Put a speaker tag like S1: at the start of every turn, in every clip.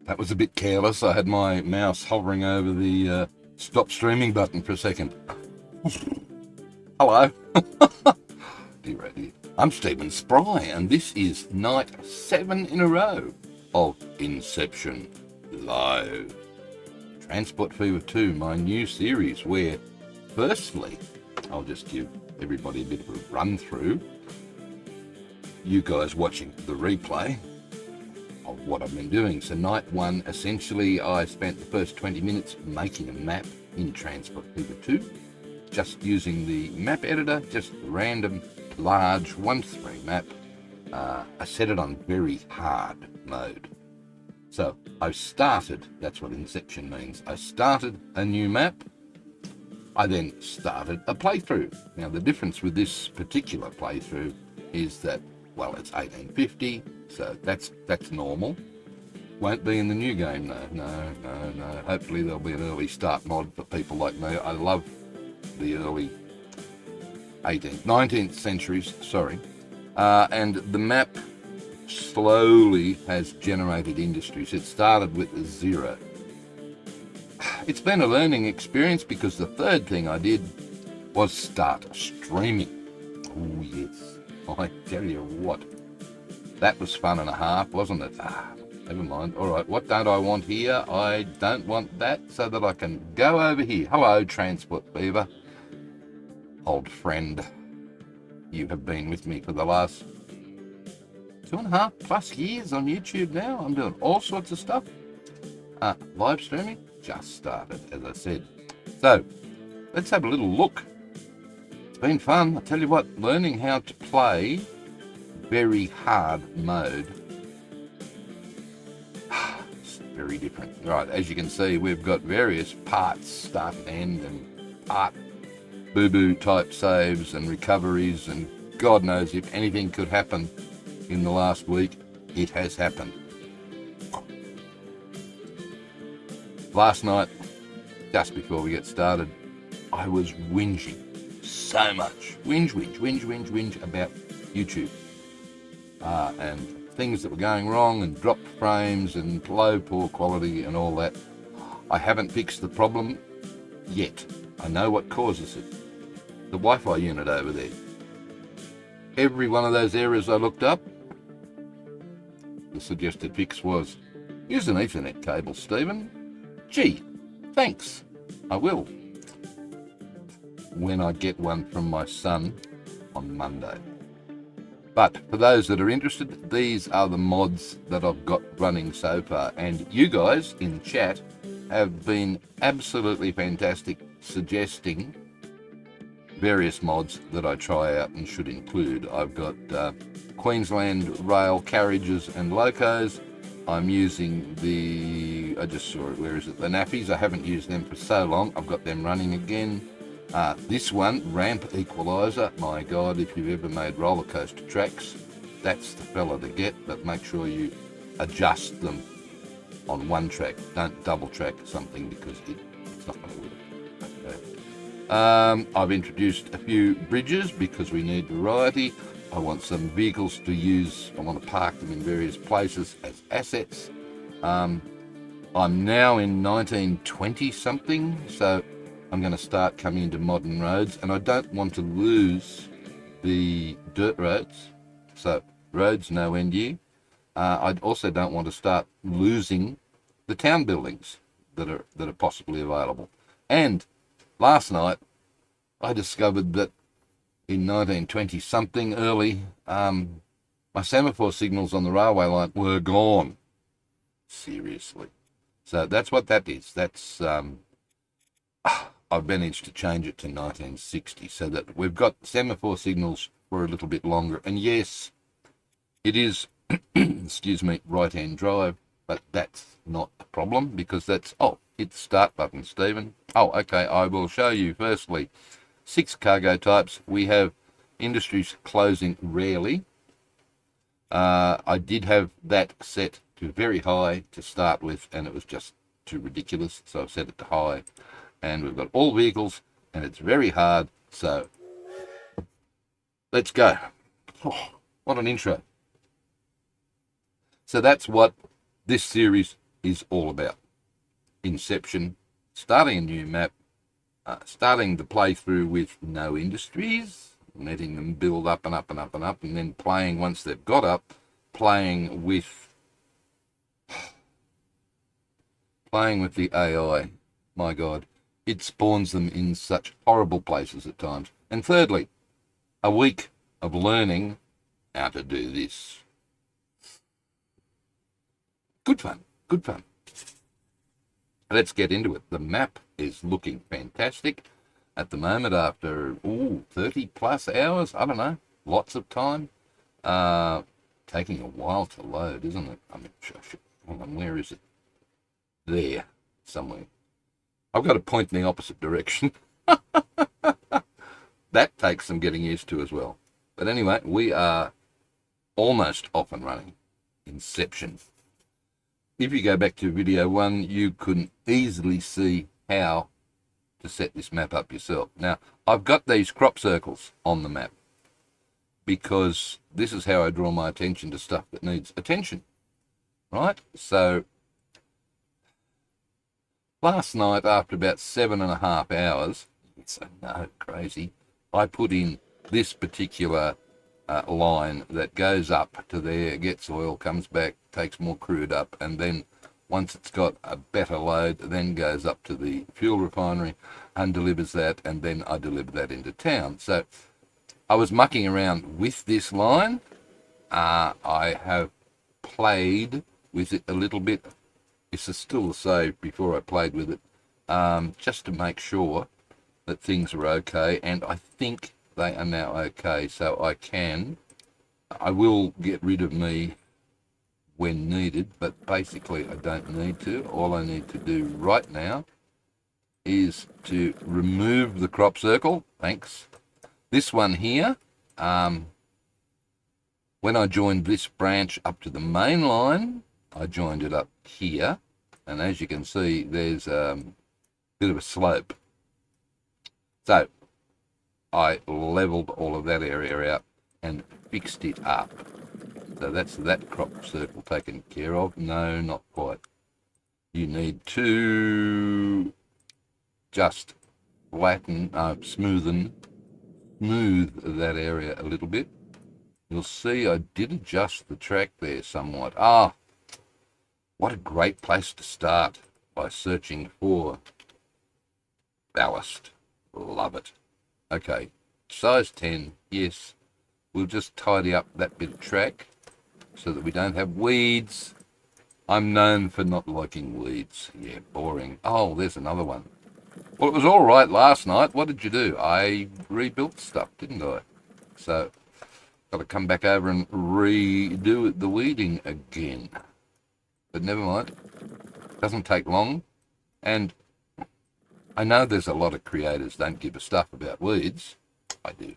S1: That was a bit careless. I had my mouse hovering over the stop streaming button for a second. Hello. Dear, oh dear. I'm Stephen Spry, and this is night 7 in a row of Inception Live. Transport Fever 2, my new series, where, firstly, I'll just give everybody a bit of a run through. You guys watching the replay of what I've been doing. So night 1, essentially, I spent the first 20 minutes making a map in Transport Fever 2, just using the map editor, just random, large 1-3 map. I set it on very hard mode. So I started, that's what Inception means, I started a new map. I then started a playthrough. Now the difference with this particular playthrough is that, well, it's 1850, so that's normal. Won't be in the new game though. No. Hopefully there'll be an early start mod for people like me. I love the early 19th centuries, sorry. And the map slowly has generated industries. It started with a 0. It's been a learning experience because the third thing I did was start streaming. Oh yes, I tell you what, that was fun and a half, wasn't it? Never mind. All right, what don't I want here? I don't want that, so that I can go over here. Hello, Transport Fever. Old friend, you have been with me for the last 2.5+ years on YouTube now. I'm doing all sorts of stuff. Live streaming just started, as I said. So let's have a little look. It's been fun. I tell you what, learning how to play very hard mode. It's very different. Right, as you can see, we've got various parts, start and end, and part boo-boo type saves and recoveries, and God knows if anything could happen in the last week, it has happened. Last night, just before we get started, I was whinging so much. Whinge about YouTube. And things that were going wrong, and dropped frames, and low, poor quality, and all that. I haven't fixed the problem yet. I know what causes it. The Wi-Fi unit over there. Every one of those areas I looked up, the suggested fix was, use an Ethernet cable, Stephen. Gee, thanks. I will, when I get one from my son on Monday. But for those that are interested, these are the mods that I've got running so far. And you guys in chat have been absolutely fantastic, suggesting various mods that I try out and should include. I've got Queensland rail carriages and locos. I'm using the, I just saw it, where is it? The nappies. I haven't used them for so long. I've got them running again. This one, ramp equalizer. My God, if you've ever made roller coaster tracks, that's the fella to get, but make sure you adjust them on one track. Don't double track something because it's not going to work. Okay. I've introduced a few bridges because we need variety. I want some vehicles to use. I want to park them in various places as assets. I'm now in 1920 something, so I'm going to start coming into modern roads, and I don't want to lose the dirt roads. So roads, no end year. I also don't want to start losing the town buildings that are possibly available. And last night I discovered that in 1920 something early, my semaphore signals on the railway line were gone. Seriously. So that's what that is. That's I've managed to change it to 1960 so that we've got semaphore signals for a little bit longer. And yes, it is, excuse me, right-hand drive, but that's not a problem because that's, hit the start button, Stephen. Okay, I will show you firstly 6 cargo types. We have industries closing rarely. I did have that set to very high to start with, and it was just too ridiculous, so I've set it to high. And we've got all vehicles, and it's very hard, so let's go. What an intro. So that's what this series is all about. Inception, starting a new map, starting the playthrough with no industries, letting them build up and up and up and up, and then playing once they've got up, playing with the AI. My God, it spawns them in such horrible places at times. And thirdly, a week of learning how to do this. Good fun, good fun. Let's get into it. The map is looking fantastic at the moment after 30 plus hours. I don't know, lots of time. Taking a while to load, isn't it? I mean, hang on, where is it? There, somewhere. I've got to point in the opposite direction. That takes some getting used to as well. But anyway, we are almost off and running. Inception. If you go back to video 1, you can easily see how to set this map up yourself. Now, I've got these crop circles on the map because this is how I draw my attention to stuff that needs attention, right? So, last night, after about 7.5 hours, it's crazy, I put in this particular line that goes up to there, gets oil, comes back, takes more crude up, and then once it's got a better load, then goes up to the fuel refinery and delivers that, and then I deliver that into town. So I was mucking around with this line. I have played with it a little bit. This is still to say before I played with it, just to make sure that things are okay, and I think they are now okay, so I will get rid of me when needed, but basically I don't need to. All I need to do right now is to remove the crop circle. Thanks. This one here, when I joined this branch up to the main line, I joined it up here, and as you can see, there's a bit of a slope. So I leveled all of that area out and fixed it up. So that's that crop circle taken care of. No, not quite. You need to just flatten, smooth that area a little bit. You'll see I did adjust the track there somewhat. What a great place to start, by searching for ballast. Love it. Okay, size 10, yes. We'll just tidy up that bit of track so that we don't have weeds. I'm known for not liking weeds. Yeah, boring. Oh, there's another one. Well, it was all right last night. What did you do? I rebuilt stuff, didn't I? So, got to come back over and redo the weeding again. But never mind. Doesn't take long. And I know there's a lot of creators don't give a stuff about weeds. I do.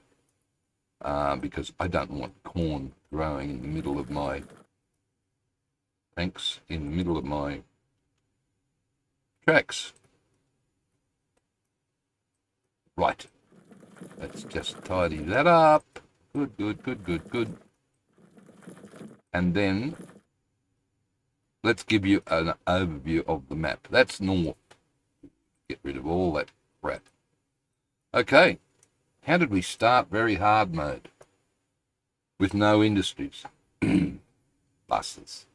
S1: Because I don't want corn growing in the middle of my... in the middle of my tracks. Right. Let's just tidy that up. Good. And then let's give you an overview of the map. That's north. Get rid of all that crap. Okay. How did we start very hard mode? With no industries. Buses.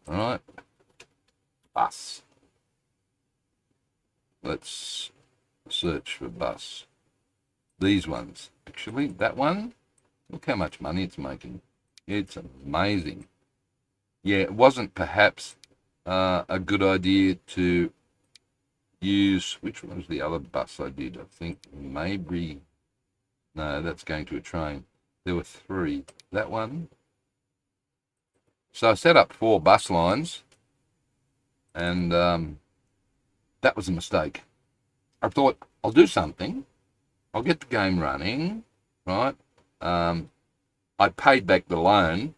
S1: All right. Bus. Let's search for bus. These ones. Actually, that one, look how much money it's making. It's amazing. Yeah, it wasn't perhaps a good idea to use, which one was the other bus I did? I think maybe, no, that's going to a train. There were 3. That one. So I set up 4 bus lines, and that was a mistake. I thought, I'll do something. I'll get the game running, right? I paid back the loan.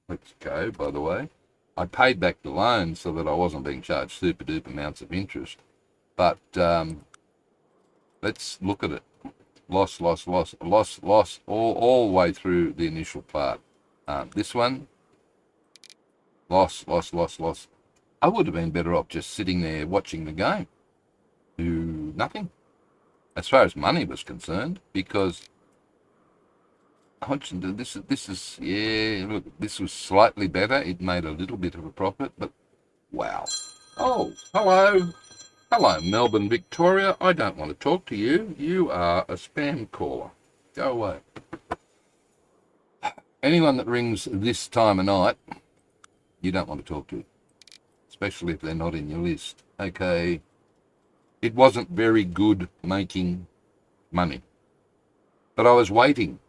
S1: Let's go, by the way. I paid back the loan so that I wasn't being charged super duper amounts of interest. But let's look at it. Loss, all the way through the initial part. This one, Loss, loss, loss, loss. I would have been better off just sitting there watching the game. Do nothing. As far as money was concerned, because this is yeah, look, this was slightly better. It made a little bit of a profit, but wow. Oh, hello. Hello, Melbourne, Victoria. I don't want to talk to you. You are a spam caller. Go away. Anyone that rings this time of night, you don't want to talk to, especially if they're not in your list. Okay, it wasn't very good making money. But I was waiting.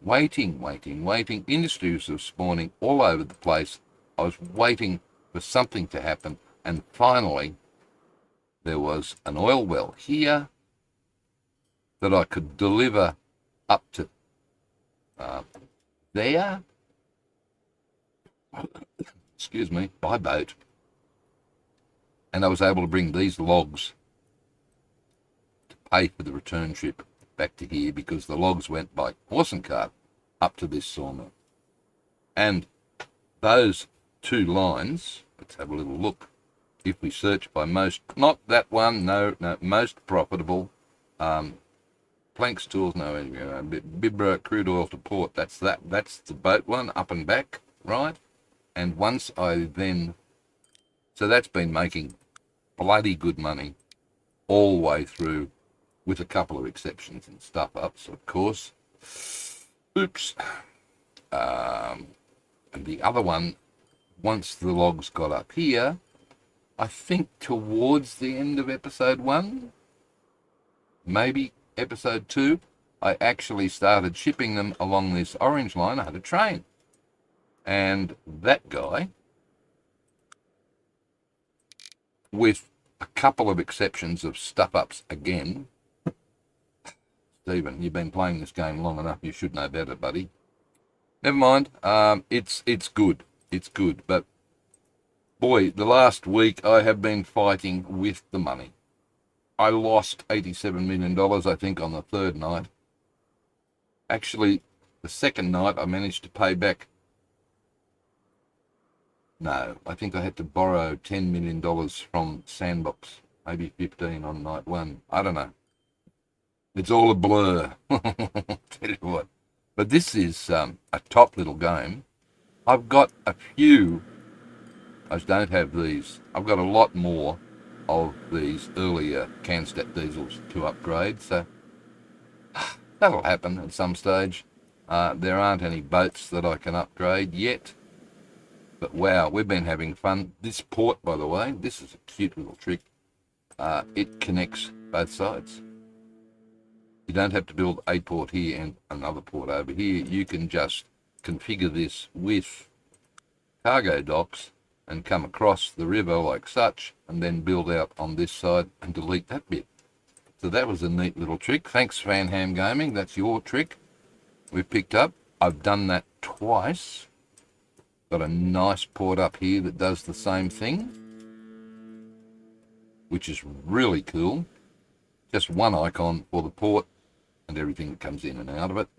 S1: Industries were spawning all over the place. I was waiting for something to happen, and finally there was an oil well here that I could deliver up to there, excuse me, by boat. And I was able to bring these logs to pay for the return trip back to here, because the logs went by horse and cart up to this sawmill. And those two lines, let's have a little look. If we search by most, not that one, no, most profitable, Planks Tools, no, Bibra crude oil to port, that's the boat one, up and back, right? And once I then, so that's been making bloody good money all the way through, with a couple of exceptions and stuff ups, of course. Oops. And the other one, once the logs got up here, I think towards the end of episode 1, maybe episode 2, I actually started shipping them along this orange line. I had a train. And that guy, with a couple of exceptions of stuff-ups again, Stephen, you've been playing this game long enough, you should know better, buddy. Never mind, it's good. It's good, but boy, the last week I have been fighting with the money. I lost $87 million, I think, on the third night. Actually, the second night I managed to pay back. No, I think I had to borrow $10 million from Sandbox, maybe 15 on night 1. I don't know. It's all a blur. Tell you what. But this is a top little game. I've got a few. I don't have these. I've got a lot more of these earlier Canstat diesels to upgrade, so that'll happen at some stage. There aren't any boats that I can upgrade yet, but wow, we've been having fun. This port, by the way, this is a cute little trick. It connects both sides. You don't have to build a port here and another port over here. You can just configure this with cargo docks and come across the river like such, and then build out on this side and delete that bit. So that was a neat little trick. Thanks, Fanham Gaming. That's your trick we picked up. I've done that twice. Got a nice port up here that does the same thing, which is really cool. Just one icon for the port and everything that comes in and out of it.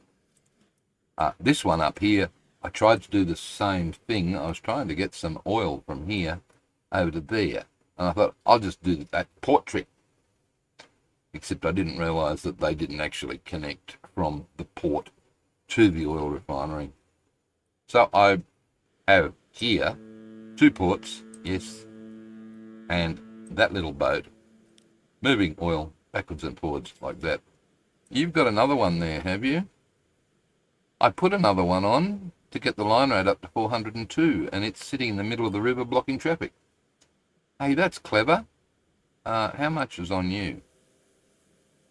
S1: This one up here, I tried to do the same thing. I was trying to get some oil from here over to there. And I thought, I'll just do that port trick. Except I didn't realise that they didn't actually connect from the port to the oil refinery. So I have here 2 ports, yes, and that little boat moving oil backwards and forwards like that. You've got another one there, have you? I put another one on to get the line rate up to 402, and it's sitting in the middle of the river blocking traffic. Hey, that's clever. How much is on you?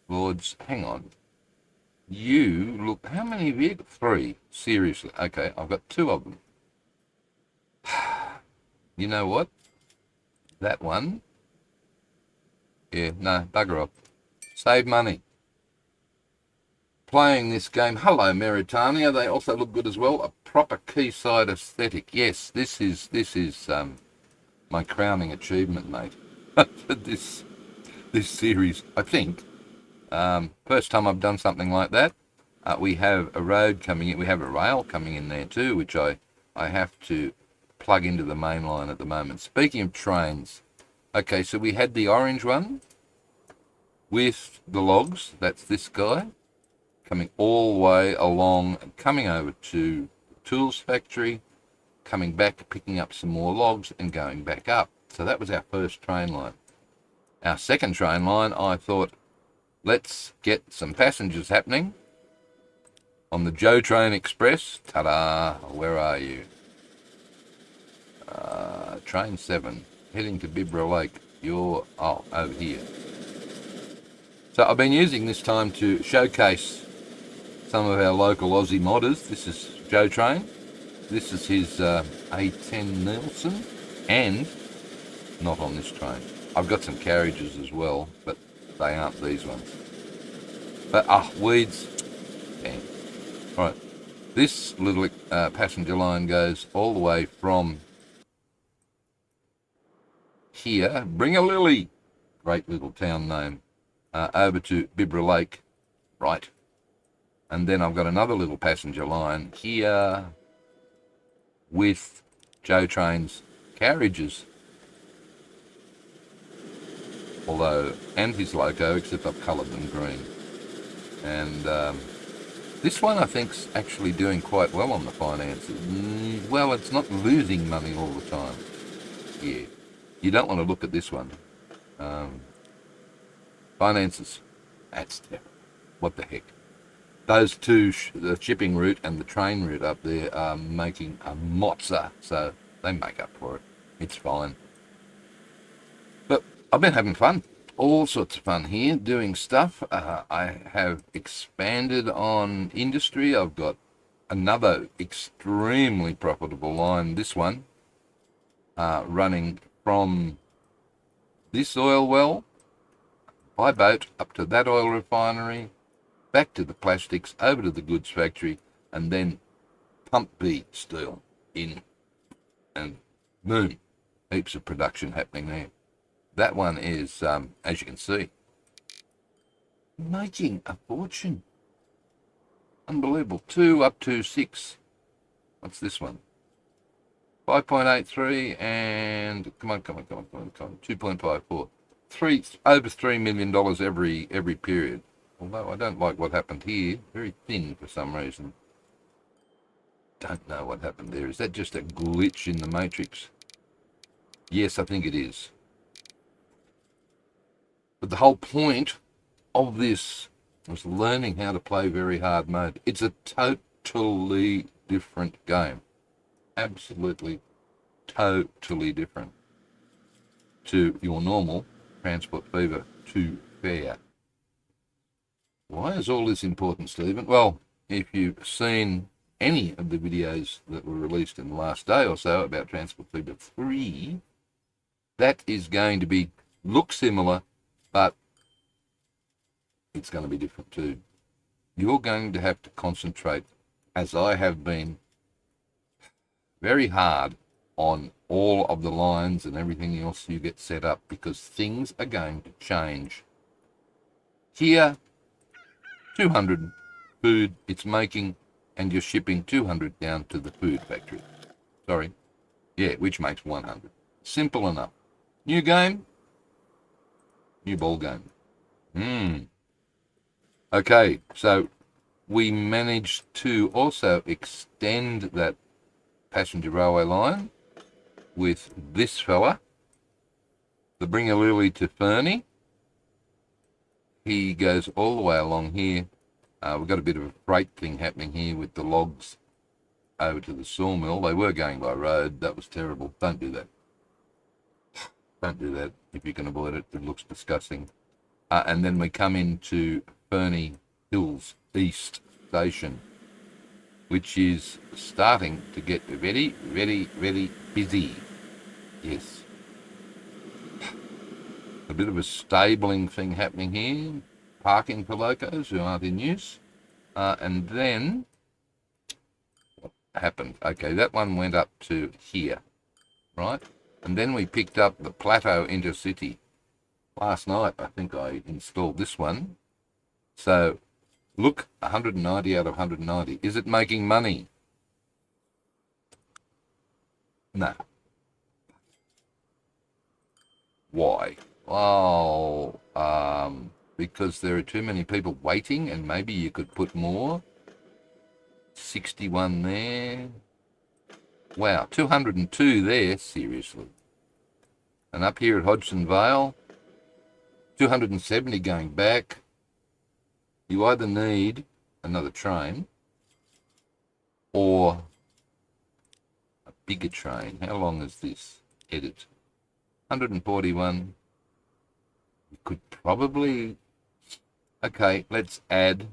S1: Lords, hang on. You, look, how many have you got? 3. Seriously. Okay, I've got 2 of them. You know what? That one. Yeah, no, bugger off. Save money. Playing this game. Hello, Meritania. They also look good as well. A proper quayside aesthetic. Yes, this is my crowning achievement, mate. For this series, I think. First time I've done something like that. We have a road coming in. We have a rail coming in there too, which I have to plug into the main line at the moment. Speaking of trains, okay, so we had the orange one with the logs. That's this guy coming all the way along and coming over to the tools factory, coming back, picking up some more logs and going back up. So that was our first train line. Our second train line, I thought, let's get some passengers happening on the Joe Train Express. Ta-da! Where are you? Train 7, heading to Bibra Lake. You're, over here. So I've been using this time to showcase some of our local Aussie modders. This is Joe Train. This is his A10 Nelson, and not on this train. I've got some carriages as well, but they aren't these ones. But, weeds. Damn. Alright, this little passenger line goes all the way from here, Bring a Lily, great little town name, over to Bibra Lake, right. And then I've got another little passenger line here with Joe Train's carriages, and his loco, except I've coloured them green. And this one I think's actually doing quite well on the finances. Well, it's not losing money all the time. Yeah, you don't want to look at this one. Finances, that's terrible. What the heck? Those two, the shipping route and the train route up there, are making a mozza, so they make up for it. It's fine. But I've been having fun. All sorts of fun here, doing stuff. I have expanded on industry. I've got another extremely profitable line, this one, running from this oil well by boat up to that oil refinery, back to the plastics, over to the goods factory, and then pump B steel in, and boom, heaps of production happening there. That one is, as you can see, making a fortune. Unbelievable. 2 up to 6. What's this one? 5.83 and come on, 2.54. Over $3 million every period. Although I don't like what happened here. Very thin for some reason. Don't know what happened there. Is that just a glitch in the matrix? Yes, I think it is. But the whole point of this was learning how to play very hard mode. It's a totally different game. Absolutely, totally different to your normal Transport Fever 2 fare. Why is all this important, Stephen? Well, if you've seen any of the videos that were released in the last day or so about Transport Fever 3, that is going to look similar, but it's going to be different too. You're going to have to concentrate, as I have been, very hard on all of the lines and everything else you get set up, because things are going to change. Here, 200 food it's making, and you're shipping 200 down to the food factory. Sorry. Yeah, which makes 100. Simple enough. New game, new ball game. Okay, so we managed to also extend that passenger railway line with this fella, the Bring a Lily to Fernie. He goes all the way along here. We've got a bit of a freight thing happening here with the logs over to the sawmill. They were going by road. That was terrible. Don't do that. Don't do that if you can avoid it. It looks disgusting. And then we come into Fernie Hills East Station, which is starting to get very, very, very busy. Yes. A bit of a stabling thing happening here. Parking for locos who aren't in use. And then, what happened? Okay, that one went up to here, right? And then we picked up the Plateau Intercity. Last night, I think I installed this one. So, look, 190 out of 190. Is it making money? No. Why? Oh, because there are too many people waiting, and maybe you could put more. 61 there. Wow, 202 there, seriously. And up here at Hodgson Vale, 270 going back. You either need another train or a bigger train. How long is this? Edit. 141. You could probably... Okay, let's add...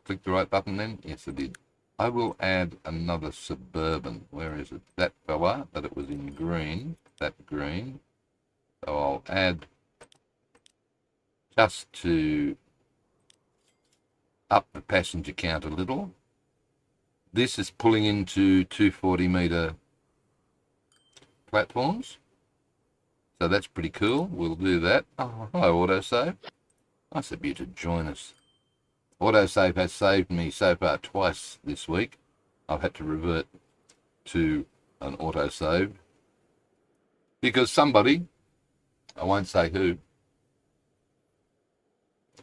S1: Click the right button then? Yes, I did. I will add another Suburban. Where is it? That fella, but it was in green. That green. So I'll add just to up the passenger count a little. This is pulling into 240-metre platforms. So that's pretty cool. We'll do that. Oh, hello, autosave. Nice of you to join us. Autosave has saved me so far twice this week. I've had to revert to an autosave because somebody, I won't say who,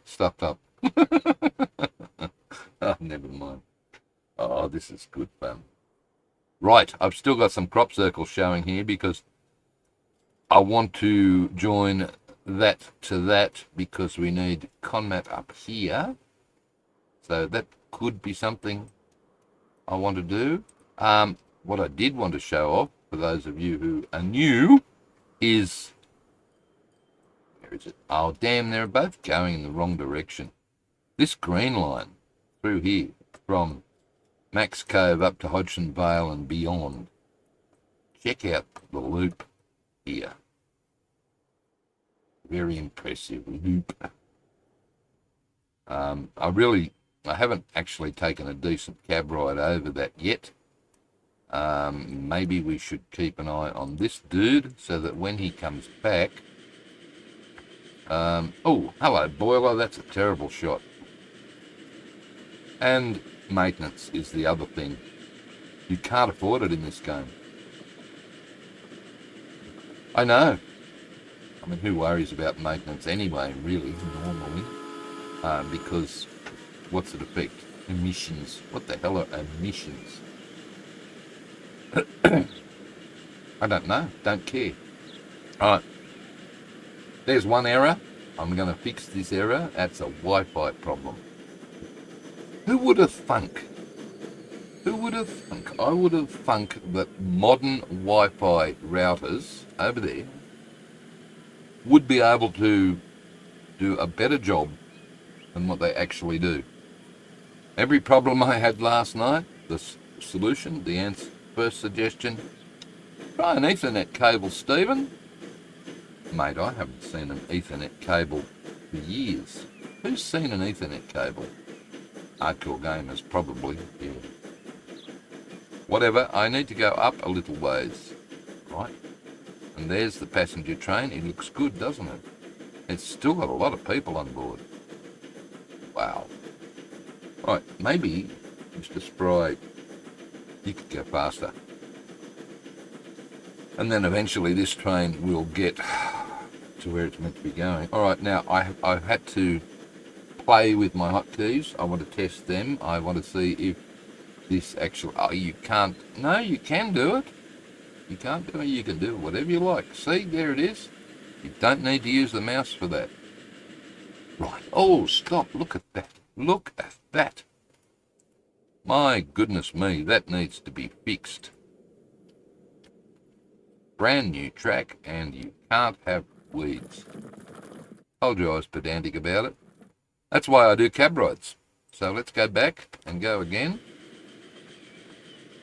S1: stuffed up. Oh, never mind. Oh, this is good fun. Right, I've still got some crop circles showing here because I want to join that to that because we need conmat up here. So that could be something I want to do. What I did want to show off, for those of you who are new, is... Where is it? Oh, damn, they're both going in the wrong direction. This green line through here, from Max Cove up to Hodgson Vale and beyond. Check out the loop here. Very impressive loop. I haven't actually taken a decent cab ride over that yet. Maybe we should keep an eye on this dude so that when he comes back... oh, hello, boiler. That's a terrible shot. And maintenance is the other thing. You can't afford it in this game. I know. I mean, who worries about maintenance anyway, really, normally? Because... What's it affect? Emissions. What the hell are emissions? I don't know. Don't care. All right. There's one error. I'm going to fix this error. That's a Wi-Fi problem. Who would have thunk? Who would have thunk? I would have thunk that modern Wi-Fi routers over there would be able to do a better job than what they actually do. Every problem I had last night, the solution, the answer, first suggestion, try an Ethernet cable, Stephen. Mate, I haven't seen an Ethernet cable for years. Who's seen an Ethernet cable? Hardcore gamers, probably, yeah. Whatever, I need to go up a little ways, right? And there's the passenger train. It looks good, doesn't it? It's still got a lot of people on board. Wow. Right, maybe, Mr. Spry, you could go faster. And then eventually this train will get to where it's meant to be going. All right, now I've had to play with my hotkeys. I want to test them. I want to see if this actually... Oh, you can't... No, you can do it. You can't do it. You can do whatever you like. See, there it is. You don't need to use the mouse for that. Right. Oh, stop. Look at that. Look at that. My goodness me, that needs to be fixed. Brand new track, and you can't have weeds. Told you I was pedantic about it. That's why I do cab rides. So let's go back and go again.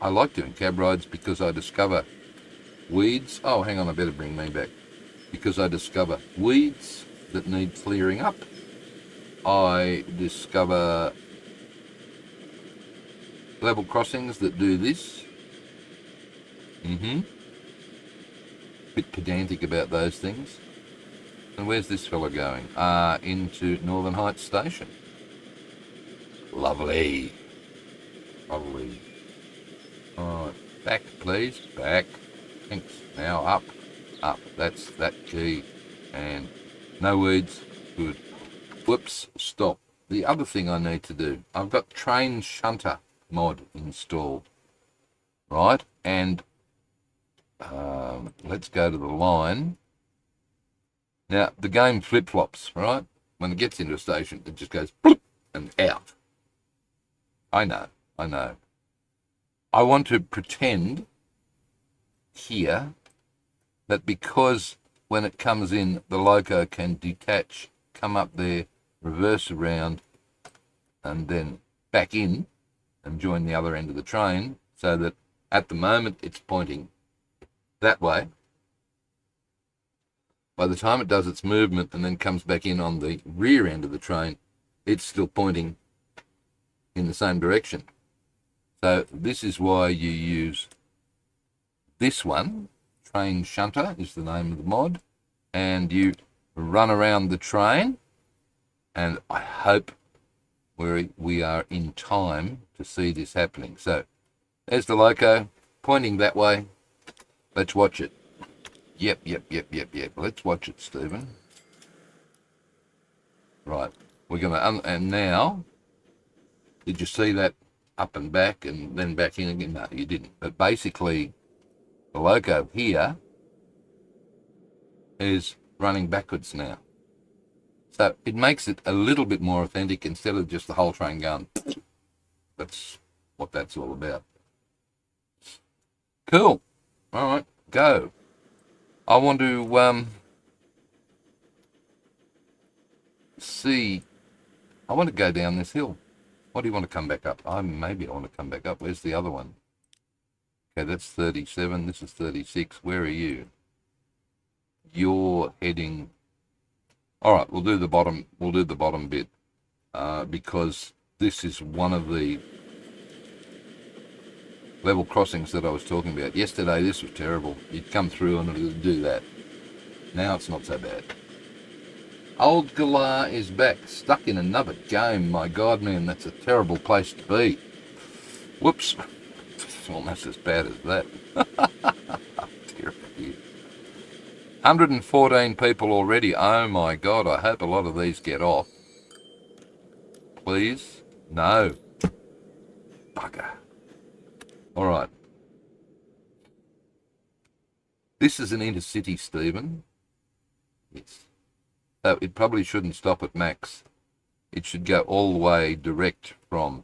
S1: I like doing cab rides because I discover weeds. Oh, hang on, I better bring me back. Because I discover weeds that need clearing up. I discover level crossings that do this. Bit pedantic about those things. And where's this fella going? Into Northern Heights Station. Lovely. Lovely. Alright, Back, please. Back. Thanks. Now up. Up. That's that key. And no weeds. Good. Whoops. Stop. The other thing I need to do, I've got train shunter mod installed. Right? And let's go to the line. Now, the game flip-flops, right? When it gets into a station, it just goes bloop and out. I know. I want to pretend here that because when it comes in, the loco can detach, come up there, reverse around, and then back in and join the other end of the train, so that at the moment it's pointing that way. By the time it does its movement and then comes back in on the rear end of the train, it's still pointing in the same direction. So this is why you use this one. Train shunter is the name of the mod. And you run around the train. And I hope we are in time to see this happening. So there's the loco pointing that way. Let's watch it. Yep. Let's watch it, Stephen. Right. We're going to... and now, did you see that up and back and then back in again? No, you didn't. But basically, the loco here is running backwards now. So it makes it a little bit more authentic instead of just the whole train going. That's what that's all about. Cool. All right, go. I want to see. I want to go down this hill. What do you want to come back up? Maybe I want to come back up. Where's the other one? Okay, that's 37. This is 36. Where are you? You're heading... All right, we'll do the bottom. We'll do the bottom bit because this is one of the level crossings that I was talking about. Yesterday, this was terrible. You'd come through and it would do that. Now it's not so bad. Old Galar is back, stuck in another game. My God, man, that's a terrible place to be. Whoops. It's almost as bad as that. Dear you. 114 people already. Oh, my God. I hope a lot of these get off. Please? No. Bugger. All right. This is an intercity, Stephen. Yes. So it probably shouldn't stop at max. It should go all the way direct from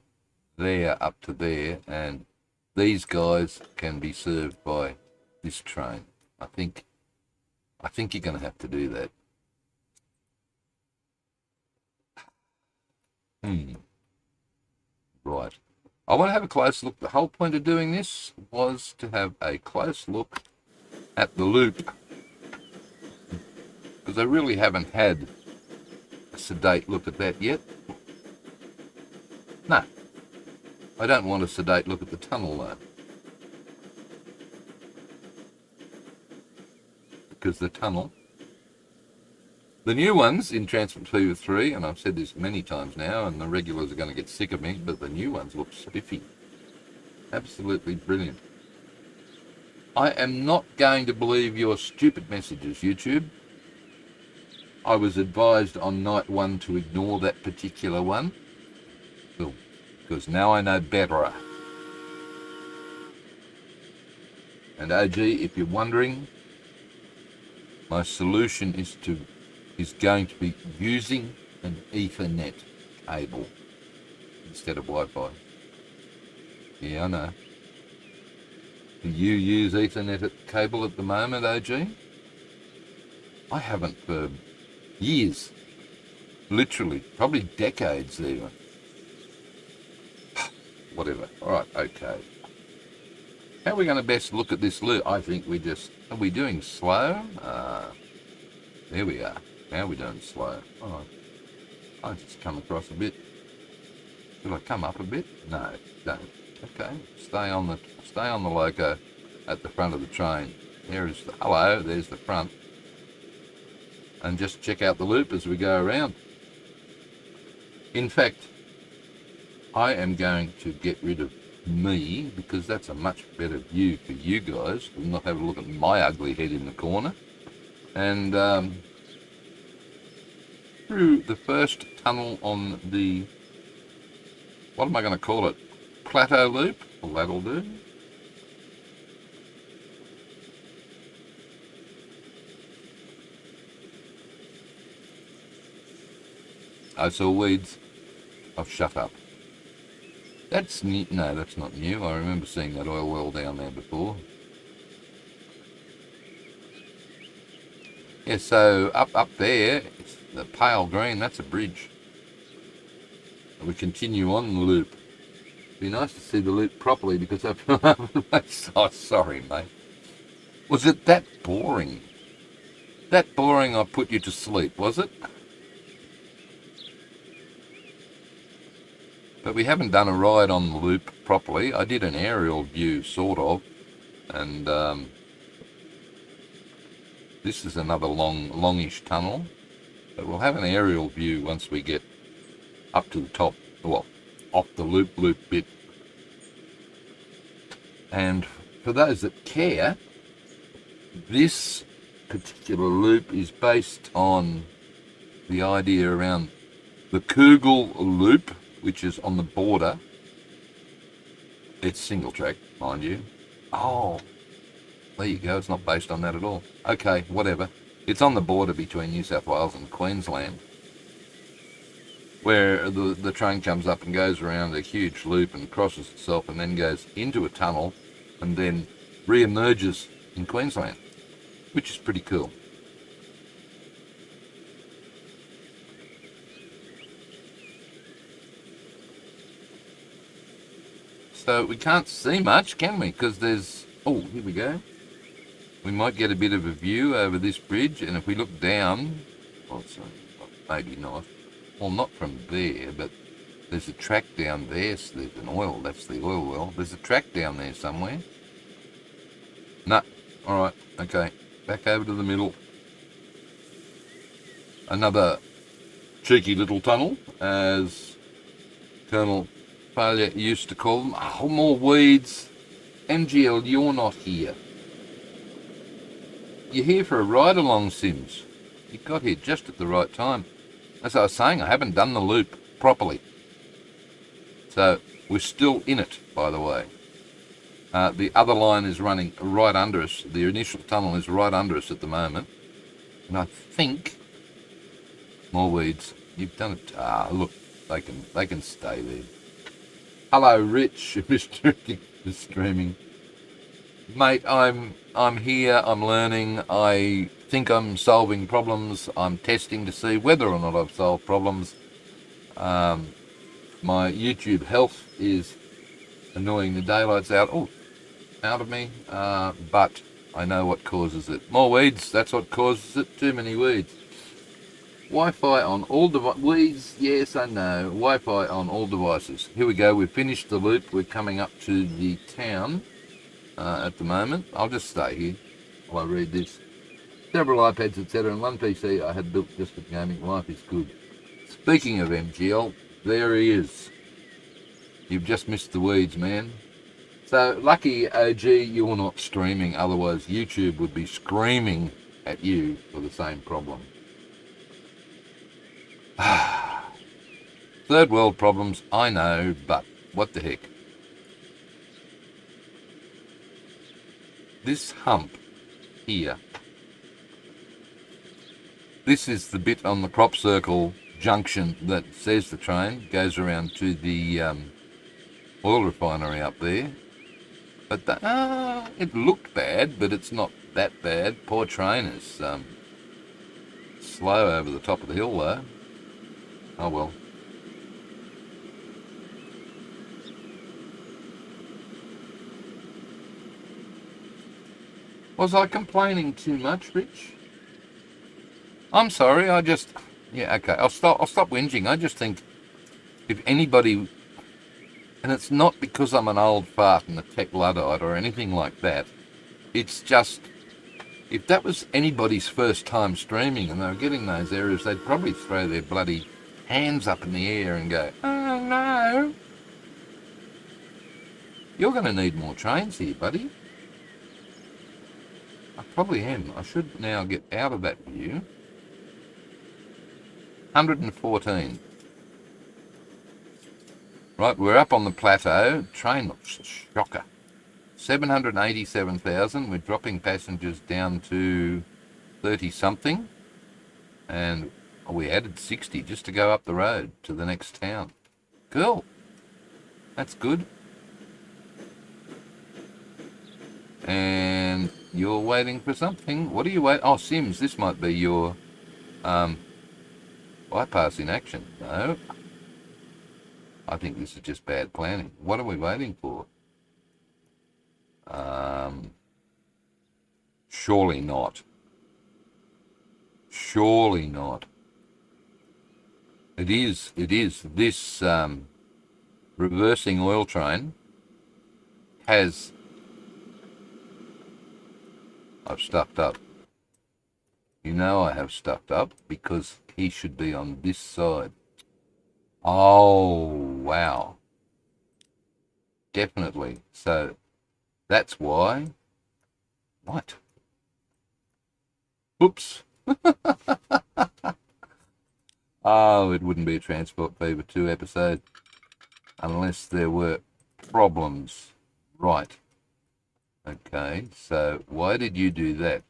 S1: there up to there, and these guys can be served by this train. I think you're going to have to do that. Right. I want to have a close look. The whole point of doing this was to have a close look at the loop, because I really haven't had a sedate look at that yet. No, I don't want a sedate look at the tunnel though, because the tunnel, the new ones in Transport Fever 3, and I've said this many times now, and the regulars are going to get sick of me, but the new ones look spiffy. Absolutely brilliant. I am not going to believe your stupid messages, YouTube. I was advised on night one to ignore that particular one. Well, because now I know better. And OG, if you're wondering, my solution is going to be using an Ethernet cable instead of Wi-Fi. Yeah, I know. Do you use Ethernet cable at the moment, OG? I haven't for years. Literally, probably decades even. Whatever. All right, okay. How are we going to best look at this loop? I think we just... Are we doing slow? There we are. Now we're doing slow. All right. I just come across a bit. Should I come up a bit? No, don't. Okay. Stay on the loco at the front of the train. There's the front. And just check out the loop as we go around. In fact, I am going to get rid of me, because that's a much better view for you guys, and not have a look at my ugly head in the corner. And through the first tunnel on the, what am I going to call it, plateau loop? Well, that'll do. I saw weeds. Oh, shut up. That's new. No, that's not new. I remember seeing that oil well down there before. Yeah, so up there, it's the pale green, that's a bridge. We continue on the loop. Be nice to see the loop properly, because I've... Oh, sorry, mate. Was it that boring? That boring I put you to sleep, was it? But we haven't done a ride on the loop properly. I did an aerial view, sort of, and this is another longish tunnel. But we'll have an aerial view once we get up to the top, well, off the loop bit. And for those that care, this particular loop is based on the idea around the Kugel loop, which is on the border. It's single track, mind you. Oh, there you go. It's not based on that at all. Okay, whatever. It's on the border between New South Wales and Queensland, where the train comes up and goes around a huge loop and crosses itself and then goes into a tunnel and then re-emerges in Queensland, which is pretty cool. So we can't see much, can we? Because there's... Oh, here we go. We might get a bit of a view over this bridge, and if we look down... Well, maybe not. Well, not from there, but there's a track down there. So there's an oil. That's the oil well. There's a track down there somewhere. No. All right. Okay. Back over to the middle. Another cheeky little tunnel, as Colonel Failure used to call them. Oh, more weeds. MGL, you're not here. You're here for a ride-along, Sims. You got here just at the right time. As I was saying, I haven't done the loop properly. So we're still in it, by the way. The other line is running right under us. The initial tunnel is right under us at the moment. And I think... More weeds. You've done it. Ah, look, they can stay there. Hello, Rich, Mr. is streaming. Mate, I'm here, I'm learning, I think I'm solving problems, I'm testing to see whether or not I've solved problems. My YouTube health is annoying the daylights out of me, but I know what causes it. More weeds, that's what causes it, too many weeds. Wi-Fi on all devices. Weeds, yes, I know. Wi-Fi on all devices. Here we go. We've finished the loop. We're coming up to the town at the moment. I'll just stay here while I read this. Several iPads, etc., and one PC I had built just for gaming. Life is good. Speaking of MGL, there he is. You've just missed the weeds, man. So, lucky OG, you're not streaming. Otherwise, YouTube would be screaming at you for the same problem. Third world problems, I know, but what the heck. This hump here, this is the bit on the crop circle junction that says the train goes around to the oil refinery up there. But it looked bad, but it's not that bad. Poor trainers. Slow over the top of the hill though. Oh well. Was I complaining too much, Rich? I'm sorry, yeah, okay, I'll stop whinging. I just think if anybody, and it's not because I'm an old fart and a tech Luddite or anything like that, it's just, if that was anybody's first time streaming and they were getting those errors, they'd probably throw their bloody hands up in the air and go, oh no. You're going to need more trains here, buddy. I probably am. I should now get out of that view. 114. Right, we're up on the plateau. Train looks a shocker. 787,000. We're dropping passengers down to 30-something. And we added 60 just to go up the road to the next town. Cool. That's good. And you're waiting for something. What are you waiting? Oh, Sims, this might be your bypass in action. No. I think this is just bad planning. What are we waiting for? Surely not. Surely not. It is. This reversing oil train has... I've stuffed up. You know I have stuffed up because he should be on this side. Oh, wow. Definitely. So that's why. What? Oops. Oh, it wouldn't be a Transport Fever 2 episode unless there were problems. Right. Okay, so why did you do that?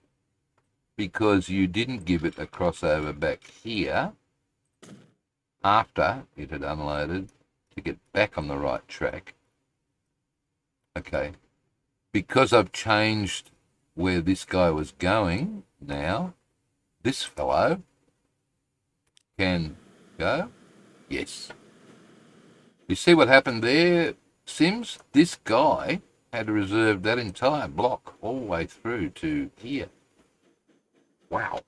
S1: Because you didn't give it a crossover back here after it had unloaded to get back on the right track. Okay, because I've changed where this guy was going now, this fellow can go. Yes. You see what happened there, Sims? This guy had reserved that entire block all the way through to here. Wow.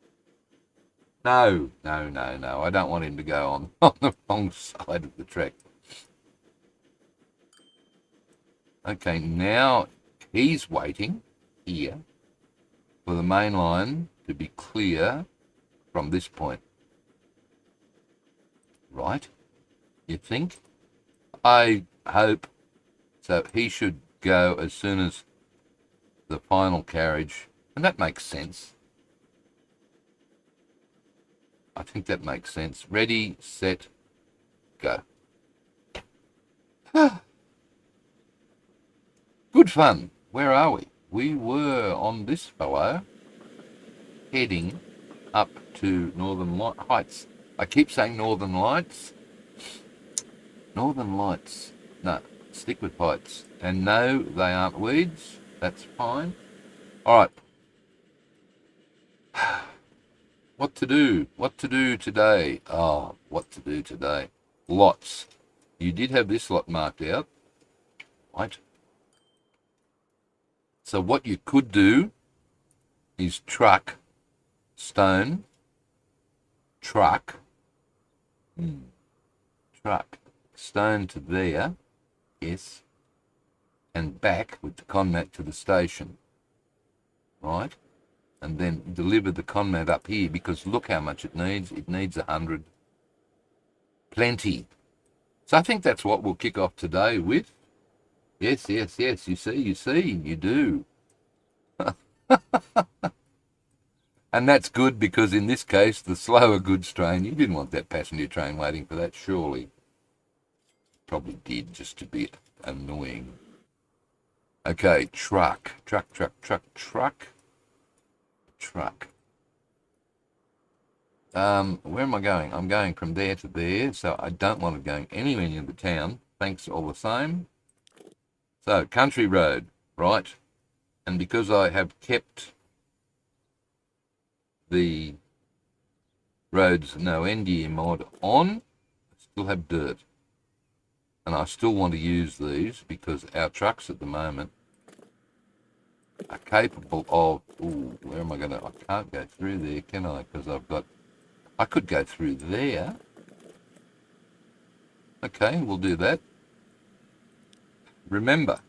S1: No. I don't want him to go on the wrong side of the track. Okay, now he's waiting here for the main line to be clear from this point. Right? You think? I hope. So he should go as soon as the final carriage, and that makes sense. I think that makes sense. Ready, set, go. Good fun. Where are we? We were on this fellow heading up to Northern Heights. I keep saying Northern Lights. Northern Lights. No, stick with Heights. And no, they aren't weeds. That's fine. All right. What to do? What to do today? Oh, what to do today? Lots. You did have this lot marked out, right? So what you could do is truck, stone, truck, stone to there, yes, and back with the conmat to the station, right? And then deliver the conmat up here, because look how much it needs. It needs 100. Plenty. So I think that's what we'll kick off today with. Yes. You see, you do. And that's good, because in this case, the slower goods train, you didn't want that passenger train waiting for that, surely. Probably did, just to be annoying. Okay, truck. Where am I going? I'm going from there to there, so I don't want it going anywhere near the town. Thanks all the same. So, country road, right? And because I have kept the roads no end year mod on, I still have dirt. And I still want to use these because our trucks at the moment are capable of... Ooh, where am I going to... I can't go through there, can I? Because I could go through there. Okay, we'll do that. Remember,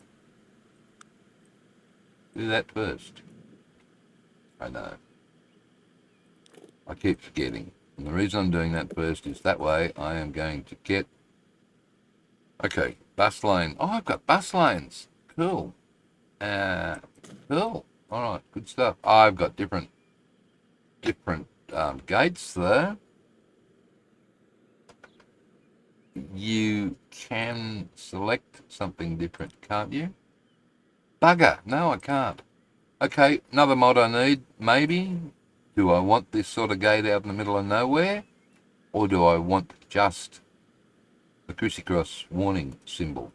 S1: do that first. I know. I keep forgetting. And the reason I'm doing that first is that way I am going to get... Okay, bus lane. Oh, I've got bus lanes. Cool. Cool. All right, good stuff. I've got different gates though. You can select something different, can't you? Bugger. No, I can't. Okay, another mod I need, maybe. Do I want this sort of gate out in the middle of nowhere? Or do I want just the criss-cross warning symbol?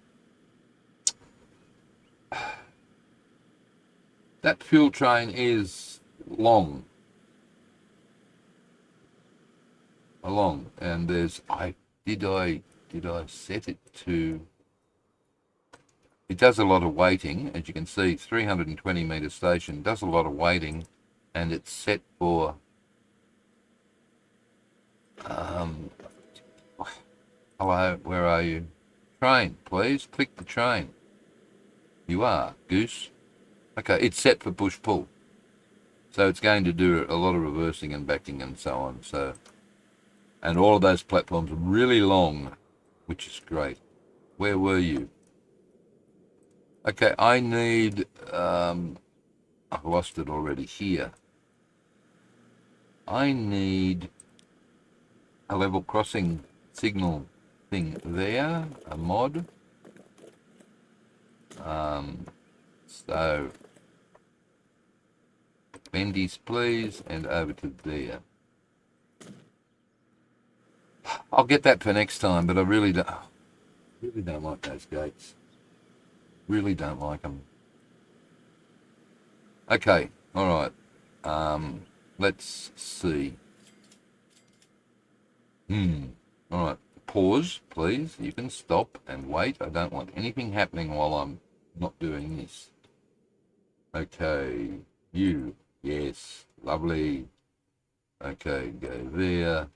S1: That fuel train is long. And there's did I set it to, it does a lot of waiting, as you can see. 320 meter station does a lot of waiting, and it's set for hello, where are you? Train, please click the train. You are, goose. Okay, it's set for push pull, so it's going to do a lot of reversing and backing and so on. So, and all of those platforms are really long, which is great. Where were you? Okay, I need, I've lost it already here. I need a level crossing signal thing there, a mod. So, bendies please, and over to there. I'll get that for next time, but I really don't like those gates. Really don't like them. Okay, all right. Let's see. All right. Pause, please. You can stop and wait. I don't want anything happening while I'm not doing this. Okay. You. Yes. Lovely. Okay, go there.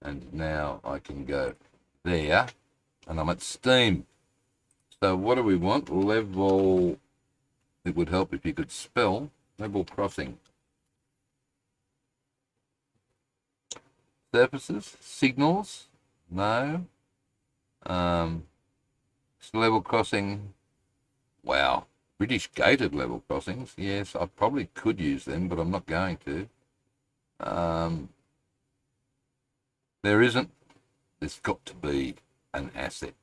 S1: And now I can go there. And I'm at steam. So what do we want? Level. It would help if you could spell level crossing. Surfaces, signals, no. Level crossing, wow. British gated level crossings, yes, I probably could use them, but I'm not going to. There isn't. There's got to be an asset.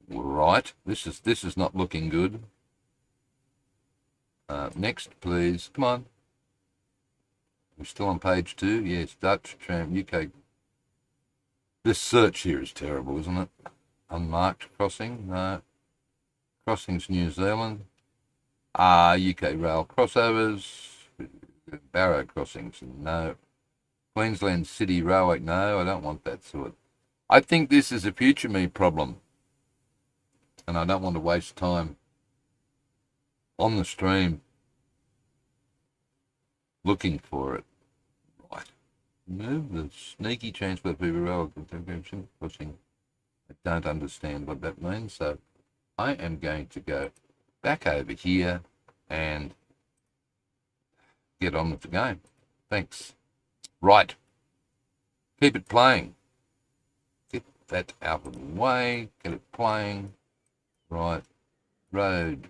S1: Right, this is not looking good. Next, please. Come on. We're still on page 2. Yes, Dutch, Tram, UK. This search here is terrible, isn't it? Unmarked crossing. No. Crossings New Zealand. UK rail crossovers. Barrow crossings. No. Queensland City Railway. No, I don't want that sort. I think this is a future me problem. And I don't want to waste time on the stream looking for it. Right. Move the sneaky transfer people rail crossing. I don't understand what that means, so I am going to go back over here and get on with the game. Thanks. Right. Keep it playing. Get that out of the way. Get it playing. Right. Road.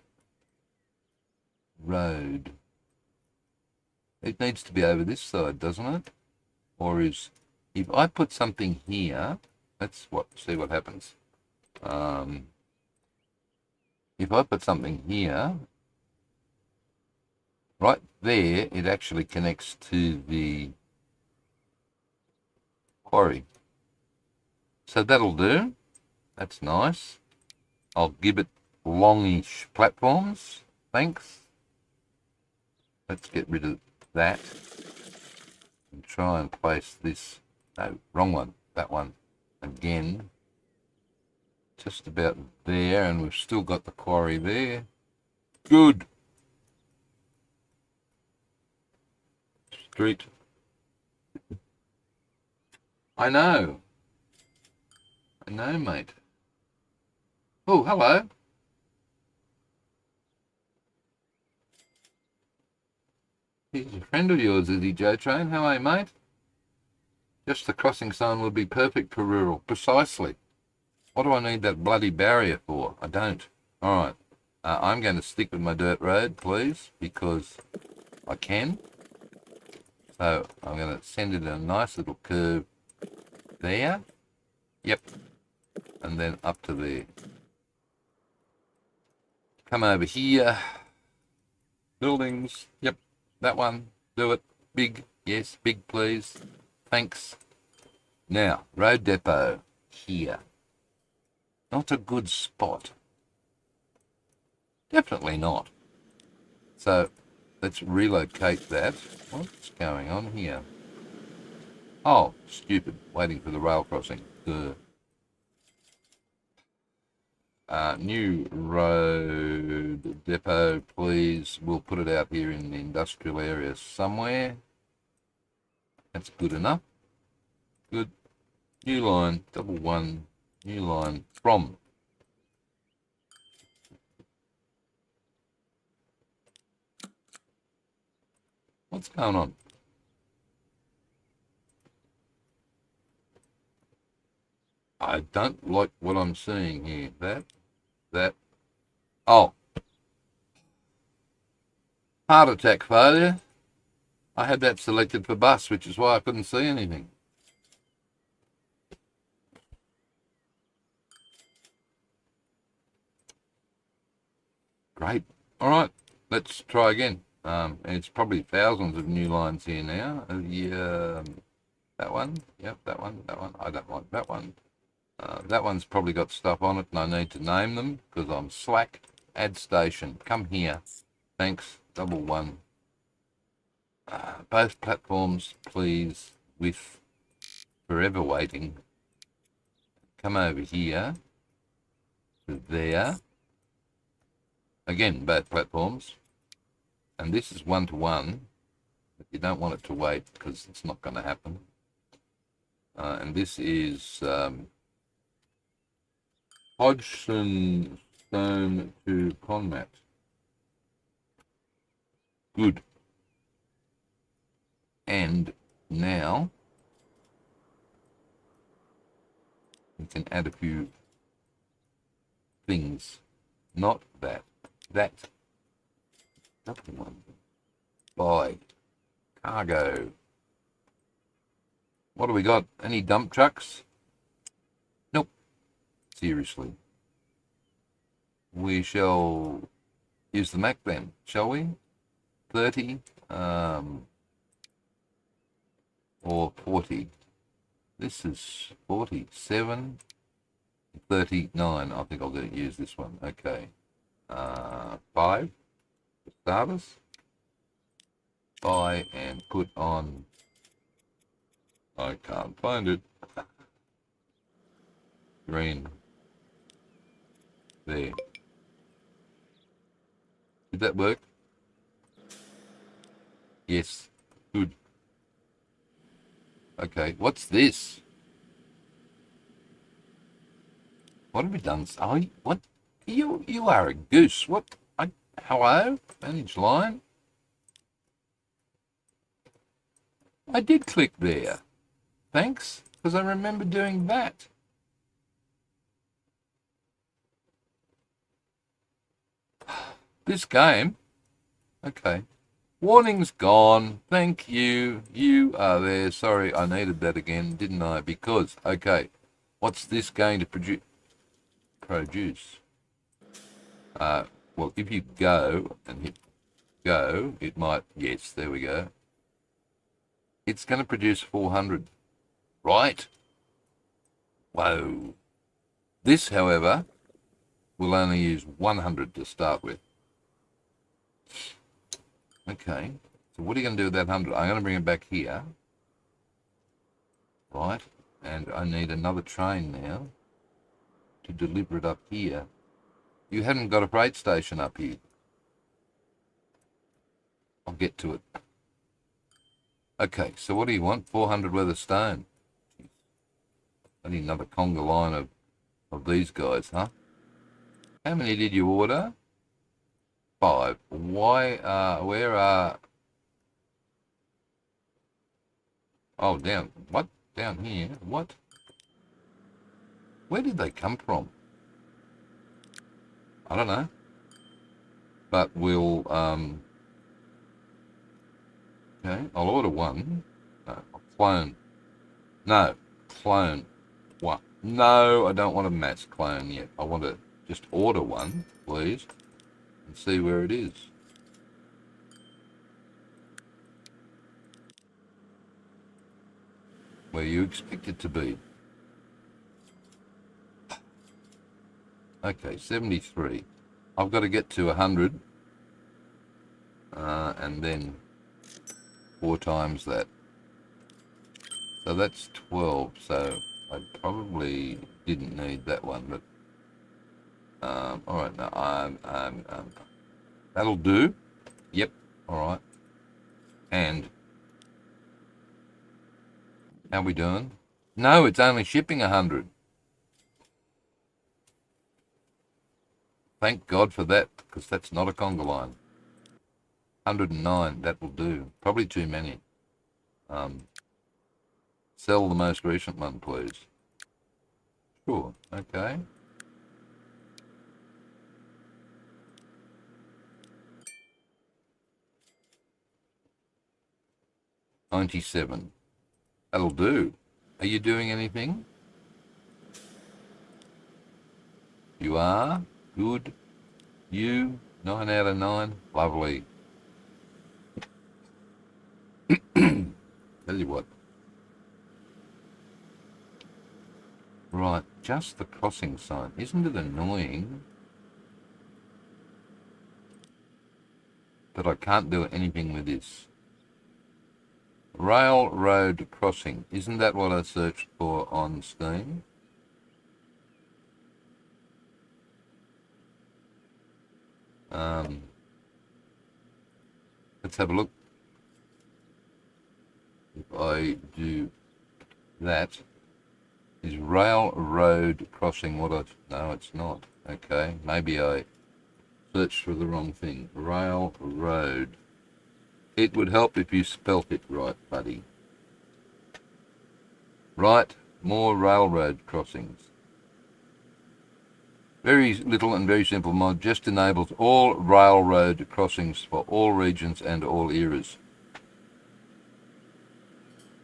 S1: It needs to be over this side, doesn't it? Or is, if I put something here, let's see what happens. If I put something here, right there, it actually connects to the quarry. So that'll do. That's nice. I'll give it longish platforms. Thanks. Let's get rid of that and try and place this. No, wrong one. That one again. Just about there, and we've still got the quarry there. Good. Street. I know, mate. Oh, hello. He's a friend of yours, is he, Joe Train? How are you, mate? Just the crossing sign would be perfect for rural. Precisely. What do I need that bloody barrier for? I don't. All right. I'm going to stick with my dirt road, please, because I can. So I'm going to send it a nice little curve there. Yep. And then up to there. Come over here. Buildings. Yep. That one. Do it. Big. Yes. Big, please. Thanks. Now, road depot. Here. Not a good spot. Definitely not. So, let's relocate that. What's going on here? Oh, stupid. Waiting for the rail crossing. New road depot, please. We'll put it out here in the industrial area somewhere. That's good enough. Good. New line, 111. New line from. What's going on? I don't like what I'm seeing here. That. Oh. Heart attack failure. I had that selected for bus, which is why I couldn't see anything. Great. All right. Let's try again. It's probably thousands of new lines here now. Yeah, that one. Yep, that one. That one. I don't like that one. That one's probably got stuff on it, and I need to name them because I'm slack. Add station. Come here. Thanks. 111. Both platforms, please, with forever waiting. Come over here to there. Again, both platforms. And this is 1-to-1, but you don't want it to wait because it's not going to happen. And this is Hodgson Stone to Conmat. Good. And now we can add a few things. Not that. That. One. Buy. Cargo. What do we got? Any dump trucks? Nope. Seriously. We shall use the Mac then, shall we? 30 or 40. This is 47, 39. I think I'll use this one. Okay. 5 for starters. Buy and put on. I can't find it. Green. There. Did that work? Yes. Good. Okay. What's this? What have we done? Oh, what? You are a goose. What? Hello? Manage line? I did click there. Thanks, because I remember doing that. This game? Okay. Warning's gone. Thank you. You are there. Sorry, I needed that again, didn't I? Because, okay, what's this going to produce? Well, if you go and hit go, it might, yes, there we go. It's going to produce 400, right? Whoa. This, however, will only use 100 to start with. Okay, so what are you going to do with that 100? I'm going to bring it back here. Right, and I need another train now to deliver it up here. You haven't got a freight station up here. I'll get to it. Okay, so what do you want? 400 worth of stone. I need another conga line of these guys, huh? How many did you order? 5. Why, where are... Oh, down. What? down here. What? Where did they come from? I don't know. But we'll, okay, I'll order one. No, I'll clone. No, clone one. No, I don't want a mass clone yet. I want to just order one, please, and see where it is. Where you expect it to be. Okay, 73. I've got to get to 100, and then 4 times that. So that's 12, so I probably didn't need that one, but alright, now that'll do. Yep, alright. And how we doing? No, it's only shipping 100. Thank God for that, because that's not a conga line. 109, that will do. Probably too many. Sell the most recent one, please. Sure, okay. $97. That'll do. Are you doing anything? You are? Good. You? 9 out of 9? Lovely. Tell you what. Right, just the crossing sign. Isn't it annoying that I can't do anything with this? Railroad crossing. Isn't that what I searched for on Steam? Let's have a look. If I do that, is railroad crossing what I... No, it's not. Okay, maybe I searched for the wrong thing. Railroad. It would help if you spelt it right, buddy. Right, more railroad crossings. Very little and very simple mod, just enables all railroad crossings for all regions and all eras.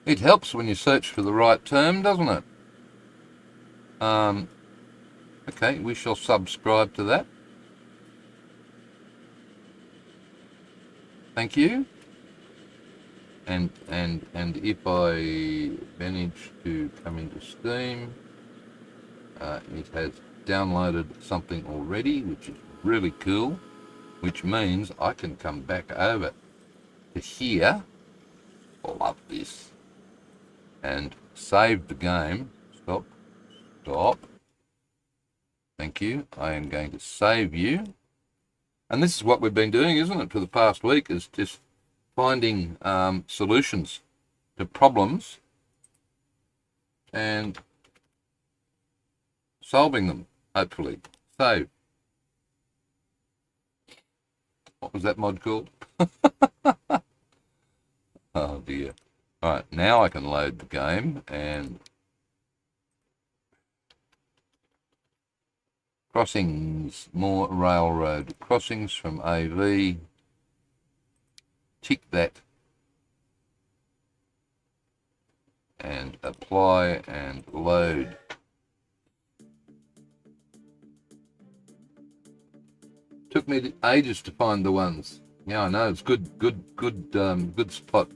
S1: It helps when you search for the right term, doesn't it? Okay, we shall subscribe to that. Thank you. And if I manage to come into Steam, it has downloaded something already, which is really cool, which means I can come back over to here. Love this. And save the game. Stop. Thank you. I am going to save you. And this is what we've been doing, isn't it, for the past week, is just finding solutions to problems and solving them, hopefully. Save. What was that mod called? Oh dear. Alright, now I can load the game and crossings, more railroad crossings from AV. Tick that and apply and load. Took me ages to find the ones. Yeah, I know, it's good spot.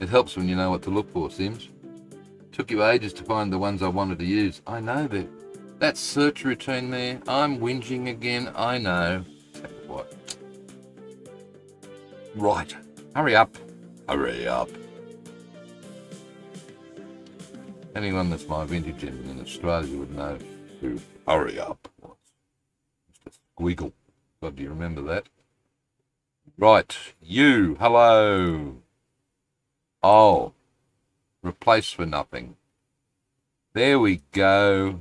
S1: It helps when you know what to look for, Sims. Took you ages to find the ones I wanted to use. I know that search routine there. I'm whinging again. I know. Tell you what. Right. Hurry up. Hurry up. Anyone that's my vintage engine in Australia would know who hurry up was. Mr. Squiggle. God, do you remember that? Right. You. Hello. Oh. Replace for nothing. There we go.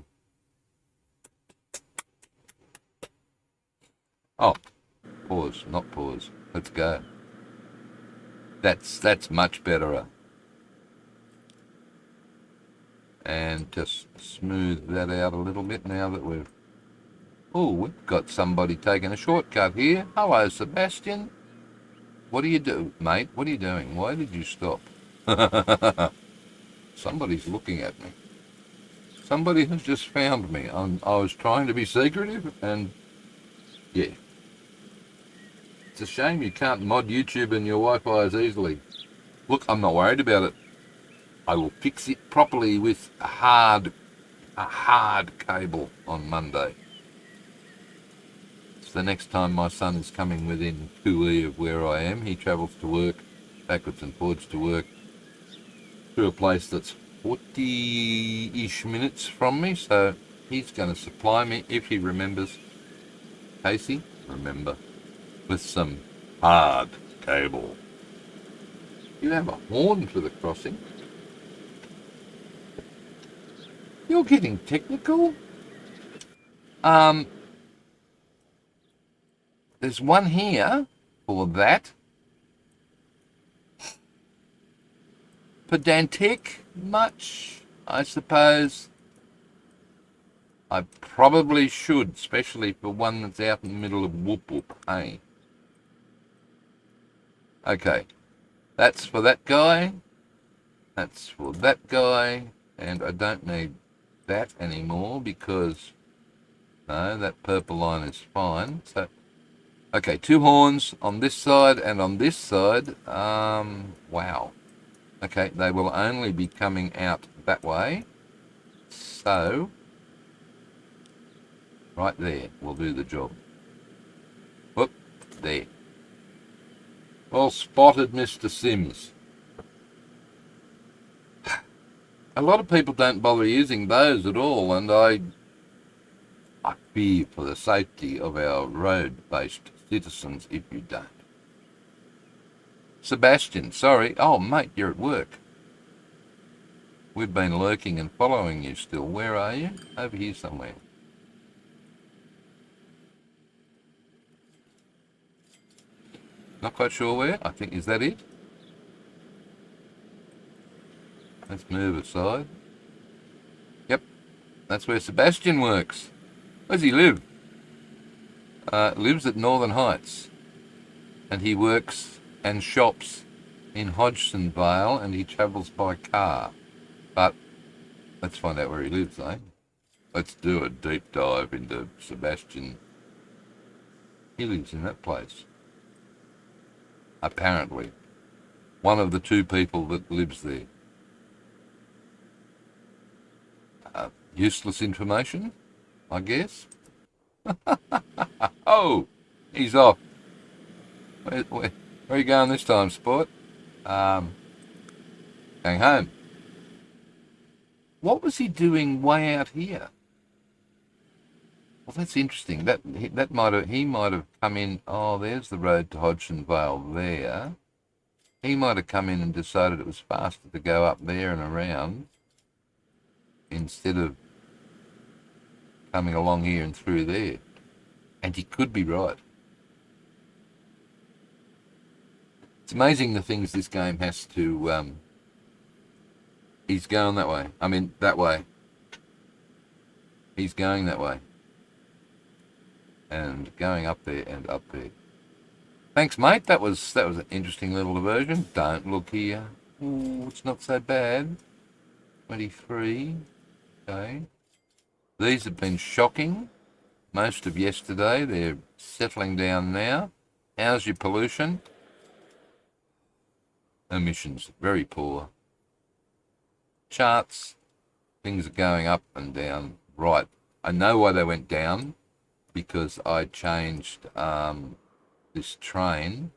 S1: Oh. Pause. Not pause. Let's go. That's much better. and just smooth that out a little bit now that we've got somebody taking a shortcut here. Hello, Sebastian. What do you do, mate? What are you doing? Why did you stop? Somebody's looking at me. Somebody has just found me. I was trying to be secretive, and yeah. It's a shame you can't mod YouTube and your Wi-Fi as easily. Look, I'm not worried about it. I will fix it properly with a hard cable on Monday. It's the next time my son is coming within 2E of where I am. He travels to work, backwards and forwards to work, through a place that's 40-ish minutes from me, so he's going to supply me, if he remembers, Casey, remember, with some hard cable. You have a horn for the crossing. You're getting technical. There's one here for that. Pedantic much, I suppose. I probably should, especially for one that's out in the middle of whoop whoop, hey? Okay, that's for that guy. That's for that guy. And I don't need that anymore because, no, that purple line is fine. So, okay, 2 horns on this side and on this side. Wow. Okay, they will only be coming out that way. So, right there will do the job. Whoop, there. Well spotted, Mr. Sims. A lot of people don't bother using those at all, and I fear for the safety of our road-based citizens if you don't. Sebastian, sorry. Oh, mate, you're at work. We've been lurking and following you still. Where are you? Over here somewhere. Not quite sure where. I think, is that it? Let's move aside. Yep, that's where Sebastian works. Where does he live? Lives at Northern Heights. And he works and shops in Hodgsonvale, and he travels by car. But let's find out where he lives, eh? Let's do a deep dive into Sebastian. He lives in that place. Apparently. One of the 2 people that lives there. Useless information, I guess. Oh, he's off. Where are you going this time, sport? Going home. What was he doing way out here? Well, that's interesting. He might have come in. Oh, there's the road to Hodgsonvale there. He might have come in and decided it was faster to go up there and around instead of coming along here and through there. And he could be right. It's amazing the things this game has to... he's going that way. I mean, that way. He's going that way. And going up there and up there. Thanks, mate. That was an interesting little diversion. Don't look here. Ooh, it's not so bad. 23. Okay. These have been shocking. Most of yesterday. They're settling down now. How's your pollution? Emissions, very poor. Charts, things are going up and down. Right. I know why they went down. Because I changed this train.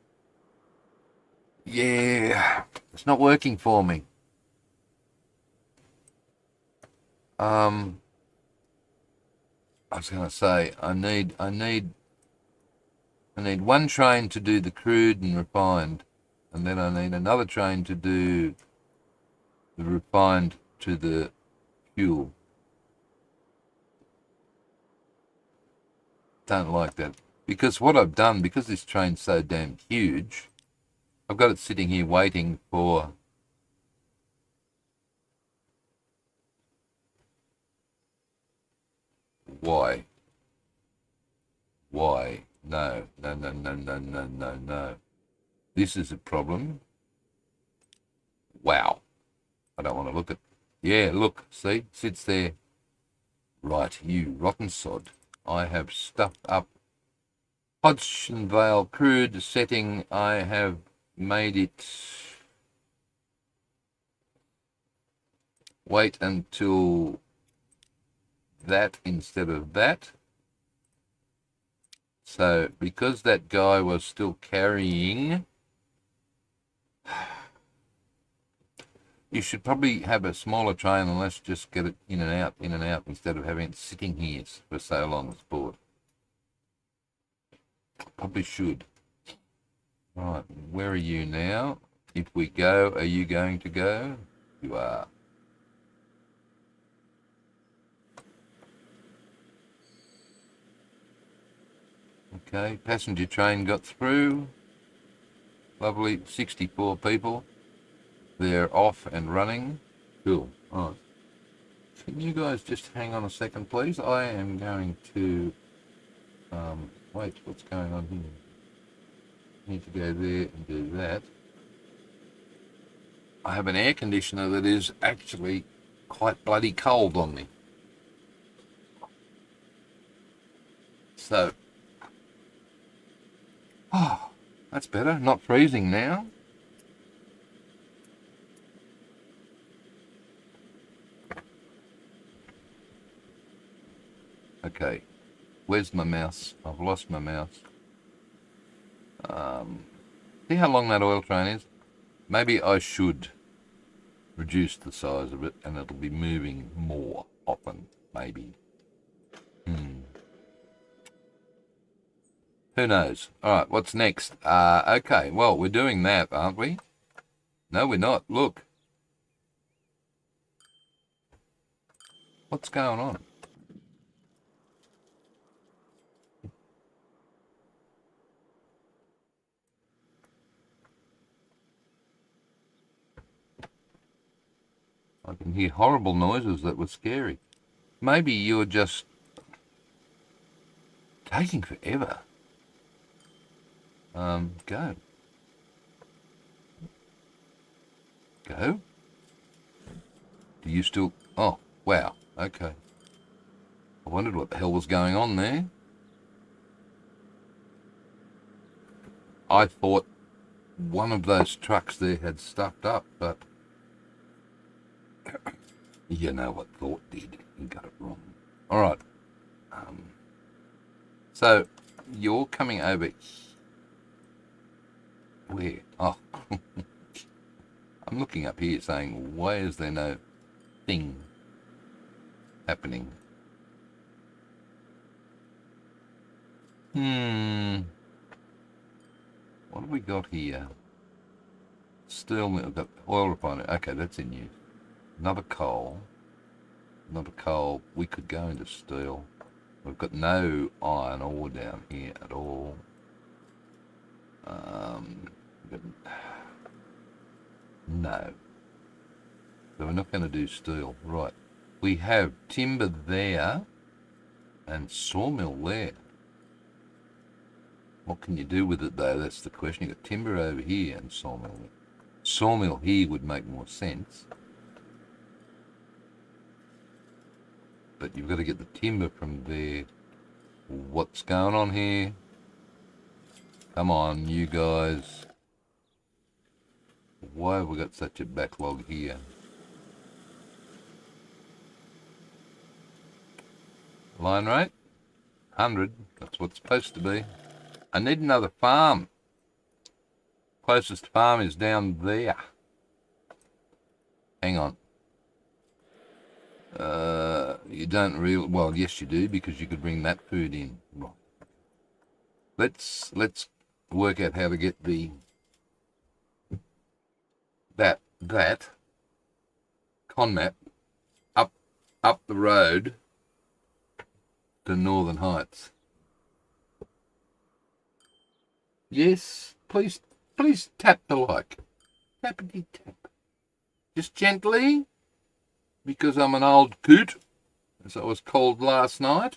S1: Yeah, it's not working for me. I was going to say I need one train to do the crude and refined, and then I need another train to do the refined to the fuel. Don't like that. Because what I've done, because this train's so damn huge, I've got it sitting here waiting for Why? Why? No. This is a problem. Wow. I don't want to look at... Yeah, look, see? Sits there. Right, you rotten sod. I have stuffed up Hodgson Vale crude setting. I have made it... Wait until that instead of that. So, because that guy was still carrying... You should probably have a smaller train and let's just get it in and out, instead of having it sitting here for so long as bored. Probably should. Right, where are you now? If we go, are you going to go? You are. Okay, passenger train got through. Lovely, 64 people. They're off and running. Cool. All right. Can you guys just hang on a second, please? I am going to... wait, what's going on here? Need to go there and do that. I have an air conditioner that is actually quite bloody cold on me. So... Oh, that's better. Not freezing now. Okay, where's my mouse? I've lost my mouse. See how long that oil train is? Maybe I should reduce the size of it and it'll be moving more often, maybe. Who knows? Alright, what's next? Okay, well, we're doing that, aren't we? No, we're not. Look. What's going on? I can hear horrible noises that were scary. Maybe you're just taking forever. Go. Go? Do you still... Oh, wow. Okay. I wondered what the hell was going on there. I thought one of those trucks there had stuffed up, but... You know what thought did. You got it wrong. All right. So, you're coming over... Where? Oh. I'm looking up here saying, why is there no thing happening? What have we got here? Steel, we've got oil refinery. Okay, that's in use. Another coal. Another coal. We could go into steel. We've got no iron ore down here at all. No. So we're not going to do steel. Right. We have timber there and sawmill there. What can you do with it though? That's the question. You've got timber over here and sawmill there. Sawmill here would make more sense. But you've got to get the timber from there. What's going on here? Come on, you guys. Why have we got such a backlog here? Line rate? 100. That's what it's supposed to be. I need another farm. Closest farm is down there. Hang on. You don't really... Well, yes you do, because you could bring that food in. Right. Let's work out how to get the... That con map up the road to Northern Heights. Yes, please tap the like. Tappity tap. Just gently, because I'm an old coot, as I was called last night.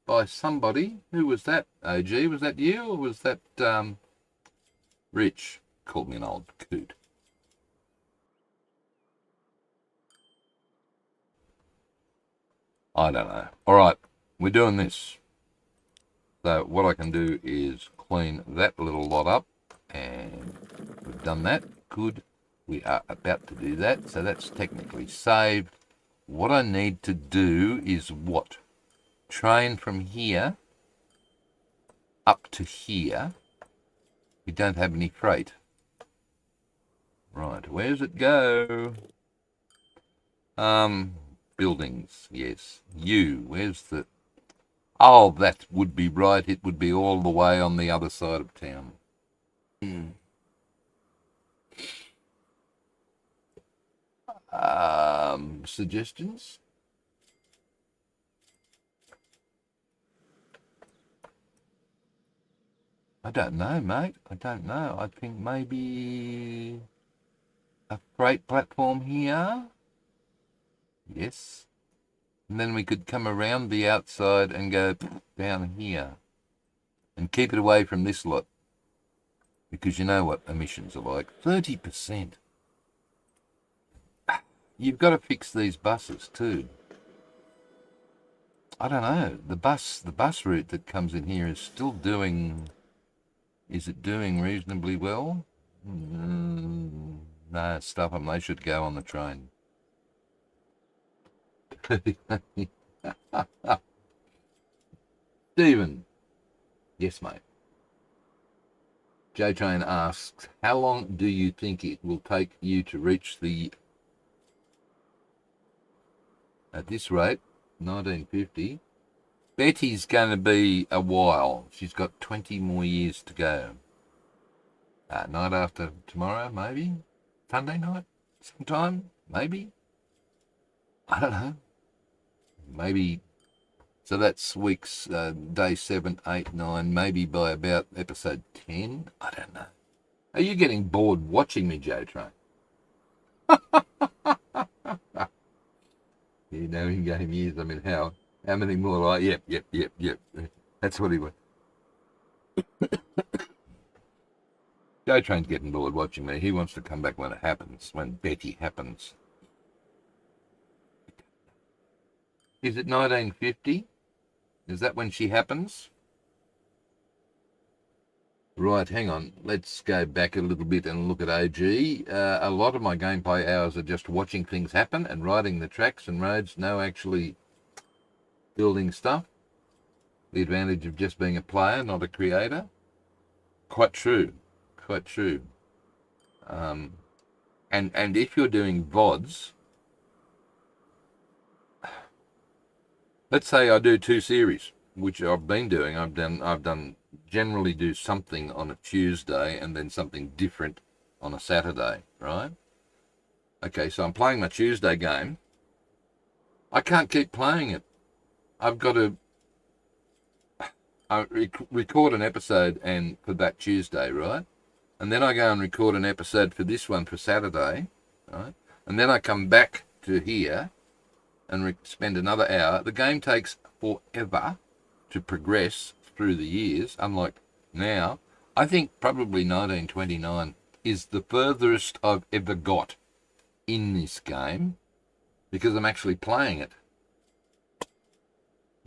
S1: by somebody. Who was that, OG? Was that you or was that Rich? Called me an old coot. I don't know. All right, we're doing this. So what I can do is clean that little lot up, and we've done that. Good. We are about to do that, so that's technically saved. What I need to do is what? Train from here up to here. We don't have any freight. Right, where's it go? Buildings, yes. Where's the... Oh, that would be right. It would be all the way on the other side of town. Suggestions? I don't know, mate. I don't know. I think maybe a freight platform here. Yes. And then we could come around the outside and go down here. And keep it away from this lot. Because you know what emissions are like. 30%. You've got to fix these buses too. I don't know. The bus route that comes in here is still doing... Is it doing reasonably well? No, stuff them. They should go on the train. Stephen. Yes, mate. J-Train asks, how long do you think it will take you to reach the... At this rate, 1950... Betty's going to be a while. She's got 20 more years to go. Night after tomorrow, maybe? Sunday night? Sometime? Maybe? I don't know. Maybe. So that's weeks, day 7, 8, 9, maybe by about episode 10. I don't know. Are you getting bored watching me, J-Train? You know, in game years, I mean, how many more like, yep. That's what he was. J-Train's getting bored watching me. He wants to come back when it happens, when Betty happens. Is it 1950? Is that when she happens? Right, hang on. Let's go back a little bit and look at OG. A lot of my gameplay hours are just watching things happen and riding the tracks and roads, no actually building stuff. The advantage of just being a player, not a creator. Quite true. Quite true. And if you're doing VODs, let's say I do 2 series, which I've been doing. I've done generally do something on a Tuesday and then something different on a Saturday, right? Okay, so I'm playing my Tuesday game. I can't keep playing it. I've got to record an episode and for that Tuesday, right? And then I go and record an episode for this one for Saturday, right? And then I come back to here and spend another hour. The game takes forever to progress through the years, unlike now. I think probably 1929 is the furthest I've ever got in this game because I'm actually playing it.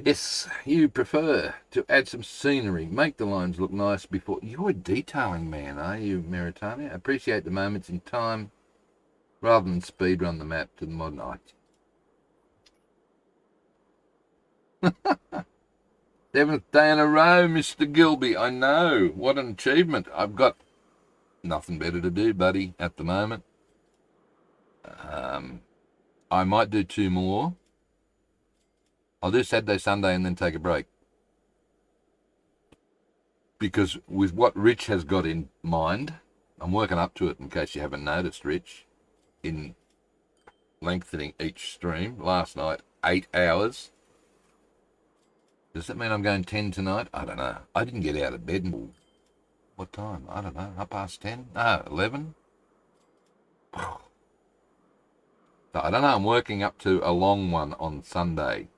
S1: Yes, you prefer to add some scenery, make the lines look nice before... You're a detailing man, are you, Meritania? Appreciate the moments in time rather than speedrun the map to the modern art. 7th day in a row, Mr. Gilby. I know. What an achievement. I've got nothing better to do, buddy, at the moment. I might do 2 more. I'll do Saturday, Sunday, and then take a break. Because with what Rich has got in mind, I'm working up to it in case you haven't noticed, Rich, in lengthening each stream. Last night, 8 hours. Does that mean I'm going 10 tonight? I don't know. I didn't get out of bed until... What time? I don't know. 10:30? No, 11? So I don't know. I'm working up to a long one on Sunday.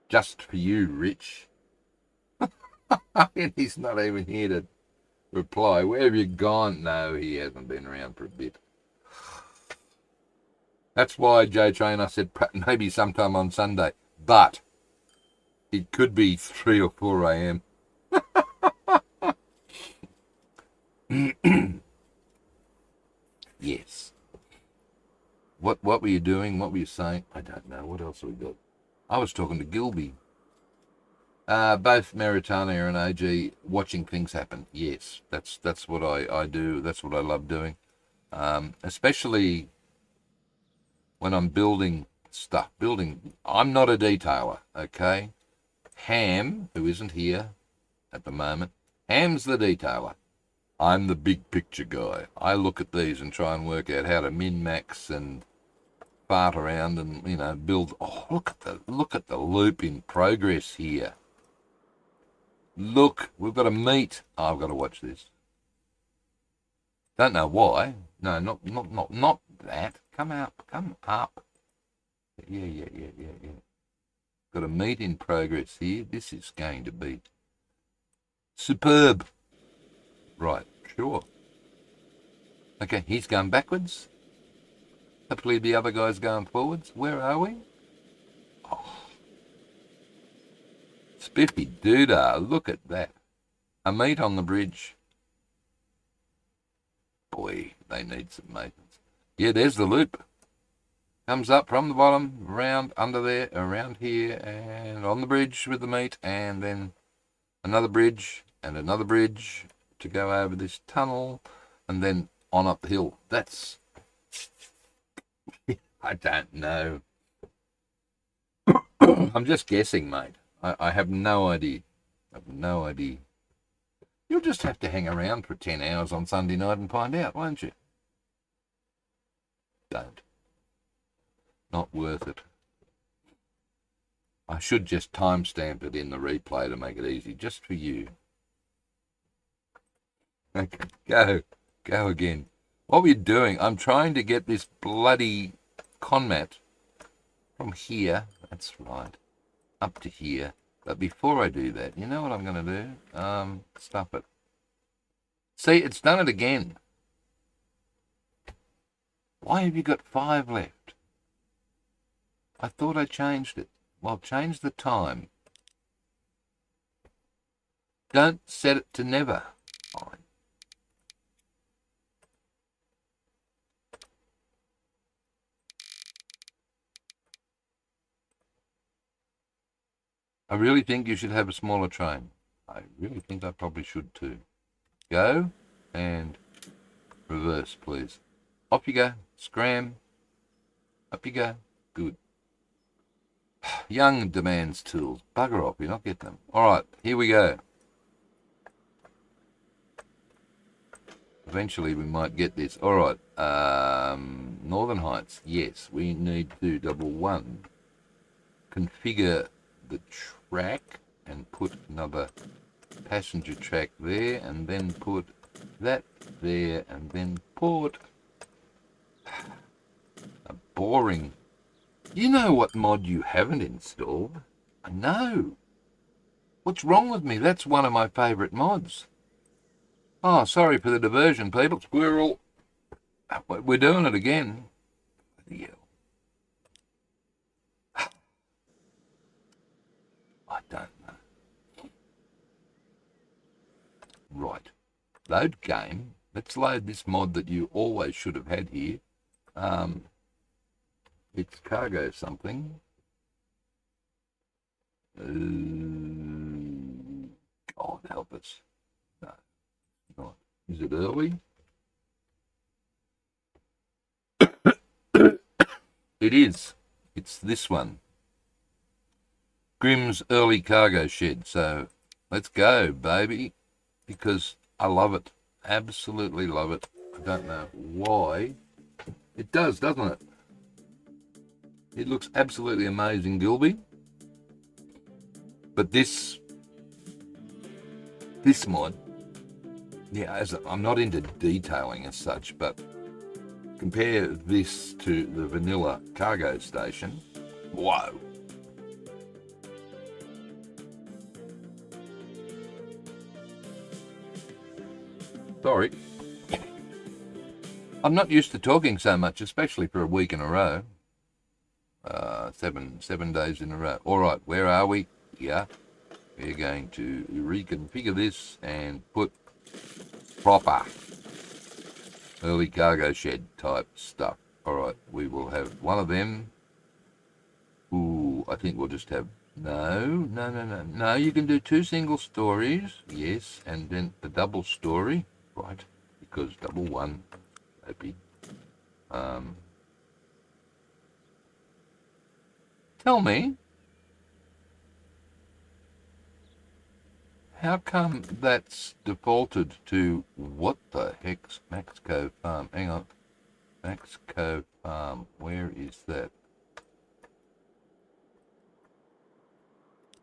S1: Just for you, Rich. And he's not even here to reply. Where have you gone? No, he hasn't been around for a bit. That's why, J Train, I said maybe sometime on Sunday. But it could be 3 or 4 a.m. Yes. What were you doing? What were you saying? I don't know. What else have we got? I was talking to Gilby. Both Maritana and AG watching things happen. Yes, that's what I do. That's what I love doing. Especially when I'm building stuff. I'm not a detailer, okay? Ham, who isn't here at the moment, Ham's the detailer. I'm the big picture guy. I look at these and try and work out how to min-max and fart around and, you know, build. Oh, look at the loop in progress here. Look, we've got a meet. Oh, I've got to watch this. Don't know why. No, not that. Come up. Yeah. Got a meet in progress here. This is going to be superb. Right, sure. Okay, he's going backwards. Hopefully the other guy's going forwards. Where are we? Oh. Spiffy doodah, look at that. A meet on the bridge. Boy, they need some maintenance. Yeah, there's the loop. Comes up from the bottom, around under there, around here, and on the bridge with the meet, and then another bridge, and another bridge to go over this tunnel, and then on up the hill. That's... I don't know. I'm just guessing, mate. I have no idea. You'll just have to hang around for 10 hours on Sunday night and find out, won't you? Don't. Not worth it. I should just timestamp it in the replay to make it easy, just for you. Okay, go again. What were you doing? I'm trying to get this bloody conmat from here, that's right, up to here. But before I do that, you know what I'm going to do? Stuff it. See, it's done it again. Why have you got 5 left? I thought I changed it. Well, change the time. Don't set it to never. Fine. I really think you should have a smaller train. I really think I probably should too. Go and reverse, please. Off you go. Scram. Up you go. Good. Young demands tools. Bugger off, you're not getting them. All right, here we go. Eventually we might get this. All right, Northern Heights. Yes, we need to double one. Configure the track and put another passenger track there, and then put that there, and then put a boring... You know what mod you haven't installed? I know. What's wrong with me? That's one of my favourite mods. Oh, sorry for the diversion, people. Squirrel. We're doing it again. I don't know. Right. Load game. Let's load this mod that you always should have had here. It's cargo something. God help us. No, not. Is it early? It is. It's this one. Grimm's early cargo shed. So let's go, baby, because I love it. Absolutely love it. I don't know why. It does, doesn't it? It looks absolutely amazing, Gilby. But this mod, yeah, I'm not into detailing as such, but compare this to the vanilla cargo station. Whoa. Sorry. I'm not used to talking so much, especially for a week in a row. 7 days in a row. All right, where are we? Yeah. We're going to reconfigure this and put proper early cargo shed type stuff. All right, we will have one of them. Ooh, I think we'll just have... No, you can do 2 single stories. Yes, and then the double story. Right, because double one, maybe. Tell me, how come that's defaulted to... What the heck's Max Cove Farm? Hang on. Max Cove Farm, where is that?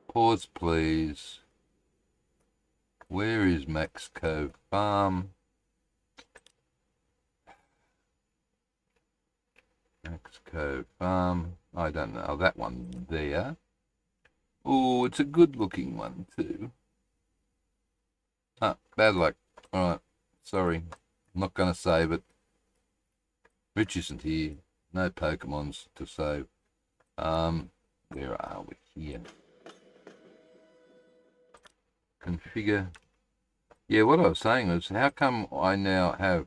S1: Pause, please. Where is Max Cove Farm? Max Cove Farm. I don't know. That one there. Oh, it's a good looking one too. Ah, bad luck. Alright. Sorry. I'm not going to save it. Rich isn't here. No Pokemons to save. Where are we? Here. Configure. Yeah, what I was saying was, how come I now have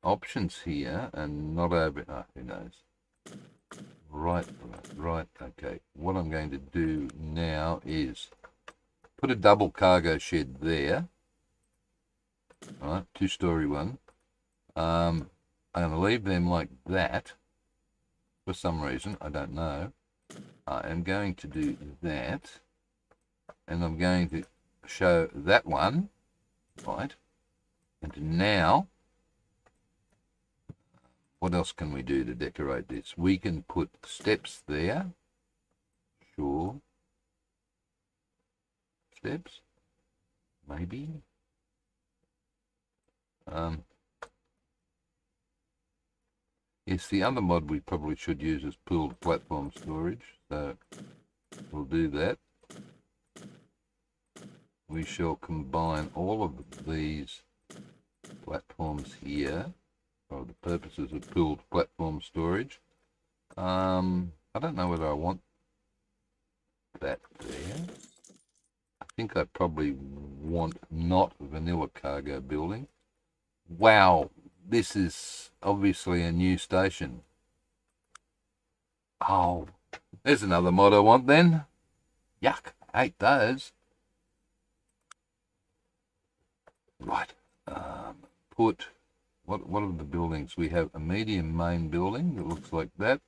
S1: options here and not over... Oh, who knows? Right. Okay. What I'm going to do now is put a double cargo shed there. Right, 2-story one. I'm going to leave them like that for some reason. I don't know. I am going to do that. And I'm going to show that one. Right. And now, what else can we do to decorate this? We can put steps there. Sure. Steps. Maybe. Yes, the other mod we probably should use is pooled platform storage. So we'll do that. We shall combine all of these platforms here for the purposes of pooled platform storage. I don't know whether I want that there. I think I probably want not vanilla cargo building. Wow, this is obviously a new station. Oh, there's another mod I want then. Yuck, I hate those. Right, put... What are the buildings? We have a medium main building that looks like that.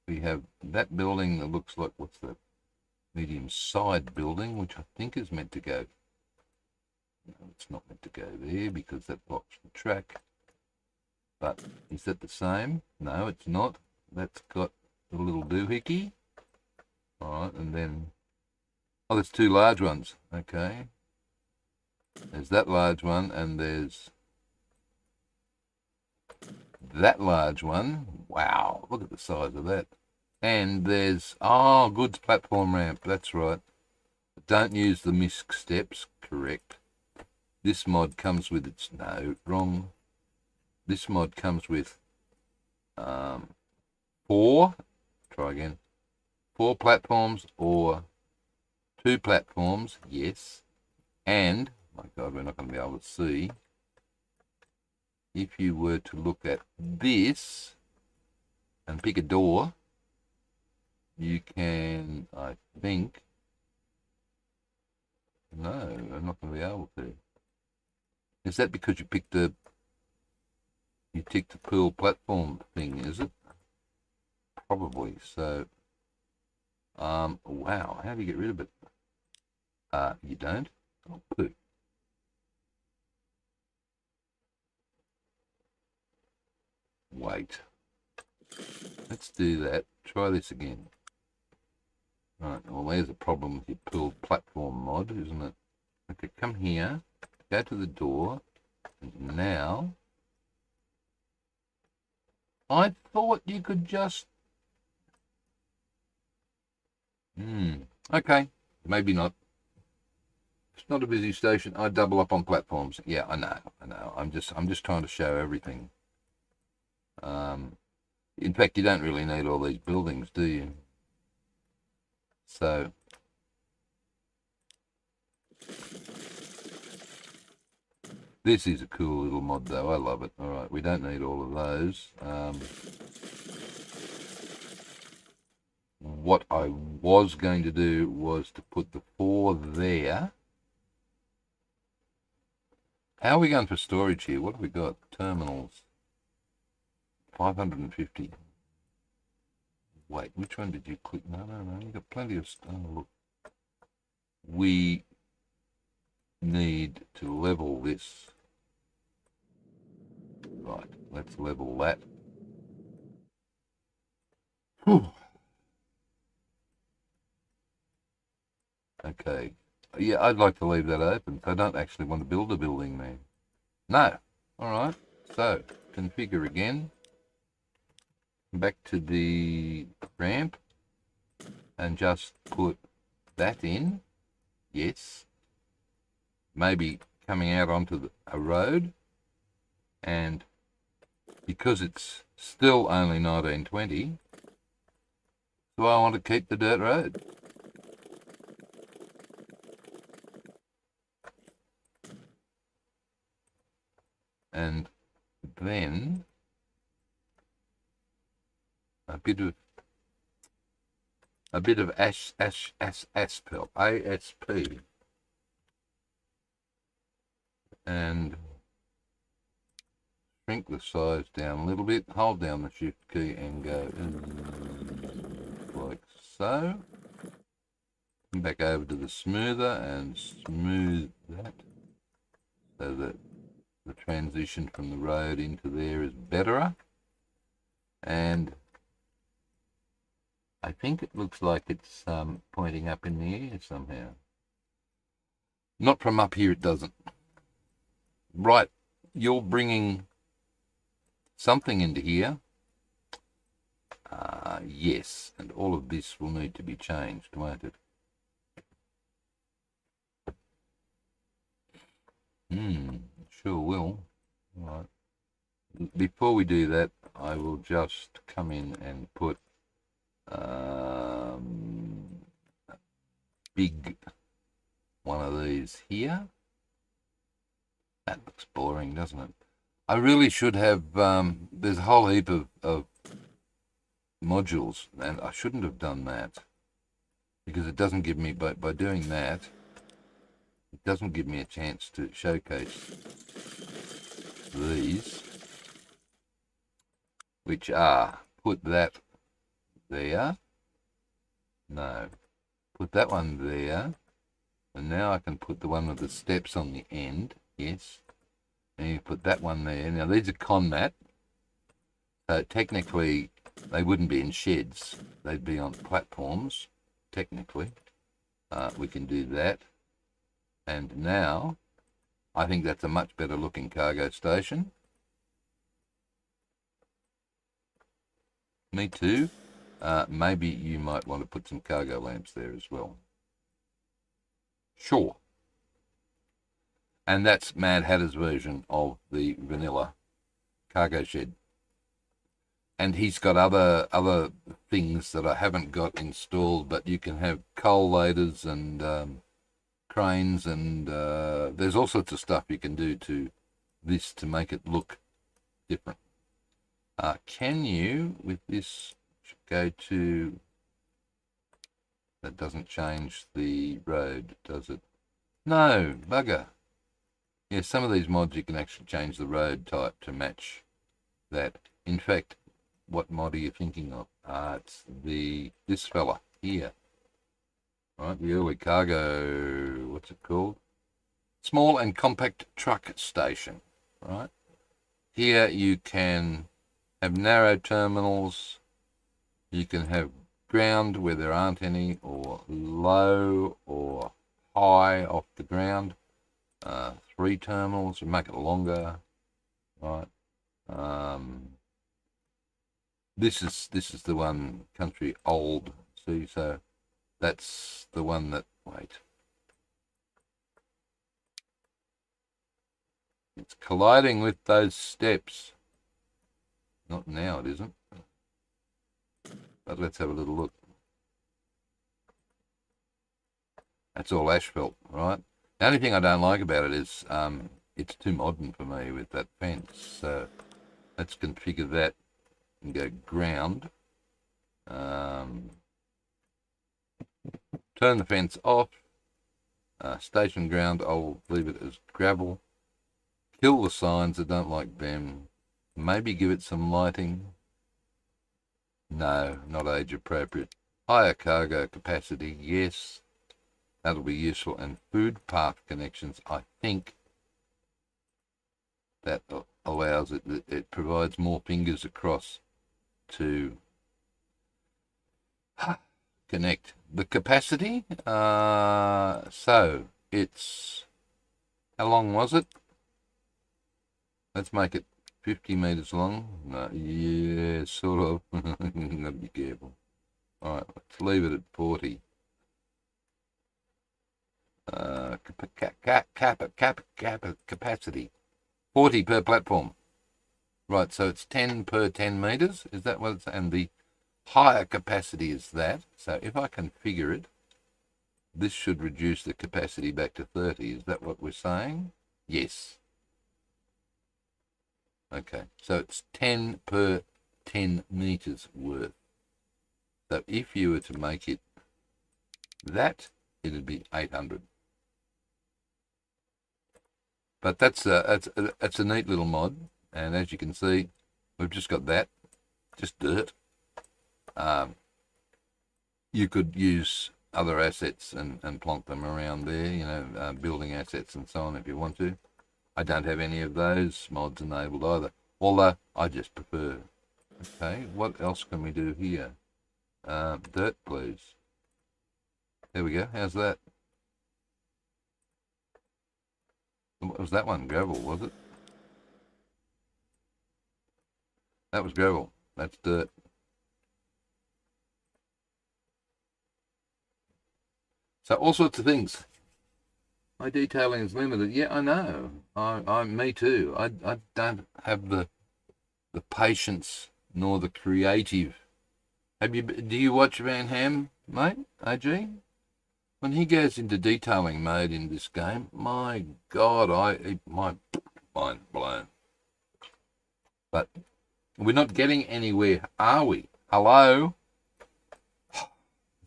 S1: We have that building that looks like... What's that? Medium side building, which I think is meant to go... No, it's not meant to go there because that blocks the track. But is that the same? No, it's not. That's got a little doohickey. Alright, and then... Oh, there's 2 large ones. Okay. There's that large one, and there's that large one. Wow, look at the size of that. And there's... Oh, goods platform ramp. That's right. Don't use the MISC steps. Correct. This mod comes with its... No, wrong. This mod comes with 4... Try again. 4 platforms or 2 platforms. Yes. And... My God, we're not going to be able to see. If you were to look at this and pick a door, you can, I think... No, I'm not going to be able to. Is that because you picked a... You ticked the pool platform thing, is it? Probably. So, wow, how do you get rid of it? You don't? Oh, poo. Wait. Let's do that. Try this again. Right, well, there's a problem with your pooled platform mod, isn't it? Okay, come here. Go to the door. And now... I thought you could just... Okay, maybe not. It's not a busy station. I double up on platforms. Yeah, I know. I'm just trying to show everything. In fact, you don't really need all these buildings, do you? So this is a cool little mod, though. I love it. All right, we don't need all of those. What I was going to do was to put the 4 there. How are we going for storage here? What have we got? Terminals. 550. Wait, which one did you click? No, you've got plenty of stuff. Oh, look. We need to level this. Right, let's level that. Whew. Okay. Yeah, I'd like to leave that open. I don't actually want to build a building there. No. All right. So, configure again. Back to the ramp. And just put that in. Yes. Maybe coming out onto a road. And because it's still only 1920, so I want to keep the dirt road. And then a bit of asphalt, ASP, and shrink the size down a little bit. Hold down the shift key and go like so. Come back over to the smoother and smooth that so that the transition from the road into there is better. And I think it looks like it's pointing up in the air somehow. Not from up here, it doesn't. Right, you're bringing something into here. Yes, and all of this will need to be changed, won't it? Sure will. All right. Before we do that, I will just come in and put a big one of these here. That looks boring, doesn't it? I really should have, there's a whole heap of modules, and I shouldn't have done that, because it doesn't give me, by doing that, it doesn't give me a chance to showcase these, which are, put that there, no, put that one there, and now I can put the one with the steps on the end, yes, and you put that one there. Now these are conmat, so technically they wouldn't be in sheds, they'd be on platforms, technically. We can do that. And now, I think that's a much better looking cargo station. Me too. Maybe you might want to put some cargo lamps there as well. Sure. And that's Mad Hatter's version of the vanilla cargo shed. And he's got other things that I haven't got installed, but you can have coal loaders and cranes, and there's all sorts of stuff you can do to this to make it look different. Can you, with this, go to, that doesn't change the road, does it? No, bugger. Yeah, some of these mods you can actually change the road type to match that. In fact, what mod are you thinking of? It's this fella here. Right, the early cargo, what's it called? Small and compact truck station, right? Here you can have narrow terminals, you can have ground where there aren't any, or low or high off the ground. 3 terminals, make it longer, right? This is the one, country old, see, so that's the one that, wait. It's colliding with those steps. Not now, it isn't. But let's have a little look. That's all asphalt, right? The only thing I don't like about it is it's too modern for me with that fence. So let's configure that and go ground. Turn the fence off. Station ground, I'll leave it as gravel. Kill the signs, I don't like them. Maybe give it some lighting. No, not age appropriate. Higher cargo capacity, yes. That'll be useful. And food path connections, I think that allows it, it provides more fingers across to connect. The capacity, so it's, how long was it? Let's make it 50 meters long. No, yeah, sort of. Gotta be careful. All right, let's leave it at 40. Capacity 40 per platform. Right, so it's 10 per 10 meters. Is that what it's? And the higher capacity is that. So if I configure it, this should reduce the capacity back to 30. Is that what we're saying? Yes. Okay, so it's 10 per 10 meters worth. So if you were to make it that, it'd be 800. But that's a neat little mod, and as you can see, we've just got that, just dirt. You could use other assets and plonk them around there, you know, building assets and so on if you want to. I don't have any of those mods enabled either, although I just prefer. Okay, what else can we do here? Dirt, please. There we go. How's that? What was that one? Gravel, was it? That was gravel. That's dirt. So all sorts of things. My detailing is limited. Yeah, I know. Me too. I don't have the patience nor the creative. Do you watch Van Ham, mate? AG? When he goes into detailing mode in this game, my God, my mind blown. But we're not getting anywhere, are we? Hello?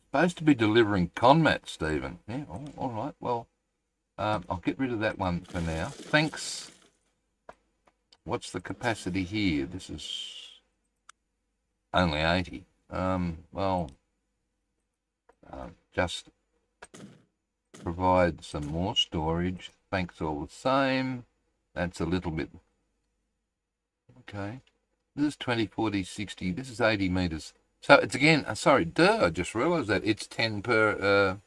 S1: Supposed to be delivering conmat, Stephen. Yeah, all right. Well, I'll get rid of that one for now. Thanks. What's the capacity here? This is only 80. Just provide some more storage. Thanks all the same. That's a little bit. Okay. This is 20, 40, 60. This is 80 meters. So it's again, sorry, I just realized that it's 10 per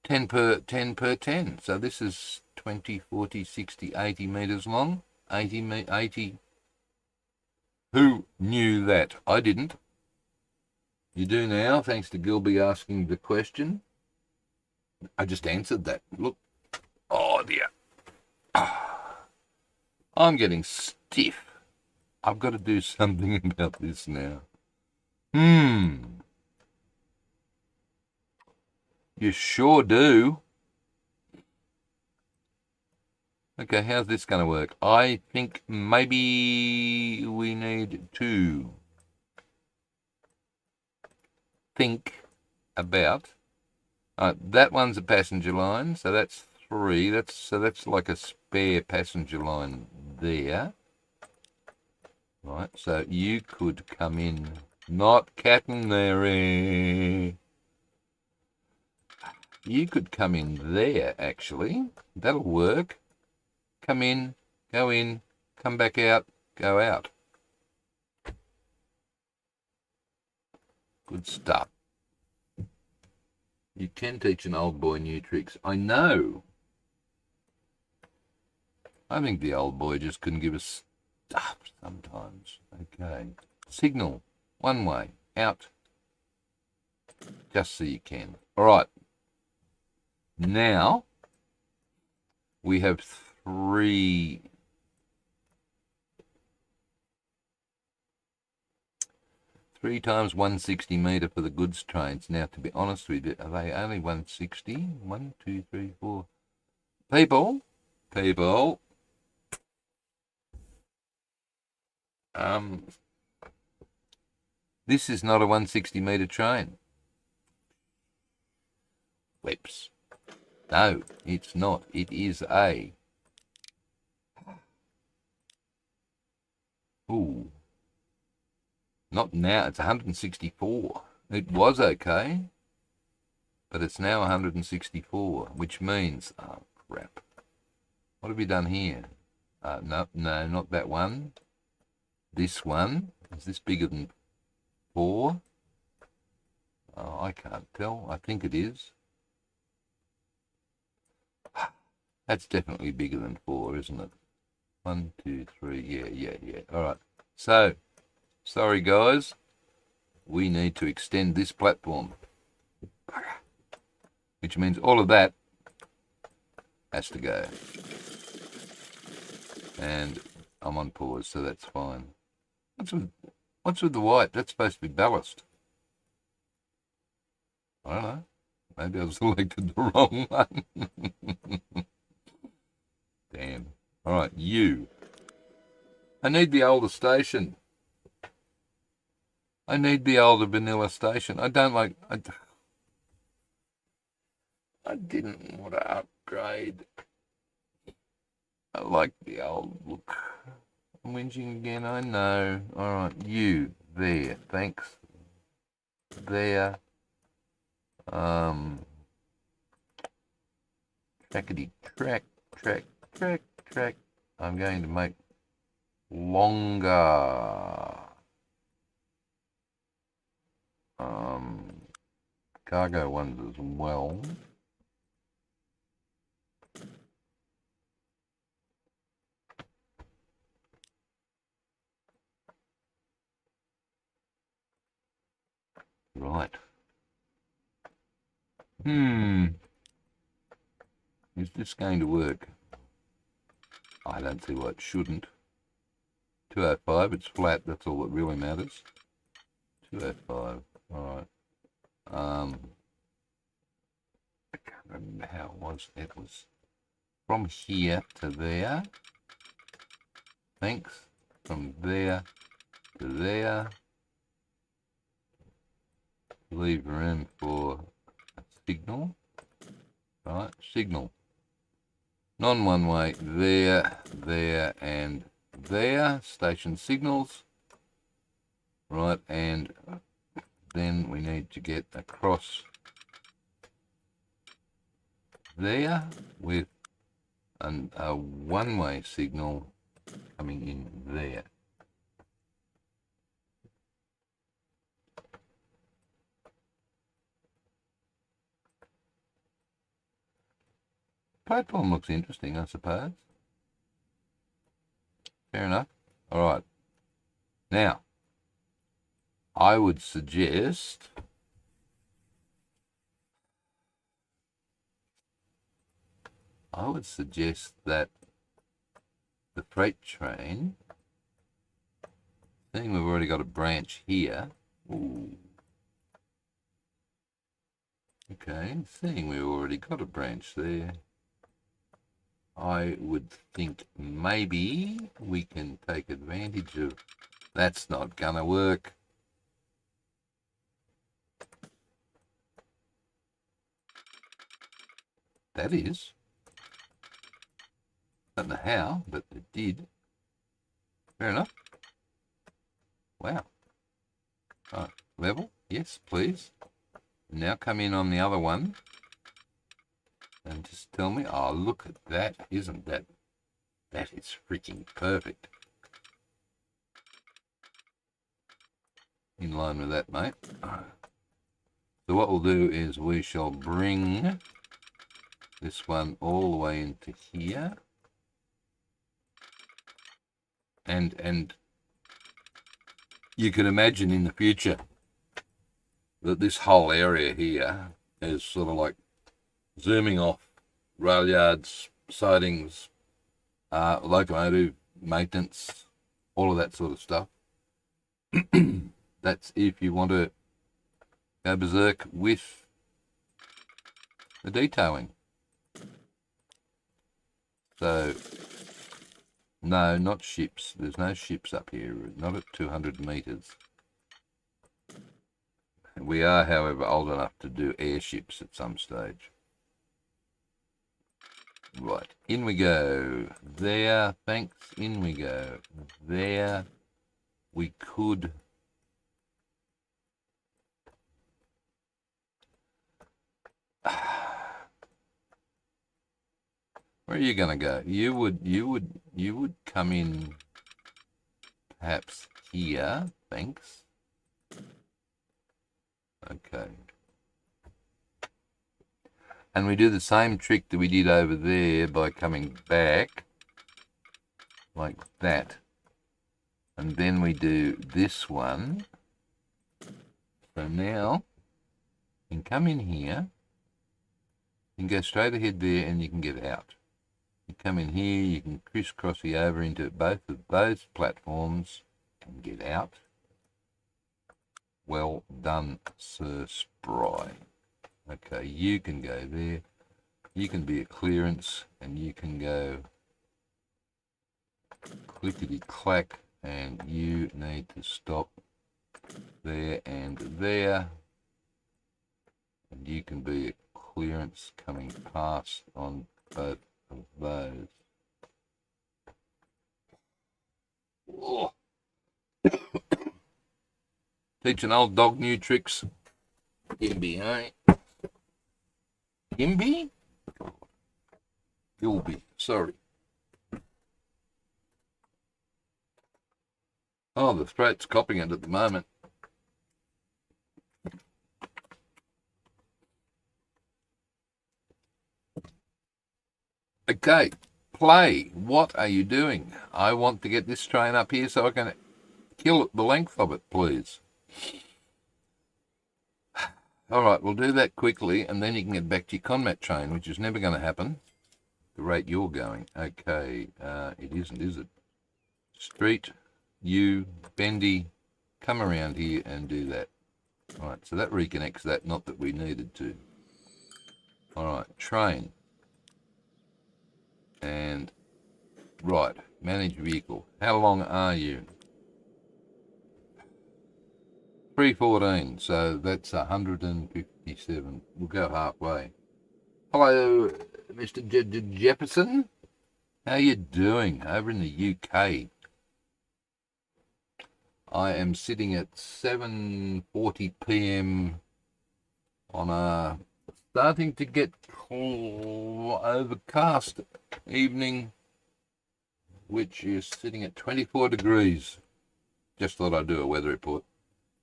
S1: 10 per 10 per 10. So this is 20, 40, 60, 80 meters long. 80. Who knew that? I didn't. You do now, thanks to Gilby asking the question. I just answered that. Look. Oh, dear. I'm getting stiff. I've got to do something about this now. You sure do. Okay, how's this going to work? I think maybe we need to think about. That one's a passenger line, so that's 3. That's like a spare passenger line there. Right, so you could come in, not catting there. You could come in there, actually. That'll work. Come in, come back out, go out. Good stuff. You can teach an old boy new tricks. I know. I think the old boy just couldn't give us stuff sometimes. Okay. Signal. One way. Out. Just so you can. All right. Now, we have 3 3 times 160 metre for the goods trains. Now, to be honest with you, are they only 160? 1, 2, 3, 4. People. This is not a 160 metre train. Whoops. No, it's not. It is a... Ooh. Not now. It's 164. It was okay, but it's now 164, which means... Oh, crap. What have you done here? No, not that one. This one. Is this bigger than 4? Oh, I can't tell. I think it is. That's definitely bigger than 4, isn't it? 1, 2, 3. Yeah. All right. So, sorry guys. We need to extend this platform. Which means all of that has to go. And I'm on pause, so that's fine. What's with the white? That's supposed to be ballast. I don't know. Maybe I've selected the wrong one. Damn. All right, you. I need the older station. I need the older vanilla station. I don't like... I didn't want to upgrade. I like the old look. I'm whinging again, I know. All right, you. There. Thanks. There. Trackety track. I'm going to make longer cargo ones as well. Right. Is this going to work? I don't see why it shouldn't. 205, it's flat, that's all that really matters. 205, alright. I can't remember how it was. It was from here to there. Thanks. From there to there. Leave room for a signal. Right, signal. Non-one-way, there, and there. Station signals. Right, and then we need to get across there with a one-way signal coming in there. Platform looks interesting, I suppose. Fair enough. All right. Now, I would suggest that the freight train, seeing we've already got a branch here. Ooh. Okay, seeing we've already got a branch there, I would think maybe we can take advantage of... That's not gonna work. That is. Don't know how, but it did. Fair enough. Wow. Right, level? Yes, please. Now come in on the other one. And just tell me, oh, look at that. Isn't that... That is freaking perfect. In line with that, mate. So what we'll do is we shall bring this one all the way into here. And you can imagine in the future that this whole area here is sort of like zooming off rail yards, sidings, locomotive maintenance, all of that sort of stuff. that's if you want to go berserk with the detailing. So, no, not ships. There's no ships up here, not at 200 metres. We are, however, old enough to do airships at some stage. Right, in we go. There, thanks, in we go. There, we could... Where are you going to go? You would come in perhaps here, thanks. Okay. And we do the same trick that we did over there by coming back like that. And then we do this one. So now you can come in here. You can go straight ahead there and you can get out. You come in here, you can crisscross over into both of those platforms and get out. Well done, Sir Spry. Okay, you can go there. You can be at clearance and you can go clickety-clack, and you need to stop there and there. And you can be at clearance coming past on both of those. Oh. Teach an old dog new tricks. Gimby, eh? Gimby? Gilby, sorry. Oh, the throat's copping it at the moment. Okay, play. What are you doing? I want to get this train up here so I can kill the length of it, please. All right, we'll do that quickly, and then you can get back to your combat train, which is never going to happen at the rate you're going. Okay, it isn't, is it? Street, you, Bendy, come around here and do that. All right, so that reconnects that, not that we needed to. All right, train. And, right, manage vehicle. How long are you? 314, so that's 157. We'll go halfway. Hello, Mr. Jefferson. How you doing over in the UK? I am sitting at 7:40 p.m. on a starting to get overcast evening, which is sitting at 24 degrees. Just thought I'd do a weather report.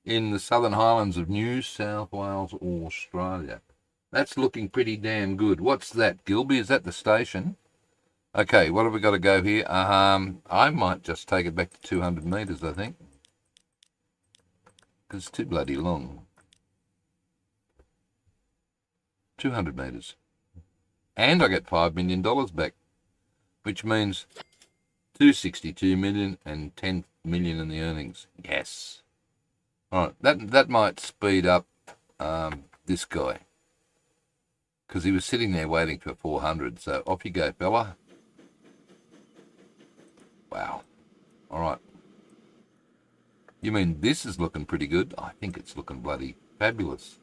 S1: In the Southern Highlands of New South Wales, Australia. That's looking pretty damn good. What's that, Gilby? Is that the station? Okay, what have we got to go here? I might just take it back to 200 metres, I think. Because it's too bloody long. 200 metres. And I get $5 million back, which means 262 million and 10 million in the earnings. Yes. All right, that might speed up this guy, because he was sitting there waiting for 400. So off you go, fella. Wow. All right. You mean this is looking pretty good? I think it's looking bloody fabulous.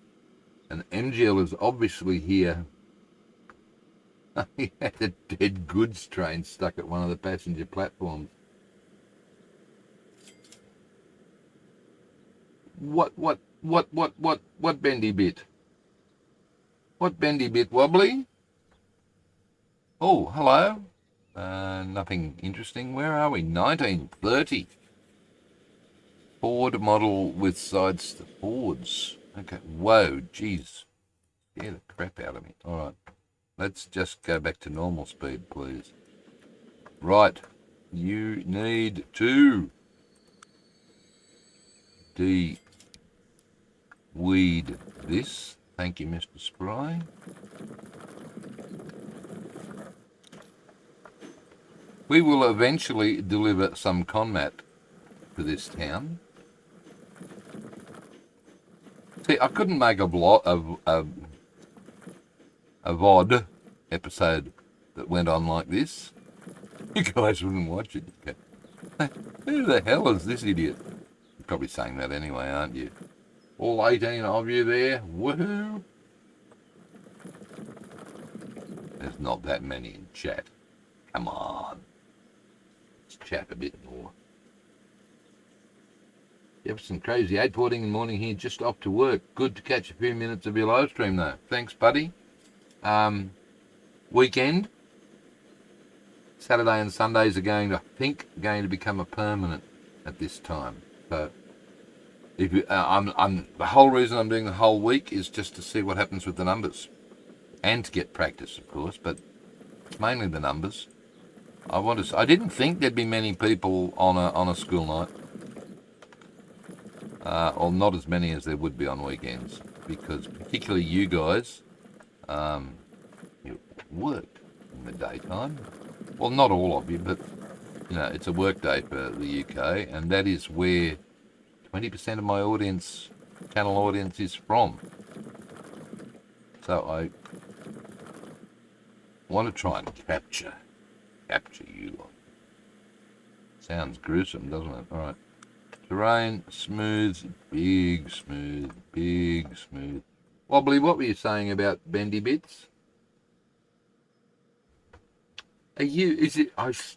S1: And MGL is obviously here. He had a dead goods train stuck at one of the passenger platforms. What bendy bit? What bendy bit wobbly? Oh, hello. Nothing interesting. Where are we? 1930. Ford model with sides to Fords. Okay. Whoa, geez. Scare the crap out of me. All right. Let's just go back to normal speed, please. Right. You need to de-weed this. Thank you, Mr. Spry. We will eventually deliver some combat to this town. I couldn't make a vlog, a VOD episode that went on like this. You guys wouldn't watch it. Okay. Hey, who the hell is this idiot? You're probably saying that anyway, aren't you? All 18 of you there. Woohoo! There's not that many in chat. Come on. Let's chat a bit more. Jefferson, crazy. 8:14 in the morning here, just off to work. Good to catch a few minutes of your live stream though. Thanks, buddy. Weekend. Saturday and Sundays are going to become a permanent at this time. So if you, the whole reason I'm doing the whole week is just to see what happens with the numbers, and to get practice, of course. But it's mainly the numbers. I didn't think there'd be many people on a school night, or not as many as there would be on weekends, because particularly you guys, you work in the daytime. Well, not all of you, but it's a work day for the UK, and that is where 20% of my channel audience is from. So I want to try and capture you. Sounds gruesome, doesn't it? All right. Terrain, smooth, big smooth. Wobbly, what were you saying about bendy bits?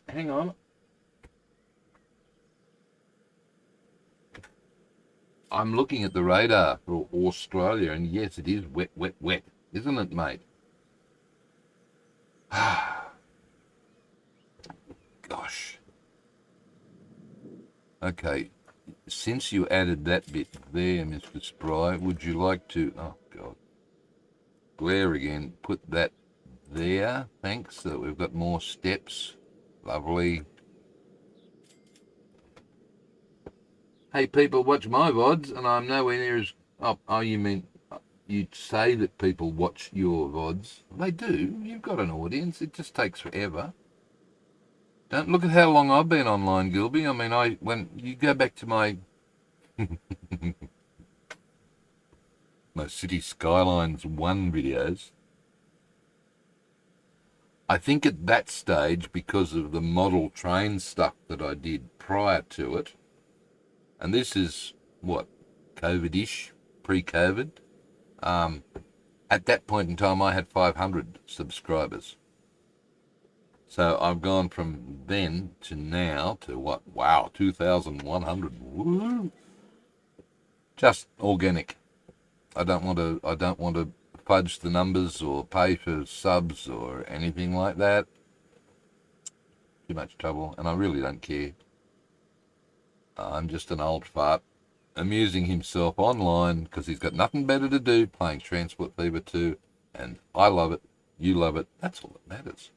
S1: Hang on. I'm looking at the radar for Australia, and yes, it is wet, isn't it, mate? Gosh. Okay, since you added that bit there, Mr. Spry, would you like to, oh God, glare again, put that there, thanks, so that we've got more steps. Lovely. Hey, people watch my VODs, and I'm nowhere near as... Oh, you mean... You say that people watch your VODs. They do. You've got an audience. It just takes forever. Don't look at how long I've been online, Gilby. I mean, when you go back to my... my City Skylines 1 videos... I think at that stage, because of the model train stuff that I did prior to it, and this is, what, COVID-ish, pre-COVID, at that point in time I had 500 subscribers. So I've gone from then to now to what? Wow, 2,100. Woo! Just organic. I don't want to fudge the numbers or pay for subs or anything like that. Too much trouble, and I really don't care. I'm just an old fart amusing himself online because he's got nothing better to do, playing Transport Fever 2, and I love it, you love it, that's all that matters.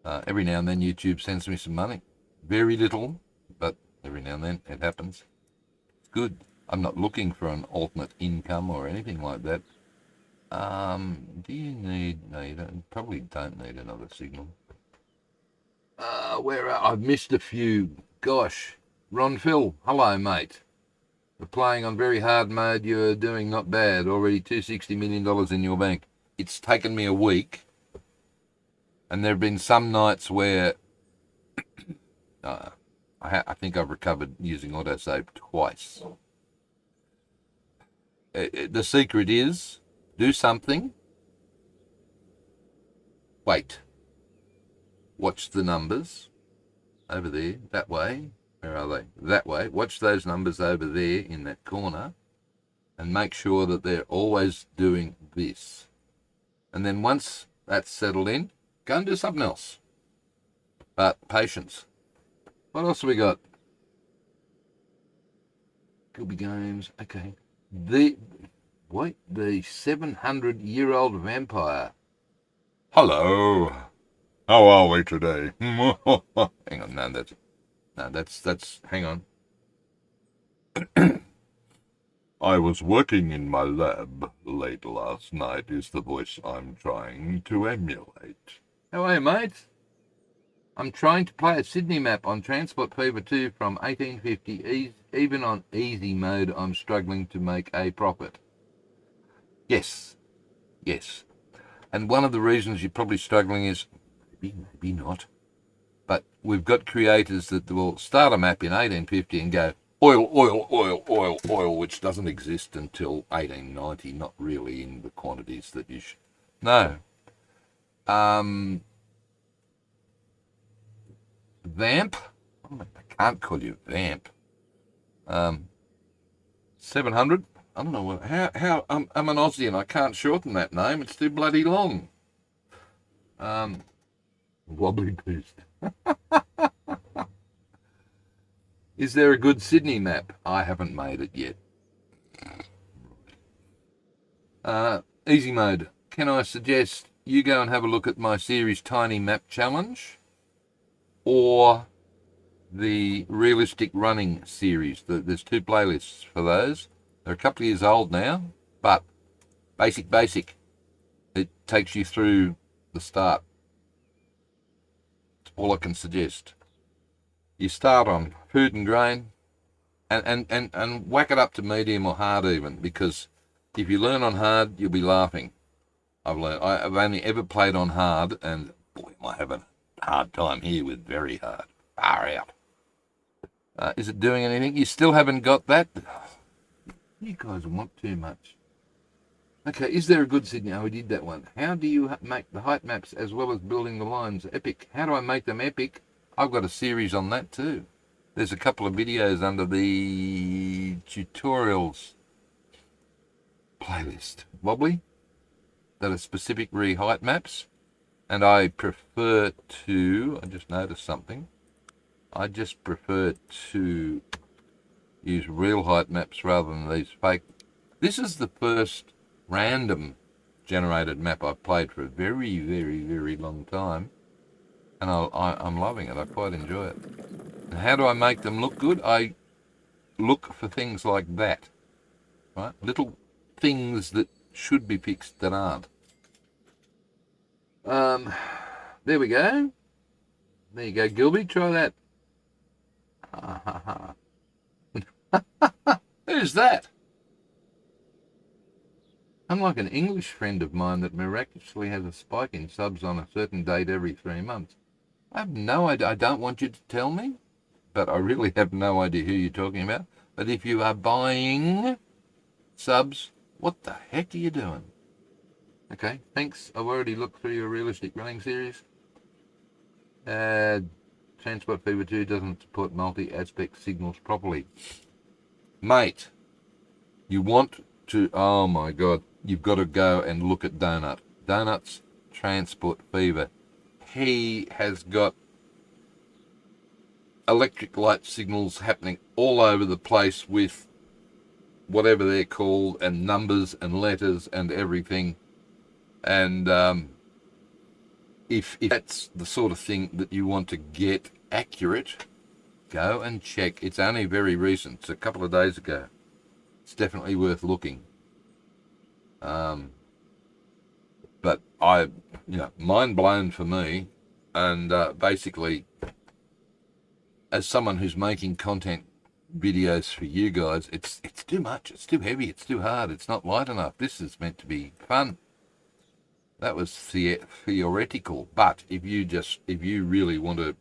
S1: Every now and then YouTube sends me some money. Very little, but every now and then it happens. It's good. I'm not looking for an alternate income or anything like that. Do you need... No, you probably don't need another signal. I've missed a few. Gosh. Ron Phil, hello, mate. We're playing on very hard mode. You're doing not bad. Already $260 million in your bank. It's taken me a week. And there have been some nights where... I think I've recovered using autosave twice. The secret is... Do something. Wait. Watch the numbers. Over there. That way. Where are they? That way. Watch those numbers over there in that corner. And make sure that they're always doing this. And then once that's settled in, go and do something else. But patience. What else have we got? Could be games. Okay. The 700-year-old vampire. Hello. How are we today? Hang on, that's hang on. I was working in my lab late last night is the voice I'm trying to emulate. How are you, mate? I'm trying to play a Sydney map on Transport Fever 2 from 1850 even on easy mode, I'm struggling to make a profit. Yes, yes. And one of the reasons you're probably struggling is, maybe not, but we've got creators that will start a map in 1850 and go, oil, oil, oil, oil, oil, which doesn't exist until 1890, not really in the quantities that you should. No. Vamp? I can't call you Vamp. 700? I don't know how I'm an Aussie and I can't shorten that name. It's too bloody long. Wobbly Boost. Is there a good Sydney map? I haven't made it yet. Easy mode. Can I suggest you go and have a look at my series Tiny Map Challenge or the Realistic Running series? There's 2 playlists for those. They're a couple of years old now, but basic. It takes you through the start. That's all I can suggest. You start on food and grain and whack it up to medium or hard even, because if you learn on hard, you'll be laughing. I've only ever played on hard, and boy, am I having a hard time here with very hard. Far out. Is it doing anything? You still haven't got that? You guys want too much. Okay, is there a good Sydney? Oh, we did that one. How do you make the height maps as well as building the lines epic? How do I make them epic? I've got a series on that too. There's a couple of videos under the tutorials playlist. Wobbly? That are specific height maps. And I prefer to, I just noticed something. I just prefer to use real height maps rather than these fake. This is the first random generated map I've played for a very, very, very long time. And I'm loving it. I quite enjoy it. And how do I make them look good? I look for things like that. Right? Little things that should be fixed that aren't. There we go. There you go, Gilby. Try that. Who's that? Unlike an English friend of mine that miraculously has a spike in subs on a certain date every 3 months. I have no idea. I don't want you to tell me, but I really have no idea who you're talking about. But if you are buying subs, what the heck are you doing? Okay, thanks. I've already looked through your realistic running series. Transport Fever 2 doesn't support multi-aspect signals properly. Mate, you want to, oh my God, you've got to go and look at Donut. Donut's Transport Fever. He has got electric light signals happening all over the place with whatever they're called, and numbers and letters and everything. And if that's the sort of thing that you want to get accurate, go and check. It's only very recent. It's a couple of days ago. It's definitely worth looking. But mind blown for me. And basically, as someone who's making content videos for you guys, it's too much. It's too heavy. It's too hard. It's not light enough. This is meant to be fun. That was theoretical. But if you really want to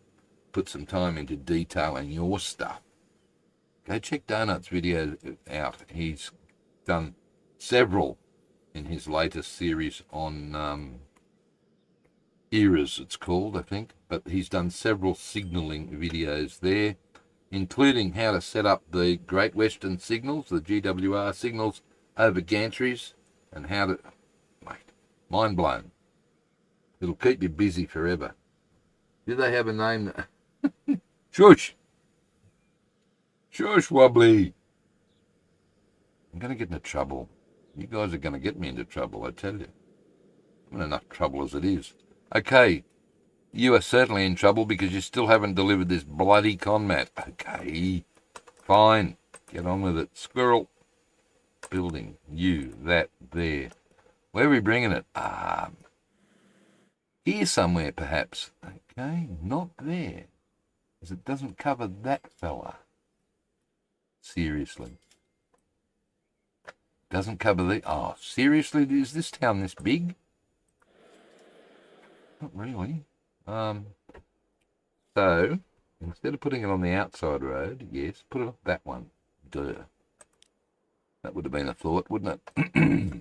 S1: put some time into detailing your stuff, go check Donut's video out. He's done several in his latest series on eras, it's called, I think. But he's done several signalling videos there, including how to set up the Great Western signals, the GWR signals, over gantries, and how to... Mind blown. It'll keep you busy forever. Do they have a name? Shush! Shush, Wobbly! I'm going to get into trouble. You guys are going to get me into trouble, I tell you. I'm in enough trouble as it is. Okay, you are certainly in trouble because you still haven't delivered this bloody conmat. Okay, fine. Get on with it. Squirrel. Building. You. That. There. Where are we bringing it? Here somewhere, perhaps. Okay, not there, because it doesn't cover that fella. Seriously. Doesn't cover the... Oh, seriously? Is this town this big? Not really. So, instead of putting it on the outside road, yes, put it on that one. Duh. That would have been a thought, wouldn't it?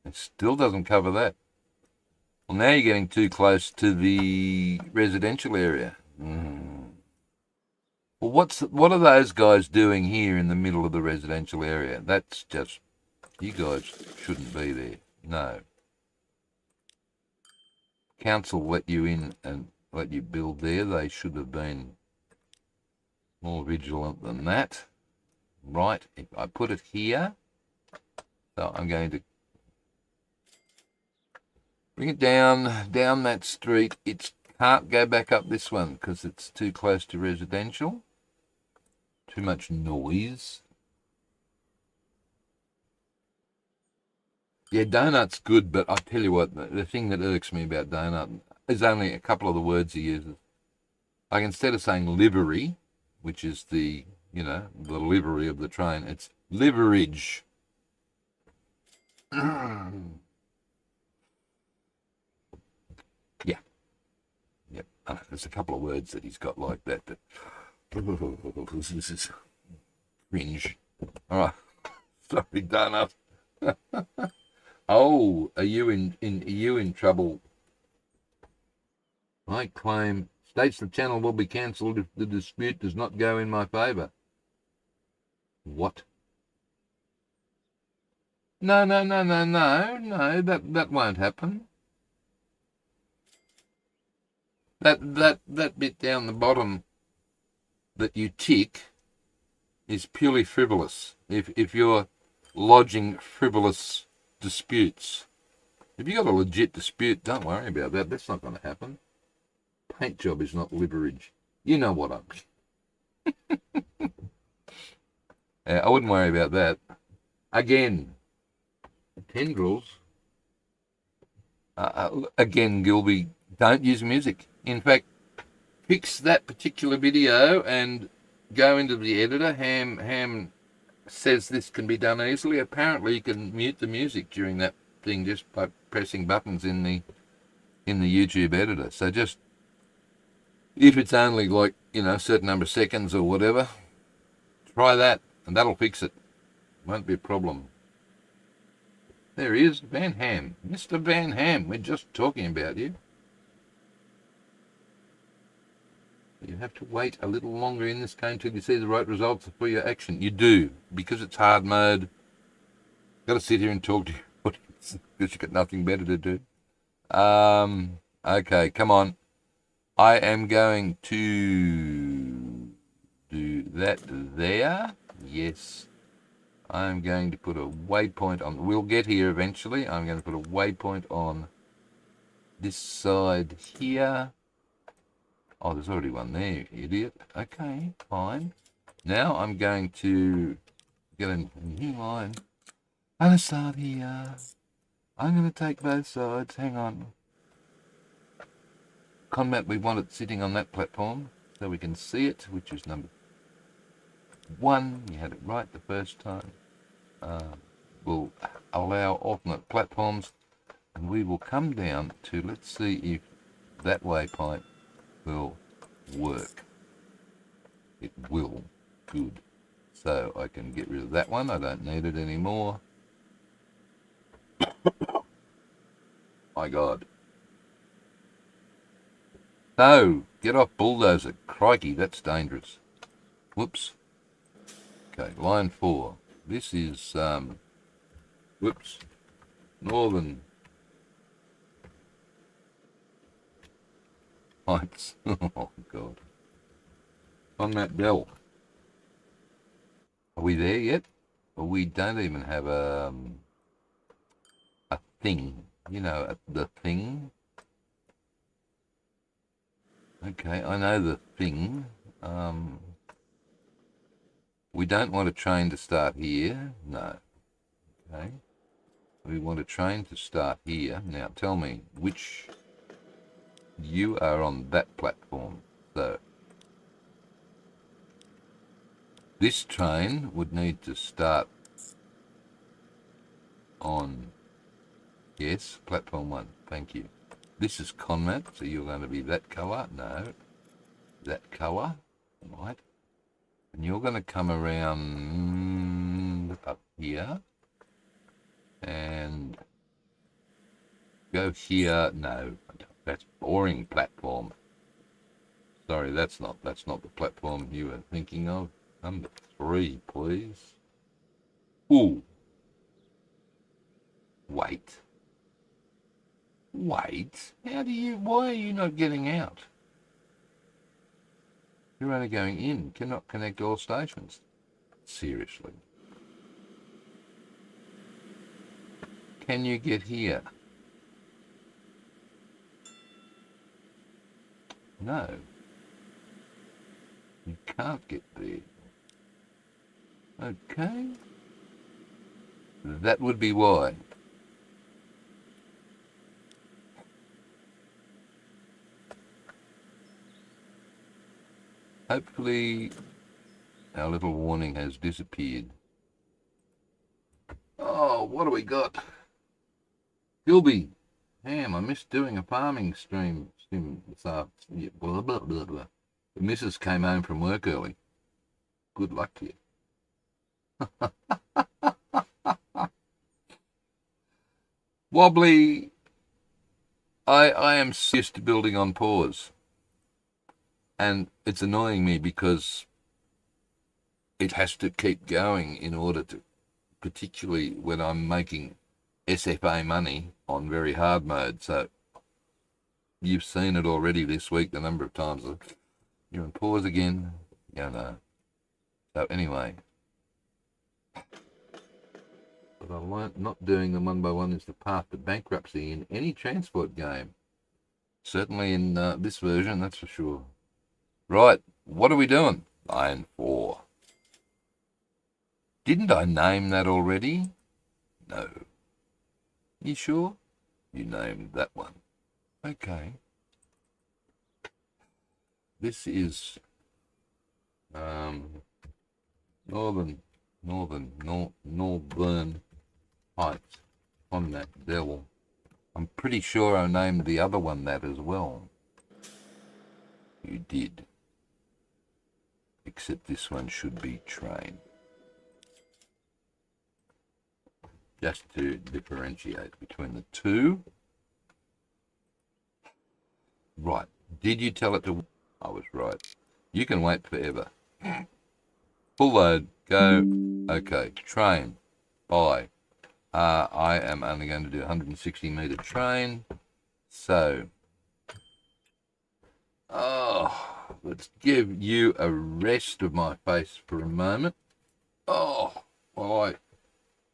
S1: It still doesn't cover that. Well, now you're getting too close to the residential area. Well, what are those guys doing here in the middle of the residential area? That's just... You guys shouldn't be there. No. Council let you in and let you build there. They should have been more vigilant than that. Right, if I put it here, so I'm going to bring it down that street. It can't go back up this one because it's too close to residential. Too much noise. Yeah, donut's good, but I tell you what, the thing that irks me about donut is only a couple of the words he uses. Like instead of saying livery, which is the, the livery of the train, it's liverage. Yeah. Yep. There's a couple of words that he's got like that. This is cringe. All right. Sorry, donut. Oh, are you in trouble? I claim states the channel will be cancelled if the dispute does not go in my favour. What? No, that won't happen. That bit down the bottom that you tick is purely frivolous. If you're lodging frivolous disputes. If you got a legit dispute, don't worry about that. That's not going to happen. Paint job is not liverage. You know what I mean. I wouldn't worry about that. Again, tendrils. Again, Gilby, don't use music. In fact, fix that particular video and go into the editor. Ham says this can be done easily. Apparently you can mute the music during that thing just by pressing buttons in the YouTube editor. So just, if it's only like, a certain number of seconds or whatever, try that and that'll fix it. Won't be a problem. There he is, Van Ham. Mr. Van Ham, we're just talking about you. You have to wait a little longer in this game until you see the right results for your action. You do, because it's hard mode. Got to sit here and talk to your audience because you've got nothing better to do. Okay, come on. I am going to do that there. Yes. I'm going to put a waypoint on. We'll get here eventually. I'm going to put a waypoint on this side here. Oh, there's already one there, idiot. Okay, fine. Now I'm going to get a new line. I'm going to start here. I'm going to take both sides. Hang on. Conmat, we want it sitting on that platform so we can see it, which is number 1. You had it right the first time. We'll allow alternate platforms, and we will come down to, let's see if that waypoint will work. It will. Good. So I can get rid of that one. I don't need it anymore. My God. No, get off bulldozer. Crikey, that's dangerous. Whoops. Okay, line 4. This is, whoops, Northern Heights. Oh, God. On that bell. Are we there yet? Well, we don't even have a thing. The thing. Okay, I know the thing. We don't want a train to start here. No. Okay. We want a train to start here. Now tell me which... You are on that platform. So This train would need to start on, yes, platform 1. Thank you. This is Conmat, so you're going to be that colour. No, that colour. Right. And you're going to come around up here and go here. No, that's boring platform. Sorry, that's not the platform you were thinking of. Number 3, please. Ooh. Wait. How do you, why are you not getting out? You're only going in, cannot connect all stations. Seriously. Can you get here? No. You can't get there. Okay. That would be why. Hopefully our little warning has disappeared. Oh, what do we got? Gilby. Damn, I missed doing a farming stream this afternoon. Blah, blah, blah, blah. The missus came home from work early. Good luck to you. Wobbly, I am used to building on pause. And it's annoying me because it has to keep going in order to, particularly when I'm making SFA money on very hard mode. So you've seen it already this week, the number of times you're on pause again. You know. So anyway, but I learnt not doing them one by one is the path to bankruptcy in any transport game. Certainly in this version, that's for sure. Right, what are we doing? Line 4. Didn't I name that already? No. You sure? You named that one. Okay. This is Northern Heights on that Dell. I'm pretty sure I named the other one that as well. You did. Except this one should be train. Just to differentiate between the two. Right. Did you tell it to... I was right. You can wait forever. Full load. Go. Okay. Train. Bye. I am only going to do 160 metre train. So... Oh, let's give you a rest of my face for a moment. Oh, while I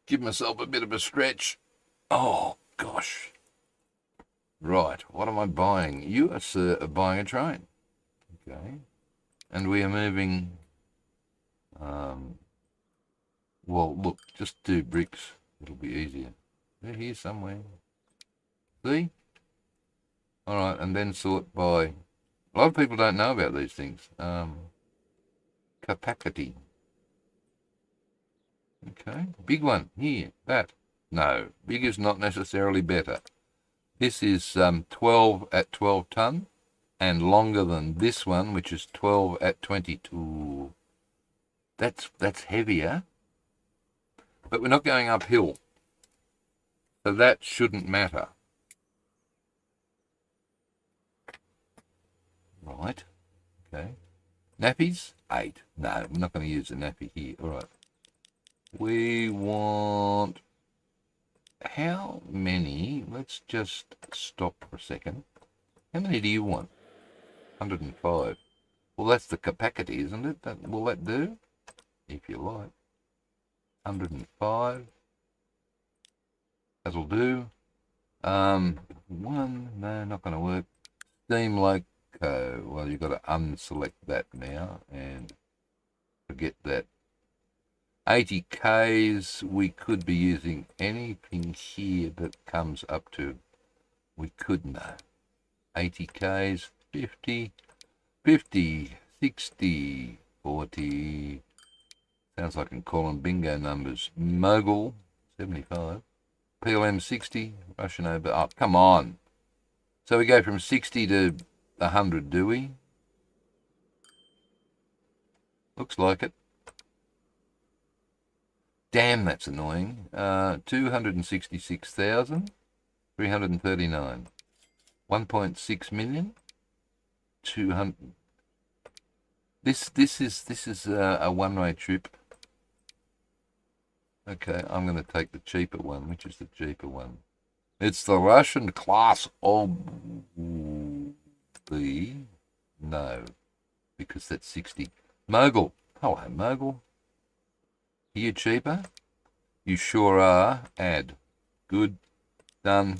S1: give myself a bit of a stretch. Oh, gosh. Right, what am I buying? You, sir, are buying a train. Okay. And we are moving... well, look, just do bricks. It'll be easier. They're here somewhere. See? All right, and then sort by... A lot of people don't know about these things. Capacity. Okay, big one here. That. No, big is not necessarily better. This is 12 at 12 ton and longer than this one, which is 12 at 22. That's heavier, but we're not going uphill, so that shouldn't matter. Right. Okay. Nappies? 8. No, we're not going to use the nappy here. All right. We want... How many? Let's just stop for a second. How many do you want? 105. Well, that's the capacity, isn't it? Will that do? If you like. 105. That'll do. One. No, not going to work. Steam Loco. Well, you've got to unselect that now and forget that. 80 Ks, we could be using anything here that comes up to, we could know. 80 Ks, 50, 50, 60, 40, Sounds like I'm calling bingo numbers. Mogul, 75. PLM 60, Russian over. Oh, come on. So we go from 60 to 100, do we? Looks like it. Damn, that's annoying. 266,339. 1.6 million. 200. This is a one-way trip. Okay, I'm going to take the cheaper one. Which is the cheaper one? It's the Russian class of the... No, because that's 60. Mogul. Hello, Mogul. Are you cheaper? You sure are. Add. Good. Done.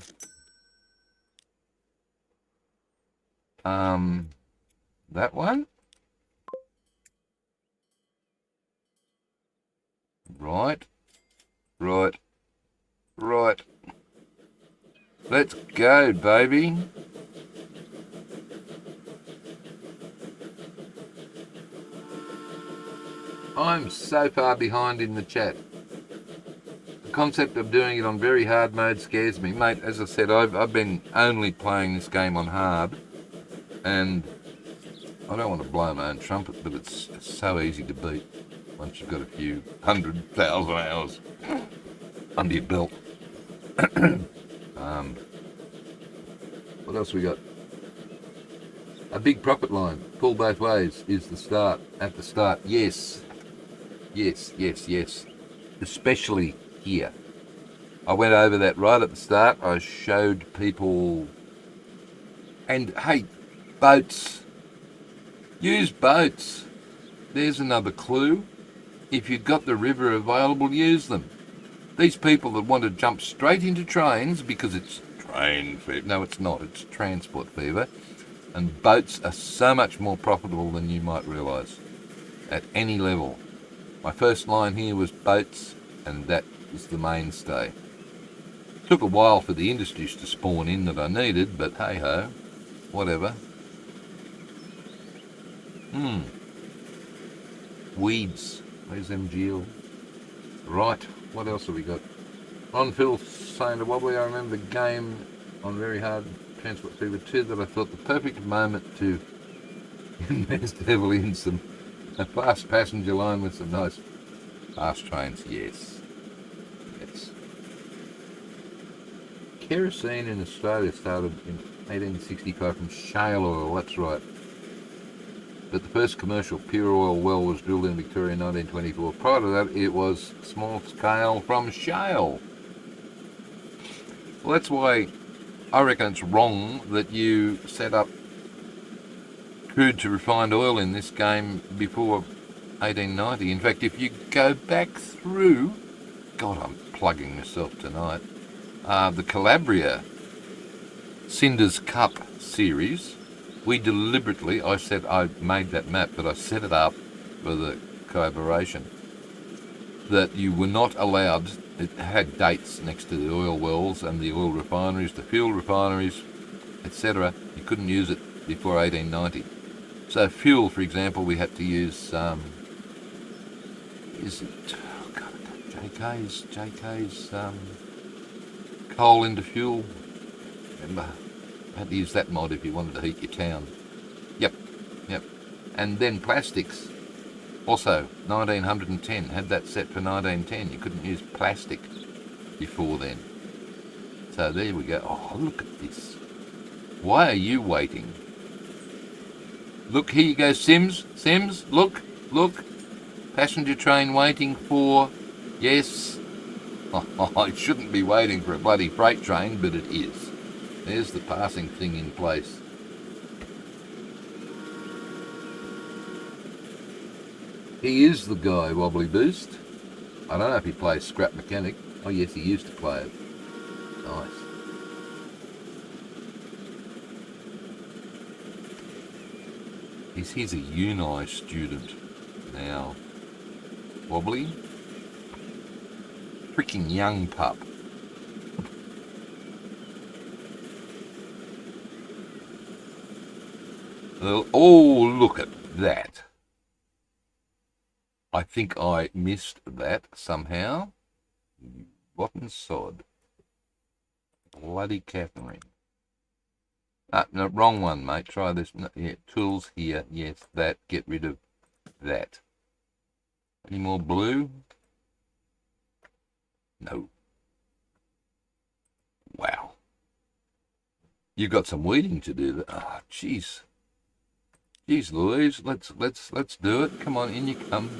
S1: That one? Right. Let's go, baby. I'm so far behind in the chat. The concept of doing it on very hard mode scares me. Mate, as I said, I've been only playing this game on hard, and I don't want to blow my own trumpet, but it's so easy to beat once you've got a few 100,000 hours under your belt. What else we got? A big profit line, pull both ways, is the start. At the start, yes. Especially here. I went over that right at the start. I showed people, and hey, boats. Use boats. There's another clue. If you've got the river available, use them. These people that want to jump straight into trains because it's train fever. No, it's not. It's transport fever. And boats are so much more profitable than you might realise at any level. My first line here was boats, and that was the mainstay. Took a while for the industries to spawn in that I needed, but hey-ho, whatever. Weeds. Where's MGL? Right, what else have we got? Ron Phil saying to Wobbly, I remember the game on very hard Transport Fever 2 that I thought the perfect moment to invest heavily in some a fast passenger line with some nice fast trains. Yes. Kerosene in Australia started in 1865 from shale oil, that's right. But the first commercial pure oil well was drilled in Victoria in 1924. Prior to that, it was small scale from shale. Well, that's why I reckon it's wrong that you set up crude to refined oil in this game before 1890. In fact, if you go back through... God, I'm plugging myself tonight. The Calabria Cinder's Cup series, we deliberately, I said I made that map, but I set it up for the collaboration, that you were not allowed, it had dates next to the oil wells and the oil refineries, the fuel refineries, etc. You couldn't use it before 1890. So fuel, for example, we had to use, JK's coal into fuel. Remember, had to use that mod if you wanted to heat your town. Yep. And then plastics. Also, 1910, had that set for 1910. You couldn't use plastic before then. So there we go. Oh, look at this. Why are you waiting? Look, here you go, Sims, look. Passenger train waiting for, yes. Oh, I shouldn't be waiting for a bloody freight train, but it is. There's the passing thing in place. He is the guy, Wobbly Boost. I don't know if he plays Scrap Mechanic. Oh yes, he used to play it. Nice. He's a Uni student now. Wobbly. Freaking young pup. Oh, look at that. I think I missed that somehow. Rotten sod. Bloody Catherine. No, wrong one, mate. Try this. No, yeah, tools here. Yes, that. Get rid of that. Any more blue? No. Wow. You've got some weeding to do. Ah, jeez. Jeez Louise, let's do it. Come on, in you come.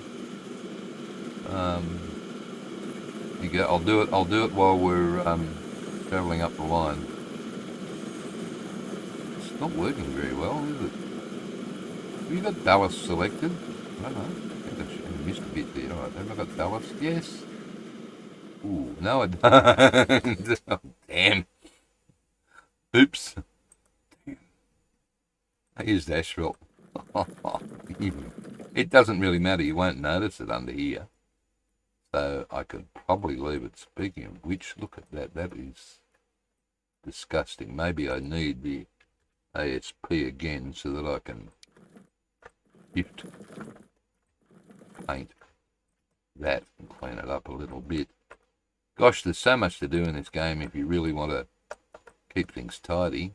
S1: You go. I'll do it while we're travelling up the line. It's not working very well, is it? Have you got Dallas selected? I don't know. I think I missed a bit there. All right, have I got Dallas? Yes. Ooh, no I don't. Oh, damn. Oops. I used asphalt. It doesn't really matter. You won't notice it under here. So I could probably leave it. Speaking of which, look at that. That is disgusting. Maybe I need the ASP again so that I can shift paint that and clean it up a little bit. Gosh, there's so much to do in this game if you really want to keep things tidy.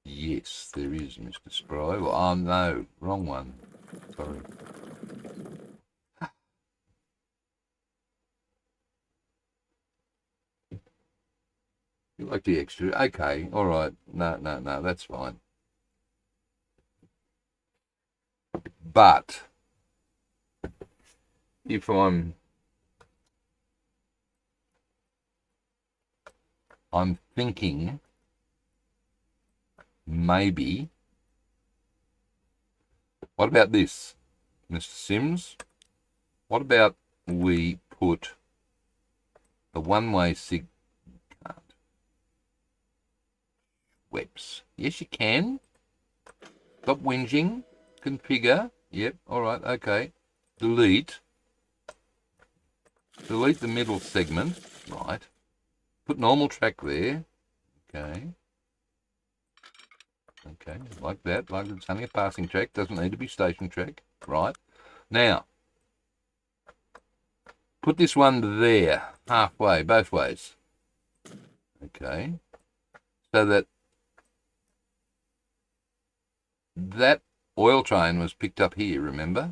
S1: Yes, there is, Mr. Spry. Well, oh no, wrong one. Sorry. You like the extra? Okay, all right. No, that's fine. But if I'm thinking maybe, what about this, Mr. Sims? What about we put the one-way sig... Can't. Webs. Yes, you can. Stop whinging. Configure. Yep, all right, okay. Delete the middle segment. Right. Put normal track there. Okay. Okay, like that. Like it's only a passing track. Doesn't need to be station track. Right. Now, put this one there. Halfway, both ways. Okay. So that oil train was picked up here, remember?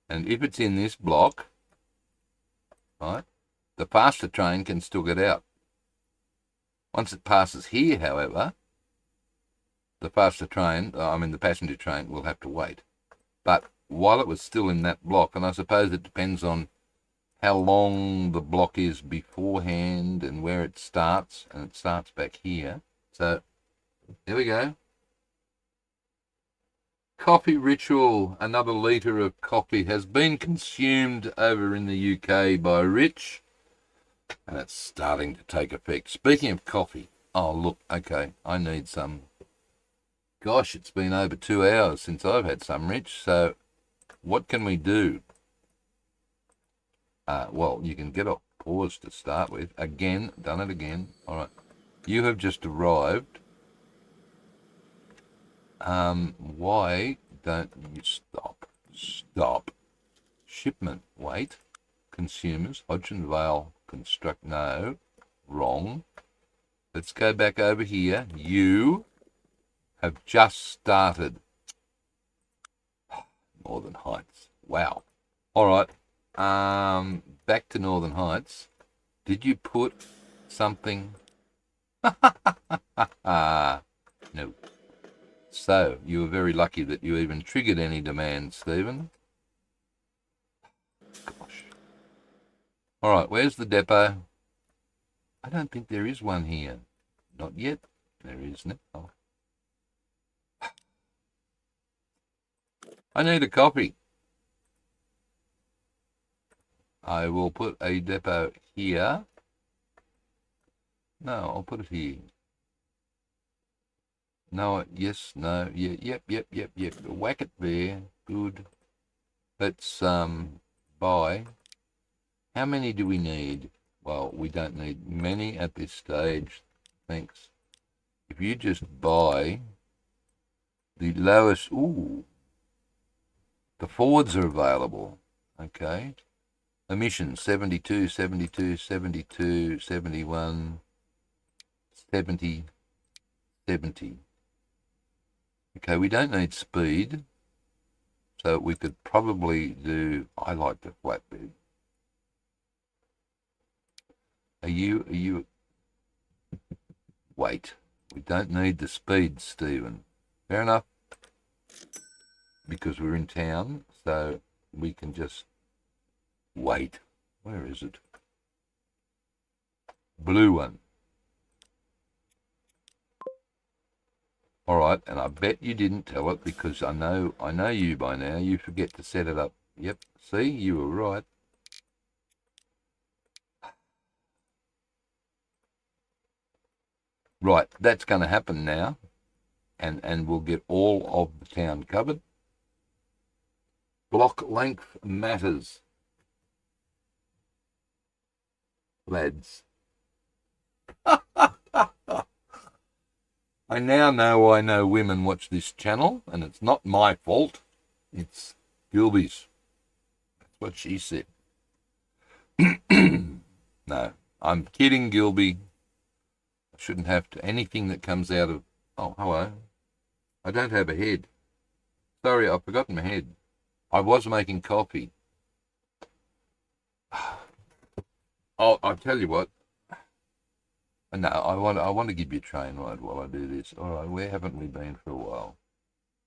S1: And if it's in this block, right, the faster train can still get out. Once it passes here, however, the faster train, the passenger train, will have to wait. But while it was still in that block, and I suppose it depends on how long the block is beforehand and where it starts, and it starts back here. So, there we go. Coffee ritual. Another litre of coffee has been consumed over in the UK by Rich, and it's starting to take effect. Speaking of coffee, oh look, okay, I need some. Gosh, it's been over 2 hours since I've had some, Rich, so what can we do? Well, you can get off pause to start with. Again, done it again. All right, you have just arrived. Why don't you stop? Stop. Shipment, wait. Consumers, Hodgson Vale, construct, no. Wrong. Let's go back over here. You have just started. Northern Heights. Wow. All right. Back to Northern Heights. Did you put something? No. So, you were very lucky that you even triggered any demand, Stephen. Gosh. All right, where's the depot? I don't think there is one here. Not yet. There is now. I need a copy. I will put a depot here. No, I'll put it here. No, yes, no, yeah, yep. Whack it there. Good. Let's buy. How many do we need? Well, we don't need many at this stage. Thanks. If you just buy the lowest, ooh, The forwards are available. Okay. Emissions 72, 72, 72, 71, 70, 70. Okay, we don't need speed. So we could probably do, I like the flatbed. Are you, wait, we don't need the speed, Stephen. Fair enough. Because we're in town, so we can just wait. Where is it? Blue one. All right, and I bet you didn't tell it because I know you by now. You forget to set it up. Yep, see, you were right. Right, that's going to happen now, and we'll get all of the town covered. Block length matters, lads. I now know why no women watch this channel, and it's not my fault. It's Gilby's. That's what she said. No, I'm kidding, Gilby. I shouldn't have to. Anything that comes out of... Oh, hello. I don't have a head. Sorry, I've forgotten my head. I was making coffee. Oh, I'll tell you what. No, I want to give you a train ride while I do this. All right, where haven't we been for a while?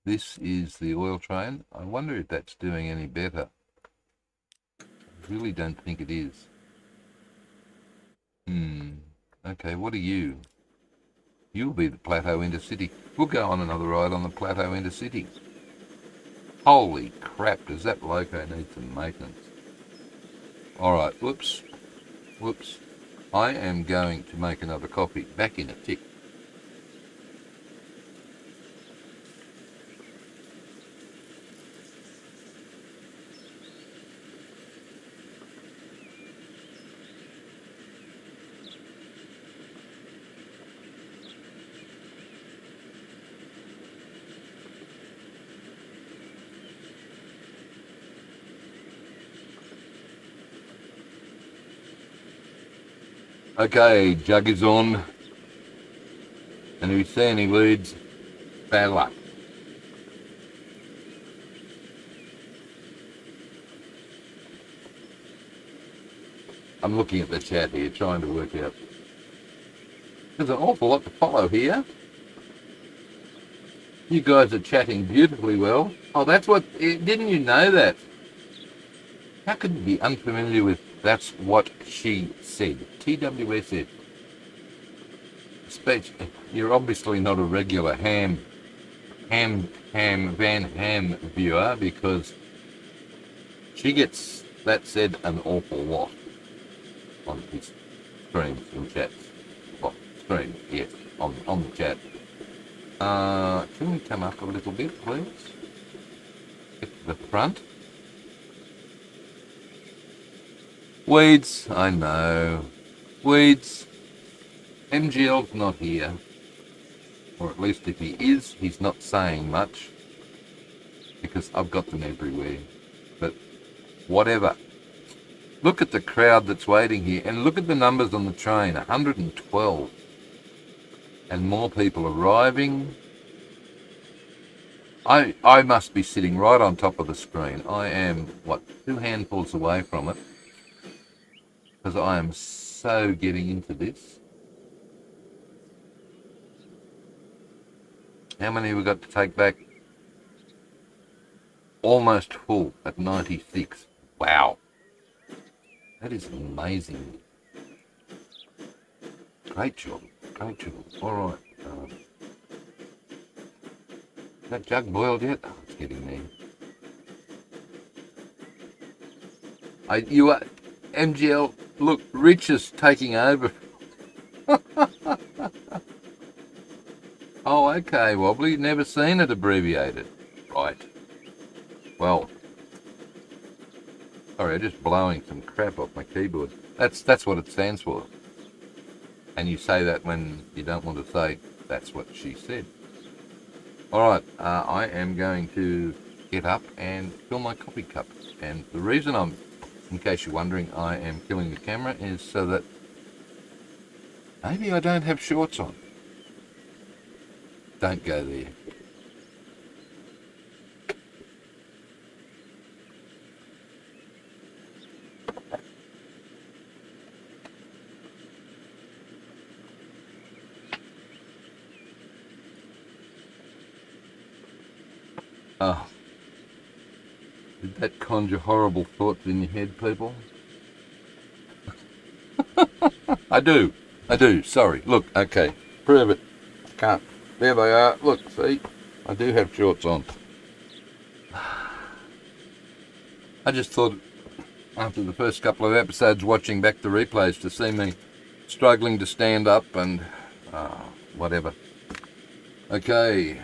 S1: This is the oil train. I wonder if that's doing any better. I really don't think it is. Okay, what are you? You'll be the Plateau Intercity. We'll go on another ride on the Plateau Intercity. Holy crap, does that loco need some maintenance? All right, whoops. I am going to make another coffee. Back in a tick. Okay, jug is on. And if you see any leads, bad luck. I'm looking at the chat here, trying to work out. There's an awful lot to follow here. You guys are chatting beautifully well. Oh, that's what... Didn't you know that? How could you be unfamiliar with that's what she said? TWSF. Speech. You're obviously not a regular Van Ham viewer because she gets that said an awful lot on his streams and chats. Well, stream, yes, on the chat. Can we come up a little bit, please? Get to the front. Weeds, I know. Weeds. MGL's not here. Or at least if he is, he's not saying much. Because I've got them everywhere. But whatever. Look at the crowd that's waiting here. And look at the numbers on the train. 112. And more people arriving. I must be sitting right on top of the screen. I am, 2 handfuls away from it. Because I am so getting into this. How many have we got to take back? Almost full at 96. Wow. That is amazing. Great job. All right. Is that jug boiled yet? Oh, it's getting there. You are... MGL, look, Rich is taking over. Oh, okay, Wobbly. Never seen it abbreviated. Right. Well. Sorry, I'm just blowing some crap off my keyboard. That's what it stands for. And you say that when you don't want to say, that's what she said. All right, I am going to get up and fill my coffee cup. And the reason I'm, in case you're wondering, I am killing the camera is so that maybe I don't have shorts on. Don't go there. Oh, did that conjure horrible thoughts in your head, people? I do. Sorry. Look, okay. Prove it. I can't. There they are. Look, see? I do have shorts on. I just thought, after the first couple of episodes, watching back the replays, to see me struggling to stand up and whatever. Okay.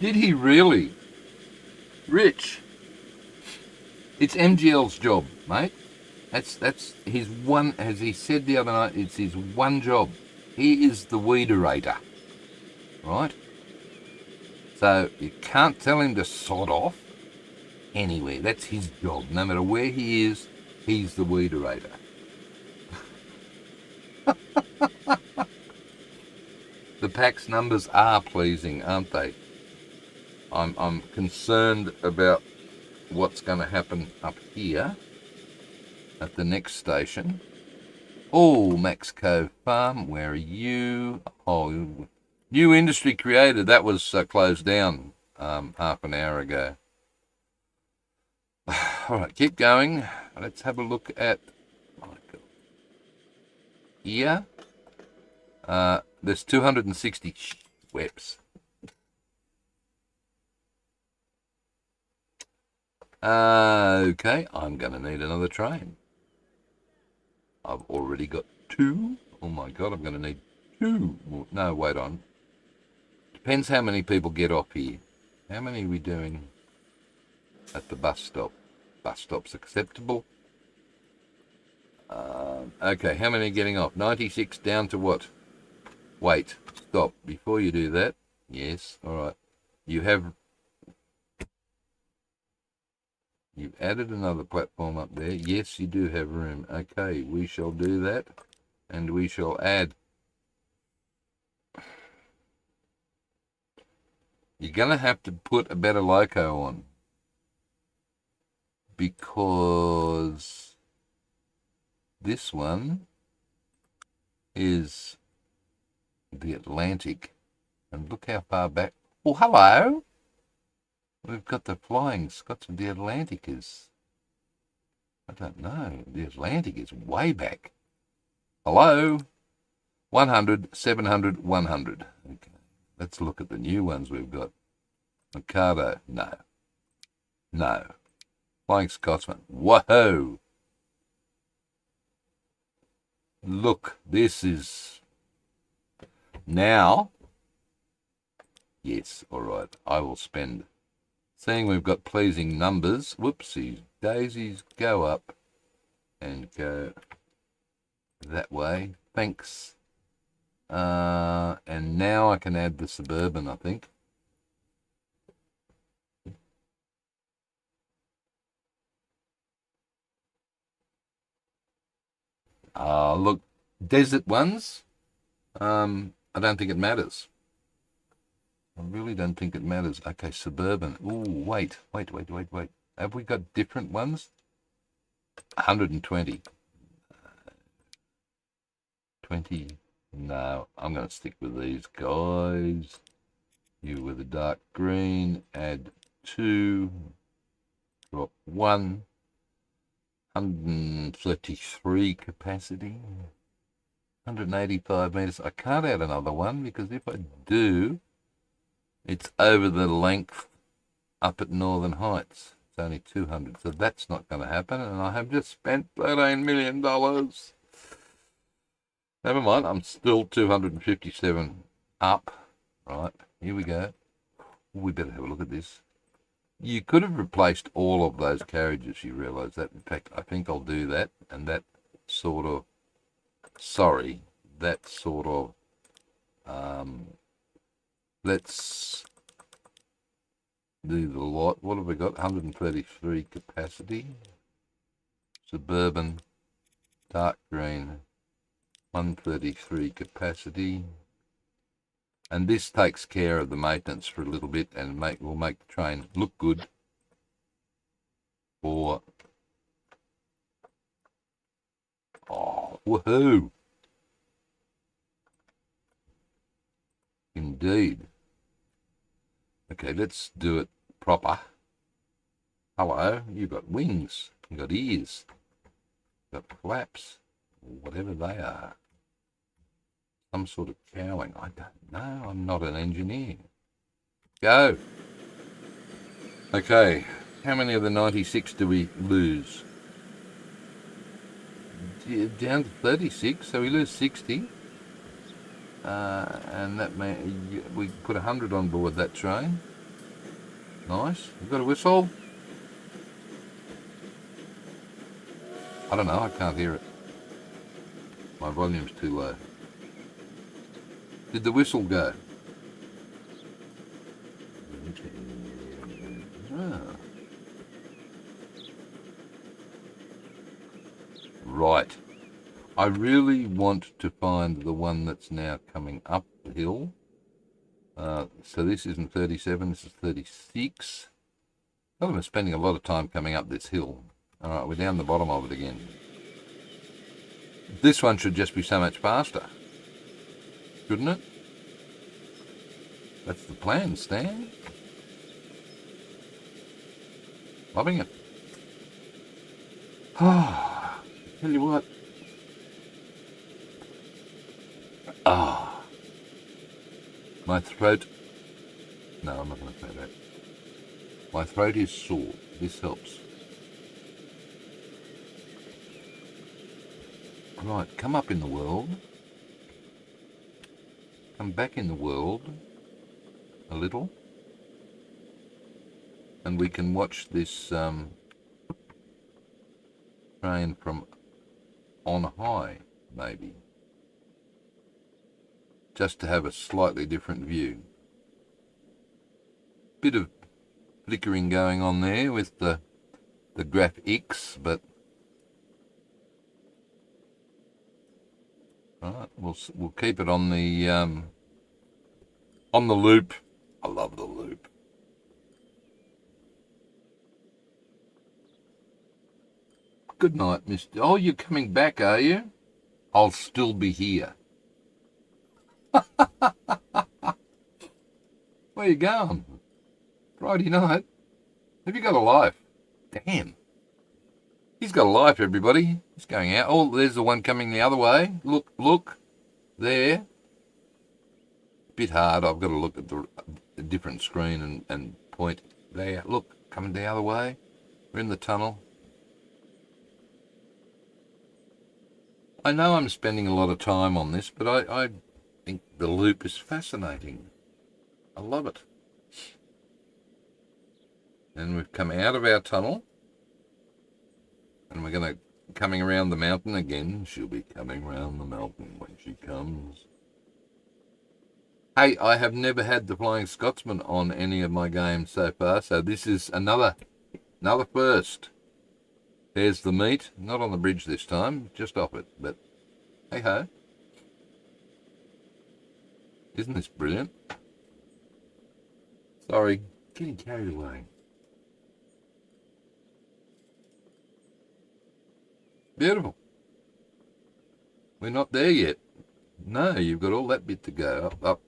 S1: Did he really? Rich. It's MGL's job, mate. That's his one, as he said the other night, it's his one job. He is the weederator, right? So you can't tell him to sod off anywhere. That's his job. No matter where he is, he's the weederator. The PAX numbers are pleasing, aren't they? I'm concerned about what's going to happen up here at the next station. Oh, Max Cove Farm, where are you? Oh, new industry created. That was closed down half an hour ago. All right, keep going. Let's have a look at here. There's 260 webs. Okay, I'm going to need another train. I've already got 2. Oh my God, I'm going to need 2 more. No, wait on. Depends how many people get off here. How many are we doing at the bus stop? Bus stop's acceptable. Okay, how many are getting off? 96 down to what? Wait, stop. Before you do that, yes, all right. You've added another platform up there. Yes, you do have room. Okay, we shall do that, and we shall add. You're going to have to put a better loco on, because this one is the Atlantic, and look how far back. Oh, hello. We've got the Flying Scotsman. The Atlantic is, I don't know, the Atlantic is way back. Hello? 100, 700, 100. Okay, let's look at the new ones we've got. Mikado, no. No. Flying Scotsman, whoa! Look, this is, now, yes, all right, I will spend. Seeing we've got pleasing numbers, whoopsies, daisies, go up and go that way. Thanks. And now I can add the Suburban, I think. Look, desert ones, I don't think it matters. I really don't think it matters. Okay, Suburban. Ooh, wait. Have we got different ones? 120. 20. No, I'm going to stick with these guys. You with a dark green. Add 2. Drop 1. 133 capacity. 185 meters. I can't add another one, because if I do, it's over the length up at Northern Heights. It's only 200, so that's not going to happen. And I have just spent $13 million. Never mind, I'm still 257 up. Right, here we go. We better have a look at this. You could have replaced all of those carriages, you realise that. In fact, I think I'll do that, and that sort of, sorry, that sort of, let's do the lot. What have we got? 133 capacity. Suburban, dark green, 133 capacity. And this takes care of the maintenance for a little bit and will make the train look good for... Oh, woohoo! Indeed. Okay, let's do it proper. Hello, you've got wings, you've got ears, you've got flaps, whatever they are. Some sort of cowling. I don't know. I'm not an engineer. Go. Okay. How many of the 96 do we lose? Down to 36, so we lose 60. And that means we put 100 on board that train. Nice. You've got a whistle? I don't know. I can't hear it. My volume's too low. Did the whistle go? Ah. Right. I really want to find the one that's now coming up the hill. So this isn't 37, this is 36. I'm spending a lot of time coming up this hill. All right, we're down the bottom of it again. This one should just be so much faster. Shouldn't it? That's the plan, Stan. Loving it. Ah, tell you what. Ah, my throat. No, I'm not going to say that. My throat is sore. This helps. Right, come up in the world. Come back in the world a little, and we can watch this train from on high, maybe, just to have a slightly different view. Bit of flickering going on there with the graphics, but right, we'll keep it on the loop. I love the loop. Good night, Mr. Oh, you're coming back, are you? I'll still be here. Where you going? Friday night? Have you got a life? Damn. He's got a life, everybody. He's going out. Oh, there's the one coming the other way. Look, look. There. Bit hard. I've got to look at the different screen and point there. Look, coming the other way. We're in the tunnel. I know I'm spending a lot of time on this, but I think the loop is fascinating. I love it. And we've come out of our tunnel. And we're going to coming around the mountain again. She'll be coming around the mountain when she comes. Hey, I have never had the Flying Scotsman on any of my games so far, so this is another first. There's the meat, not on the bridge this time, just off it, but hey ho. Isn't this brilliant? Sorry, getting carried away. Beautiful. We're not there yet. No, you've got all that bit to go. Up,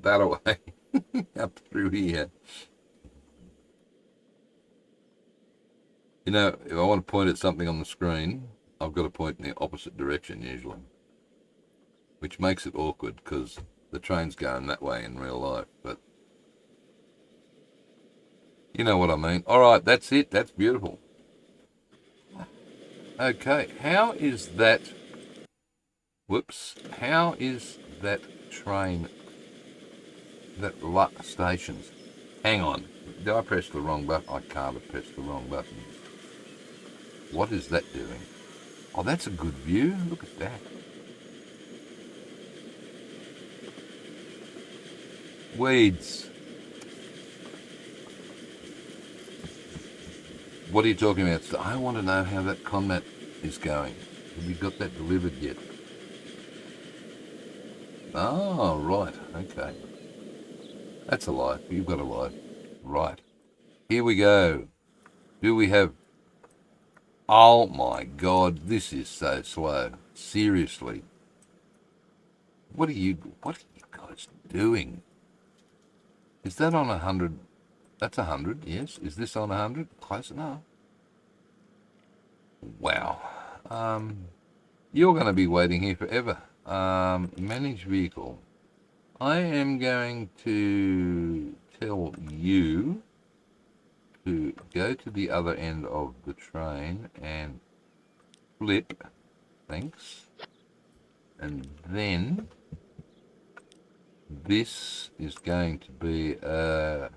S1: that away. Up through here. You know, if I want to point at something on the screen, I've got to point in the opposite direction usually. Which makes it awkward because the train's going that way in real life, but you know what I mean. All right, that's it. That's beautiful. Okay, how is that... Whoops. How is that train... that stations... Hang on. Did I press the wrong button? I can't have pressed the wrong button. What is that doing? Oh, that's a good view. Look at that. Weeds. What are you talking about? I want to know how that combat is going. Have you got that delivered yet? Oh, right. Okay. That's a lie. You've got a lie. Right. Here we go. Do we have... Oh, my God. This is so slow. Seriously. What are you guys doing? Is that on 100? That's 100, yes. Is this on 100? Close enough. Wow. You're going to be waiting here forever. Manage vehicle. I am going to tell you to go to the other end of the train and flip. Thanks. And then this is going to be a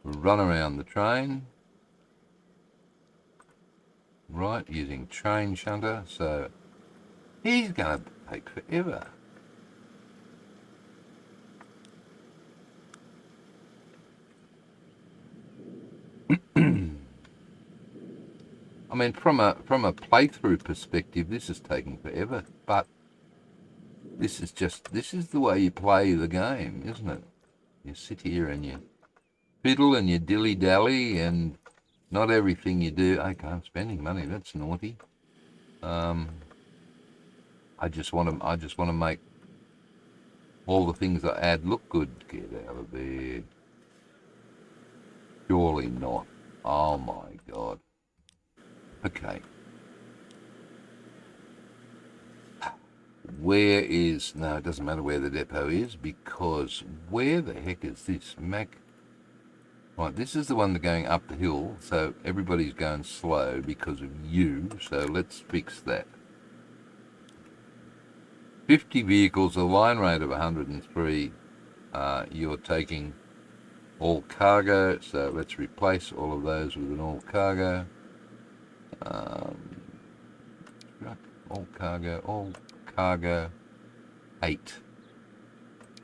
S1: run around the train. Right, using train shunter. So he's going to take forever. I mean, from a playthrough perspective, this is taking forever, but this is the way you play the game, isn't it? You sit here and you fiddle and you dilly-dally, and not everything you do... Okay, I'm spending money, that's naughty. I just want to make all the things I add look good. Get out of bed. Surely not. Oh my God. Okay. Where is... No, it doesn't matter where the depot is, because where the heck is this? Right, this is the one that's going up the hill, so everybody's going slow because of you, so let's fix that. 50 vehicles, a line rate of 103. You're taking all cargo, so let's replace all of those with an all cargo. All cargo 8,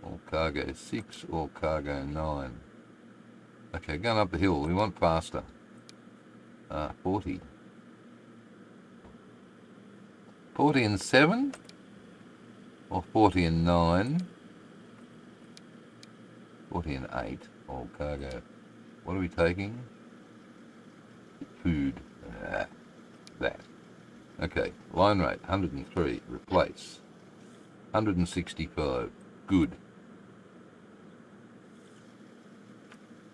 S1: all cargo 6, all cargo 9. Okay, going up the hill, we want faster. 40 and 7, or 40 and 9, 40 and 8, all cargo. What are we taking? Food. That. Okay, line rate 103, replace. 165, good.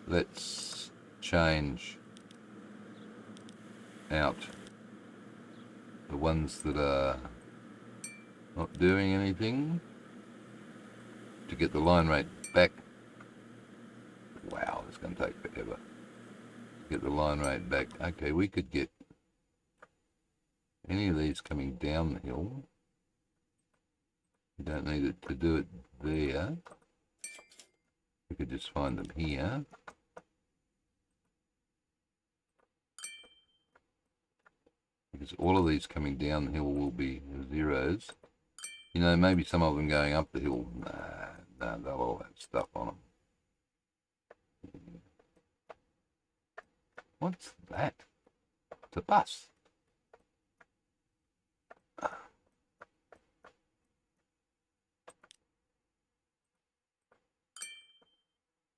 S1: Let's change out the ones that are not doing anything to get the line rate back. Wow, it's going to take forever to get the line rate back. Okay, we could get any of these coming down the hill. You don't need it to do it there. We could just find them here. Because all of these coming down the hill will be zeros. You know, maybe some of them going up the hill. Nah, they'll all have stuff on them. What's that? It's a bus.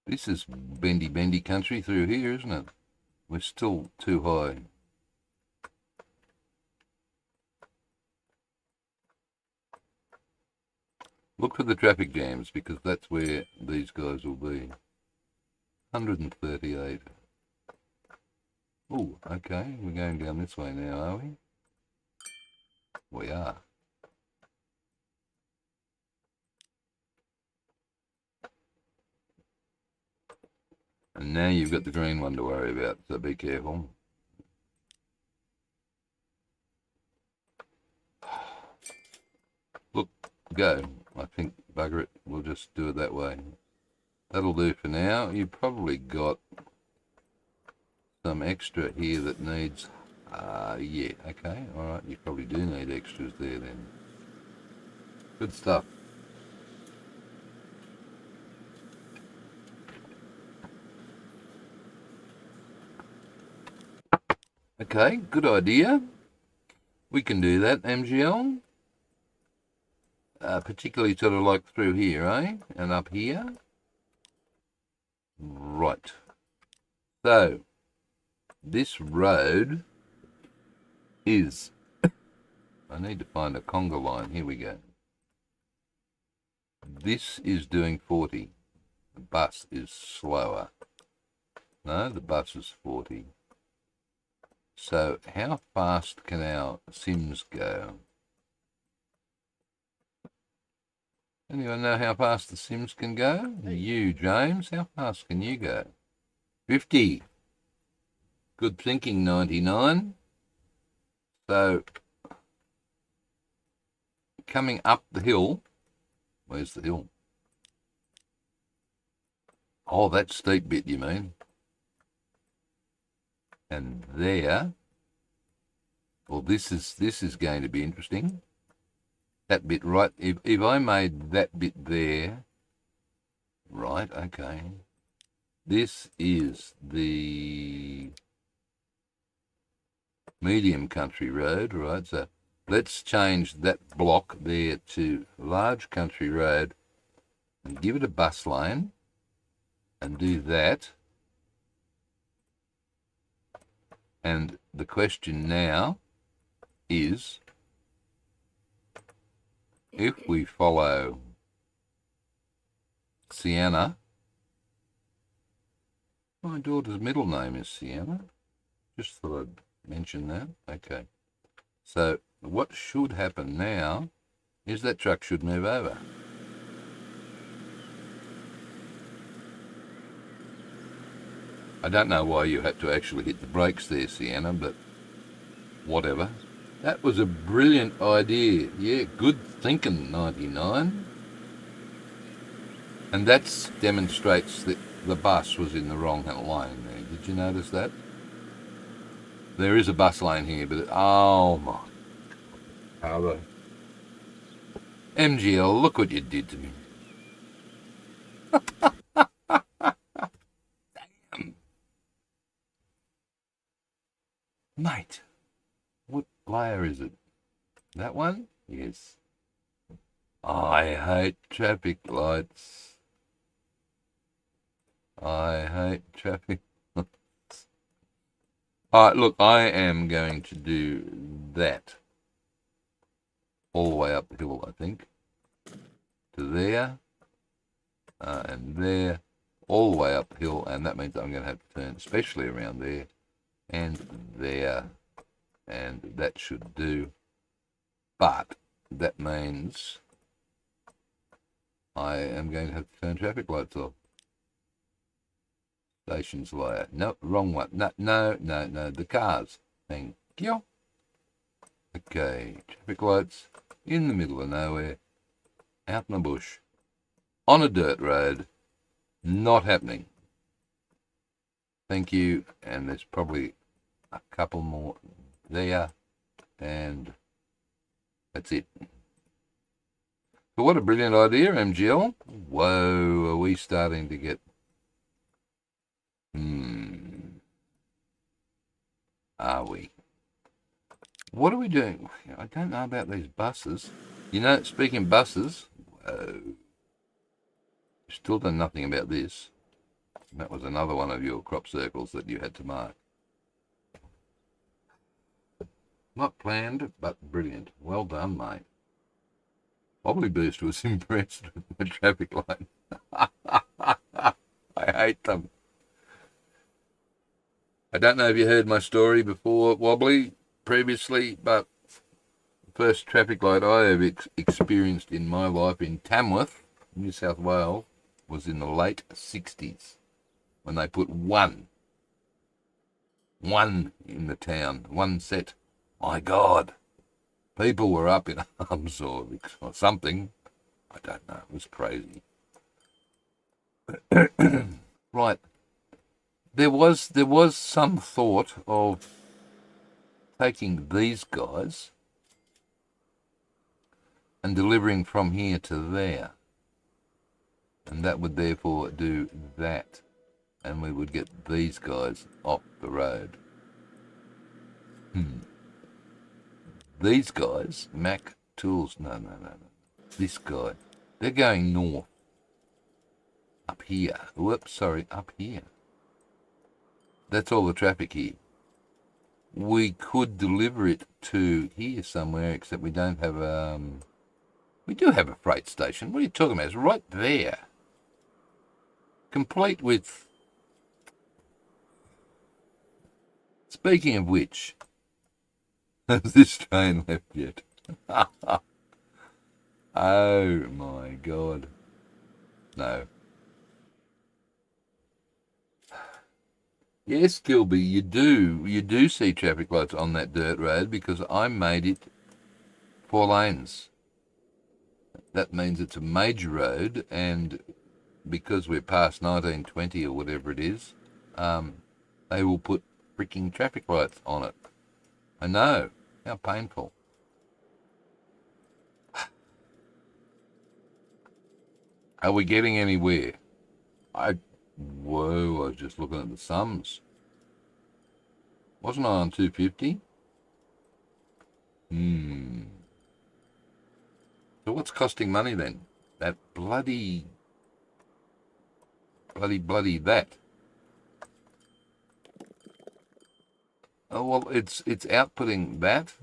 S1: This is bendy country through here, isn't it? We're still too high. Look for the traffic jams, because that's where these guys will be. 138. Oh, okay, we're going down this way now, are we? We are. And now you've got the green one to worry about, so be careful. Look, go. I think, bugger it, we'll just do it that way. That'll do for now. You've probably got some extra here that needs... yeah, okay, alright, you probably do need extras there then. Good stuff. Okay, good idea. We can do that, MGL. Particularly sort of like through here, eh? And up here. Right. So, this road is... I need to find a conga line. Here we go. This is doing 40. The bus is slower. No, the bus is 40. So, how fast can our Sims go? Anyone know how fast the Sims can go? You, James, how fast can you go? 50. Good thinking, 99. So, coming up the hill, where's the hill? Oh, that steep bit, you mean? And there, well, this is going to be interesting. That bit right, if I made that bit there, right, okay. This is the medium country road, right? So let's change that block there to large country road and give it a bus lane and do that. And the question now is, if we follow Sienna, my daughter's middle name is Sienna. Just thought I'd mention that. Okay. So what should happen now is that truck should move over. I don't know why you had to actually hit the brakes there, Sienna, but whatever. That was a brilliant idea. Yeah, good thinking, 99. And that demonstrates that the bus was in the wrong lane there. Did you notice that? There is a bus lane here, but oh my God. MGL, look what you did to me. Damn. Mate, what layer is it? That one? Yes. I hate traffic lights. I hate traffic lights. Alright, look, I am going to do that all the way up the hill, I think. To there. And there. All the way up the hill. And that means I'm going to have to turn, especially around there. And there. And that should do. But that means I am going to have to turn traffic lights off. Stations layer. No, wrong one. No. The cars. Thank you. Okay, traffic lights in the middle of nowhere, out in the bush, on a dirt road. Not happening. Thank you. And there's probably a couple more there. And that's it. But what a brilliant idea, MGL. Whoa, are we starting to get... Are we? What are we doing? I don't know about these buses. You know, speaking buses, whoa. Still done nothing about this. That was another one of your crop circles that you had to mark. Not planned, but brilliant. Well done, mate. Wobbly Boost was impressed with the traffic light. I hate them. I don't know if you heard my story before, Wobbly, previously, but the first traffic light I have experienced in my life in Tamworth, New South Wales, was in the late 60s, when they put one in the town, one set. My God, people were up in arms or something. I don't know, it was crazy. Right. There was some thought of taking these guys and delivering from here to there. And that would therefore do that. And we would get these guys off the road. These guys, Mac Tools, no. This guy, they're going north. Up here. Whoops, sorry, up here. That's all the traffic here. We could deliver it to here somewhere, except we don't have we do have a freight station. What are you talking about? It's right there. Complete with... Speaking of which, has this train left yet? Oh my God. No. Yes, Gilby, you do see traffic lights on that dirt road because I made it 4 lanes. That means it's a major road, and because we're past 1920 or whatever it is, they will put freaking traffic lights on it. I know. How painful. Are we getting anywhere? Whoa, I was just looking at the sums. Wasn't I on 250? So what's costing money then? That bloody that. Oh, well, it's outputting that.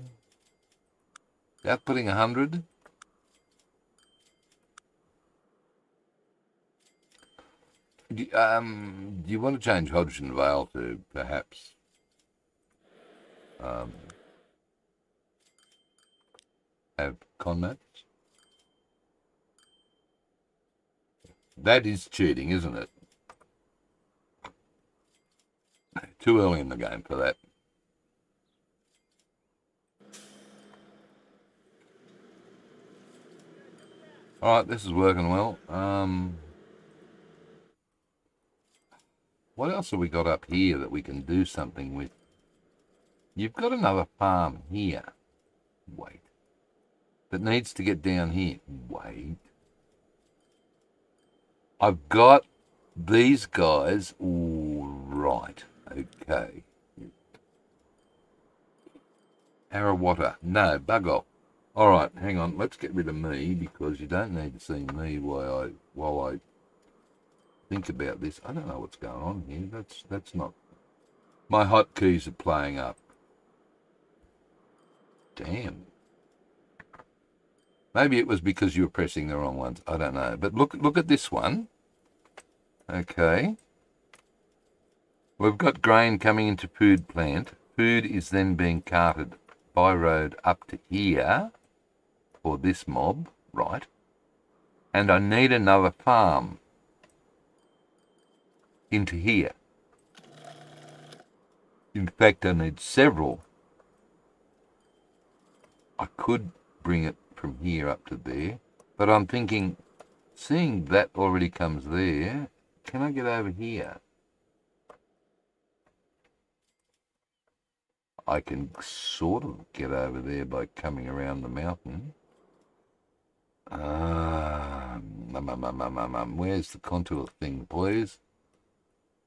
S1: Outputting 100. Do you want to change hydrogen veil to perhaps have conmats? That is cheating, isn't it? Too early in the game for that. All right, this is working well. What else have we got up here that we can do something with? You've got another farm here. Wait. That needs to get down here. Wait. I've got these guys. All right. Okay. Arawatta. No, bug off. All right, hang on. Let's get rid of me because you don't need to see me while I think about this. I don't know what's going on here. That's not... My hotkeys are playing up. Damn. Maybe it was because you were pressing the wrong ones. I don't know. But look at this one. Okay. We've got grain coming into food plant. Food is then being carted by road up to here for this mob, right? And I need another farm into here. In fact, I need several. I could bring it from here up to there, but I'm thinking, seeing that already comes there, can I get over here? I can sort of get over there by coming around the mountain. Where's the contour thing, please?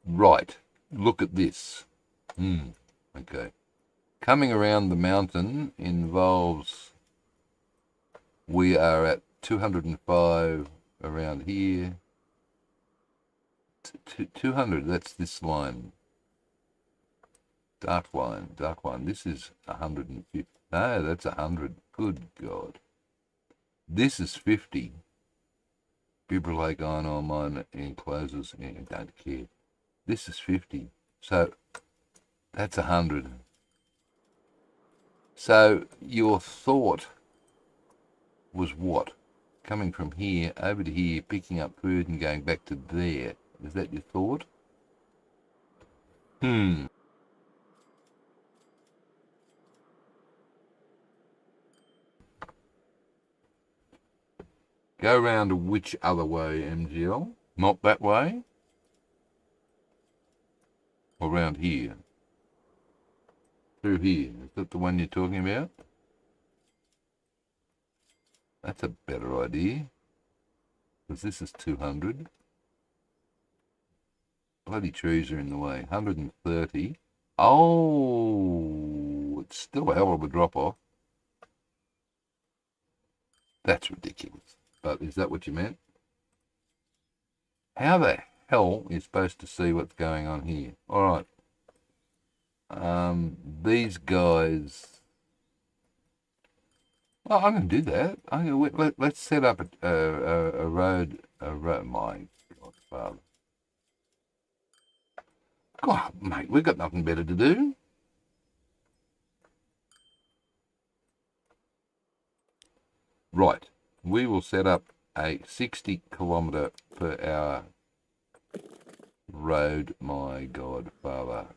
S1: Right, look at this. Okay. Coming around the mountain involves... We are at 205 around here. 200, that's this line. Dark line. This is 150. No, that's 100. Good God. This is 50. Fibrillate iron ore mine encloses. Yeah, don't care. This is 50. So that's 100. So your thought was what? Coming from here over to here, picking up food and going back to there. Is that your thought? Go round which other way, MGL? Not that way? Or round here? Through here. Is that the one you're talking about? That's a better idea. Because this is 200. Bloody trees are in the way. 130. Oh, it's still a hell of a drop off. That's ridiculous. But is that what you meant? How the hell are you supposed to see what's going on here? All right. These guys. Oh, I'm going to do that. Let's set up a road. My God, Father. God, mate, we've got nothing better to do. Right. We will set up a 60 kilometre per hour road, my God, Father.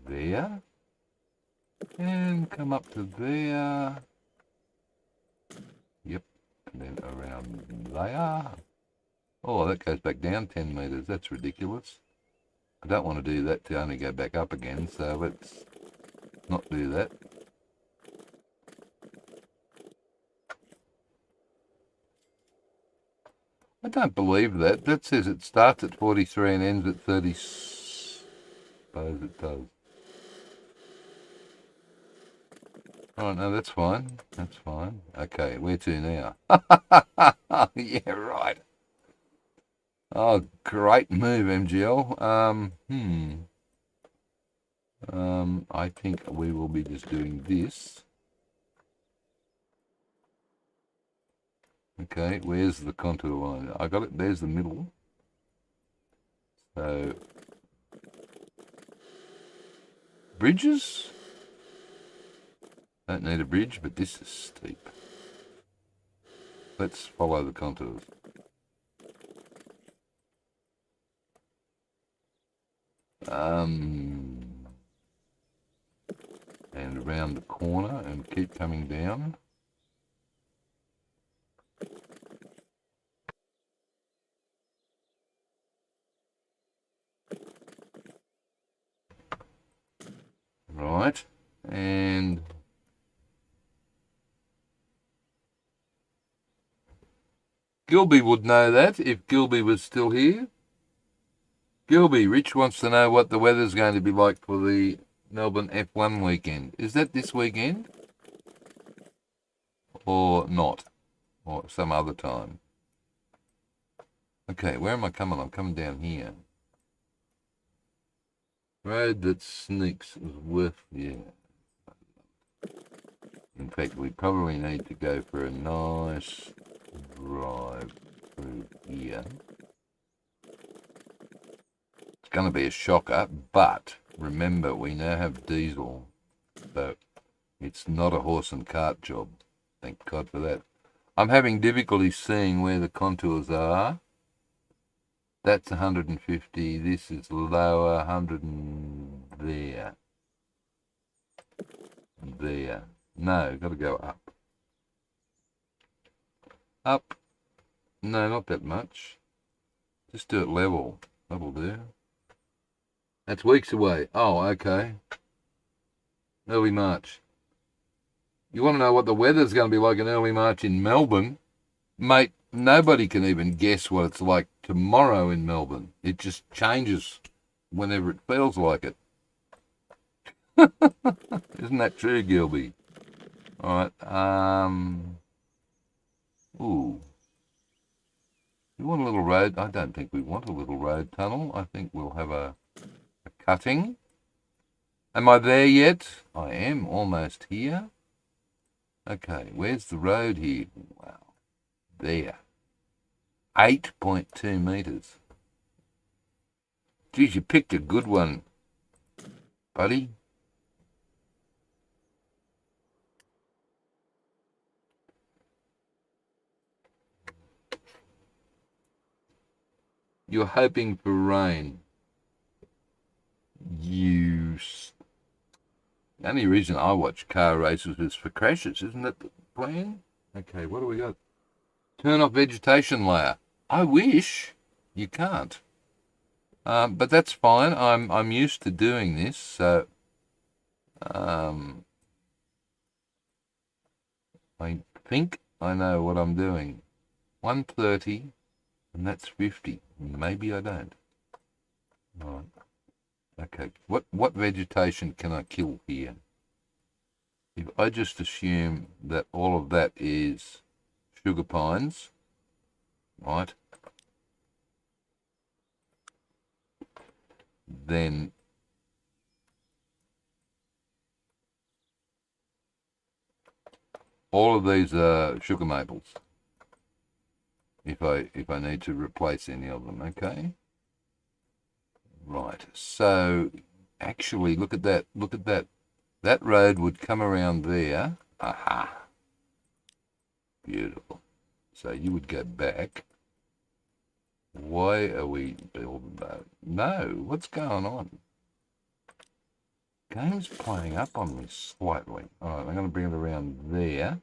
S1: There. And come up to there. Yep. And then around there. Oh, that goes back down 10 metres. That's ridiculous. I don't want to do that to only go back up again, so let's not do that. I don't believe that. That says it starts at 43 and ends at 30. Suppose it does. Oh, no, that's fine. That's fine. Okay, where to now? Yeah, right. Oh, great move, MGL. I think we will be just doing this. Okay, where's the contour line? I got it. There's the middle. So, bridges? Don't need a bridge, but this is steep. Let's follow the contours. And around the corner and keep coming down. Right, and Gilby would know that if Gilby was still here. Gilby, Rich wants to know what the weather's going to be like for the Melbourne F1 weekend. Is that this weekend? Or not? Or some other time? Okay, where am I coming? I'm coming down here. Road that sneaks is worth, yeah. In fact, we probably need to go for a nice drive through here. It's going to be a shocker, but remember, we now have diesel, so it's not a horse and cart job. Thank God for that. I'm having difficulty seeing where the contours are. That's 150. This is lower, 100 and there. There. No, got to go up. Up. No, not that much. Just do it level. That'll do. That's weeks away. Oh, okay. Early March. You want to know what the weather's going to be like in early March in Melbourne? Mate, nobody can even guess what it's like tomorrow in Melbourne. It just changes whenever it feels like it. Isn't that true, Gilby? All right. Ooh. You want a little road? I don't think we want a little road tunnel. I think we'll have a cutting. Am I there yet? I am almost here. Okay, where's the road here? Wow. There. 8.2 metres. Geez, you picked a good one, buddy. You're hoping for rain. The only reason I watch car races is for crashes, isn't that the plan? Okay, what do we got? Turn off vegetation layer. I wish. You can't. But that's fine. I'm used to doing this, so I think I know what I'm doing. 130, and that's 50. Maybe I don't. Okay, what vegetation can I kill here? If I just assume that all of that is sugar pines, right, then all of these are sugar maples. If I need to replace any of them, okay? Right. So actually, look at that. Look at that. That road would come around there. Aha. Beautiful. So you would go back. Why are we building that? No, what's going on? Game's playing up on me slightly. All right, I'm going to bring it around there.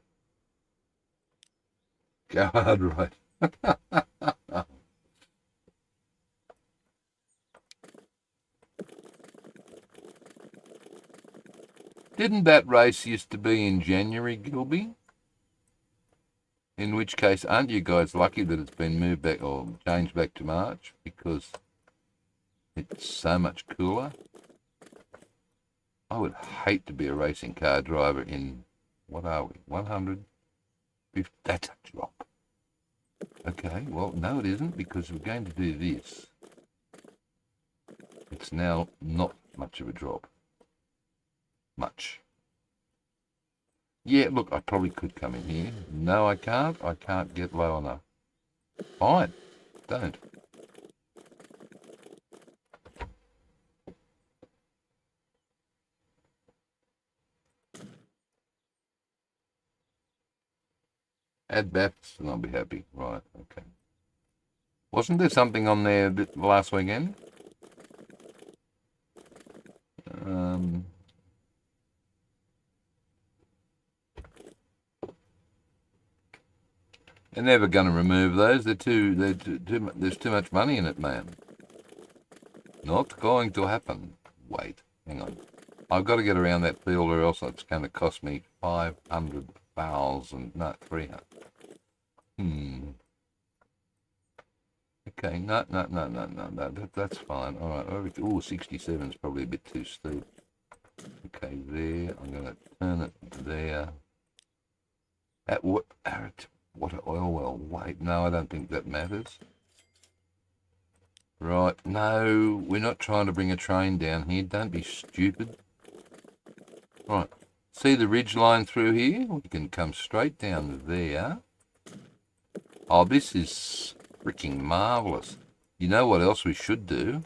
S1: Go hard, right. Didn't that race used to be in January, Gilby? In which case, aren't you guys lucky that it's been moved back or changed back to March? Because it's so much cooler. I would hate to be a racing car driver in, what are we, 100? That's a drop. Okay, well, no it isn't, because we're going to do this. It's now not much of a drop. Much. Yeah, look, I probably could come in here. No, I can't. I can't get low enough. Fine. Don't. Add Baptists and I'll be happy. Right, okay. Wasn't there something on there last weekend? They're never going to remove those. There's too much money in it, man. Not going to happen. Wait, hang on. I've got to get around that field or else it's going to cost me 500,000. No, 300. Okay, no. That's fine. All right. Oh, 67 is probably a bit too steep. Okay, there. I'm going to turn it there. At what oil well? Wait, no, I don't think that matters. Right, no, we're not trying to bring a train down here. Don't be stupid. Right, see the ridge line through here? We can come straight down there. Oh, this is freaking marvellous. You know what else we should do?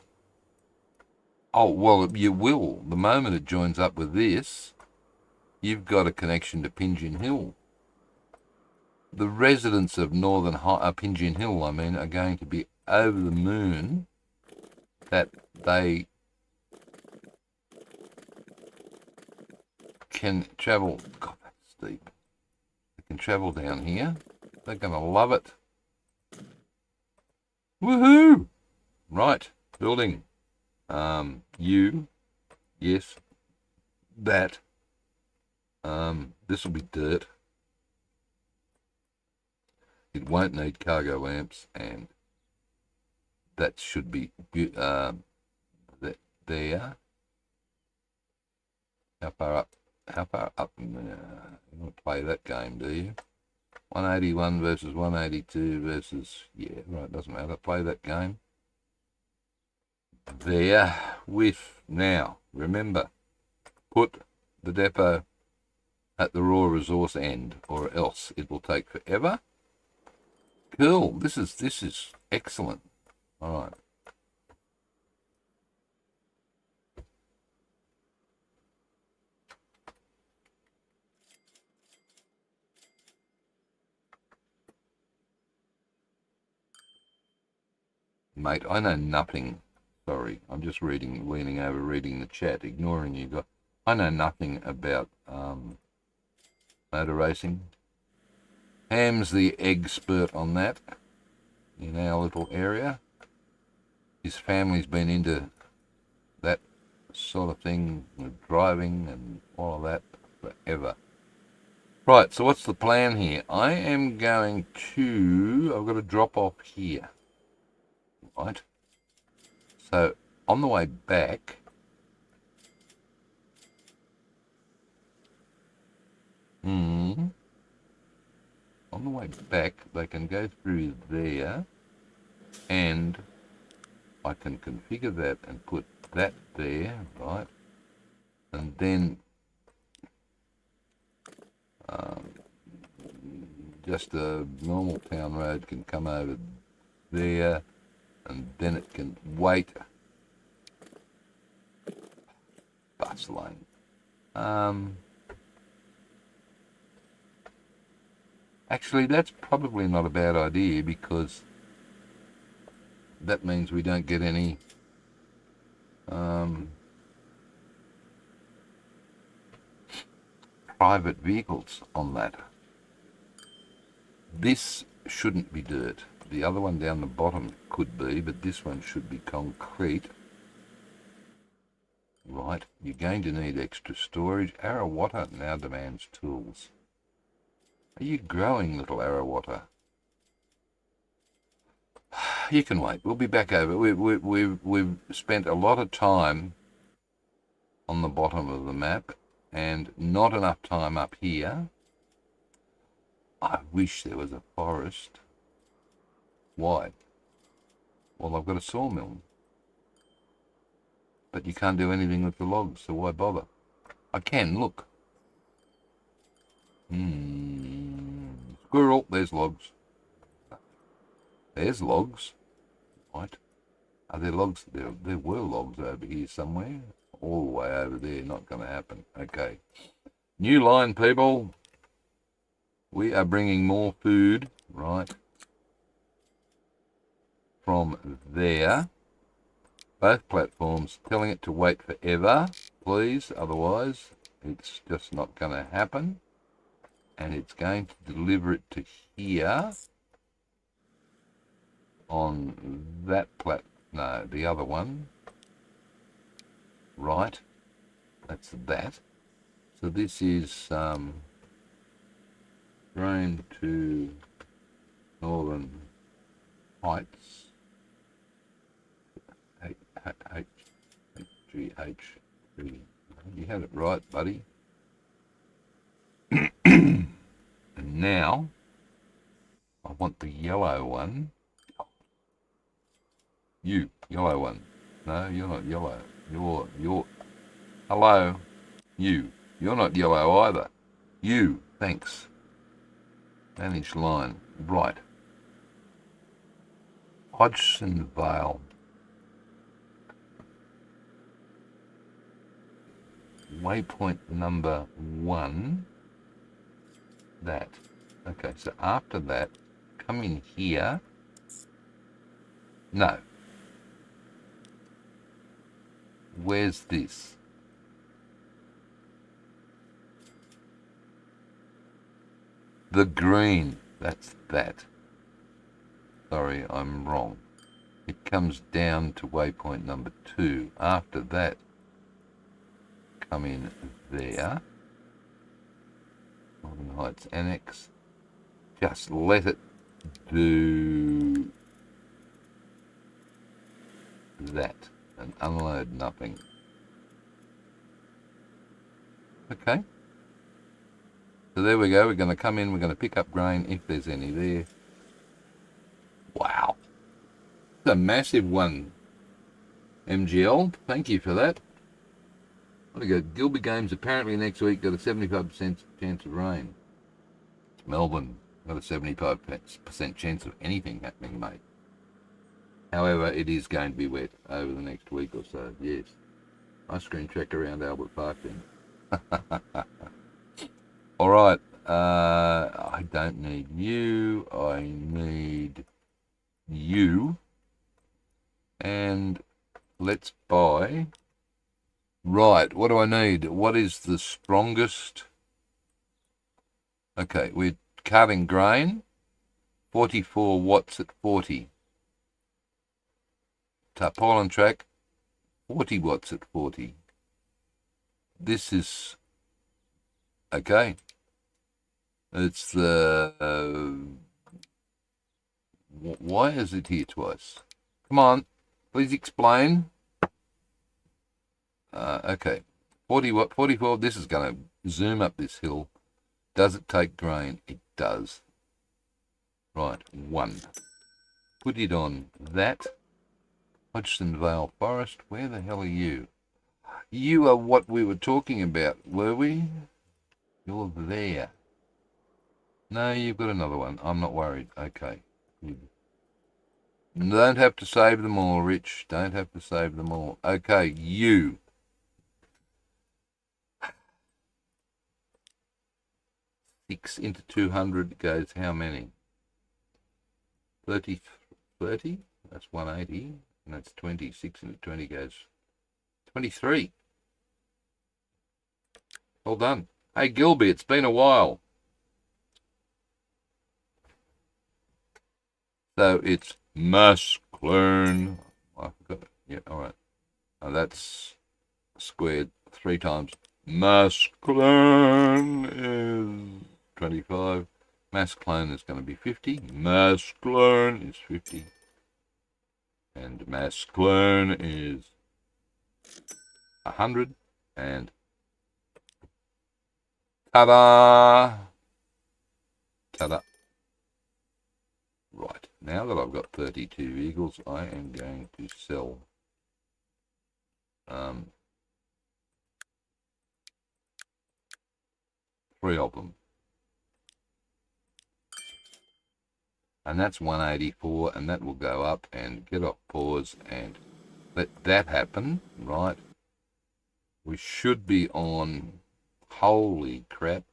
S1: Oh, well, you will. The moment it joins up with this, you've got a connection to Pigeon Hill. The residents of Pigeon Hill, are going to be over the moon that they can travel. God, that's steep. They can travel down here. They're going to love it. Woohoo! Right, building. Yes, that. This will be dirt. It won't need cargo lamps, and that should be there. How far up? How far up? You want to play that game, do you? 181 versus 182 versus, yeah, right, doesn't matter. Play that game. There with, now, remember, put the depot at the raw resource end, or else it will take forever. Cool. This is excellent. All right. Mate, I know nothing. Sorry, I'm just leaning over, reading the chat, ignoring you guys. I know nothing about motor racing. Ham's the expert on that in our little area. His family's been into that sort of thing with driving and all of that forever. Right, so what's the plan here? I've got to drop off here. Right. So on the way back, On the way back, they can go through there, and I can configure that and put that there, right? And then just a normal town road can come over there, and then it can wait. Bus lane. Actually, that's probably not a bad idea, because that means we don't get any private vehicles on that. This shouldn't be dirt. The other one down the bottom could be, but this one should be concrete. Right, you're going to need extra storage. Arawata now demands tools. Are you growing, little Arawata? You can wait. We'll be back over. We've spent a lot of time on the bottom of the map and not enough time up here. I wish there was a forest. Why? Well, I've got a sawmill. But you can't do anything with the logs, so why bother? I can, look. Squirrel, there's logs. There's logs. Right. Are there logs? There were logs over here somewhere. All the way over there, not going to happen. Okay. New line, people. We are bringing more food, right, from there. Both platforms, telling it to wait forever, please. Otherwise, it's just not going to happen. And it's going to deliver it to here on that no, the other one. Right. That's that. So this is grain to Northern Heights. HGH3. You had it right, buddy. And now I want the yellow one. You, yellow one. No, you're not yellow. You're hello. You're not yellow either. You, thanks. Manage line. Right. Hodgson Vale. Waypoint number 1. That. Okay, so after that, come in here. No. Where's this? The green. That's that. Sorry, I'm wrong. It comes down to waypoint number 2. After that, come in there. Northern Heights Annex. Just let it do that and unload nothing. Okay. So there we go. We're going to come in. We're going to pick up grain if there's any there. Wow. It's a massive one. MGL. Thank you for that. What do we go? Gilby Games apparently next week got a 75% chance of rain. Melbourne got a 75% chance of anything happening, mate. However, it is going to be wet over the next week or so, yes. Ice cream track around Albert Park then. All right. I don't need you. I need you. And let's buy. Right, what do I need? What is the strongest? Okay, we're carting grain. 44 watts at 40. Tarpaulin track, 40 watts at 40. This is, okay. It's the, why is it here twice? Come on, please explain. Okay, 40 watt, 44, this is going to zoom up this hill. Does it take grain? It does. Right, 1. Put it on that. Hodgson Vale Forest. Where the hell are you? You are what we were talking about, were we? You're there. No, you've got another one. I'm not worried. Okay. Good. Don't have to save them all, Rich. Don't have to save them all. Okay, you. Six into 200 goes how many? 30? That's 180. And that's 20. 6 into 20 goes 23. Well done. Hey, Gilby, it's been a while. So it's masculine. I forgot. Yeah, all right. Now that's squared 3 times. Masculine is 25. Masculine is going to be 50. Masculine is 50. And masculine is 100. And ta-da! Ta-da! Right, now that I've got 32 vehicles, I am going to sell 3 of them. And that's 184, and that will go up and get off pause and let that happen, right? We should be on, holy crap.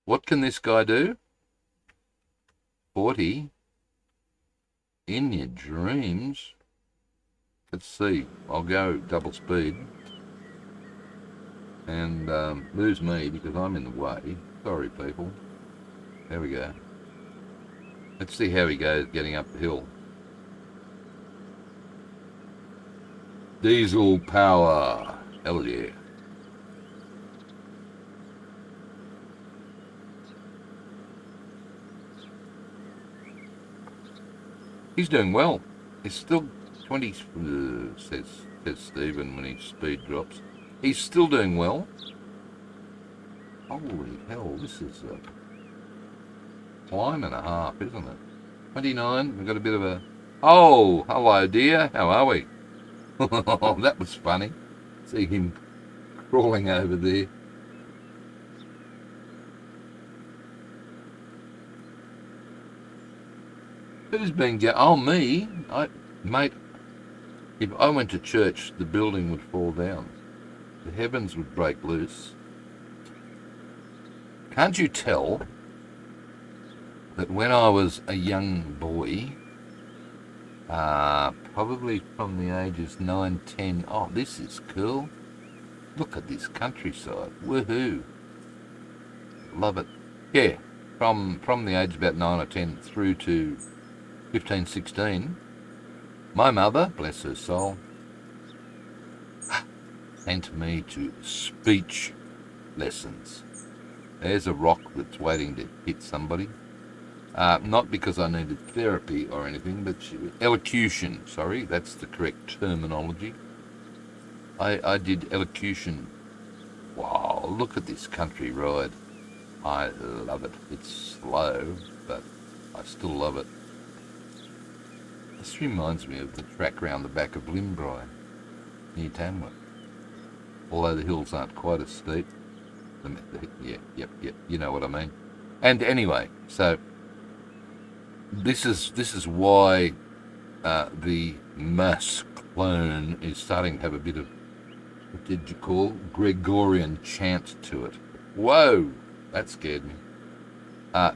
S1: What can this guy do? 40 in your dreams. Let's see. I'll go double speed and lose me because I'm in the way. Sorry, people. There we go. Let's see how he goes getting up the hill. Diesel power. Hell yeah. He's doing well. He's still 20, says Stephen when his speed drops. He's still doing well. Holy hell, this is a climb and a half, isn't it? 29, we've got a bit of a... Oh, hello dear, how are we? That was funny. See him crawling over there. Who's been oh, me? Mate, if I went to church, the building would fall down. The heavens would break loose. Can't you tell that when I was a young boy, probably from the ages 9, 10, oh, this is cool. Look at this countryside. Woohoo. Love it. Yeah, from the age of about 9 or 10 through to 15, 16, my mother, bless her soul, sent me to speech lessons. There's a rock that's waiting to hit somebody. Not because I needed therapy or anything, but elocution, sorry, that's the correct terminology. I did elocution. Wow, look at this country ride. I love it. It's slow, but I still love it. This reminds me of the track round the back of Limbry, near Tamworth. Although the hills aren't quite as steep. Yep, you know what I mean. And anyway, so this is why the mass clone is starting to have a bit of, what did you call, Gregorian chant to it. Whoa, that scared me.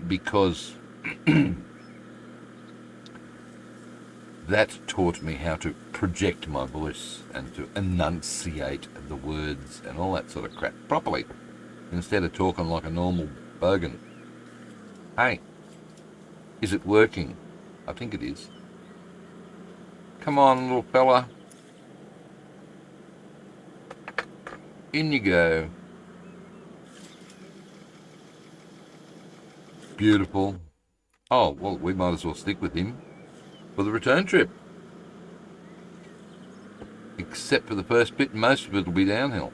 S1: Because that taught me how to project my voice and to enunciate the words and all that sort of crap properly, instead of talking like a normal bogan. Hey, is it working? I think it is. Come on, little fella. In you go. Beautiful. Oh, well, we might as well stick with him for the return trip. Except for the first bit, most of it will be downhill.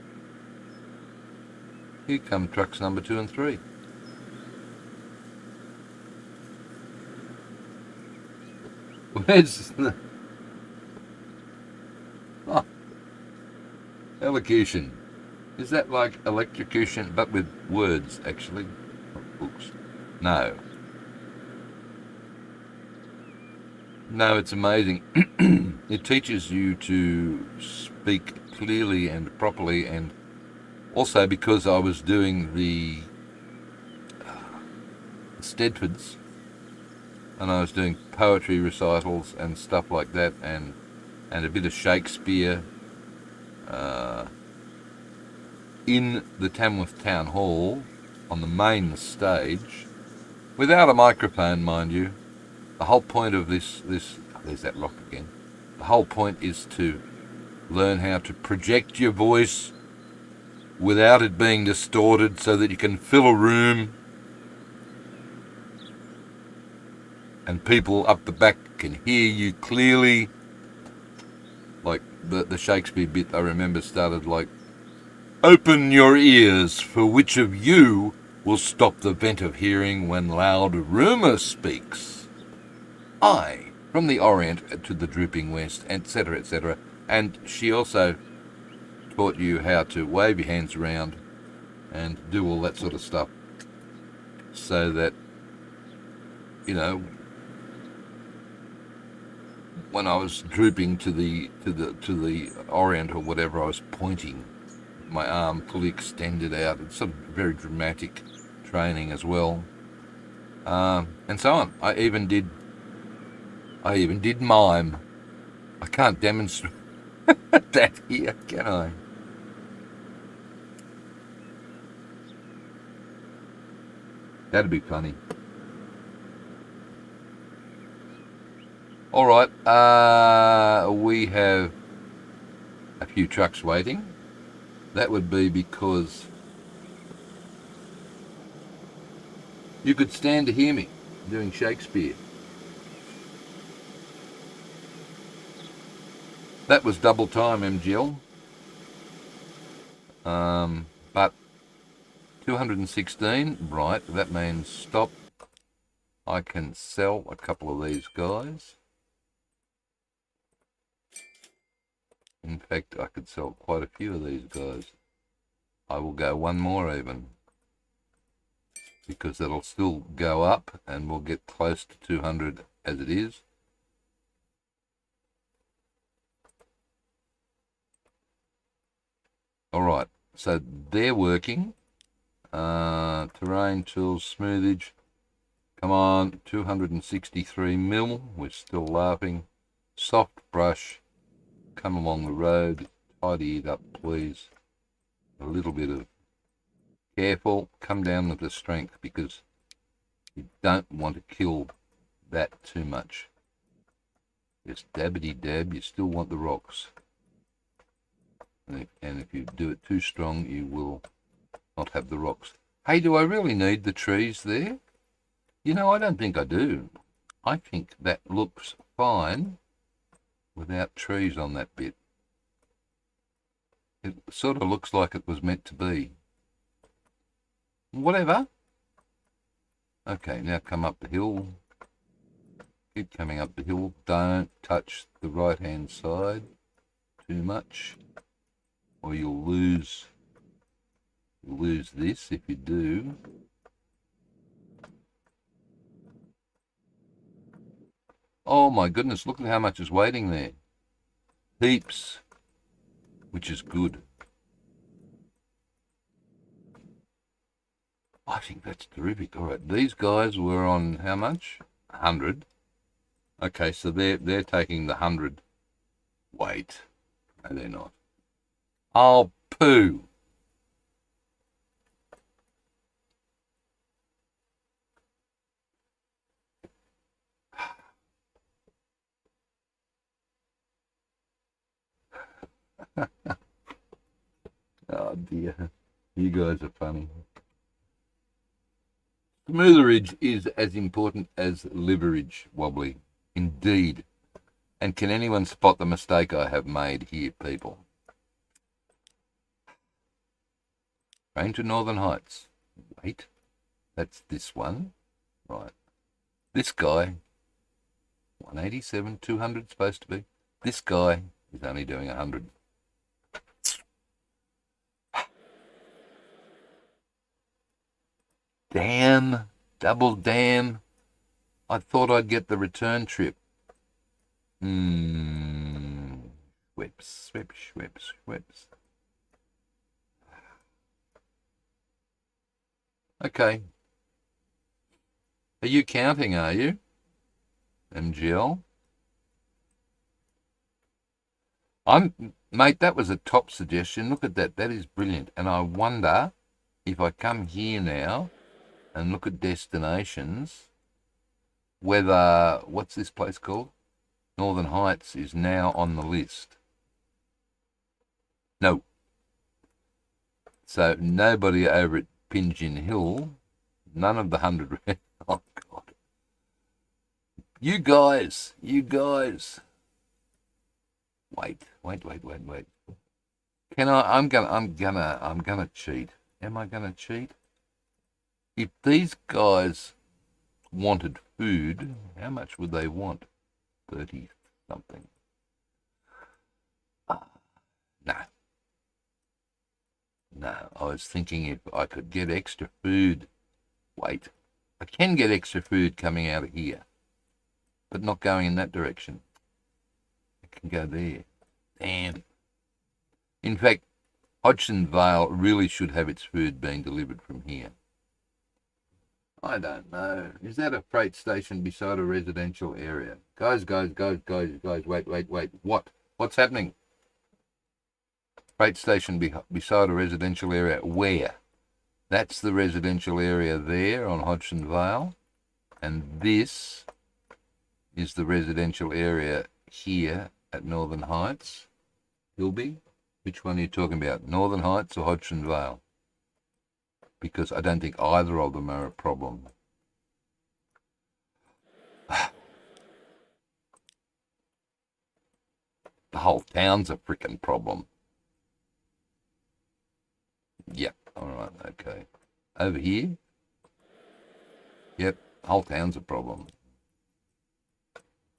S1: Here come trucks number 2 and 3. Where's the... Oh, elocution. Is that like electrocution, but with words, actually? Not books. No. No, it's amazing. It teaches you to speak clearly and properly, and also because I was doing the Stedfords, and I was doing poetry recitals and stuff like that, and a bit of Shakespeare in the Tamworth Town Hall on the main stage, without a microphone, mind you. The whole point of this, there's that rock again. The whole point is to learn how to project your voice without it being distorted so that you can fill a room and people up the back can hear you clearly. Like the Shakespeare bit I remember started like, "Open your ears, for which of you will stop the vent of hearing when loud rumour speaks? I, from the Orient to the drooping West," etc., etc. And she also taught you how to wave your hands around and do all that sort of stuff, so that, you know, when I was drooping to the Orient or whatever, I was pointing, my arm fully extended out. It's sort of very dramatic training as well, and so on. I even did mime. I can't demonstrate that here, can I? That'd be funny. All right, we have a few trucks waiting. That would be because you could stand to hear me doing Shakespeare. That was double time, MGL. But 216, right, that means stop. I can sell a couple of these guys. In fact, I could sell quite a few of these guys. I will go one more even, because it'll still go up and we'll get close to 200 as it is. All right, so they're working. Terrain tools, smoothage. Come on, 263 mil. We're still laughing. Soft brush. Come along the road. Tidy it up, please. A little bit of careful. Come down with the strength, because you don't want to kill that too much. Just dabbity dab. You still want the rocks. And if you do it too strong, you will not have the rocks. Hey, do I really need the trees there? You know, I don't think I do. I think that looks fine without trees on that bit. It sort of looks like it was meant to be. Whatever. Okay, now come up the hill. Keep coming up the hill. Don't touch the right-hand side too much, or you'll lose this if you do. Oh my goodness, look at how much is waiting there. Heaps, which is good. I think that's terrific. All right, these guys were on how much? 100. Okay, so they're taking the 100. Wait, no, they're not. Oh, poo. Oh dear, you guys are funny. Smootherage is as important as liverage, Wobbly. Indeed. And can anyone spot the mistake I have made here, people? Train to Northern Heights. Wait, that's this one. Right. This guy, 187, 200 supposed to be. This guy is only doing 100. Damn, double damn. I thought I'd get the return trip. Whips. Okay. Are you counting, are you? MGL? Mate, that was a top suggestion. Look at that. That is brilliant. And I wonder if I come here now and look at destinations, whether, what's this place called? Northern Heights is now on the list. No. So nobody over at Pigeon Hill, none of the 100. Oh, God. You guys. Wait. I'm gonna cheat. Am I gonna cheat? If these guys wanted food, how much would they want? 30 something. No, I was thinking if I could get extra food. Wait, I can get extra food coming out of here, but not going in that direction. I can go there. Damn. In fact, Hodgson Vale really should have its food being delivered from here. I don't know. Is that a freight station beside a residential area? Guys, wait. What's happening? Freight station beside a residential area. Where? That's the residential area there on Hodgson Vale. And this is the residential area here at Northern Heights. Hilby? Which one are you talking about? Northern Heights or Hodgson Vale? Because I don't think either of them are a problem. The whole town's a frickin' problem. Yep, alright, okay. Over here? Yep, the whole town's a problem.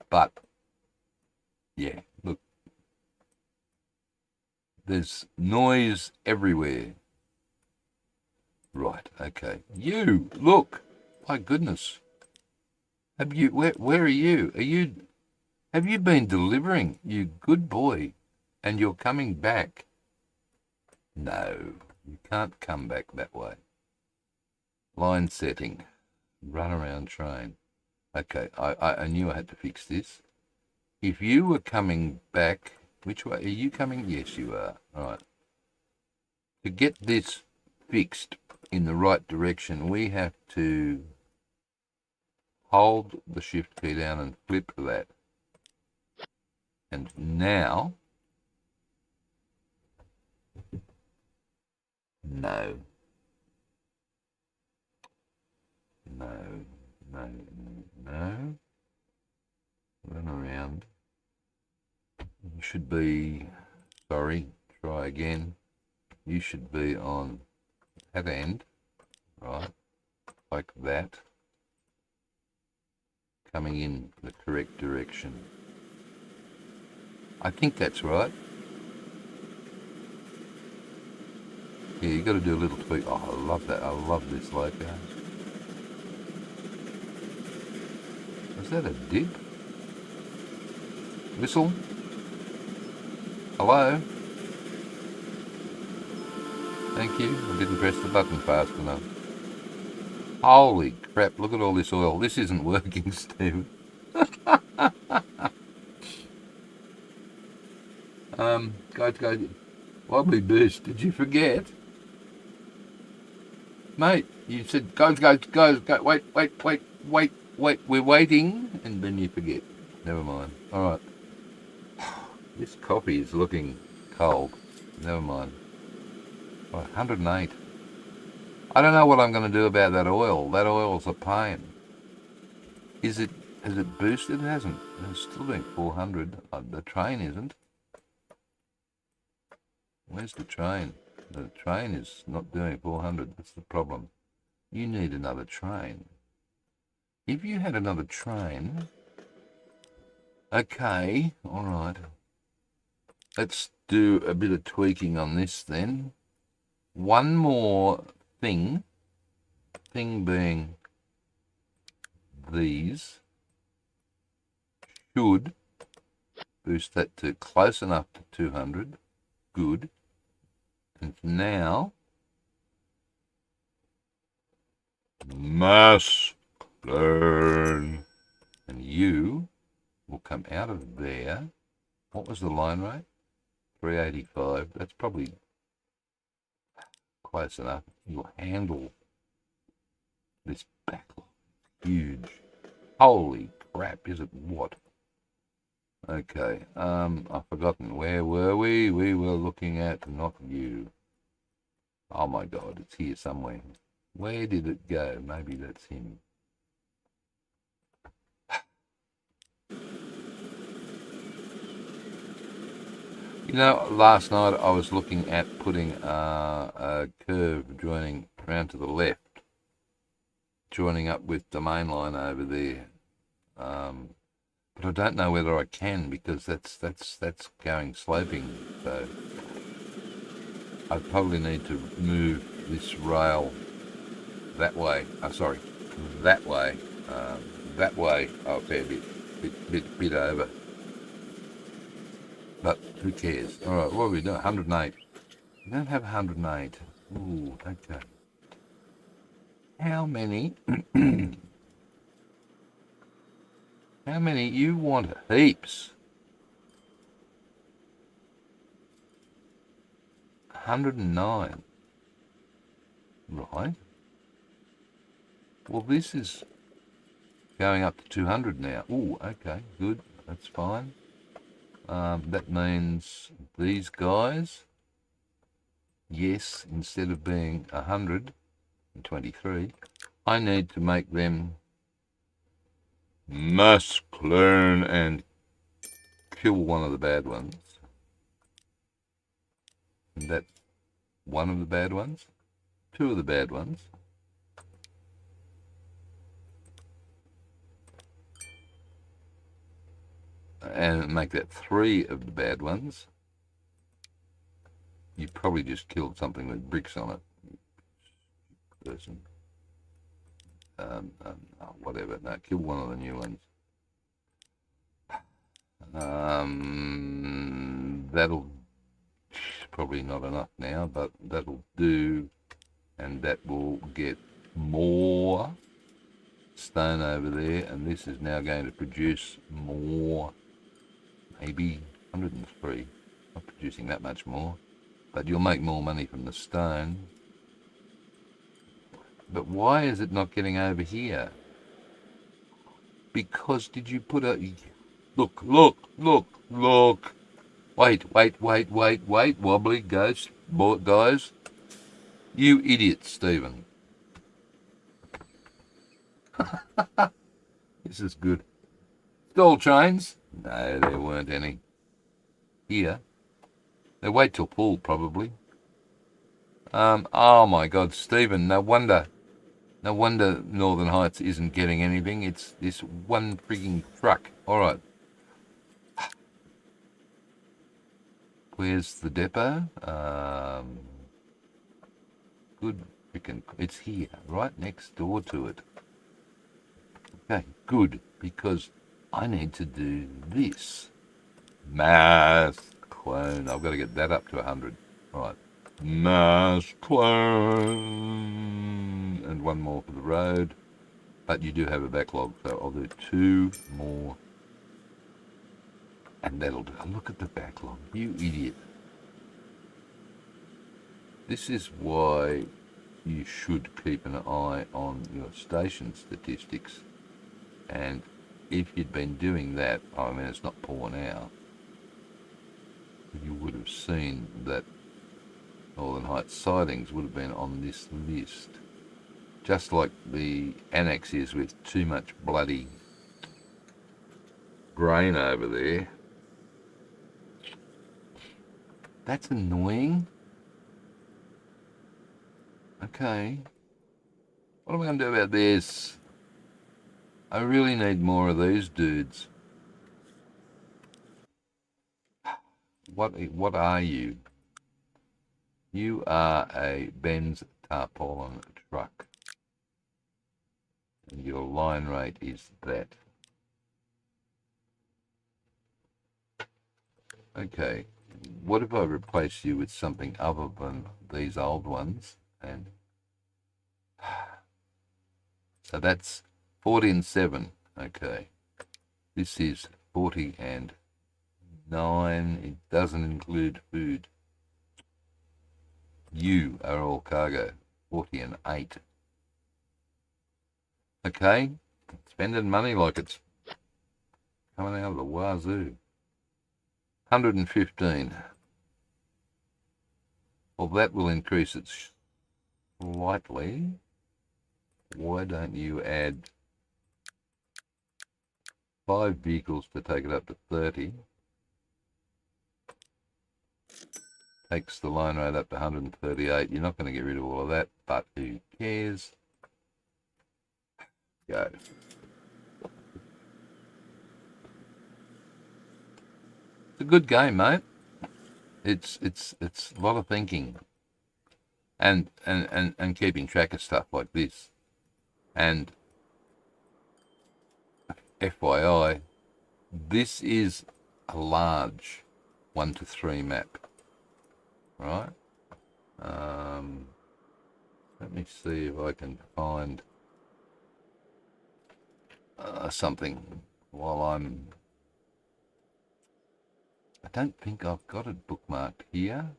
S1: But, yeah, look. There's noise everywhere. Right, okay. You, look. My goodness. Have you, where are you? Have you been delivering? You good boy. And you're coming back. No, you can't come back that way. Line setting. Run around train. Okay, I knew I had to fix this. If you were coming back, which way? Are you coming? Yes, you are. All right. To get this fixed in the right direction, we have to hold the shift key down and flip that. And now, no. Run around. You should be, sorry, try again. You should be on that end, right, like that, coming in the correct direction. I think that's right. Yeah, you got to do a little tweak. Oh, I love that. I love this loco. Was that a dip? Whistle? Hello? Thank you. I didn't press the button fast enough. Holy crap, look at all this oil. This isn't working, Steve. Guys, wobbly boost, did you forget? Mate, you said, go, wait, we're waiting, and then you forget. Never mind. All right. This coffee is looking cold. Never mind. 108. I don't know what I'm going to do about that oil. That oil's a pain. Has it boosted? It hasn't. It's still doing 400. The train isn't. Where's the train? The train is not doing 400. That's the problem. You need another train. If you had another train... Okay, all right. Let's do a bit of tweaking on this then. One more thing. Thing being these should boost that to close enough to 200. Good. And now, mass learn. And you will come out of there. What was the line rate? 385. That's probably close enough. You'll handle this backlog. Huge. Holy crap, is it what? Okay, I've forgotten. Where were we? We were looking at not you. Oh my God, it's here somewhere. Where did it go? Maybe that's him. You know, last night I was looking at putting a curve joining around to the left, joining up with the main line over there. But I don't know whether I can, because that's going sloping. So I probably need to move this rail that way. Sorry, that way. That way a fair bit over. But who cares? All right, what are we doing? 108. We don't have 108. Ooh, okay. How many? How many? You want heaps. 109. Right. Well, this is going up to 200 now. Ooh, okay, good. That's fine. That means these guys, yes, instead of being 123, I need to make them must clone and kill one of the bad ones. And that's one of the bad ones, two of the bad ones. And make that three of the bad ones. You probably just killed something with bricks on it. Person. Whatever. No, kill one of the new ones. That'll probably not enough now, but that'll do, and that will get more stone over there, and this is now going to produce more. Maybe 103. Not producing that much more, but you'll make more money from the stone. But why is it not getting over here? Because did you put a... Look. Wait. Wobbly ghost, guys. You idiot, Stephen. This is good. Stall trains? No, there weren't any. Here. They wait till full, probably. Oh my God, Stephen, no wonder Northern Heights isn't getting anything. It's this one frigging truck. All right. Where's the depot? Good freaking... It's here, right next door to it. Okay, good, because I need to do this. Mass clone. I've got to get that up to 100. Right. Mass clone. And one more for the road. But you do have a backlog, so I'll do two more. And that'll do. Look at the backlog. You idiot. This is why you should keep an eye on your station statistics. And if you'd been doing that, I mean, it's not poor now, you would have seen that Northern Heights sightings would have been on this list. Just like the annex is with too much bloody grain over there. That's annoying. Okay. What am I going to do about this? I really need more of these dudes. What are you? You are a Benz tarpaulin truck. And your line rate is that. Okay. What if I replace you with something other than these old ones? And so that's 40 and 7. Okay. This is 40 and 9. It doesn't include food. You are all cargo. 40 and 8. Okay. Spending money like it's coming out of the wazoo. 115. Well, that will increase it slightly. Why don't you add 5 vehicles to take it up to 30? Takes the line rate up to 138. You're not going to get rid of all of that, but who cares? Go. It's a good game, mate. It's a lot of thinking and keeping track of stuff like this. And FYI, this is a large 1 to 3 map, right? Let me see if I can find something while I don't think I've got it bookmarked here.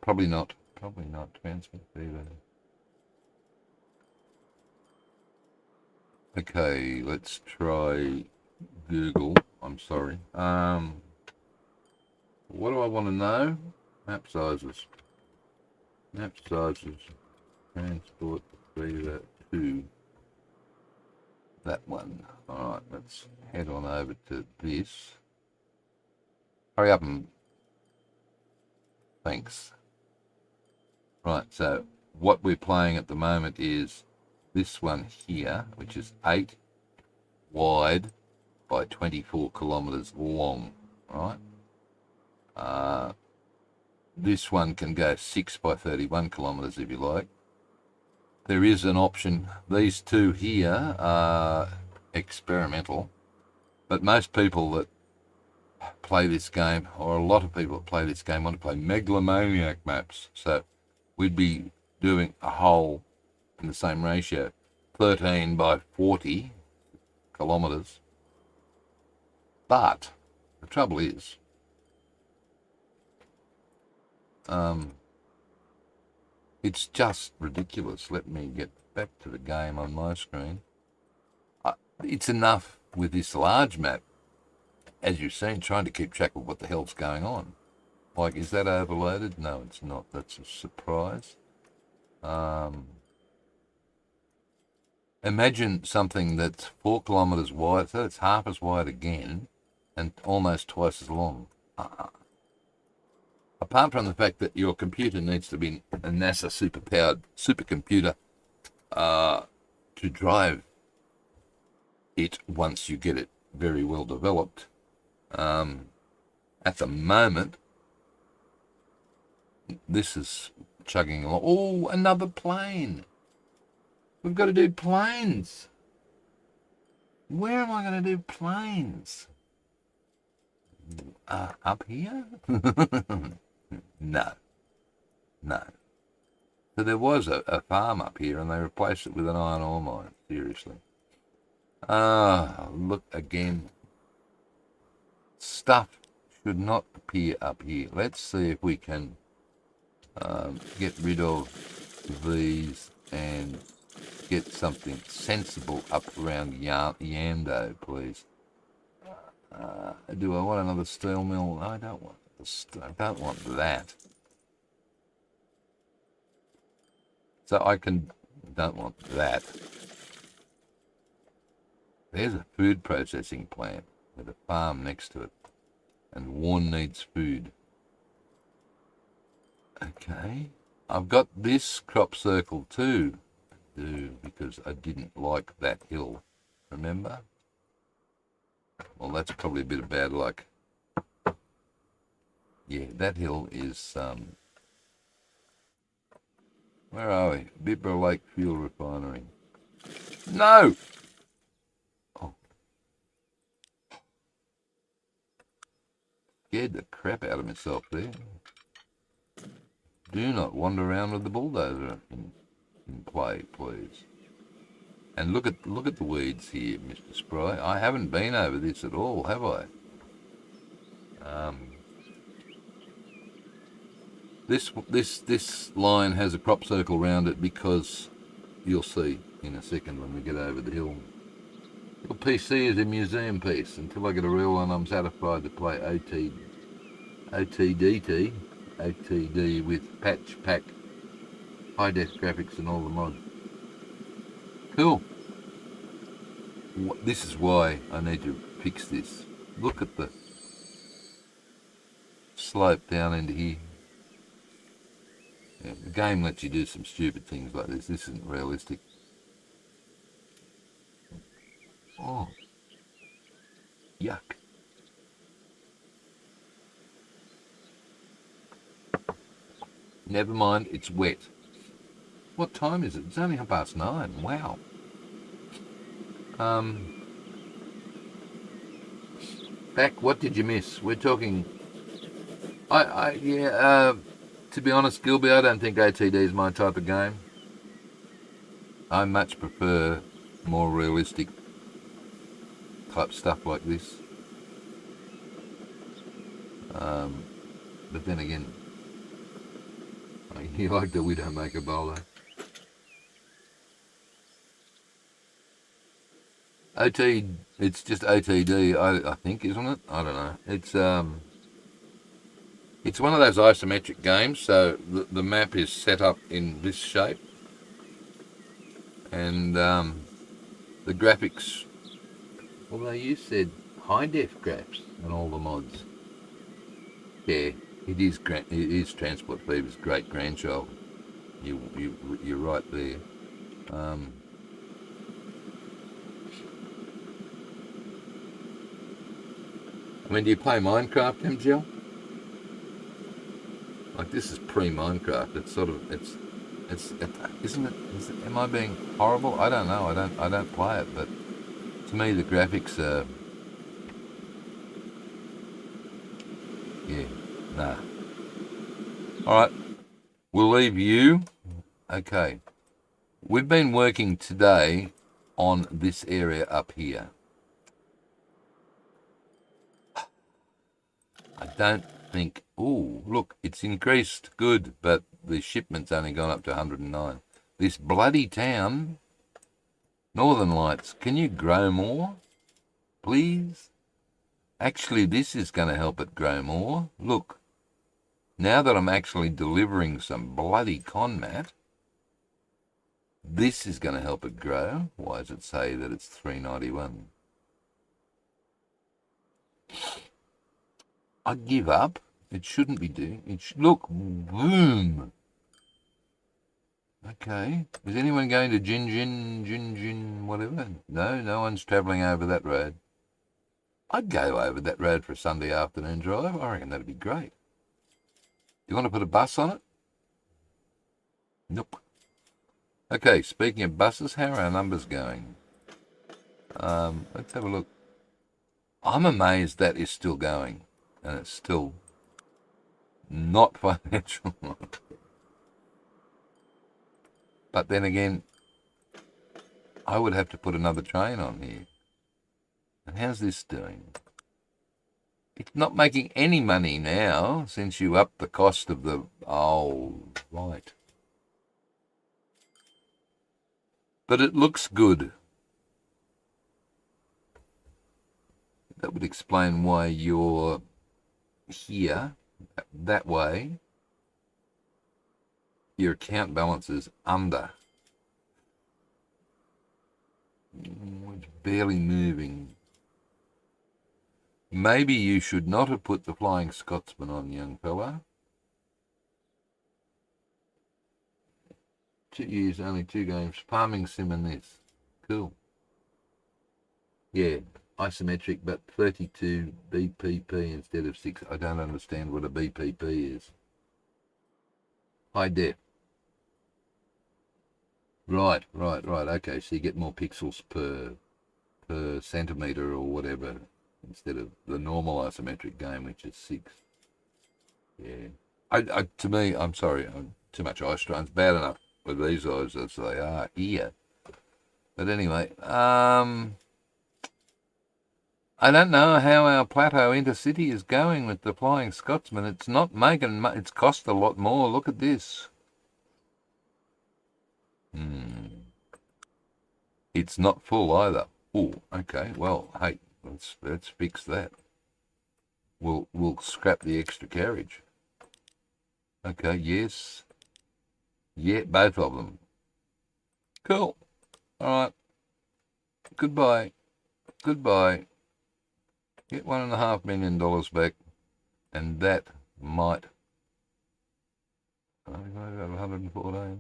S1: Probably not. Transmit fever. Okay, let's try Google. I'm sorry. What do I want to know? Map sizes. Transport fever 2. That one. Alright, let's head on over to this. Hurry up and... Thanks. Right, so what we're playing at the moment is this one here, which is 8 wide by 24 kilometres long, right? This one can go 6 by 31 kilometres if you like. There is an option. These two here are experimental, but most people that play this game, or a lot of people that play this game, want to play megalomaniac maps. So we'd be doing a hole in the same ratio, 13 by 40 kilometres. But the trouble is, it's just ridiculous. Let me get back to the game on my screen. It's enough with this large map, as you've seen, trying to keep track of what the hell's going on. Like, is that overloaded? No, it's not. That's a surprise. Imagine something that's 4 kilometres wide, so it's half as wide again, and almost twice as long. Apart from the fact that your computer needs to be a NASA superpowered supercomputer to drive it once you get it very well developed. At the moment, this is chugging along. Oh, another plane. We've got to do planes. Where am I going to do planes? Up here? No. So there was a farm up here and they replaced it with an iron ore mine. Seriously. Look again. Stuff should not appear up here. Let's see if we can get rid of these and get something sensible up around Yando, please. Do I want another steel mill? No, I don't want. I don't want that. So don't want that. There's a food processing plant with a farm next to it, and Warren needs food. Okay. I've got this crop circle too. Because I didn't like that hill. Remember? Well, that's probably a bit of bad luck. Yeah, that hill is, where are we? Bibra Lake Fuel Refinery. No! Oh. Scared the crap out of myself there. Do not wander around with the bulldozer in play, please. And look at the weeds here, Mr. Spry. I haven't been over this at all, have I? This line has a crop circle around it because you'll see in a second when we get over the hill. Your PC is a museum piece. Until I get a real one, I'm satisfied to play OTD with patch pack, high def graphics and all the mods. Cool. This is why I need to fix this. Look at the slope down into here. Yeah, the game lets you do some stupid things like this. This isn't realistic. Oh, yuck. Never mind, it's wet. What time is it? It's only 9:30. Wow. Back, what did you miss? We're talking... to be honest, Gilby, I don't think OTD is my type of game. I much prefer more realistic type stuff like this. But then again, you like the Widowmaker bowler. It's just OTD, I think, isn't it? I don't know. It's one of those isometric games, so the map is set up in this shape, and the graphics. Although you said high def graphs and all the mods. Yeah, it is Transport Fever's great grandchild. You're right there. I mean, do you play Minecraft, MGL? Like, this is pre-Minecraft. It's sort of, isn't it? Am I being horrible? I don't know. I don't play it, but to me the graphics are, yeah, nah. All right, we'll leave you. Okay, we've been working today on this area up here. I don't think... Oh, look, it's increased. Good, but the shipment's only gone up to 109. This bloody town... Northern Lights, can you grow more? Please? Actually, this is going to help it grow more. Look, now that I'm actually delivering some bloody conmat, this is going to help it grow. Why does it say that it's 391? I give up. It shouldn't be doing it. Look, boom. Okay. Is anyone going to Gin, whatever? No, no one's travelling over that road. I'd go over that road for a Sunday afternoon drive. I reckon that'd be great. You want to put a bus on it? Nope. Okay, speaking of buses, how are our numbers going? Let's have a look. I'm amazed that is still going. And it's still not financial. But then again, I would have to put another train on here. And how's this doing? It's not making any money now since you upped the cost of the... Oh, right. But it looks good. That would explain why you're here, that way. Your account balance is under. It's barely moving. Maybe you should not have put the Flying Scotsman on, young fella. use only 2 games. Farming sim and this. Cool. Yeah, isometric, but 32 BPP instead of 6. I don't understand what a BPP is. High def. Right. Okay, so you get more pixels per centimetre or whatever instead of the normal isometric game, which is 6. Yeah. To me, I'm sorry, too much eye strain's bad enough with these eyes as they are here. But anyway, I don't know how our Plateau Intercity is going with the Flying Scotsman. It's not making it's cost a lot more. Look at this. It's not full either. Oh, okay. Well, hey, let's fix that. We'll scrap the extra carriage. Okay, yes. Yeah, both of them. Cool. All right. Goodbye. Get $1.5 million back, and that might. 114.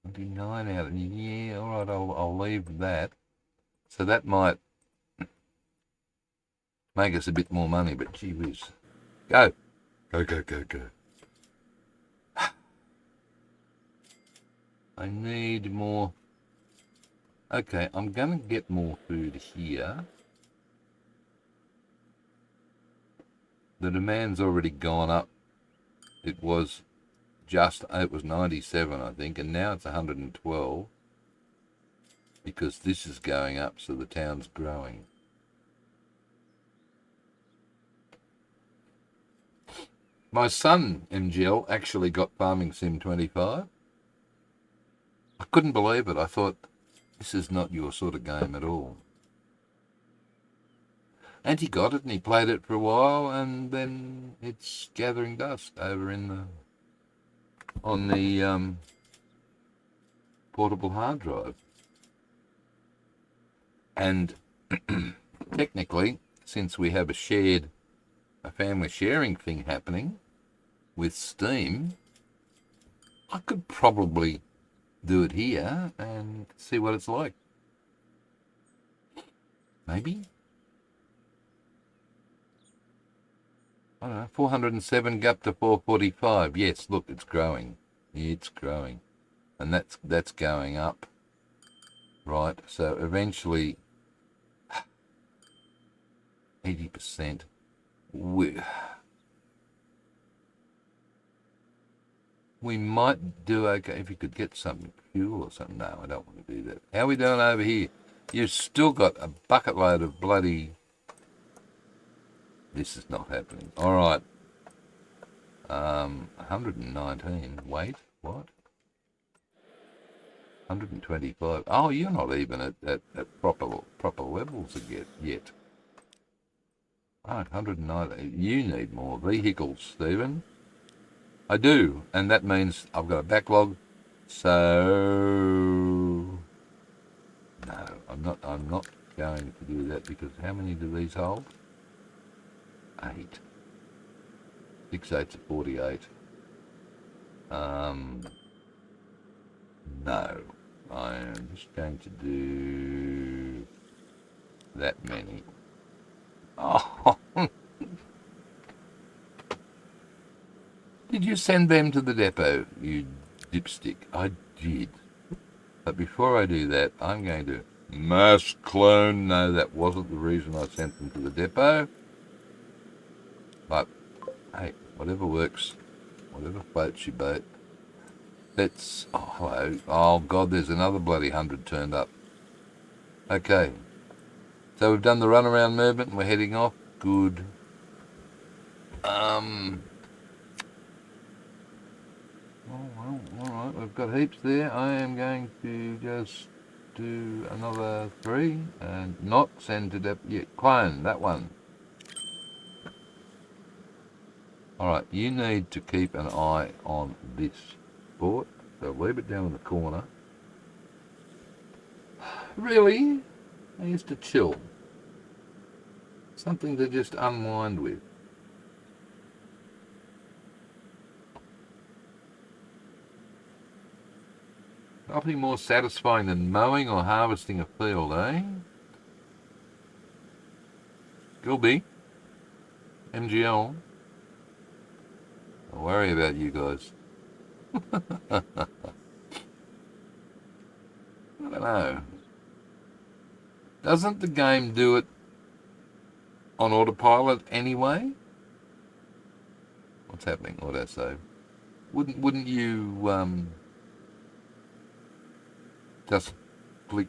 S1: 29 out of, yeah, all right, I'll leave that. So that might make us a bit more money, but gee whiz. Go. I need more. Okay, I'm going to get more food here. The demand's already gone up. It was 97, I think, and now it's 112 because this is going up, so the town's growing. My son, MGL, actually got Farming Sim 25. I couldn't believe it. I thought, this is not your sort of game at all. And he got it, and he played it for a while, and then it's gathering dust over on the portable hard drive. And technically, since we have a family sharing thing happening with Steam, I could probably do it here and see what it's like. Maybe. I don't know, 407 up to 445. Yes, look, it's growing. It's growing. And that's going up. Right, so eventually 80%. We might do okay if you could get some fuel or something. No, I don't want to do that. How are we doing over here? You've still got a bucket load of bloody... This is not happening. All right. 119. Wait, what? 125. Oh, you're not even at proper levels yet. All right, 190. You need more vehicles, Stephen. I do, and that means I've got a backlog. So no, I'm not going to do that because how many do these hold? 8. 6 8s are 48. No, I am just going to do that many. Oh. Did you send them to the depot, you dipstick? I did. But before I do that, I'm going to mass clone. No, that wasn't the reason I sent them to the depot. But, hey, whatever works, whatever floats your boat. Let's... Oh, hello. Oh, God, there's another bloody 100 turned up. Okay. So we've done the runaround movement and we're heading off. Good. All right, we've got heaps there. I am going to just do another 3 and not send to depot. Yeah, clone, that one. All right, you need to keep an eye on this sport. So leave it down in the corner. Really? I used to chill. Something to just unwind with. Nothing more satisfying than mowing or harvesting a field, eh? Gilby, MGL. Don't worry about you guys. I don't know. Doesn't the game do it on autopilot anyway? What's happening? Autosave. Wouldn't you just click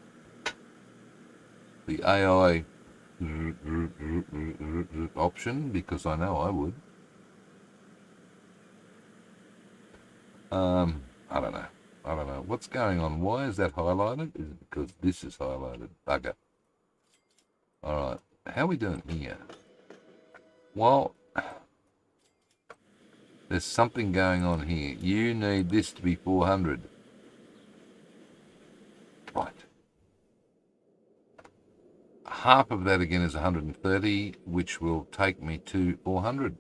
S1: the AI option? Because I know I would. I don't know. I don't know. What's going on? Why is that highlighted? Is it because this is highlighted? Bugger. Alright. How are we doing here? Well, there's something going on here. You need this to be 400. Right. Half of that again is 130, which will take me to 400.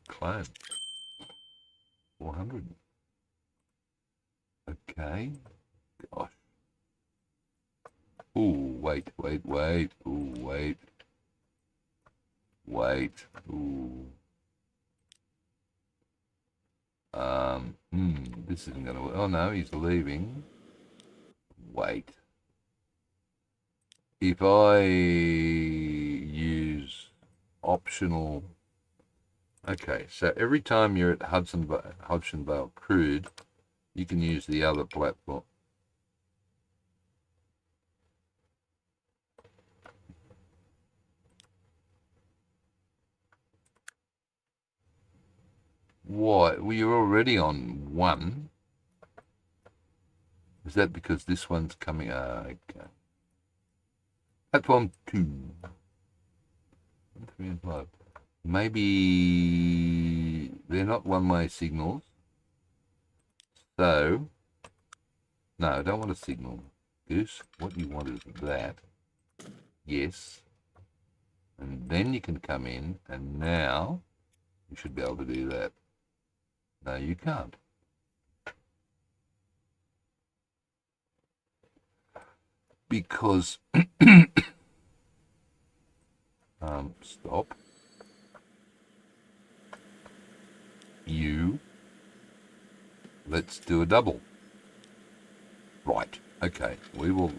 S1: Clone. 400. Okay. Gosh. Ooh, wait. Ooh, wait. Ooh. This isn't gonna work. Oh no, he's leaving. Wait. If I use optional... Okay, so every time you're at Hudson Vale Crude, you can use the other platform. Why? Well, you're already on one. Is that because this one's coming? Okay. Platform 2. 1, 3, and 5. Maybe they're not one-way signals. So, no, I don't want a signal. Goose, what you want is that. Yes. And then you can come in, and now you should be able to do that. No, you can't. Because, stop. Let's do a double. Right, okay, we will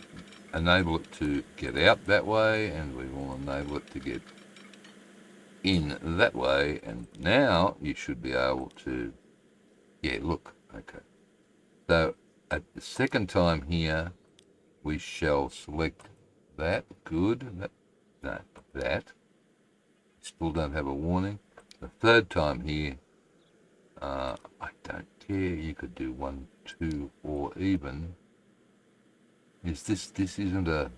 S1: enable it to get out that way, and we will enable it to get in that way, and now you should be able to, yeah, look, okay. So at the second time here, we shall select that, good, that. Still don't have a warning. The third time here, I don't care, you could do 1, 2, or even. This isn't a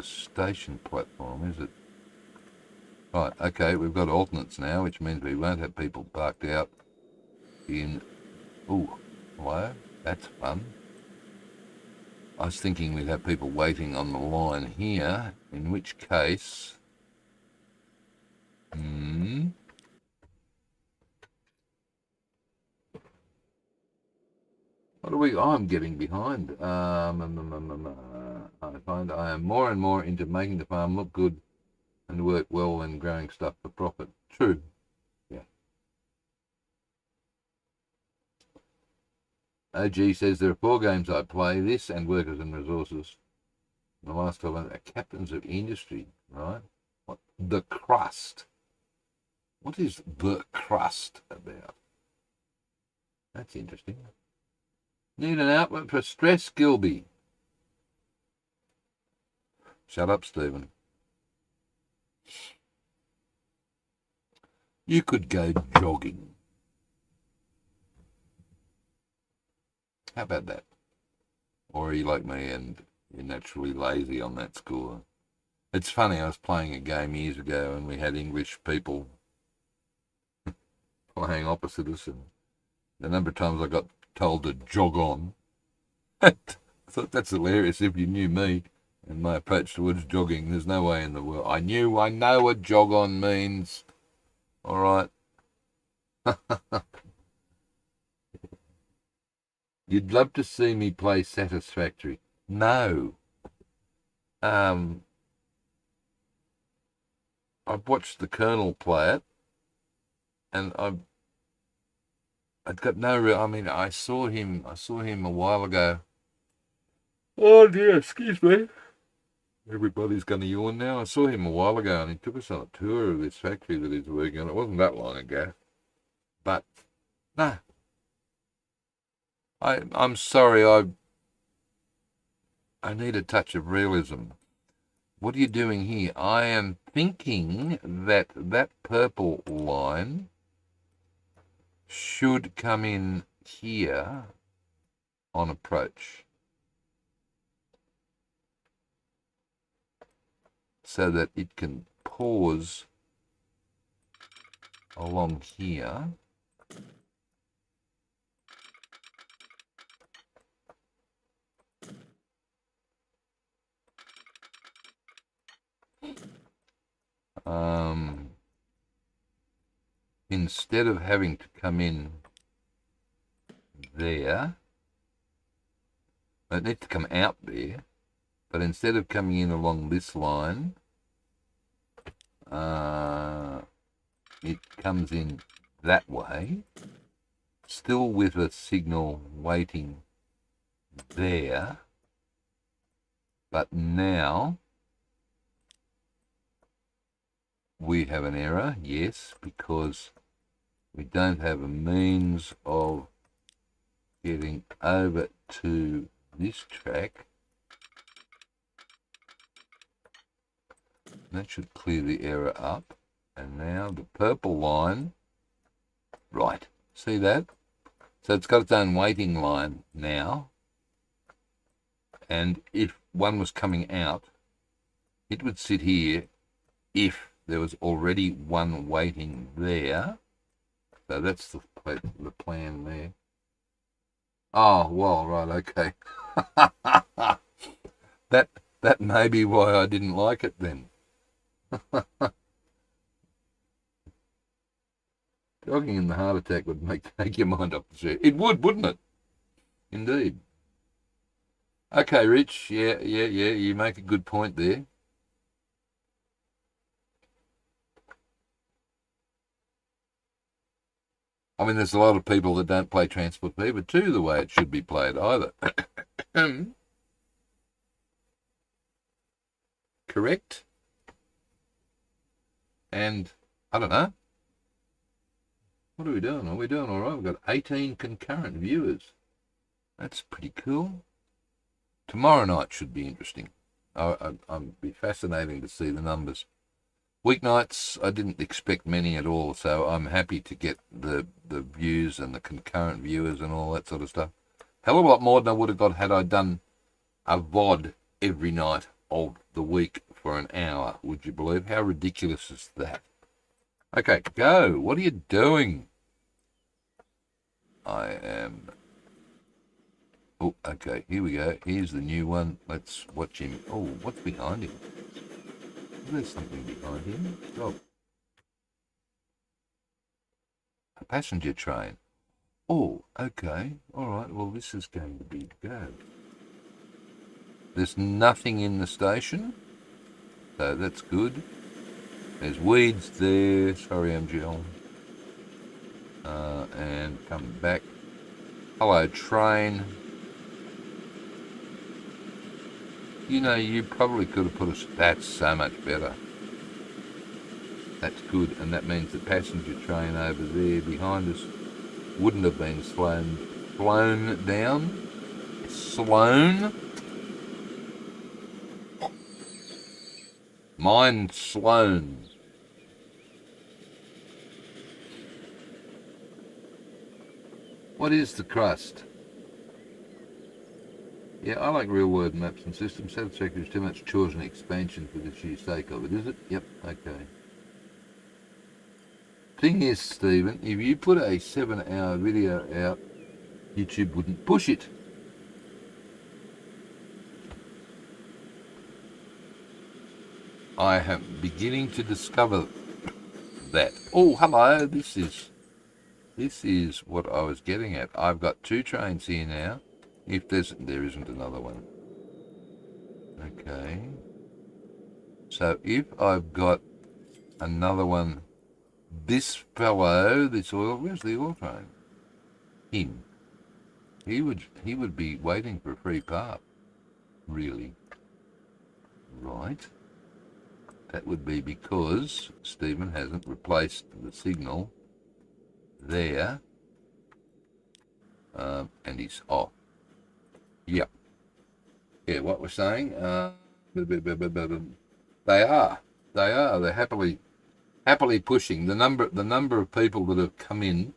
S1: station platform, is it? Right, okay, we've got alternates now, which means we won't have people parked out in... Ooh, hello, that's fun. I was thinking we'd have people waiting on the line here, in which case... What are we... I'm getting behind. I find I am more and more into making the farm look good and work well when growing stuff for profit. True. Yeah. OG says there are 4 games I play, this and Workers and Resources. The last 12 months are Captains of Industry, right? What? The Crust. What is The Crust about? That's interesting. Need an outlet for stress, Gilby. Shut up, Stephen. You could go jogging. How about that? Or are you like me and you're naturally lazy on that score? It's funny, I was playing a game years ago and we had English people playing opposite us, and the number of times I got told to jog on. thought that's hilarious if you knew me and my approach towards jogging. There's no way in the world. I know what jog on means. All right. You'd love to see me play Satisfactory. No. I've watched the Colonel play it, and I've got no real. I mean, I saw him a while ago. Oh dear, excuse me. Everybody's going to yawn now. I saw him a while ago, and he took us on a tour of this factory that he's working on. It wasn't that long ago, but no. I'm sorry. I need a touch of realism. What are you doing here? I am thinking that purple line should come in here on approach, so that it can pause along here. Instead of having to come in there, it needs to come out there, but instead of coming in along this line, it comes in that way, still with a signal waiting there, but now we have an error, yes, because we don't have a means of getting over to this track. That should clear the error up. And now the purple line, right, see that? So it's got its own waiting line now. And if one was coming out, it would sit here if there was already one waiting there. So that's the plan there. Oh, well, right, okay. That may be why I didn't like it then. Jogging in the heart attack would take your mind off the chair. It would, wouldn't it? Indeed. Okay, Rich. Yeah. You make a good point there. I mean, there's a lot of people that don't play Transport Fever 2 the way it should be played either. Correct? And, I don't know. What are we doing? Are we doing all right? We've got 18 concurrent viewers. That's pretty cool. Tomorrow night should be interesting. I'd be fascinating to see the numbers. Weeknights, I didn't expect many at all, so I'm happy to get the views and the concurrent viewers and all that sort of stuff. Hell of a lot more than I would have got had I done a VOD every night of the week for an hour, would you believe? How ridiculous is that? Okay, go. What are you doing? I am... Oh, okay, here we go. Here's the new one. Let's watch him. Oh, what's behind him? There's something behind him. Oh. A passenger train. Oh, okay. All right, well, this is going to be go. There's nothing in the station, so that's good. There's weeds there. Sorry, MGL. And come back. Hello, train. You know, you probably could have put us... That's so much better. That's good, and that means the passenger train over there behind us wouldn't have been flown down. Slown. Mine Sloan. What is the crust? Yeah, I like real-world maps and systems. Satisfactory is too much chores and expansion for the sheer sake of it, is it? Yep, okay. Thing is, Stephen, if you put a 7-hour video out, YouTube wouldn't push it. I am beginning to discover that. Oh, hello. This is what I was getting at. I've got 2 trains here now. If there isn't another one. Okay. So if I've got another one, this fellow, where's the oil train? Him. He would be waiting for a free path. Really. Right. That would be because Stephen hasn't replaced the signal there. And he's off. Yep. Yeah, what we're saying, they are. They're happily pushing. The number of people that have come in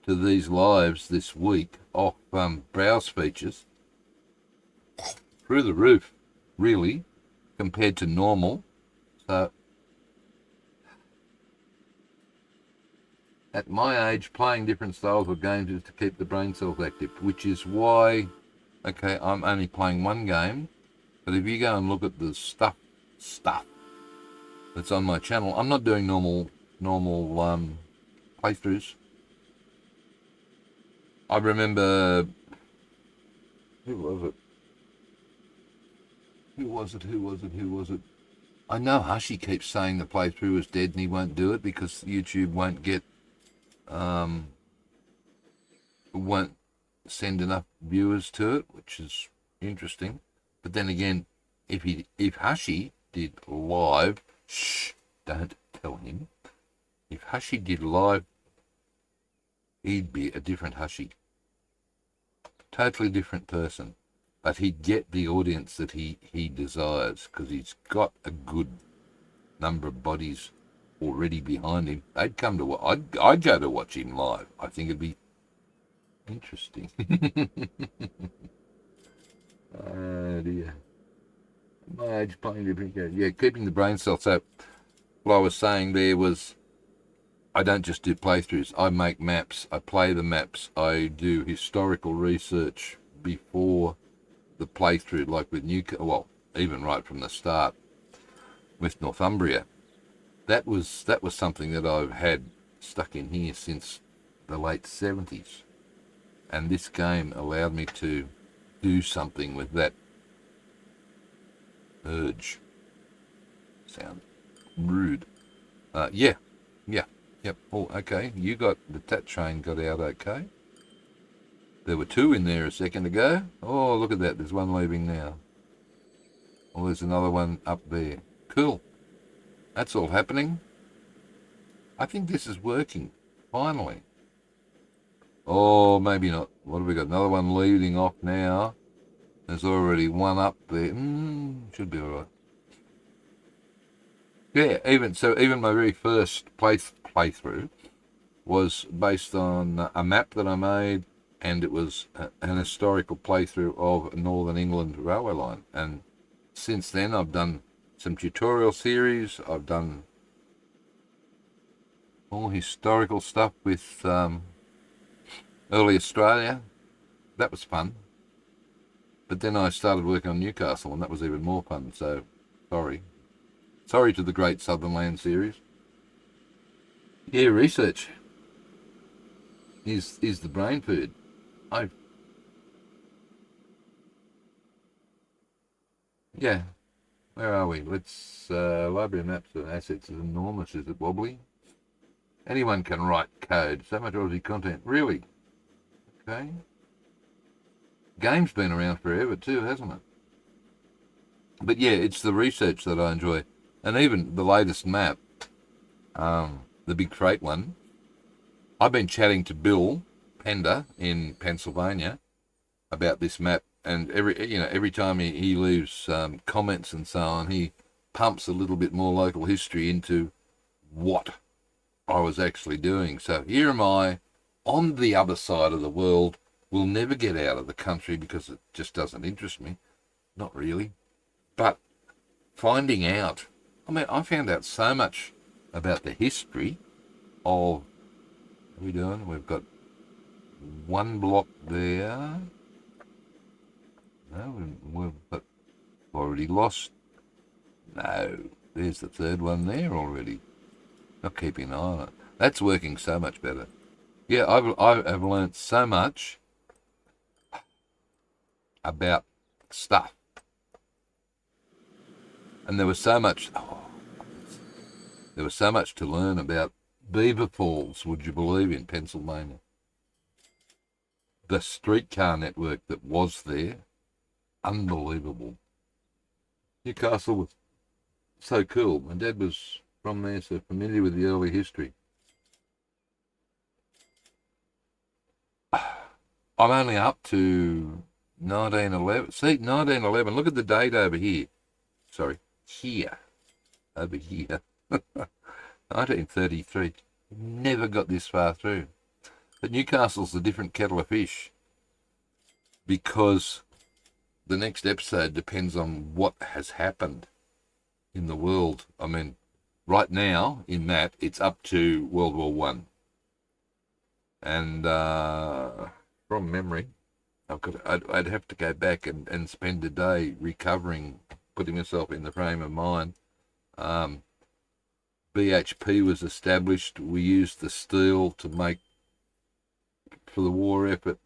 S1: to these lives this week off browse features through the roof, really, compared to normal. So at my age, playing different styles of games is to keep the brain cells active, which is why, okay, I'm only playing one game, but if you go and look at the stuff that's on my channel, I'm not doing normal playthroughs. I remember, who was it? I know Hushy keeps saying the playthrough is dead and he won't do it because YouTube won't send enough viewers to it, which is interesting. But then again, if Hushy did live, don't tell him. If Hushy did live, he'd be a different Hushy. Totally different person. But he'd get the audience that he desires because he's got a good number of bodies already behind him. They'd come to I'd go to watch him live. I think it'd be interesting. Oh dear. My age playing different games. Yeah, keeping the brain cells. So what I was saying there was I don't just do playthroughs. I make maps. I play the maps. I do historical research before the playthrough, like with Newcastle. Well, even right from the start with Northumbria. That was something that I've had stuck in here since the late 70s. And this game allowed me to do something with that urge. Sound rude. Yep. Oh, okay. That train got out okay. There were 2 in there a second ago. Oh, look at that. There's one leaving now. Oh, there's another one up there. Cool. That's all happening. I think this is working. Finally. Oh, maybe not. What have we got? Another one leading off now. There's already one up there. Should be all right. Yeah, even my very first playthrough was based on a map that I made, and it was an historical playthrough of Northern England railway line. And since then, I've done some tutorial series. I've done all historical stuff with early Australia. That was fun. But then I started working on Newcastle, and that was even more fun. So, sorry to the Great Southern Land series. Yeah, research is the brain food. Yeah. Where are we? Let's library of maps and assets is enormous. Is it wobbly? Anyone can write code. So much Aussie content. Really? Okay. Game's been around forever too, hasn't it? But yeah, it's the research that I enjoy. And even the latest map, the big freight one, I've been chatting to Bill Pender in Pennsylvania about this map, and every time he leaves comments and so on, he pumps a little bit more local history into what I was actually doing. So here am I on the other side of the world. Will never get out of the country because it just doesn't interest me. Not really. But finding out, I found out so much about the history of, what are we doing? We've got one block there. No, we've already lost. No. There's the third one there already. Not keeping an eye on it. That's working so much better. Yeah, I've learnt so much about stuff. And there was so much to learn about beaver falls, would you believe, in Pennsylvania. The streetcar network that was there, unbelievable. Newcastle was so cool. My dad was from there, so familiar with the early history. I'm only up to 1911. See, 1911. Look at the date over here. Sorry, here. Over here. 1933. Never got this far through. But Newcastle's a different kettle of fish, because the next episode depends on what has happened in the world. I mean, right now, in that, it's up to World War One. And from memory, I'd have to go back and spend a day recovering, putting myself in the frame of mind. BHP was established. We used the steel to make, for the war effort,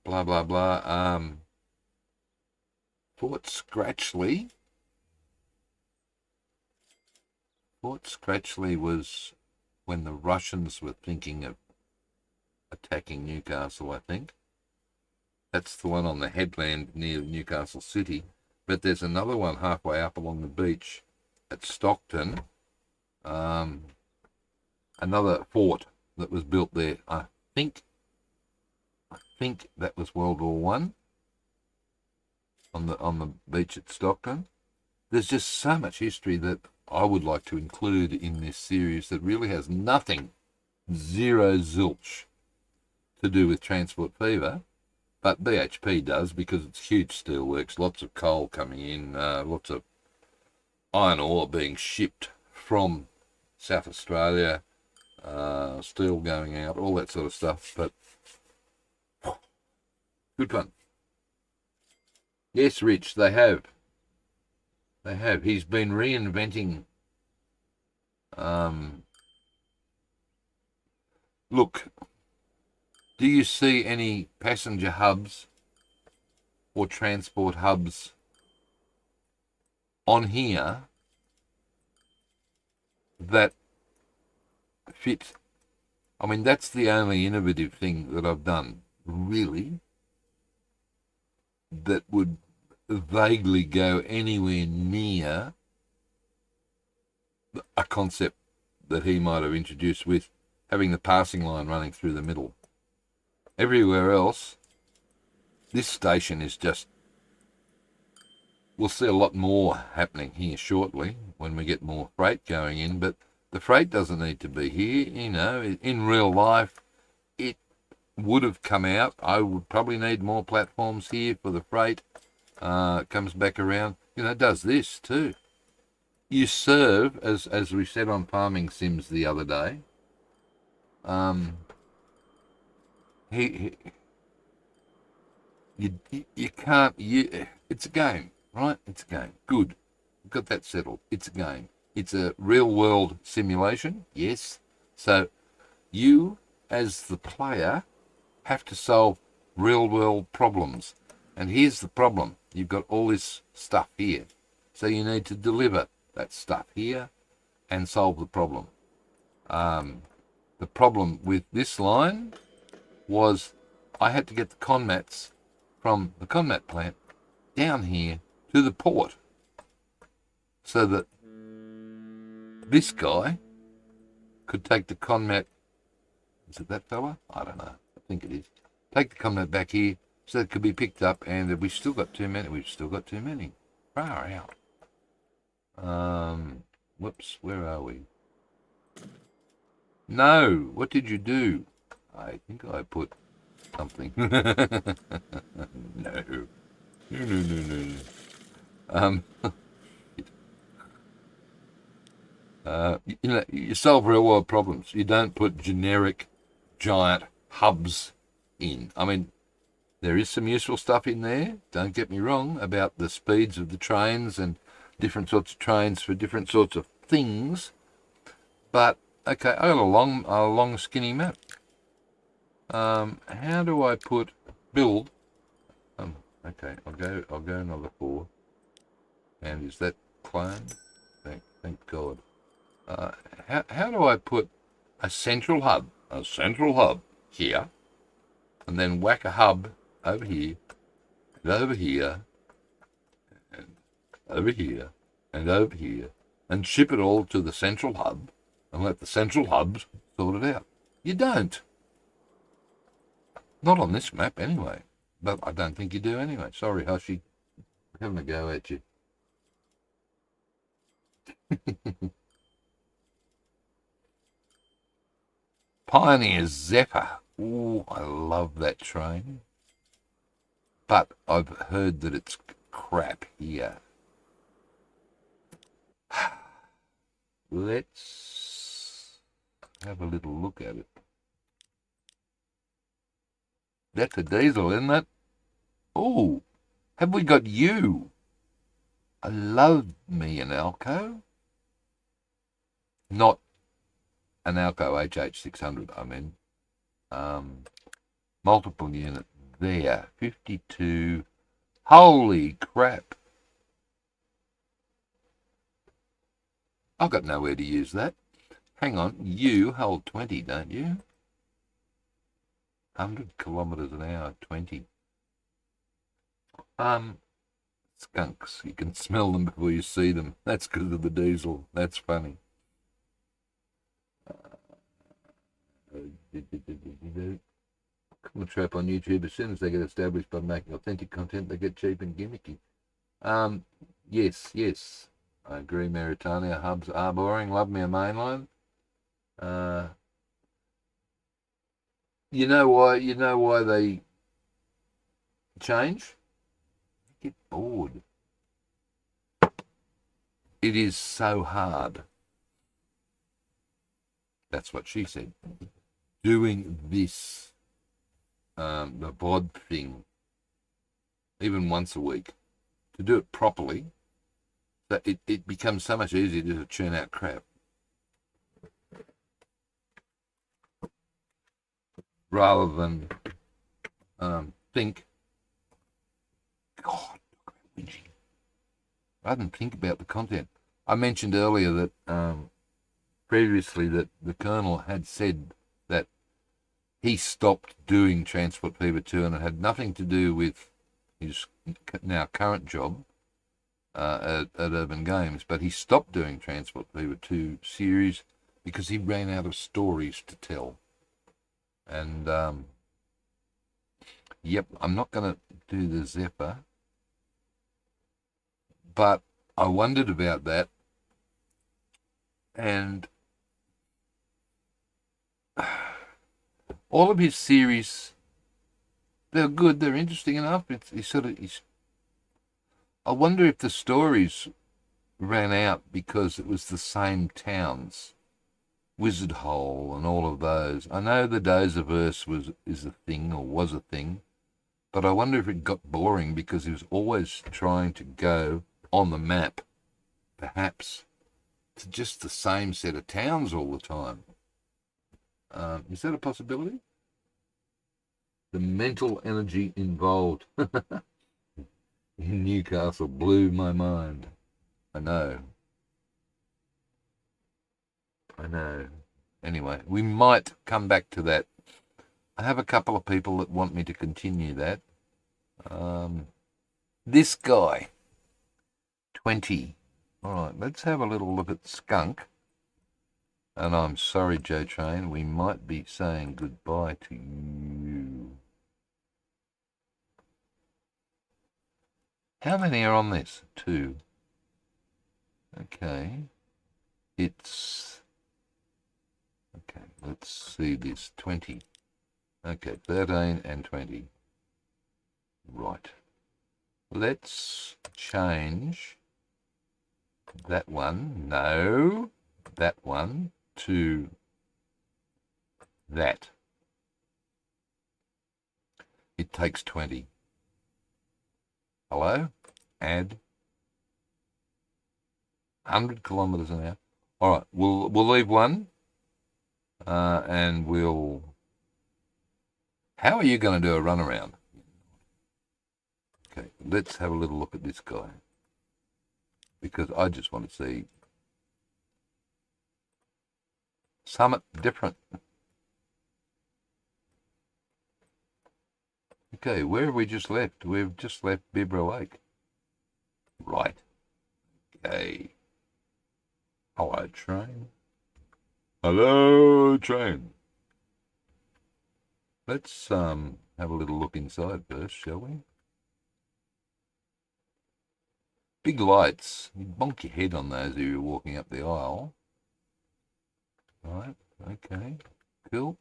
S1: blah, blah, blah. Fort Scratchley was when the Russians were thinking of attacking Newcastle, I think. That's the one on the headland near Newcastle City. But there's another one halfway up along the beach at Stockton. Another fort that was built there. I think that was World War One on the beach at Stockton. There's just so much history that I would like to include in this series that really has nothing, zero zilch, to do with transport fever, but BHP does, because it's huge steelworks, lots of coal coming in, lots of iron ore being shipped from South Australia, steel going out, all that sort of stuff. But good fun. Yes, Rich, they have. He's been reinventing. Look, do you see any passenger hubs or transport hubs on here that fit? I mean, that's the only innovative thing that I've done, really, that would vaguely go anywhere near a concept that he might have introduced, with having the passing line running through the middle. Everywhere else, this station is just... We'll see a lot more happening here shortly when we get more freight going in, but the freight doesn't need to be here. You know, in real life, it would have come out. I would probably need more platforms here for the freight. Comes back around. You know, it does this too. You serve, as we said on Farming Sims the other day, you can't... it's a game, right? It's a game. Good. We've got that settled. It's a game. It's a real-world simulation, yes. So you, as the player, have to solve real-world problems. And here's the problem. You've got all this stuff here. So you need to deliver that stuff here and solve the problem. The problem with this line was I had to get the conmats from the conmat plant down here to the port, so that this guy could take the conmat... Is it that fella? I don't know. I think it is. Take the conmat back here so it could be picked up, and we've still got too many. Far out. Whoops, where are we? No, what did you do? I think I put something. No. You solve real world problems. You don't put generic giant hubs in. I mean, there is some useful stuff in there, don't get me wrong, about the speeds of the trains and different sorts of trains for different sorts of things. But okay, I got a long skinny map. How do I put build? Okay, I'll go another 4. And is that clone? Thank God. How do I put a central hub? A central hub here, and then whack a hub over here, and over here, and over here, and over here, and ship it all to the central hub, and let the central hubs sort it out. You don't. Not on this map, anyway. But I don't think you do anyway. Sorry, Hushy. Having a go at you. Pioneer Zephyr. Ooh, I love that train. But I've heard that it's crap here. Let's have a little look at it. That's a diesel, isn't it? Oh, have we got you? I love me an Alco. Not an Alco HH600, I mean. Multiple unit there. 52. Holy crap. I've got nowhere to use that. Hang on, you hold 20, don't you? 100 kilometres an hour, 20. Skunks. You can smell them before you see them. That's because of the diesel. That's funny. Cool trap on YouTube. As soon as they get established by making authentic content, they get cheap and gimmicky. Yes. I agree, Maritania. Hubs are boring. Love me a mainline. You know why they change? They get bored. It is so hard. That's what she said. Doing this, the bod thing, even once a week, to do it properly, that it becomes so much easier to churn out crap. Rather than think, God, rather than think about the content. I mentioned earlier that previously that the Colonel had said that he stopped doing Transport Fever 2, and it had nothing to do with his now current job at Urban Games, but he stopped doing Transport Fever 2 series because he ran out of stories to tell. And yep, I'm not going to do the Zephyr, but I wondered about that, and all of his series, they're good, they're interesting enough. I wonder if the stories ran out because it was the same towns, Wizard Hole and all of those. I know the Doziverse is a thing, or was a thing, but I wonder if it got boring because he was always trying to go on the map, perhaps, to just the same set of towns all the time. Is that a possibility? The mental energy involved in Newcastle blew my mind. I know. Anyway, we might come back to that. I have a couple of people that want me to continue that. This guy, 20. All right, let's have a little look at Skunk. And I'm sorry, Joe Train, we might be saying goodbye to you. How many are on this? 2. Okay. Okay, let's see this. 20. Okay, 13 and 20. Right. Let's change that one. No, that one to that. It takes 20. Hello? Add. 100 kilometres an hour. All right, we'll leave one, and we'll. How are you going to do a runaround? Okay, let's have a little look at this guy, because I just want to see something different. Okay, where have we just left? We've just left Bibra Lake. Right. Okay. Hello, train. Hello, train. Let's have a little look inside first, shall we? Big lights. You bonk your head on those if you're walking up the aisle. Right, okay, cool.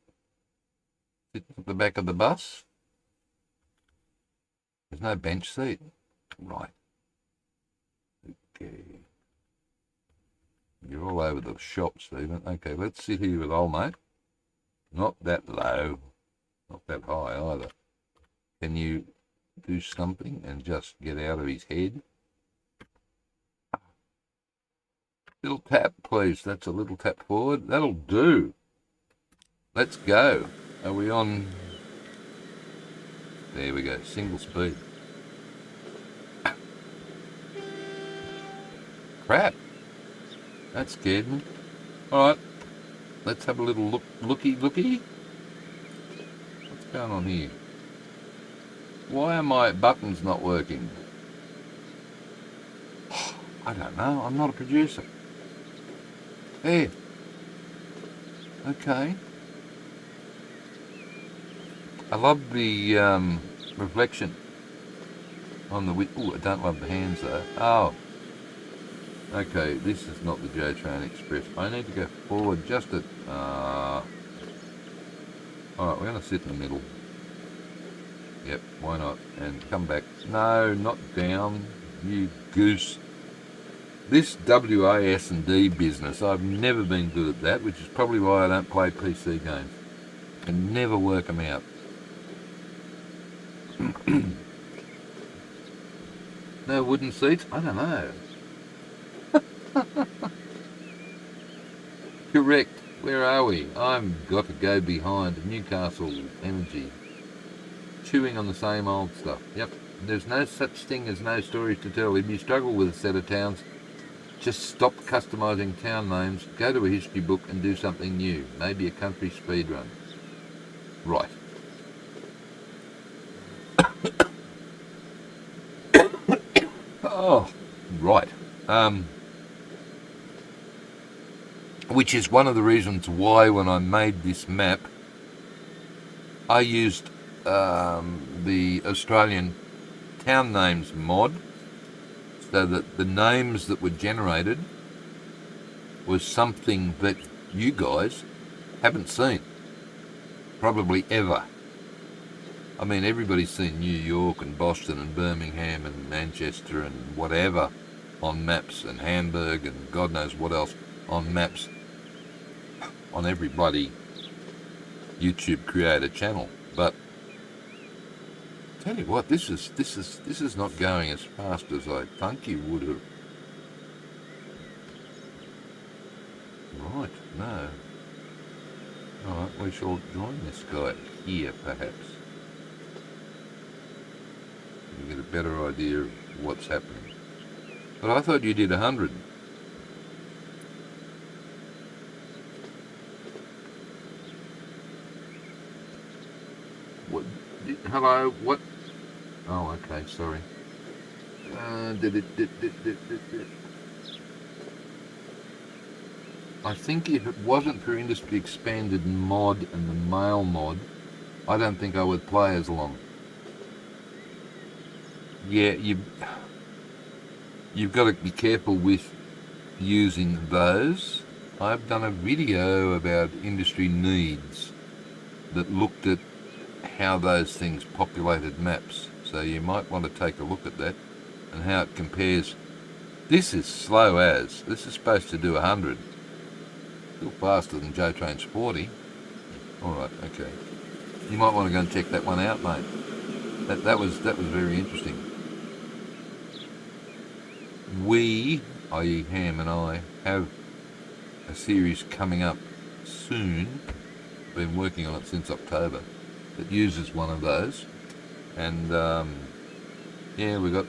S1: Sit at the back of the bus. There's no bench seat. Right. Okay. You're all over the shop, Stephen. Okay, let's sit here with old mate. Not that low. Not that high either. Can you do something and just get out of his head? Little tap, please. That's a little tap forward. That'll do. Let's go. Are we on? There we go. Single speed. Crap. That scared me. All right. Let's have a little looky. What's going on here? Why are my buttons not working? I don't know. I'm not a producer. There. Okay. I love the reflection on the... Oh, I don't love the hands though. Oh. Okay, this is not the J Train Express. I need to go forward just at... Alright, we're going to sit in the middle. Yep, why not? And come back. No, not down, you goose. This WAS&D business, I've never been good at that, which is probably why I don't play PC games. I can never work them out. No wooden seats? I don't know. Correct. Where are we? I've got to go behind Newcastle Energy. Chewing on the same old stuff. Yep. There's no such thing as no stories to tell. If you struggle with a set of towns, just stop customising town names, go to a history book and do something new. Maybe a country speed run. Right. Oh, right. Which is one of the reasons why when I made this map, I used the Australian town names mod, so that the names that were generated was something that you guys haven't seen, probably ever. I mean, everybody's seen New York and Boston and Birmingham and Manchester and whatever on maps, and Hamburg and God knows what else on maps on every bloody YouTube creator channel. But tell you what, this is not going as fast as I think you would have. Right, no. Alright, we shall join this guy here perhaps. You get a better idea of what's happening. But I thought you did 100. What? Hello, what? Oh, okay, sorry. I think if it wasn't for Industry Expanded mod and the mail mod, I don't think I would play as long. Yeah, you've got to be careful with using those. I've done a video about industry needs that looked at how those things populated maps. So you might want to take a look at that and how it compares. This is slow as. This is supposed to do 100. Still faster than J Train's 40. Alright, okay. You might want to go and check that one out, mate. That was very interesting. We i.e. Ham and I, have a series coming up soon. Been working on it since October. That uses one of those, and yeah, we got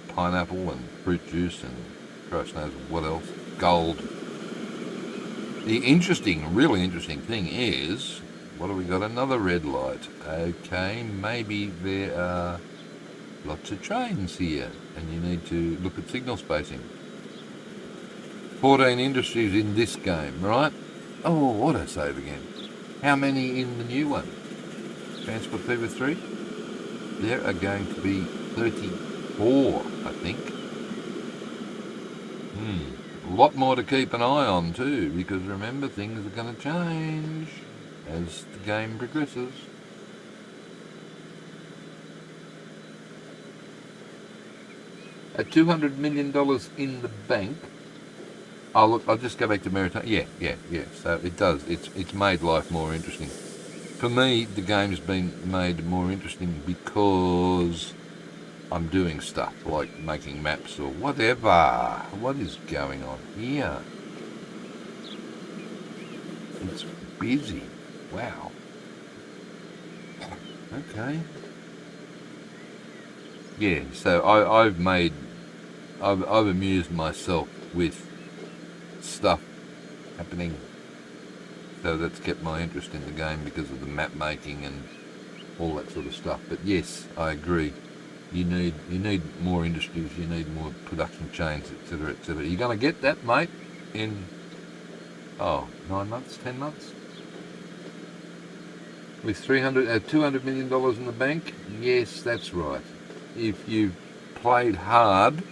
S1: pineapple and fruit juice and Christ knows what else. Gold. The really interesting thing is, what have we got? Another red light. Okay, maybe there are lots of trains here, and you need to look at signal spacing. 14 industries in this game, right? Oh, autosave again. How many in the new one? Transport Fever 3? There are going to be 34, I think. A lot more to keep an eye on too, because remember, things are going to change as the game progresses. At $200 million in the bank. Oh look, I'll just go back to maritime. Yeah. So it does. It's made life more interesting. For me, the game's been made more interesting because I'm doing stuff like making maps or whatever. What is going on here? It's busy. Wow. Okay. Yeah, so I've amused myself with stuff happening. So that's kept my interest in the game because of the map making and all that sort of stuff. But yes, I agree. You need more industries. You need more production chains, etc., etc. You're going to get that, mate, in 9 months, 10 months, with $200 million in the bank. Yes, that's right. If you've played hard,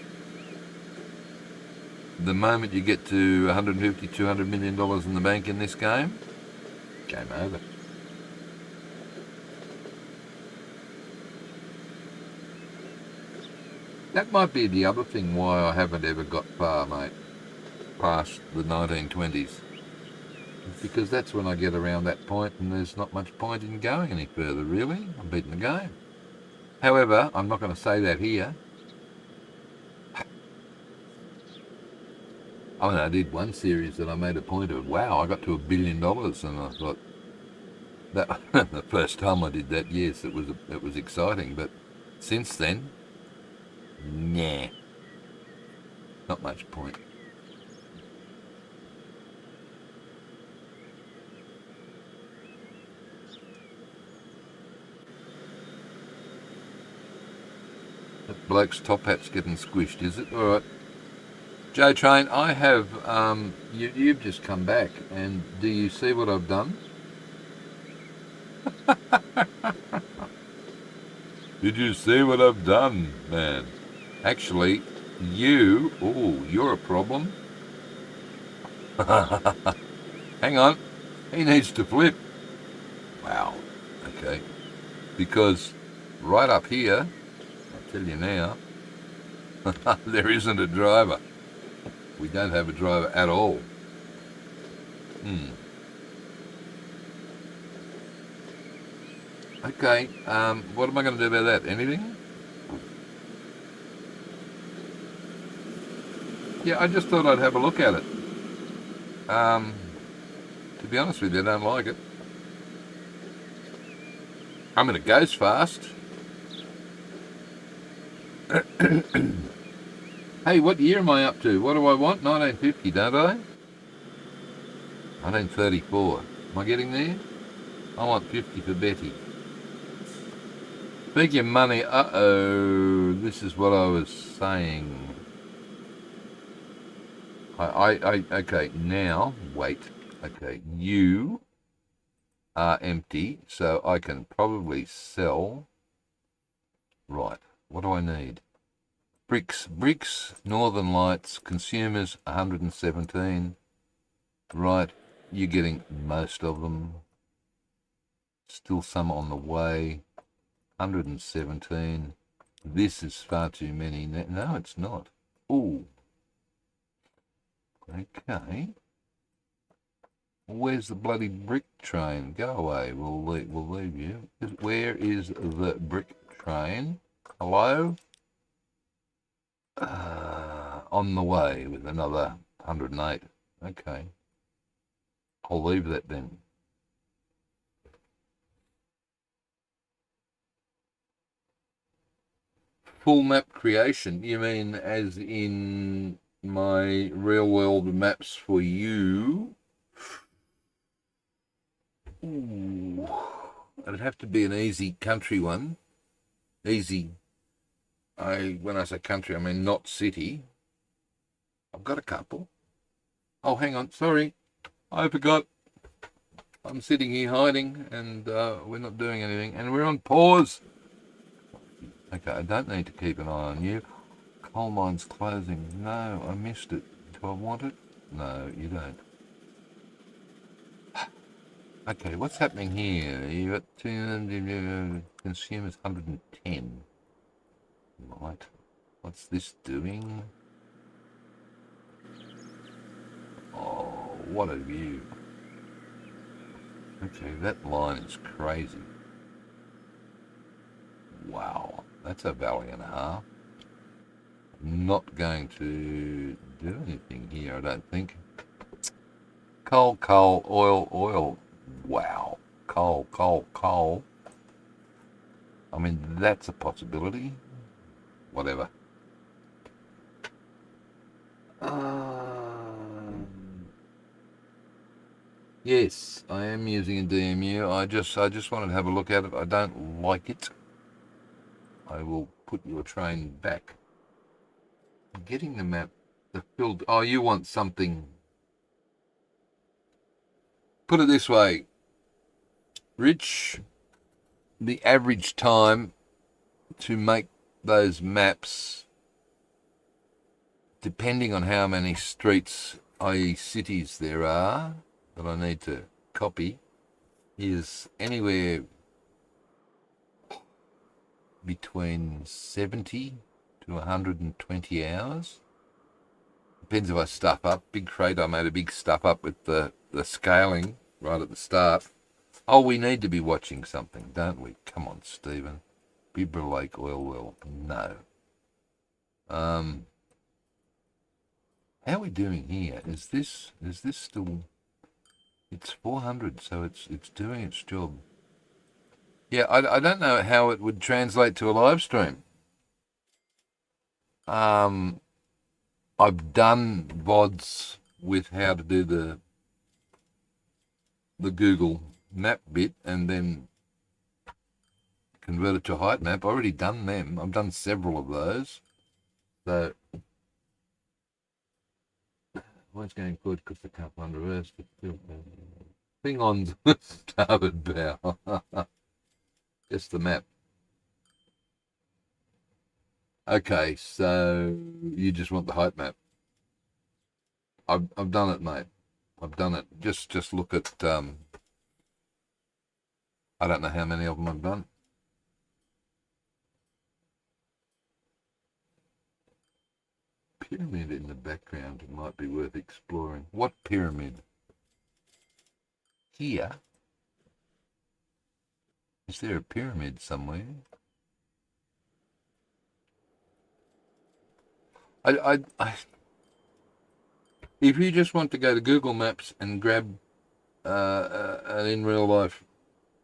S1: the moment you get to $150, $200 million in the bank in this game, game over. That might be the other thing why I haven't ever got far, mate, past the 1920s. Because that's when I get around that point and there's not much point in going any further, really. I'm beating the game. However, I'm not going to say that here. I mean, I did one series that I made a point of, wow, I got to $1 billion, and I thought, that the first time I did that, yes, it was exciting, but since then, nah, not much point. That bloke's top hat's getting squished, is it? All right. J Train, I have, you've just come back, and do you see what I've done? Did you see what I've done, man? Actually, you're a problem. Hang on, he needs to flip. Wow, okay. Because right up here, I'll tell you now, there isn't a driver. We don't have a driver at all. Okay, what am I going to do about that? Anything? Yeah, I just thought I'd have a look at it. To be honest with you, I don't like it. I mean, it goes fast. Hey, what year am I up to? What do I want? 1950, don't I? 1934. Am I getting there? I want 50 for Betty. Speaking of money, this is what I was saying. Okay, now, wait. Okay, you are empty, so I can probably sell. Right, what do I need? Bricks, Northern Lights, consumers, 117. Right, you're getting most of them. Still some on the way. 117. This is far too many. No, it's not. Ooh. Okay. Where's the bloody brick train? Go away. We'll leave you. Where is the brick train? Hello? on the way with another 108. Okay. I'll leave that then. Full map creation? You mean as in my real world maps for you? Ooh. It'd have to be an easy country one. Easy. When I say country, I mean not city. I've got a couple. Oh, hang on. Sorry. I forgot. I'm sitting here hiding and we're not doing anything. And we're on pause. Okay, I don't need to keep an eye on you. Coal mine's closing. No, I missed it. Do I want it? No, you don't. Okay, what's happening here? You got consumers 110. Right. What's this doing? Oh, what a view. Okay, that line is crazy. Wow, that's a valley and a half. Not going to do anything here, I don't think. Coal, coal, oil, oil. Wow. Coal, coal, coal. I mean, that's a possibility. Whatever. Yes, I am using a DMU. I just wanted to have a look at it. I don't like it. I will put your train back. Getting the map, the filled. Oh, you want something. Put it this way, Rich. The average time to make those maps, depending on how many streets, i.e. cities there are, that I need to copy, is anywhere between 70 to 120 hours. Depends if I stuff up. Big crate, I made a big stuff up with the scaling right at the start. Oh, we need to be watching something, don't we? Come on, Stephen. Bibra Lake Oil Well. No. How are we doing here? Is this still... It's 400, so it's doing its job. Yeah, I don't know how it would translate to a live stream. I've done VODs with how to do the Google map bit and then convert it to height map. I've already done them. I've done several of those. So what's going good because the cup on reverse. Thing on starboard bow. Just the map. Okay, so you just want the height map. I've done it, mate. I've done it. Just look at I don't know how many of them I've done. Pyramid in the background might be worth exploring. What pyramid? Here? Is there a pyramid somewhere? If you just want to go to Google Maps and grab an in real life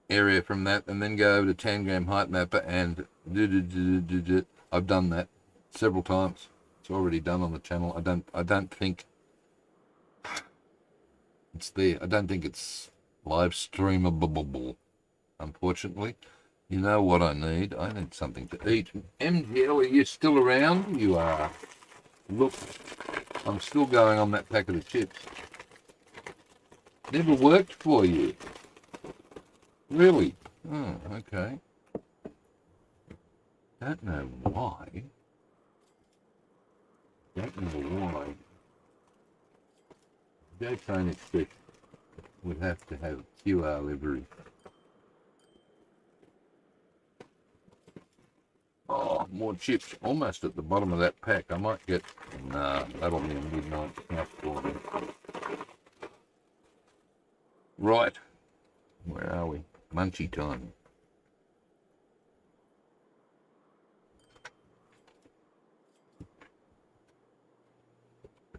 S1: area from that, and then go over to Tangram Height Mapper and I've done that several times. It's already done on the channel. I don't think it's there. I don't think it's live streamable, unfortunately. You know what I need? I need something to eat. MGL, are you still around? You are. Look, I'm still going on that packet of chips. Never worked for you. Really? Oh, okay. Don't know why. Don't know why. Go Train Express would have to have QR livery. Oh, more chips. Almost at the bottom of that pack. I might get... Nah, that'll be a midnight snack for me. Right. Where are we? Munchy time.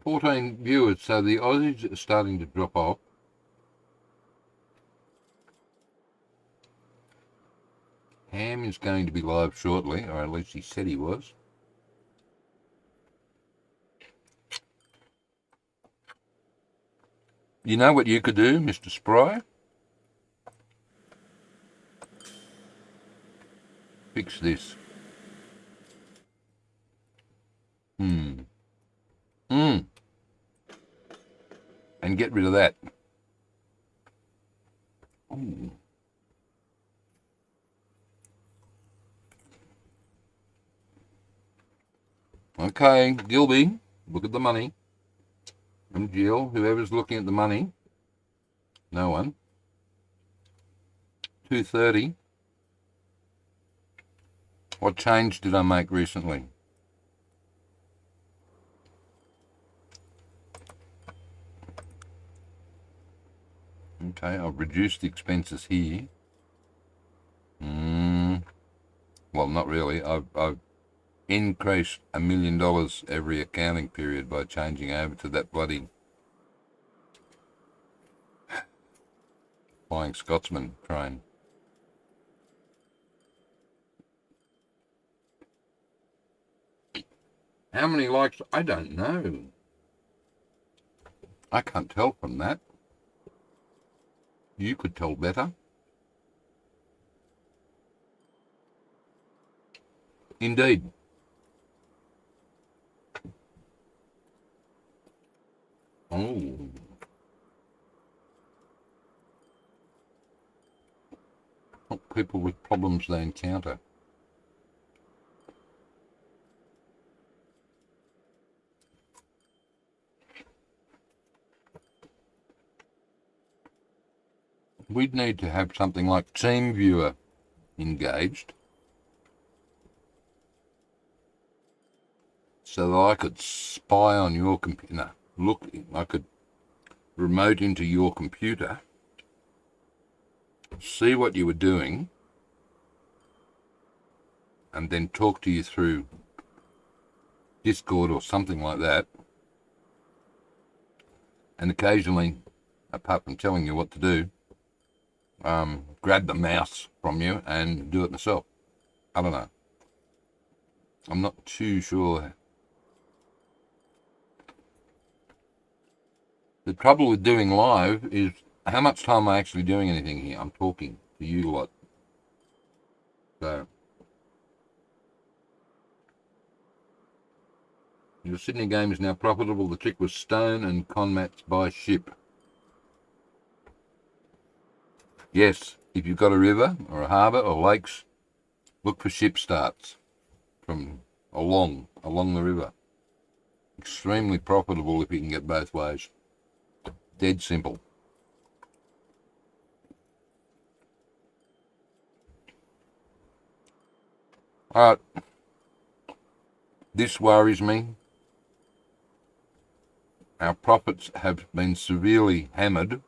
S1: 14 viewers, so the Aussies are starting to drop off. Ham is going to be live shortly, or at least he said he was. You know what you could do, Mr. Spry? Fix this. And get rid of that. Ooh. Okay, Gilby, look at the money. And Jill, whoever's looking at the money. No one. 230. What change did I make recently? Okay, I've reduced the expenses here. Well, not really. I've increased $1 million every accounting period by changing over to that bloody Flying Scotsman train. How many likes? I don't know. I can't tell from that. You could tell better. Indeed. Oh. Not people with problems they encounter. We'd need to have something like TeamViewer engaged so that I could spy on your computer. Look, I could remote into your computer, see what you were doing, and then talk to you through Discord or something like that. And occasionally, apart from telling you what to do, grab the mouse from you and do it myself. I don't know. I'm not too sure. The trouble with doing live is how much time am I actually doing anything here? I'm talking to you lot. So, your Sydney game is now profitable. The trick was stone and con mats by ship. Yes, if you've got a river or a harbour or lakes, look for ship starts from along the river. Extremely profitable if you can get both ways. Dead simple. All right. This worries me. Our profits have been severely hammered.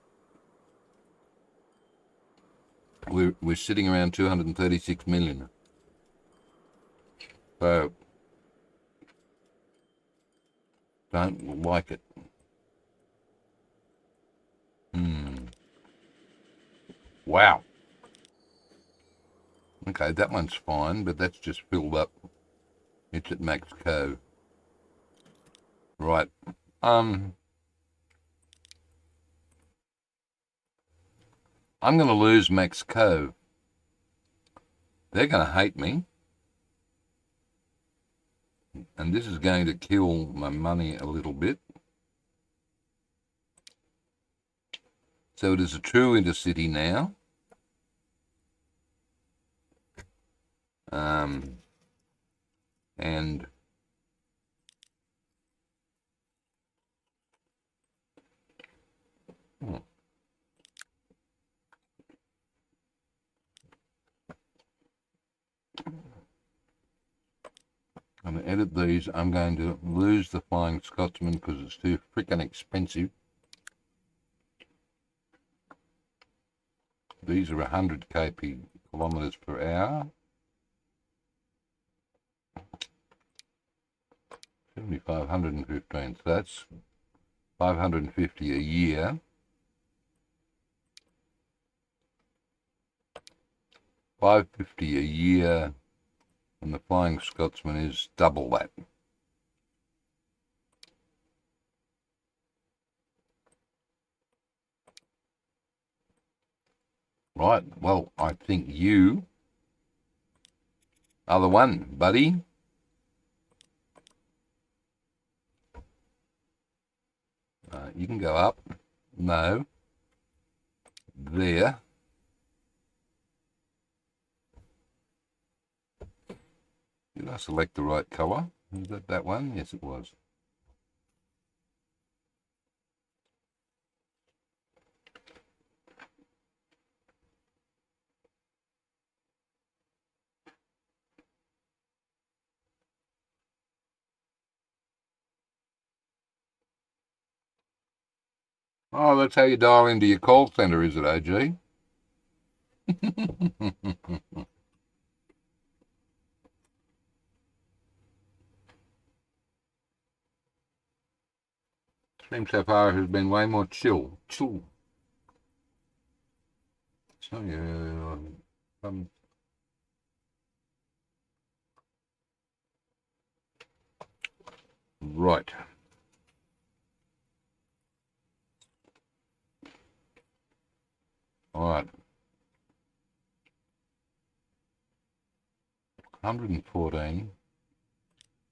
S1: We're sitting around 236 million. So, don't like it. Wow. Okay, that one's fine, but that's just filled up. It's at Max Cove. Right. I'm going to lose Max Cove. They're going to hate me. And this is going to kill my money a little bit. So it is a true intercity now. And I'm going to edit these. I'm going to lose the Flying Scotsman because it's too freaking expensive. These are 100 kilometers per hour. 7,515. So that's $550 a year. $550 a year, and the Flying Scotsman is double that. Right, well, I think you are the one, buddy. You can go up. No. There. Did I select the right colour? Was that one? Yes, it was. Oh, that's how you dial into your call centre, is it, OG? Seems so far it has been way more chill. So yeah, right. All right. 114.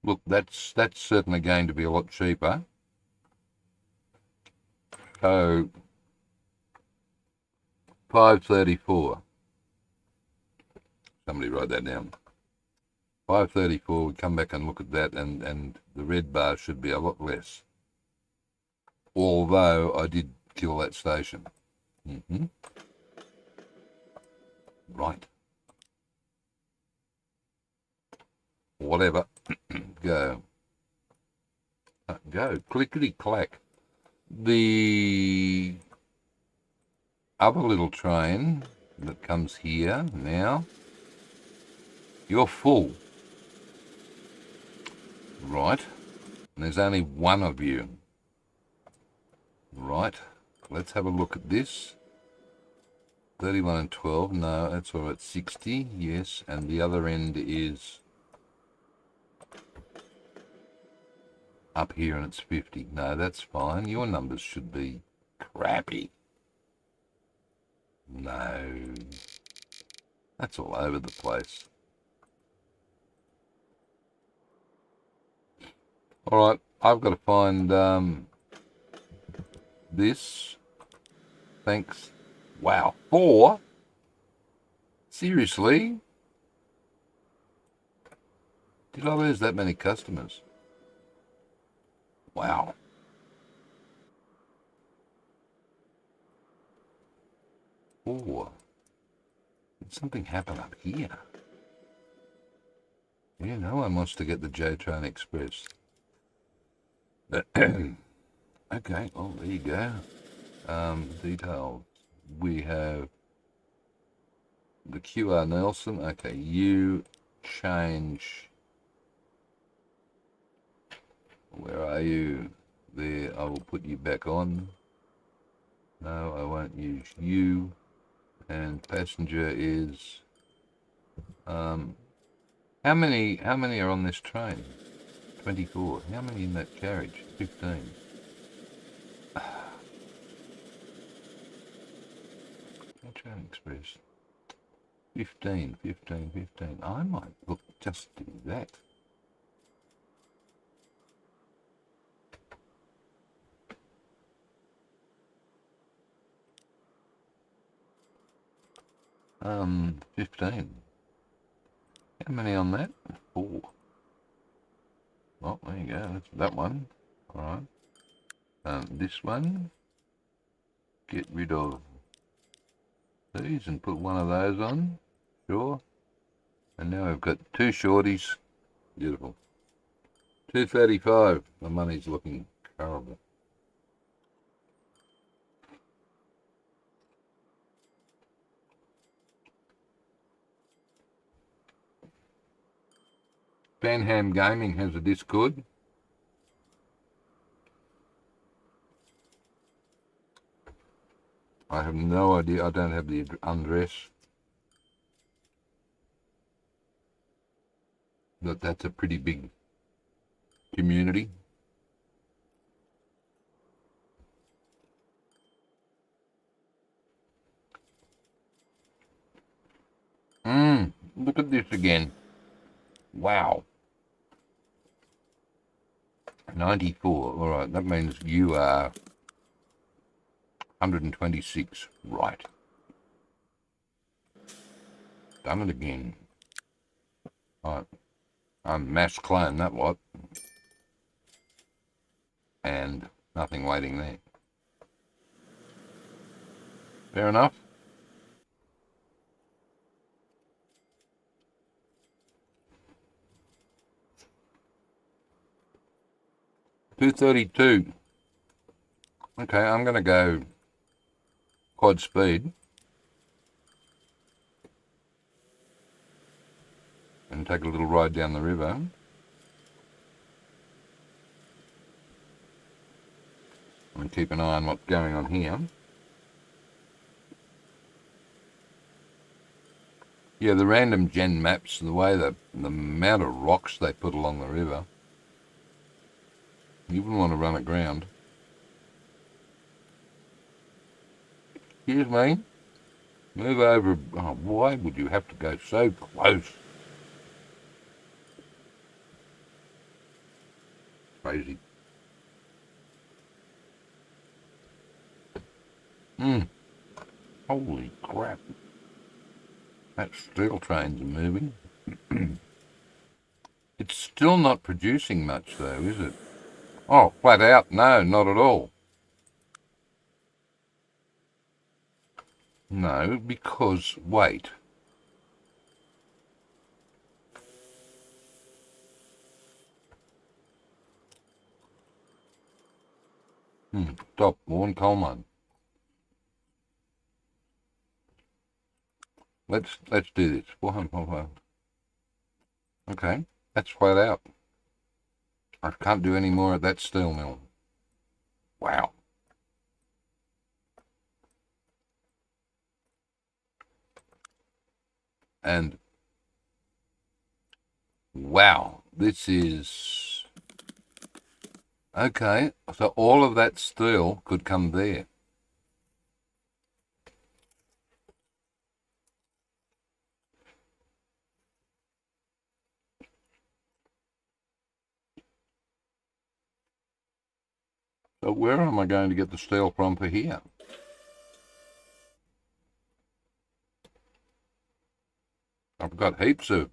S1: Look, that's certainly going to be a lot cheaper. So 534. Somebody write that down. 534. We come back and look at that, and the red bar should be a lot less. Although I did kill that station. Right. Whatever. Go. Go. Clickety clack. The other little train that comes here now, you're full. Right. And there's only one of you. Right. Let's have a look at this. 31 and 12. No, that's all right. 60. Yes. And the other end is up here and it's 50. No, that's fine. Your numbers should be crappy. No. That's all over the place. All right. I've got to find this. Thanks. Wow. 4? Seriously? Did I lose that many customers? Wow. Oh, did something happen up here? Yeah, no one wants to get the J-Train Express. Okay, well, there you go. Details. We have the QR Nelson. Okay, you change. Where are you? There, I will put you back on. No, I won't use you. And passenger is how many are on this train? 24. How many in that carriage? 15. Train Express. 15. I might look just do that. Um, 15. How many on that? 4. Oh, there you go. That's that one. All right. This one. Get rid of these and put one of those on. Sure. And now we've got 2 shorties. Beautiful. 235. My money's looking horrible. Banham Gaming has a Discord. no idea. I don't have the address. But that's a pretty big community. Look at this again. Wow. 94. All right, that means you are 126. Right. Done it again. All right. I'm mass clone, that what? And nothing waiting there. Fair enough. $232. Okay, I'm going to go quad speed and take a little ride down the river. And keep an eye on what's going on here. Yeah, the random gen maps, the way the amount of rocks they put along the river, you wouldn't want to run aground. Excuse me. Move over. Oh, why would you have to go so close? Crazy. Holy crap. That steel train's moving. It's still not producing much though, is it? Oh, flat out, no, not at all. No, because, wait. Stop, Warren Coleman. Let's do this. Okay, that's flat out. I can't do any more at that steel mill. Wow. And wow, this is okay. So all of that steel could come there. So where am I going to get the steel from for here? I've got heaps of...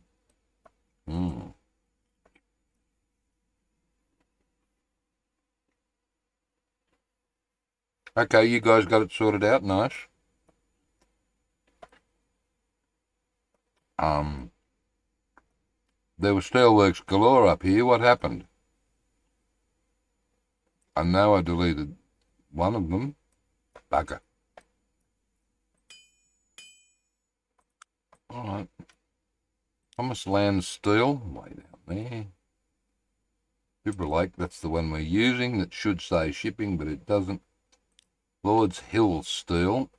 S1: Okay, you guys got it sorted out, nice. There were steelworks galore up here. What happened? I know I deleted one of them. Bugger. Alright. Thomas Land Steel, way down there. Fibra Lake, that's the one we're using. That should say shipping, but it doesn't. Lord's Hill Steel.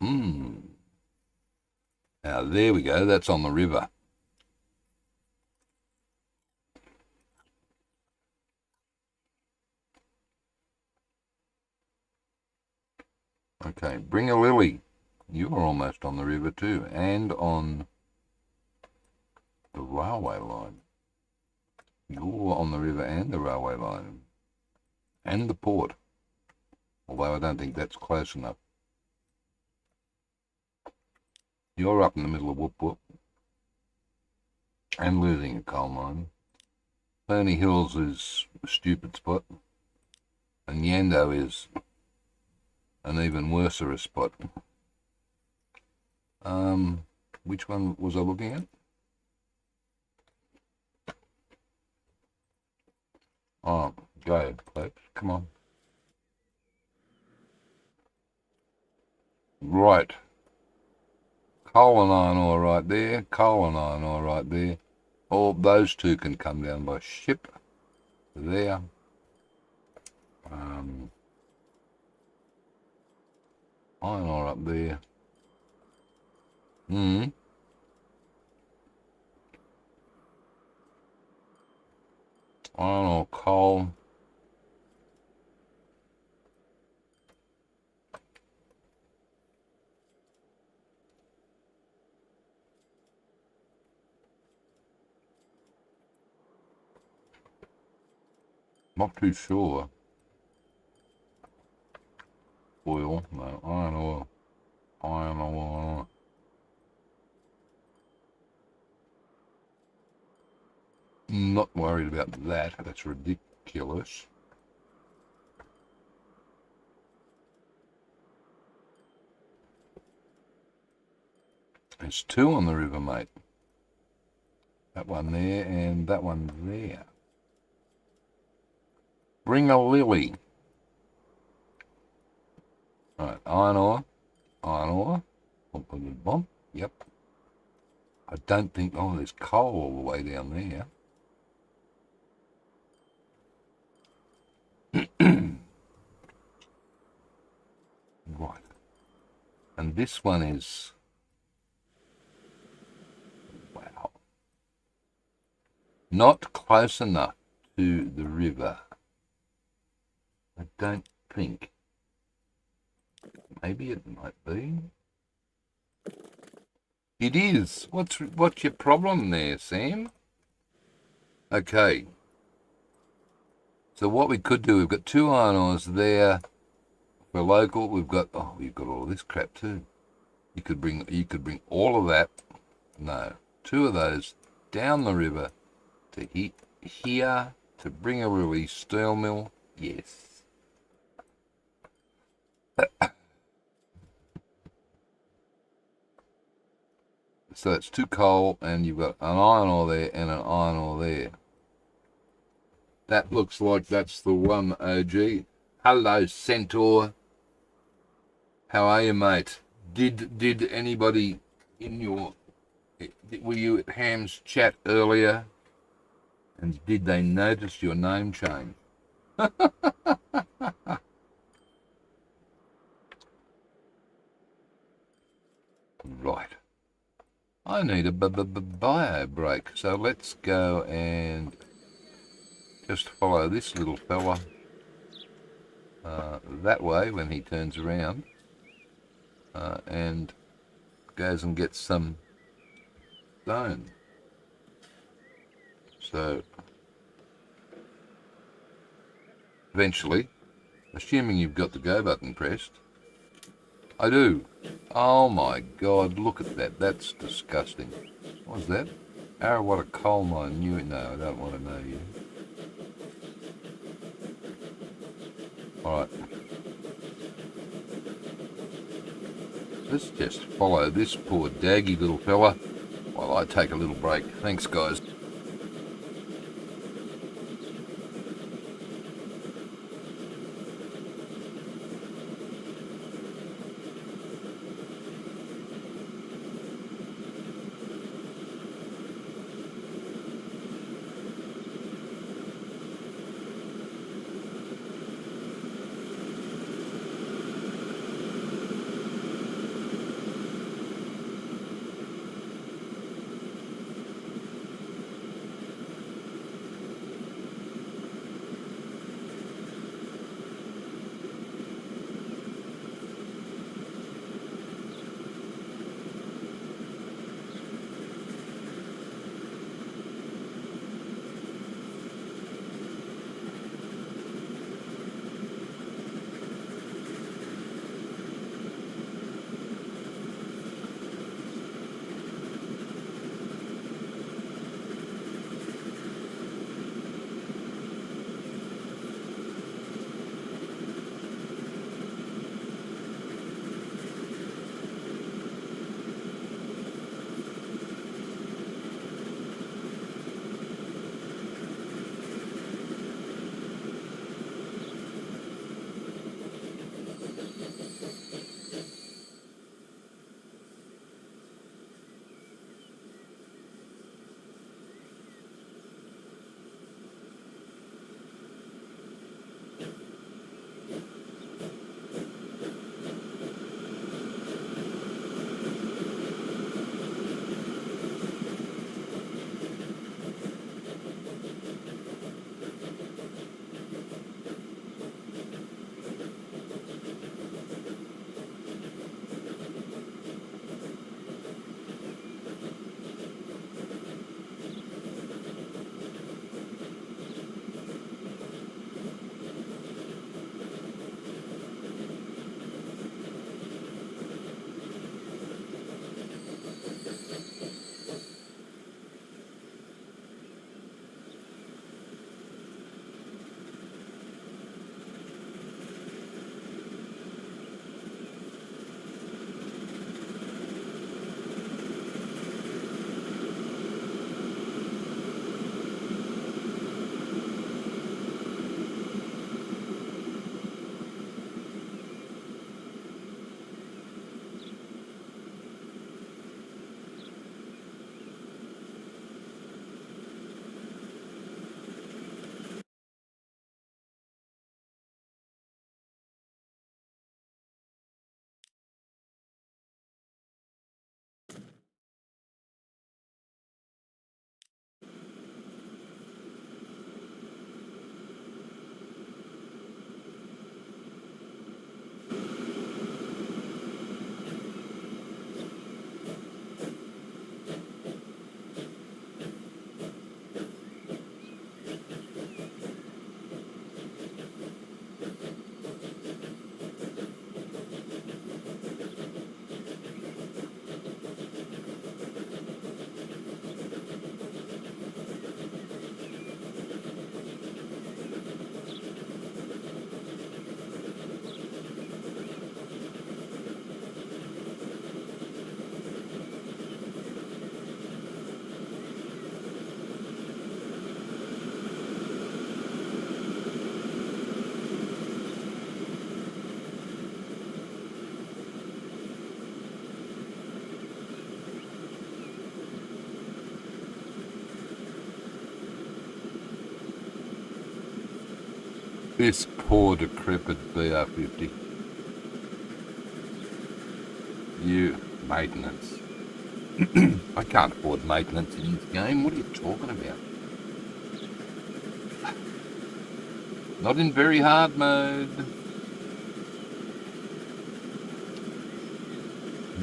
S1: Now there we go, that's on the river. Okay, Bring a Lily. You are almost on the river too, and on the railway line. You're on the river and the railway line. And the port. Although I don't think that's close enough. You're up in the middle of Whoop Whoop. And losing a coal mine. Ferny Hills is a stupid spot. And Yando is an even worse spot. Which one was I looking at? Oh, go, folks. Come on. Right. Coal and iron ore right there. Coal and iron ore right there. All those two can come down by ship. There. Iron ore up there. Mm. Iron or coal. Not too sure. Oil, no, iron ore. Iron ore. Not worried about that. That's ridiculous. There's two on the river, mate. That one there and that one there. Bring a lily. Right, iron ore. Iron ore. Bump, bump, bump, bump. Yep. I don't think... Oh, there's coal all the way down there. Right. And this one is... Wow. Not close enough to the river. I don't think. Maybe it might be. It is. What's your problem there, Sam? Okay. So what we could do, we've got two iron ores there for local. We've got all this crap too. You could bring all of that. No, two of those down the river to here to bring a release steel mill. Yes. So it's two coal, and you've got an iron ore there and an iron ore there. That looks like that's the one, OG. Hello, Centaur. How are you, mate? Did anybody in your... Were you at Ham's chat earlier? And did they notice your name change? Right. I need a bio break, so let's go and just follow this little fella that way when he turns around and goes and gets some stone. So eventually, assuming you've got the go button pressed, I do. Oh my God, look at that. That's disgusting. What was that? Oh, what a coal mine. No, I don't want to know you. Alright. Let's just follow this poor daggy little fella while I take a little break. Thanks, guys. This poor decrepit BR50. You maintenance. I can't afford maintenance in this game. What are you talking about? Not in very hard mode.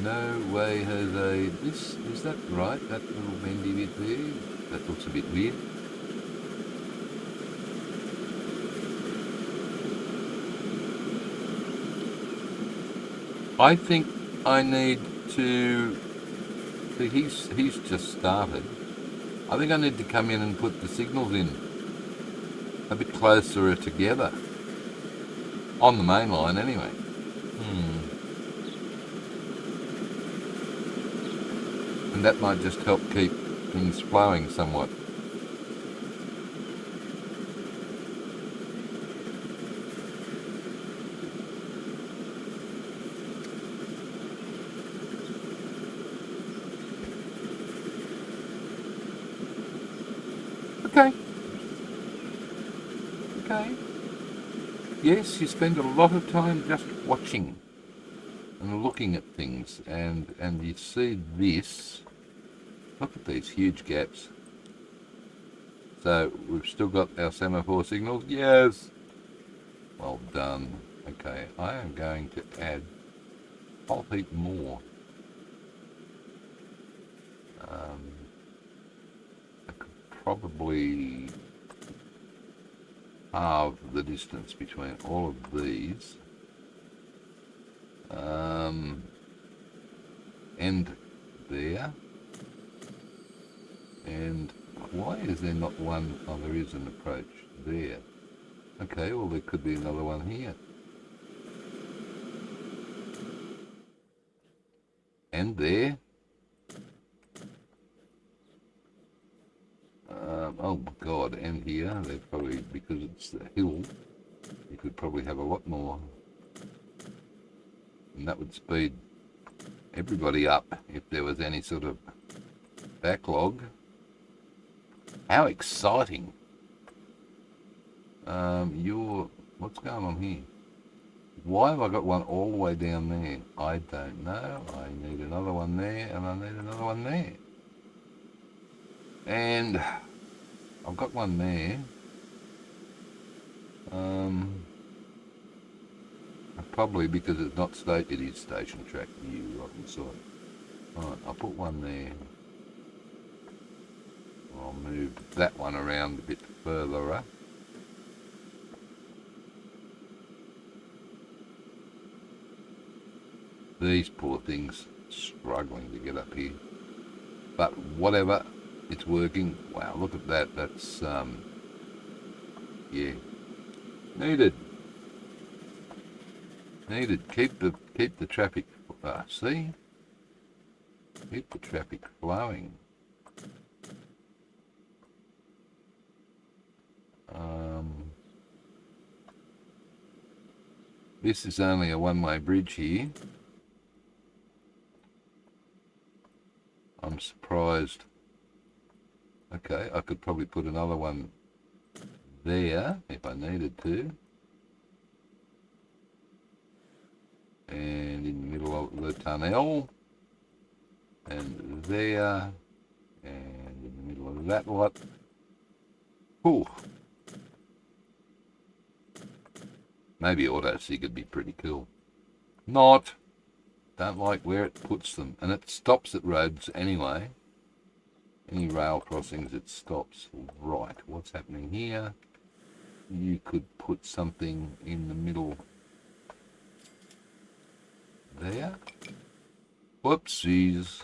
S1: No way, Jose. This, is that right? That little bendy bit there? That looks a bit weird. I think I need to... See, he's just started. I think I need to come in and put the signals in a bit closer together. On the main line, anyway. And that might just help keep things flowing somewhat. Okay. Okay. Yes, you spend a lot of time just watching and looking at things, and you see this. Look at these huge gaps. So we've still got our semaphore signals. Yes. Well done. Okay, I am going to add a whole heap more. I could probably halve the distance between all of these. End there. And why is there not one? Oh, there is an approach there. Okay, well there could be another one here. And there. Oh God, and here. They're probably, because it's the hill, you could probably have a lot more. And that would speed everybody up if there was any sort of backlog. How exciting. What's going on here? Why have I got one all the way down there? I don't know. I need another one there, and I need another one there. And I've got one there. Probably because it's not it is station track view, I can sort. Alright, I'll put one there. I'll move that one around a bit further up. These poor things struggling to get up here. But whatever, it's working. Wow, look at that. That's, yeah, needed. Keep the traffic, see? Keep the traffic flowing. This is only a one-way bridge here. I'm surprised. Okay, I could probably put another one there if I needed to. And in the middle of the tunnel. And there. And in the middle of that lot. Ooh. Maybe auto-sig would be pretty cool. Not. Don't like where it puts them. And it stops at roads anyway. Any rail crossings, it stops. Right, what's happening here? You could put something in the middle there. Whoopsies.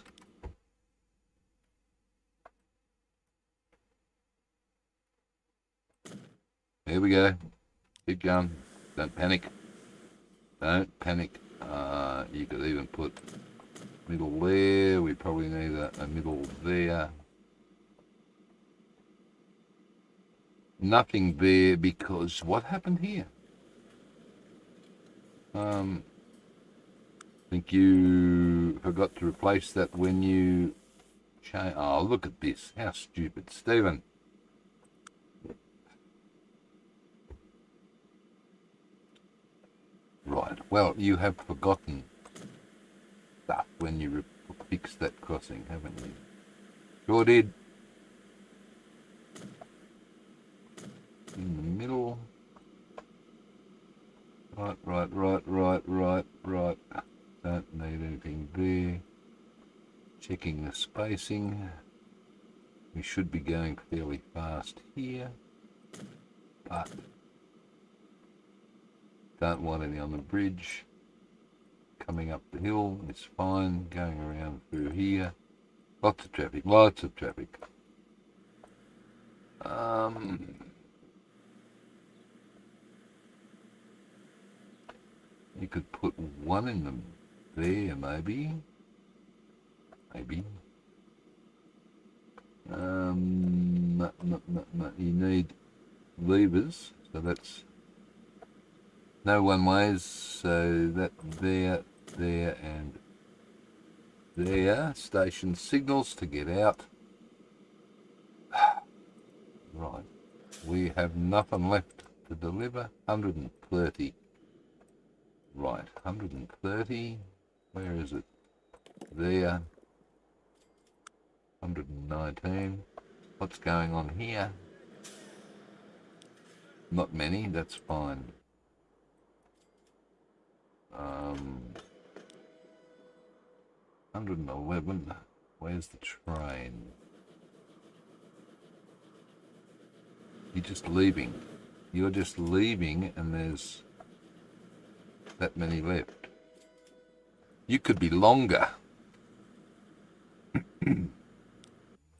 S1: Here we go. Keep going. Don't panic. Don't panic. You could even put middle there. We probably need a middle there. Nothing there because what happened here? I think you forgot to replace that when you change. Oh, look at this. How stupid. Stephen. Right. Well, you have forgotten stuff when you fixed that crossing, haven't you? Sure did. In the middle. Right. Don't need anything there. Checking the spacing. We should be going fairly fast here, but don't want any on the bridge. Coming up the hill is fine. Going around through here. Lots of traffic. You could put one in them there, maybe. No. You need levers, so that's no one ways. So that there, and there. Station signals to get out. Right. We have nothing left to deliver. 130. Right, 130. Where is it? There. 119. What's going on here? Not many, that's fine. 111. Where's the train? You're just leaving. And there's that many left. You could be longer.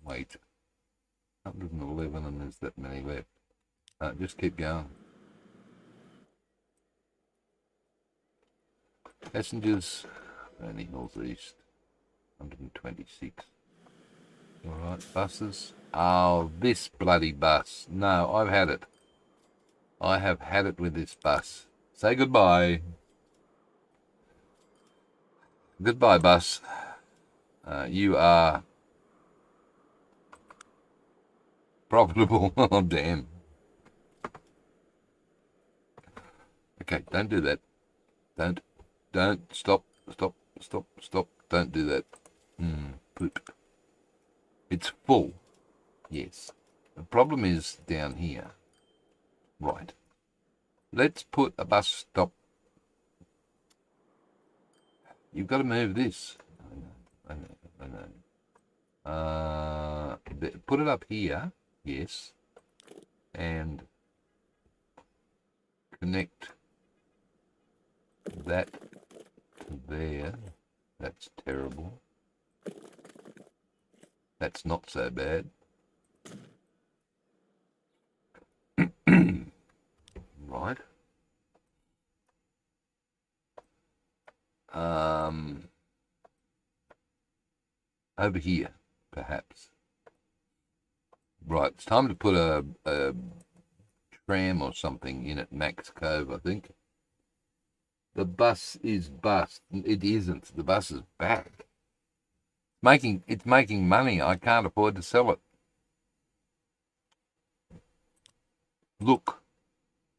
S1: Wait. 111 and there's that many left. Just keep going. Passengers, only Hills East, 126. Alright, buses. Oh, this bloody bus. No, I've had it. I have had it with this bus. Say goodbye. Goodbye, bus. You are profitable. Oh, damn. Okay, don't do that. Don't. Stop. Don't do that. Poop. It's full. Yes. The problem is down here. Right. Let's put a bus stop. You've got to move this. I know. Put it up here. Yes. And connect that to there. That's terrible. That's not so bad. Right. Over here, perhaps. Right, it's time to put a tram or something in at Max Cove, I think. The bus is bust. It isn't. The bus is back. It's making money. I can't afford to sell it. Look,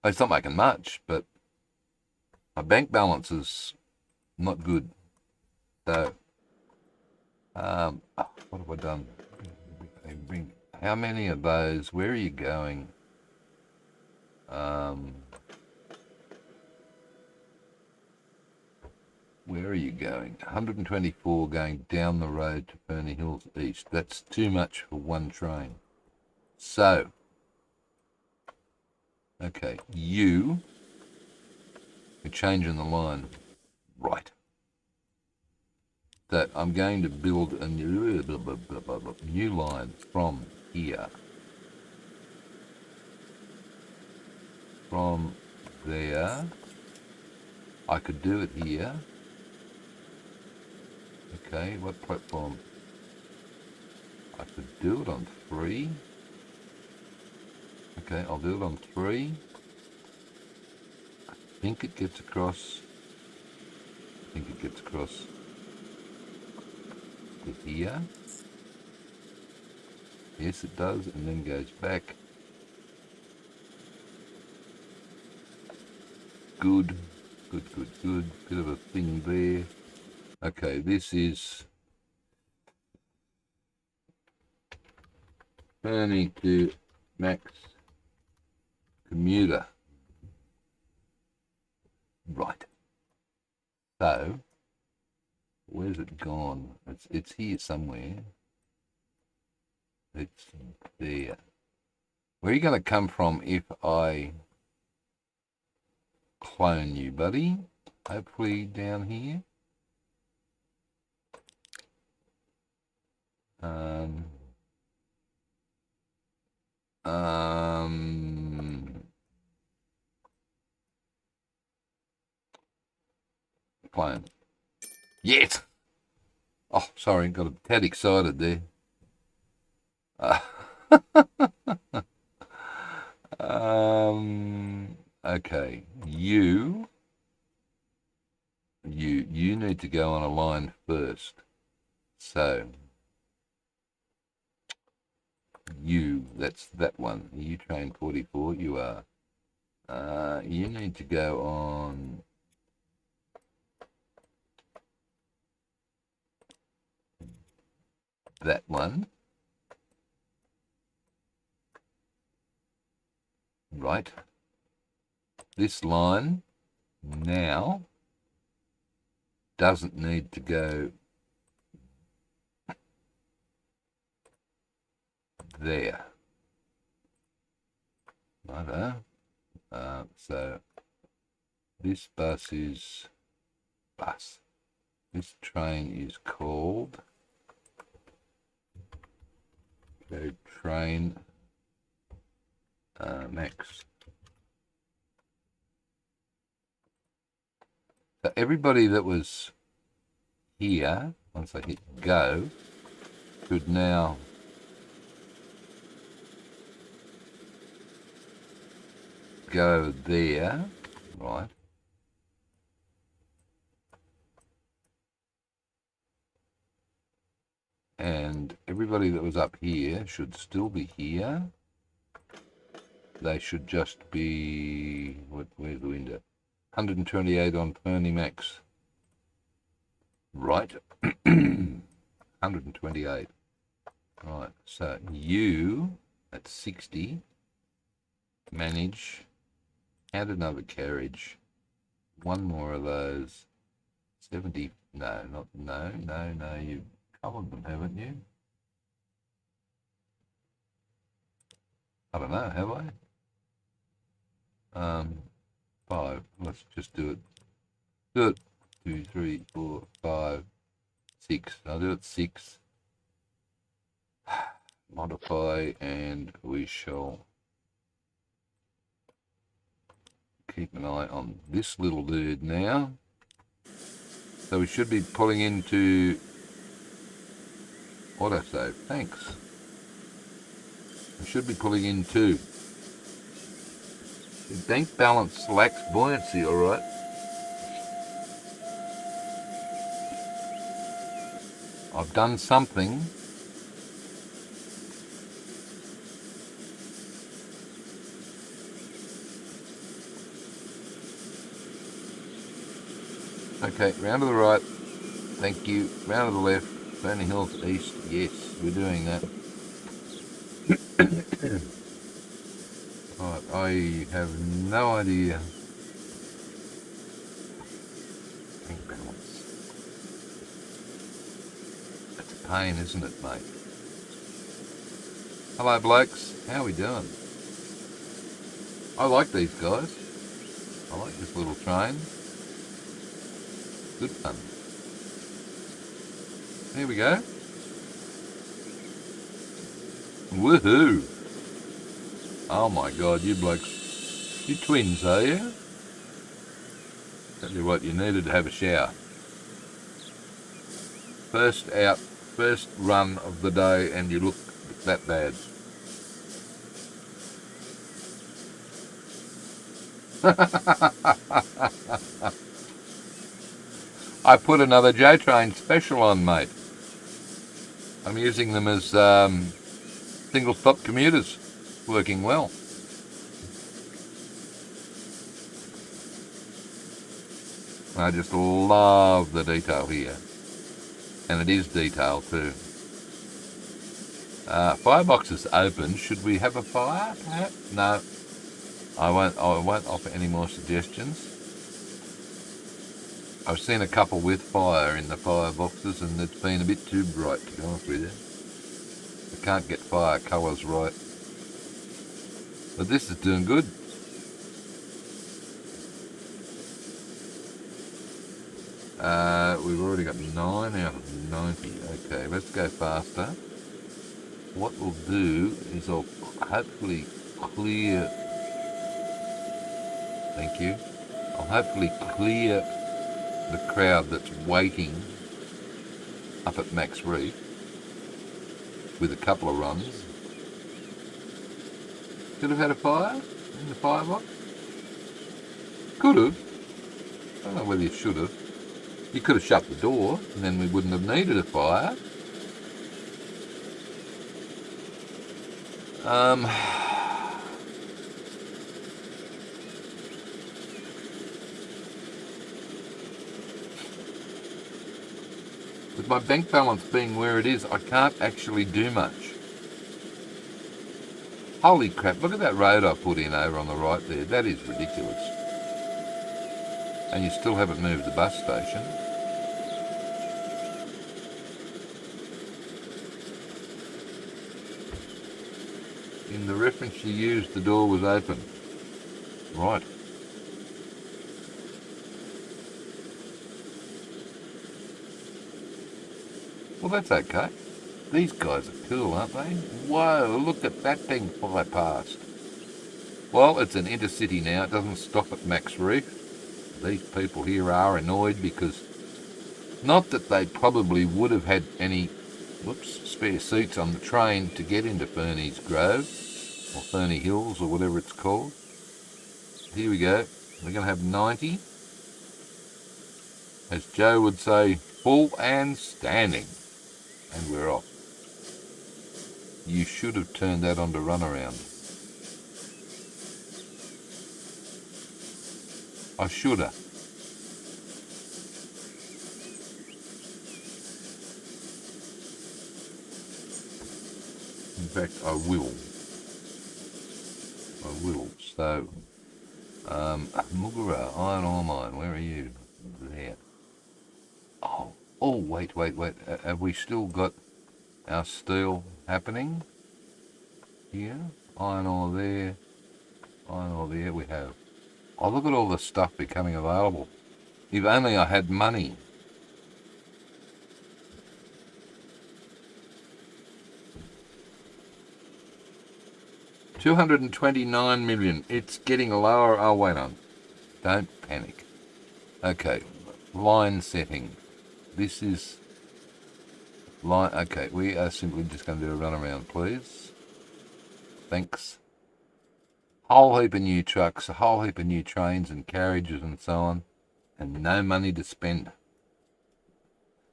S1: it's not making much, but my bank balance is not good. So, what have I done? How many of those? Where are you going? Where are you going? 124 going down the road to Ferny Hills East. That's too much for one train. So, okay, you're changing the line. Right. That I'm going to build a new line from here. From there. I could do it here. Okay, what platform? I could do it on 3. Okay, I'll do it on 3. I think it gets across. To here. Yes, it does, and then goes back. Good. Good. Bit of a thing there. Okay, this is turning to max commuter. Right. So, where's it gone? It's here somewhere. It's there. Where are you going to come from if I clone you, buddy? Hopefully down here. Clone. Yes! Oh, sorry, got a tad excited there. Okay, you need to go on a line first. So that's that one. You train 44. You are. You need to go on. That one. Right. This line now doesn't need to go there. Righto. So this bus is bus. This train is called train max. So everybody that was here, once I hit go, could now go there, right? And everybody that was up here should still be here. They should just be, where's the window? 128 on Perny Max. Right. 128. Right, so you at 60 manage, add another carriage, one more of those, 70, no, you've covered them, haven't you? I don't know, have I? 5, let's just do it. Do it. 2, 3, 4, 5, 6. I'll do it 6. Modify, and we shall keep an eye on this little dude now. So we should be pulling into autosave. Thanks. We should be pulling into. The bank balance lacks buoyancy, all right. I've done something. Okay, round to the right. Thank you. Round to the left. Burning Hills East. Yes, we're doing that. Right, I have no idea. Bank balance. That's a pain, isn't it, mate? Hello, blokes. How are we doing? I like these guys. I like this little train. Good fun. There we go. Woohoo! Oh my God, you blokes, you twins, are you? Tell you what, you needed to have a shower. First out, first run of the day, and you look that bad. I put another J-Train special on, mate. I'm using them as single stop commuters. Working well. I just love the detail here. And it is detailed too. Firebox is open. Should we have a fire? No. I won't offer any more suggestions. I've seen a couple with fire in the fireboxes and it's been a bit too bright, to be honest with you. I can't get fire colours right. But this is doing good. We've already got 9 out of 90. Okay, let's go faster. What we'll do is I'll hopefully clear... Thank you. I'll hopefully clear the crowd that's waiting up at Max Reef with a couple of runs. Should have had a fire in the firebox. Could have. I don't know whether you should have. You could have shut the door and then we wouldn't have needed a fire. With my bank balance being where it is, I can't actually do much. Holy crap, look at that road I put in over on the right there. That is ridiculous. And you still haven't moved the bus station. In the reference you used, the door was open. Right. Well, that's okay. These guys are cool, aren't they? Whoa, look at that thing fly past. Well, it's an intercity now. It doesn't stop at Max Reef. These people here are annoyed because... Not that they probably would have had any spare seats on the train to get into Fernie's Grove, or Fernie Hills, or whatever it's called. Here we go. We're going to have 90. As Joe would say, full and standing. And we're off. You should have turned that on to run around. I should have. In fact, I will. So, Mugara, iron ore mine, where are you? There. Oh, wait. Have we still got our steel happening? Here. Iron ore there. Iron ore there we have. Oh, look at all the stuff becoming available. If only I had money. $229 million. It's getting lower. Oh, wait on. Don't panic. Okay. Line setting. This is line. Okay, we are simply just going to do a run around, please. Thanks. Whole heap of new trucks, a whole heap of new trains and carriages and so on, and no money to spend.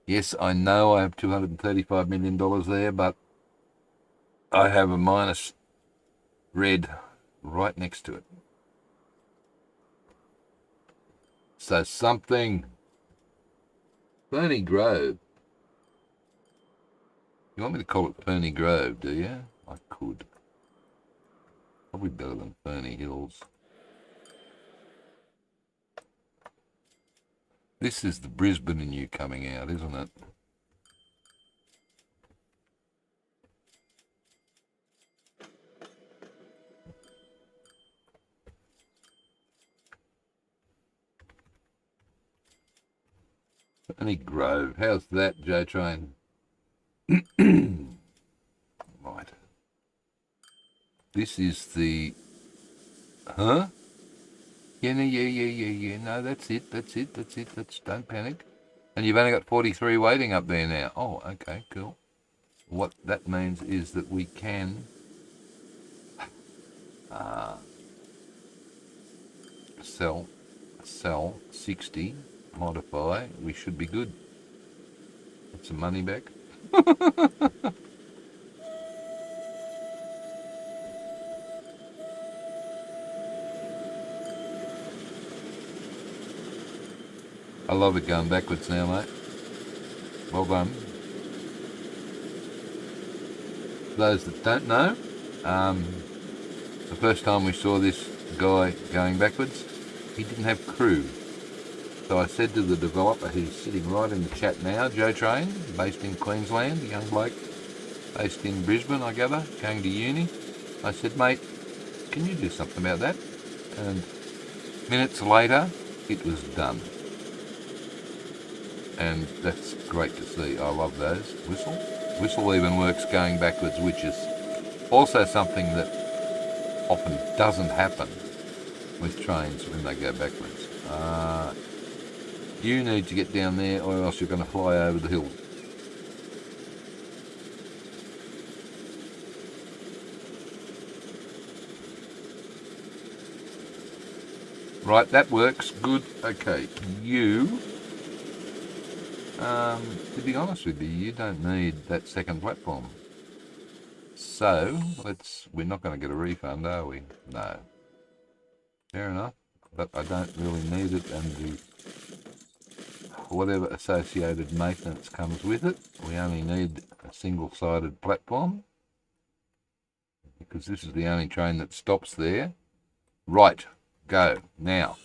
S1: Yes, I know I have $235 million there, but I have a minus red right next to it. So something... Fernie Grove. You want me to call it Fernie Grove, do you? I could. Probably better than Fernie Hills. This is the Brisbane in you coming out, isn't it? Fernie Grove. How's that, Joe Train? Right. This is the... Huh? Yeah, no, that's it. Don't panic. And you've only got 43 waiting up there now. Oh, okay, cool. What that means is that we can sell 60, modify. We should be good. Get some money back. I love it going backwards now, mate. Well done. Those that don't know, the first time we saw this guy going backwards, he didn't have crew. So I said to the developer, who's sitting right in the chat now, Joe Train, based in Queensland, a young bloke, based in Brisbane, I gather, going to uni. I said, mate, can you do something about that? And minutes later, it was done. And that's great to see. I love those. Whistle even works going backwards, which is also something that often doesn't happen with trains when they go backwards. You need to get down there or else you're going to fly over the hill. Right, that works. Good. Okay, you... to be honest with you, you don't need that second platform. So, we're not going to get a refund, are we? No. Fair enough. But I don't really need it, and the whatever associated maintenance comes with it. We only need a single-sided platform, because this is the only train that stops there. Right, go. Now,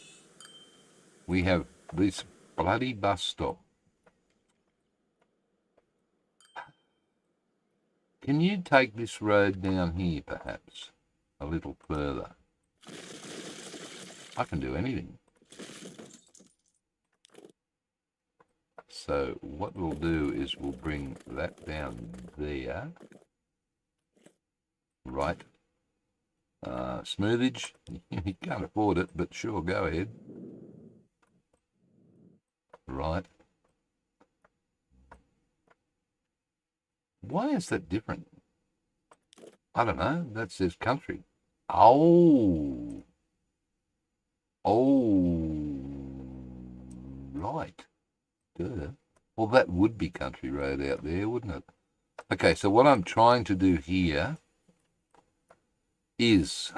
S1: we have this bloody bus stop. Can you take this road down here, perhaps? A little further. I can do anything. So what we'll do is we'll bring that down there. Right. Smoothage. You can't afford it, but sure, go ahead. Right. Why is that different? I don't know. That says country. Oh. Right. Duh. Well, that would be country road out there, wouldn't it? Okay, so what I'm trying to do here is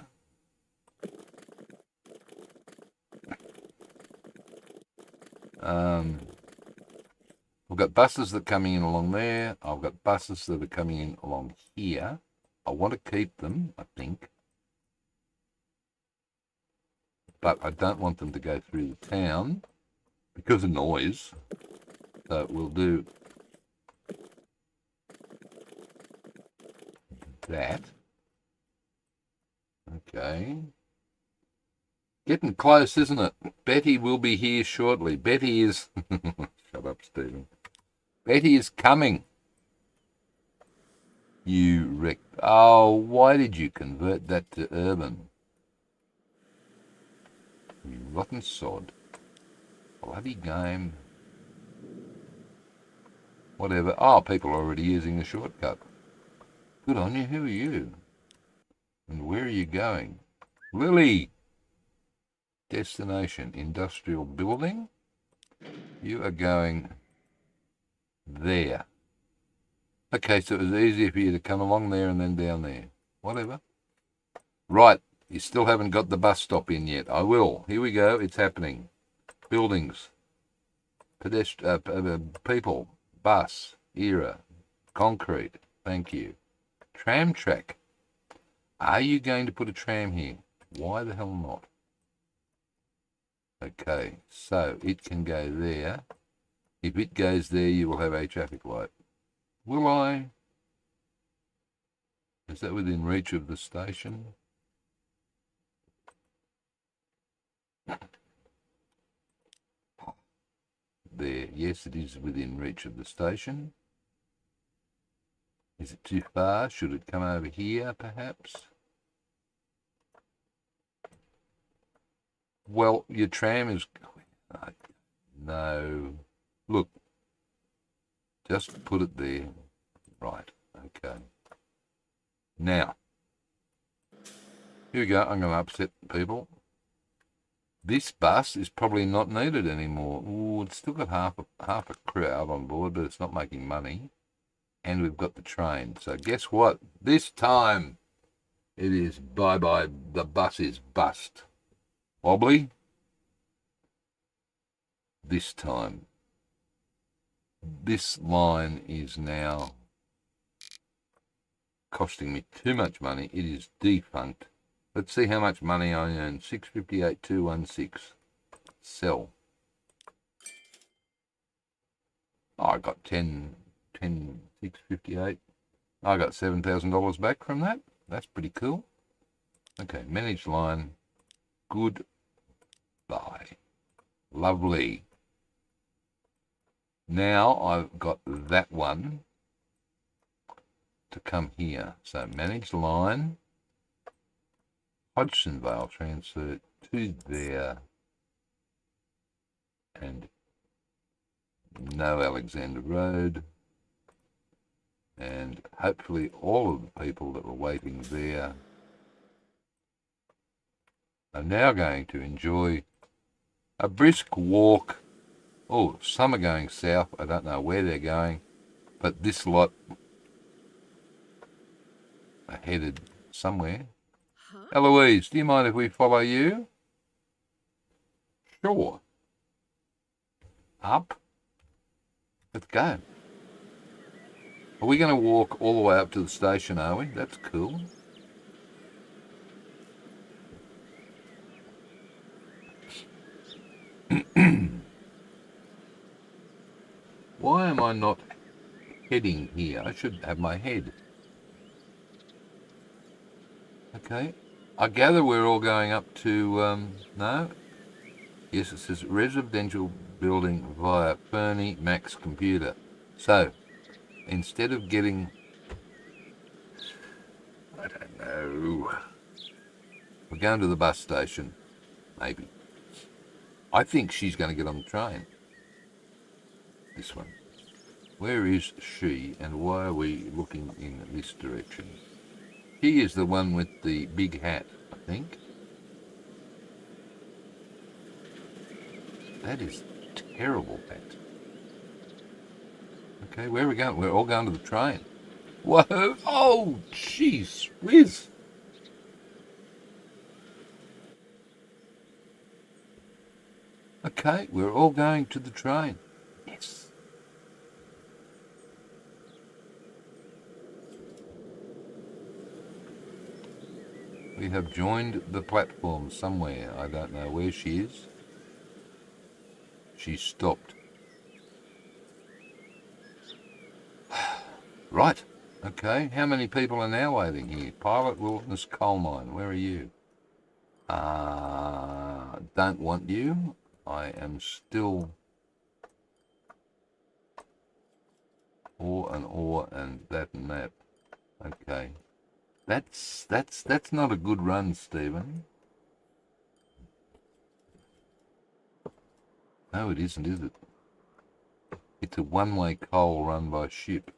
S1: I've got buses that are coming in along there. I've got buses that are coming in along here. I want to keep them, I think. But I don't want them to go through the town because of noise. So we'll do that. Okay. Getting close, isn't it? Betty will be here shortly. Betty is... Shut up, Stephen. Betty is coming. You wreck. Oh, why did you convert that to urban? You rotten sod. Bloody game. Whatever. Oh, people are already using the shortcut. Good on you. Who are you? And where are you going? Lily! Destination, industrial building. You are going there. Okay, so it was easier for you to come along there and then down there. Whatever. Right, you still haven't got the bus stop in yet. I will. Here we go. It's happening. Buildings. People. Bus. Era. Concrete. Thank you. Tram track. Are you going to put a tram here? Why the hell not? Okay, so it can go there. If it goes there, you will have a traffic light. Will I? Is that within reach of the station? There. Yes, it is within reach of the station. Is it too far? Should it come over here, perhaps? Well, your tram is... No. Look. Just put it there. Right. Okay. Now. Here we go. I'm going to upset people. This bus is probably not needed anymore. Ooh, it's still got half a crowd on board, but it's not making money. And we've got the train. So guess what? This time it is bye-bye. The bus is bust. Wobbly. this time. This line is now costing me too much money. It is defunct. Let's see how much money I earn. 658,216. Sell. Oh, I got 658. I got $7,000 back from that. That's pretty cool. Okay, manage line. Goodbye. Lovely. Now I've got that one to come here. So manage line. Hodgson Vale transfer to there. And no Alexander Road. And hopefully all of the people that were waiting there are now going to enjoy a brisk walk. Oh, some are going south. I don't know where they're going, but this lot are headed somewhere. Huh? Eloise, do you mind if we follow you? Sure. Up. Let's go. Are we going to walk all the way up to the station, are we? That's cool. Why am I not heading here? I should have my head. Okay. I gather we're all going up to, no? Yes, it says residential building via Fernie Max computer. So, instead of getting, I don't know, we're going to the bus station, maybe. I think she's going to get on the train. This one. Where is she and why are we looking in this direction? She is the one with the big hat, I think. That is terrible hat. Okay, where are we going? We're all going to the train. Whoa! Oh, jeez whiz! Okay, we're all going to the train. Yes. We have joined the platform somewhere. I don't know where she is. She's stopped. Right. Okay. How many people are now waiting here? Pilot Wilderness Coal Mine. Where are you? Don't want you. I am still ore and that and that. Okay. That's not a good run, Stephen. No, it isn't, is it? It's a one-way coal run by ship.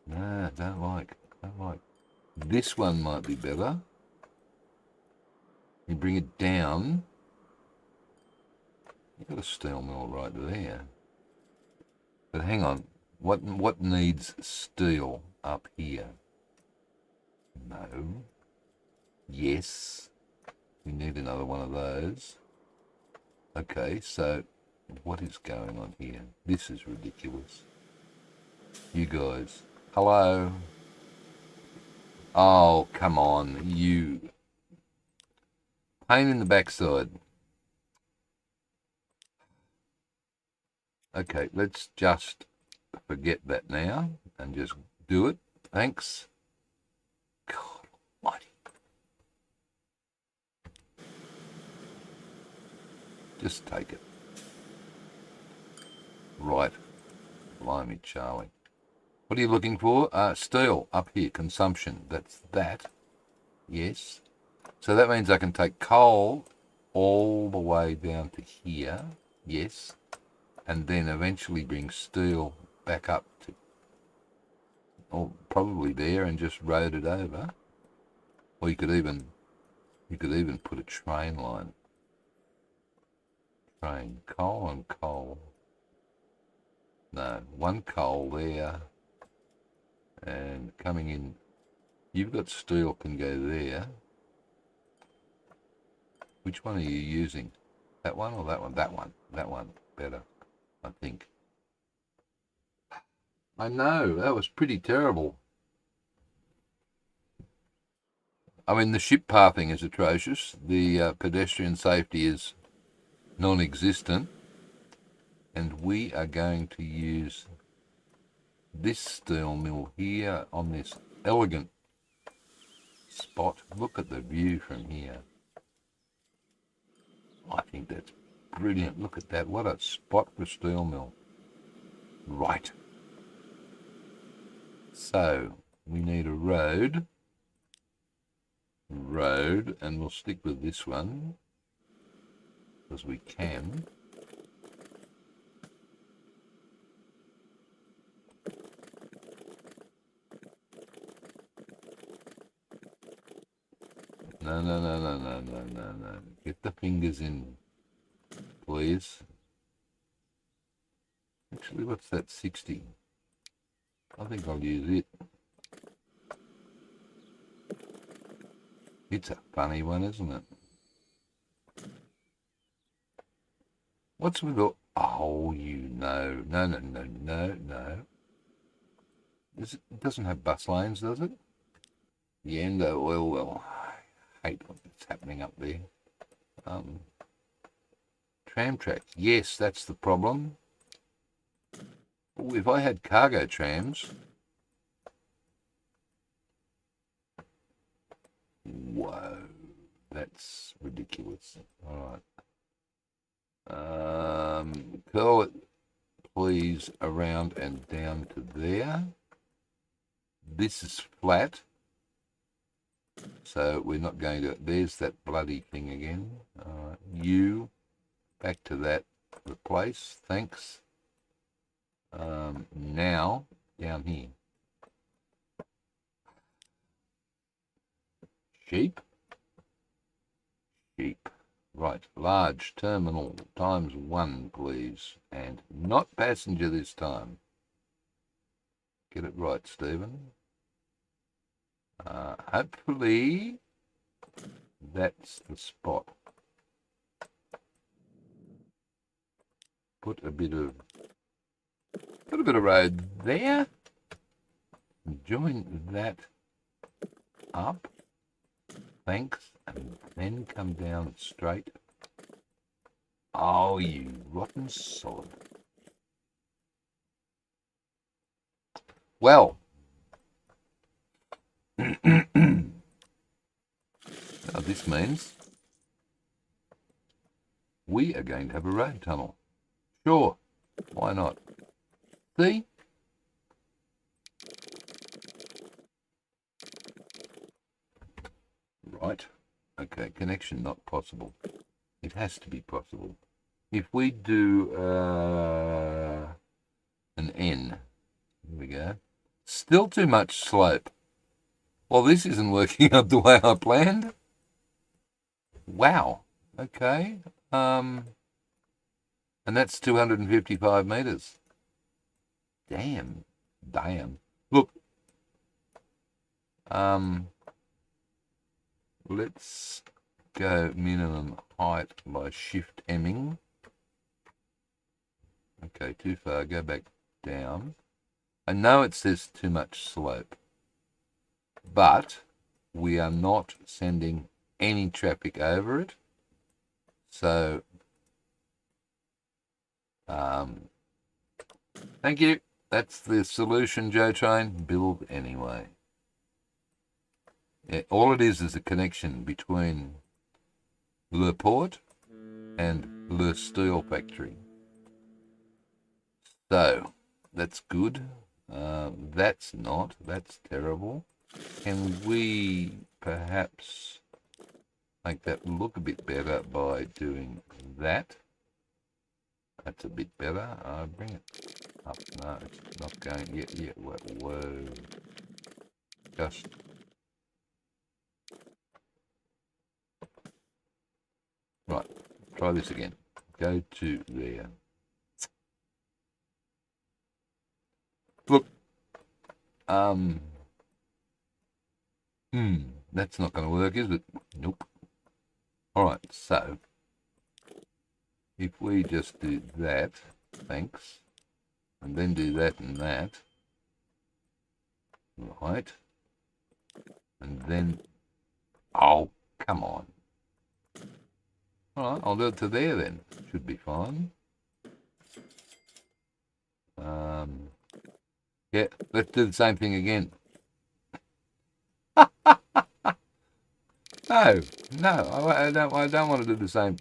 S1: No, don't like. This one might be better. You bring it down. You've got a steel mill right there. But hang on. What needs steel up here? No. Yes. We need another one of those. Okay, so what is going on here? This is ridiculous. You guys. Hello. Oh, come on. You. Pain in the backside. Okay, let's just forget that now and just do it. Thanks. God almighty. Just take it. Right. Blimey, Charlie. What are you looking for? Steel up here, consumption. That's that. Yes. So that means I can take coal all the way down to here. Yes. And then eventually bring steel back up to, or probably there and just road it over. Or you could even put a train line. Train, coal and coal. No, one coal there. And coming in, you've got steel can go there. Which one are you using? That one or that one? That one. That one. Better, I think. I know, that was pretty terrible. I mean, the ship pathing is atrocious. The pedestrian safety is non-existent. And we are going to use this steel mill here on this elegant spot. Look at the view from here. I think that's brilliant. Look at that. What a spot for a steel mill. Right. So we need a road, and we'll stick with this one because we can. No. Get the fingers in, please. Actually, what's that, 60? I think I'll use it. It's a funny one, isn't it? What's with the... Oh, you know. No. It doesn't have bus lanes, does it? The Endo oil well. I hate what's happening up there. Tram tracks. Yes, that's the problem. Ooh, if I had cargo trams... Whoa, that's ridiculous. All right. Curl it, please, around and down to there. This is flat, so we're not going to... There's that bloody thing again. You, back to that, replace, thanks. Now, down here. Sheep. Right, large terminal ×1, please. And not passenger this time. Get it right, Stephen. Hopefully that's the spot. Put a bit of road there. Join that up. Thanks. And then come down straight. Oh, you rotten sod. Well. Now this means we are going to have a road tunnel. Sure. Why not? See? Right. Okay, connection not possible. It has to be possible. If we do an N, here we go. Still too much slope. Well, this isn't working out the way I planned. Wow. Okay. And that's 255 meters. Damn. Look. Let's go minimum height by shift emming. Okay, too far. Go back down. I know it says too much slope, but we are not sending any traffic over it. So, thank you. That's the solution, Joe Train. Build anyway. Yeah, all it is a connection between Le Port and Le Steel Factory. So, that's good. That's not. That's terrible. Can we perhaps make that look a bit better by doing that? That's a bit better. Bring it up. No, it's not going yet. Yeah, whoa. Just... Right, try this again. Go to there. Look. That's not going to work, is it? Nope. All right, so if we just do that, thanks, and then do that and that, right, and then, oh, come on. All right, I'll do it to there then. Should be fine. Yeah, let's do the same thing again. No, I don't want to do the same.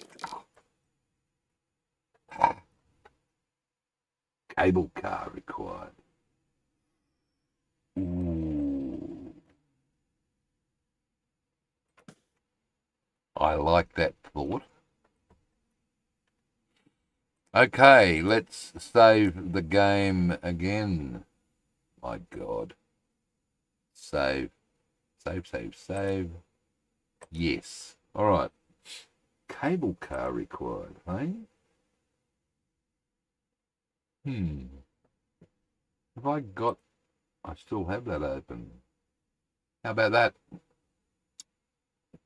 S1: Cable car required. Ooh. I like that thought. Okay, let's save the game again. My God. Save. Save. Yes. All right. Cable car required, hey? Have I got... I still have that open. How about that?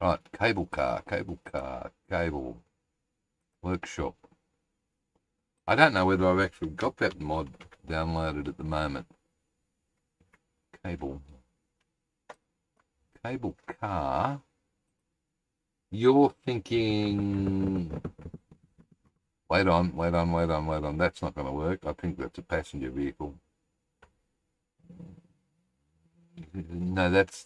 S1: Right, cable car, cable workshop. I don't know whether I've actually got that mod downloaded at the moment. Cable car. You're thinking... Wait on. That's not going to work. I think that's a passenger vehicle. No, that's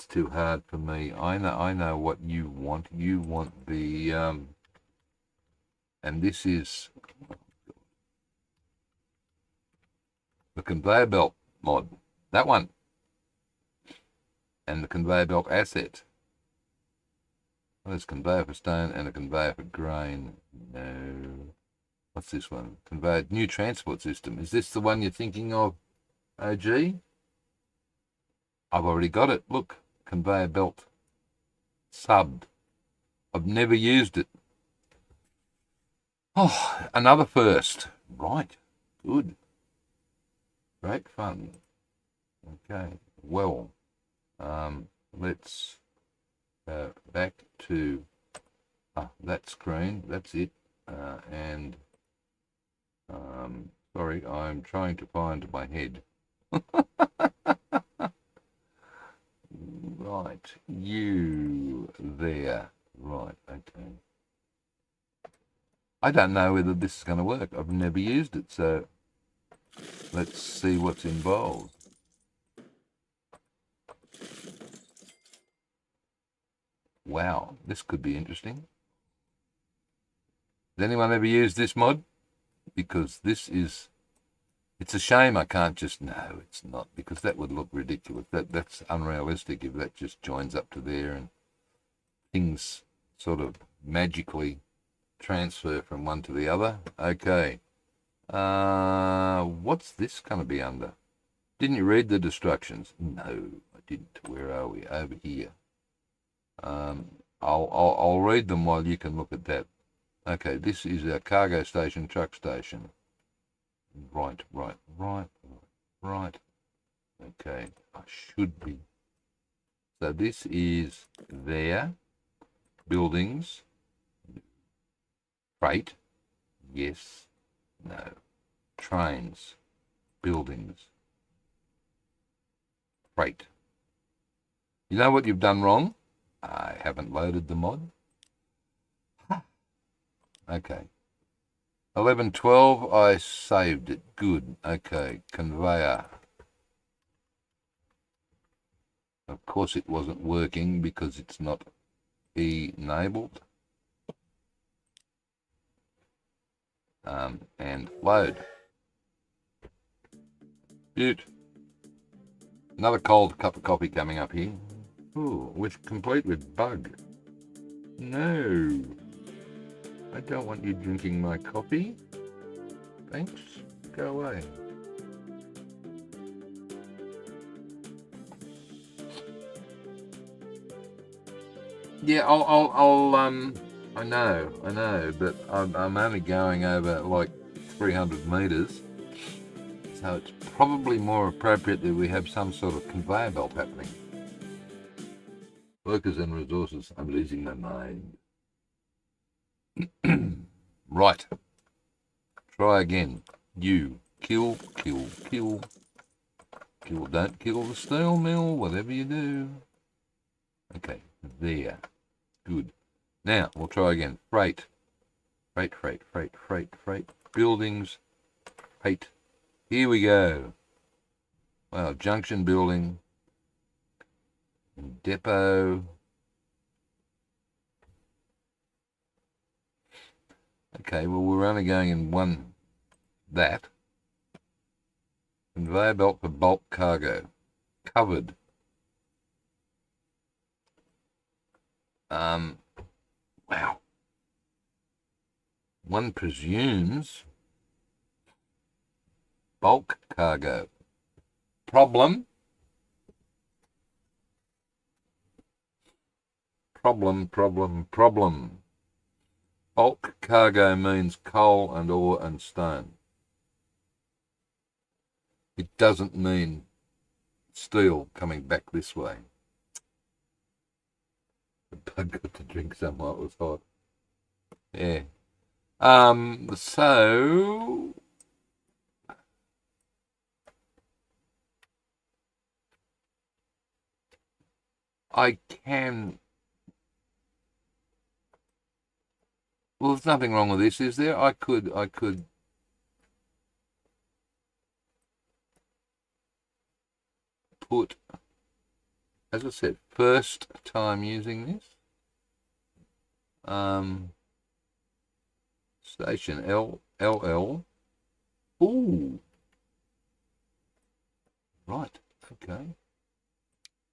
S1: too hard for me. I know what you want. You want the and this is the conveyor belt mod. That one. And the conveyor belt asset. Well, there's conveyor for stone and a conveyor for grain. No. What's this one? Conveyor new transport system. Is this the one you're thinking of, OG? I've already got it. Look, conveyor belt. Subbed. I've never used it. Oh, another first. Right. Good. Great fun. Okay. Well, let's go back to that screen. That's it. And sorry, I'm trying to find my head. Right, you there. Right, okay. I don't know whether this is going to work. I've never used it, so let's see what's involved. Wow, this could be interesting. Has anyone ever used this mod? Because this is... It's a shame I can't just... No, it's not, because that would look ridiculous. That's unrealistic if that just joins up to there and things sort of magically transfer from one to the other. Okay. What's this going to be under? Didn't you read the instructions? No, I didn't. Where are we? Over here. I'll read them while you can look at that. Okay, this is a cargo station, truck station. Right. Okay, I should be. So this is there. Buildings. Freight. Yes. No. Trains. Buildings. Freight. You know what you've done wrong? I haven't loaded the mod. Okay. 11:12, I saved it. Good. Okay. Conveyor. Of course it wasn't working because it's not enabled. And load. Beaut. Another cold cup of coffee coming up here. Ooh, complete with bug. No. I don't want you drinking my coffee. Thanks. Go away. Yeah, I know, but I'm only going over like 300 meters, so it's probably more appropriate that we have some sort of conveyor belt happening. Workers and resources, I'm losing my mind. Right. Try again. You. Kill, kill, kill. Kill, don't kill the steel mill, whatever you do. Okay, there. Good. Now, we'll try again. Freight. Freight, freight, freight, freight, freight. Buildings. Freight. Here we go. Wow, junction building. Depot. Okay, well, we're only going in one. That. Conveyor belt for bulk cargo. Covered. Wow. One presumes bulk cargo. Problem. Problem. Bulk cargo means coal and ore and stone. It doesn't mean steel coming back this way. The bug got to drink some while it was hot. Yeah. So I can. Well, there's nothing wrong with this, is there? I could put, as I said, first time using this. Station LL. Ooh. Right. Okay.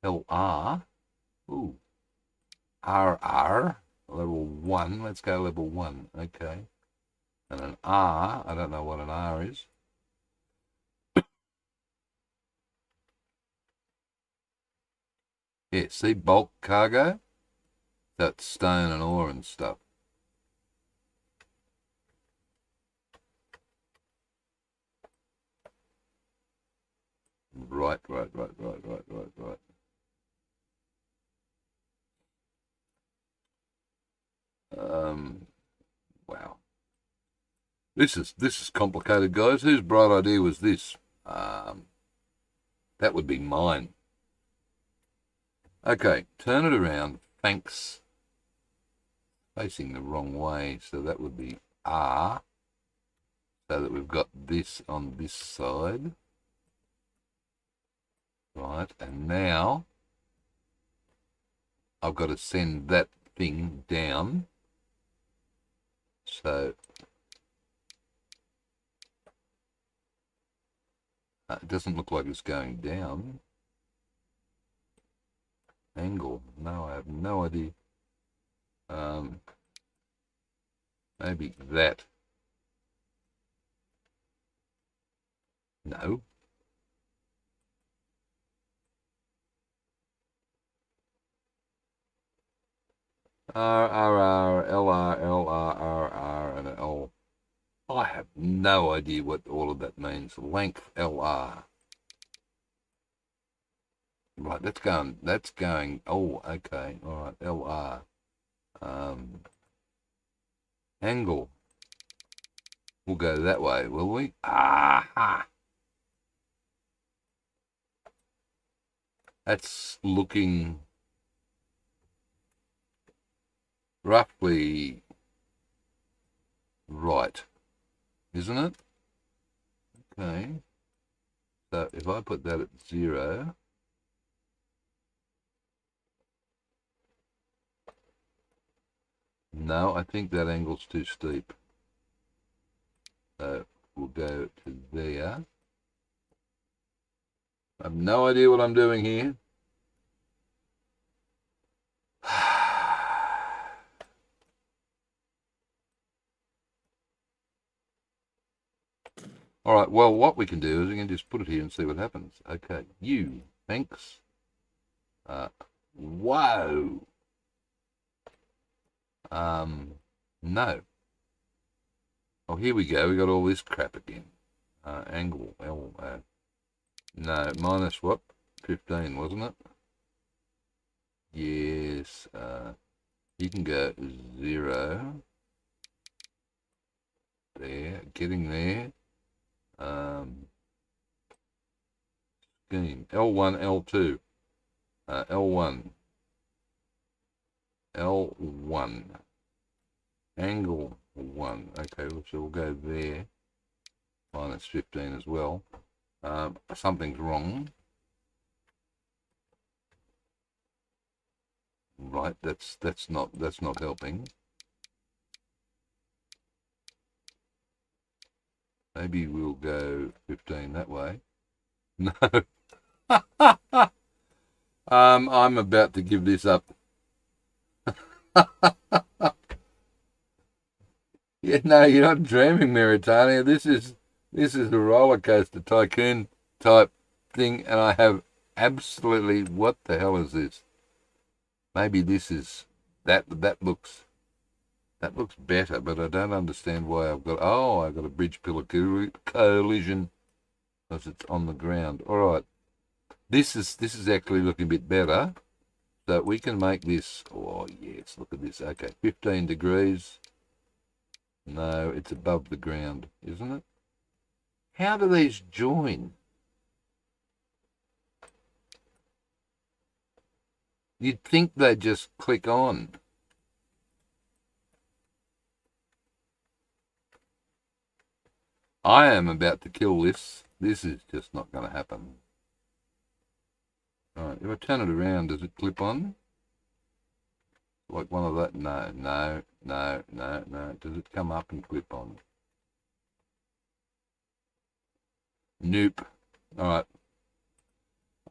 S1: LR. Ooh. RR. Level 1. Let's go level 1. Okay. And an R. I don't know what an R is. Yeah, see, bulk cargo? That's stone and ore and stuff. Right. Wow. This is complicated, guys. Whose bright idea was this? That would be mine. Okay, turn it around. Thanks. Facing the wrong way, so that would be R. So that we've got this on this side. Right, and now I've got to send that thing down. So it doesn't look like it's going down. Angle. No, I have no idea. Maybe that. No. R, L, R, L, R, R, and an L. I have no idea what all of that means. Length, LR. Right, that's going, oh, okay, all right, LR. Angle. We'll go that way, will we? Aha! That's looking roughly right, isn't it? Okay. So if I put that at 0, no, I think that angle's too steep. So we'll go to there. I have no idea what I'm doing here. All right, well, what we can do is we can just put it here and see what happens. Okay, you, thanks. Whoa. No. Oh, here we go. We got all this crap again. Angle, L, no, minus what? 15, wasn't it? Yes. You can go 0. there, getting there. Scheme L1, L2, L1, L1, angle 1. Okay, so we'll go there. Minus 15 as well. Something's wrong. Right, that's not helping. Maybe we'll go 15 that way. No. I'm about to give this up. Yeah, no, you're not dreaming, Mauritania. This is a roller coaster tycoon type thing, and I have absolutely, what the hell is this? Maybe this is that looks better, but I don't understand why I've got a bridge pillar collision because it's on the ground. All right, this is actually looking a bit better, so we can make this. Oh yes, look at this. Okay, 15 degrees. No, it's above the ground, isn't it? How do these join? You'd think they'd just click on. I am about to kill this. This is just not going to happen. All right, if I turn it around, does it clip on? Like one of that? No. Does it come up and clip on? Nope. All right.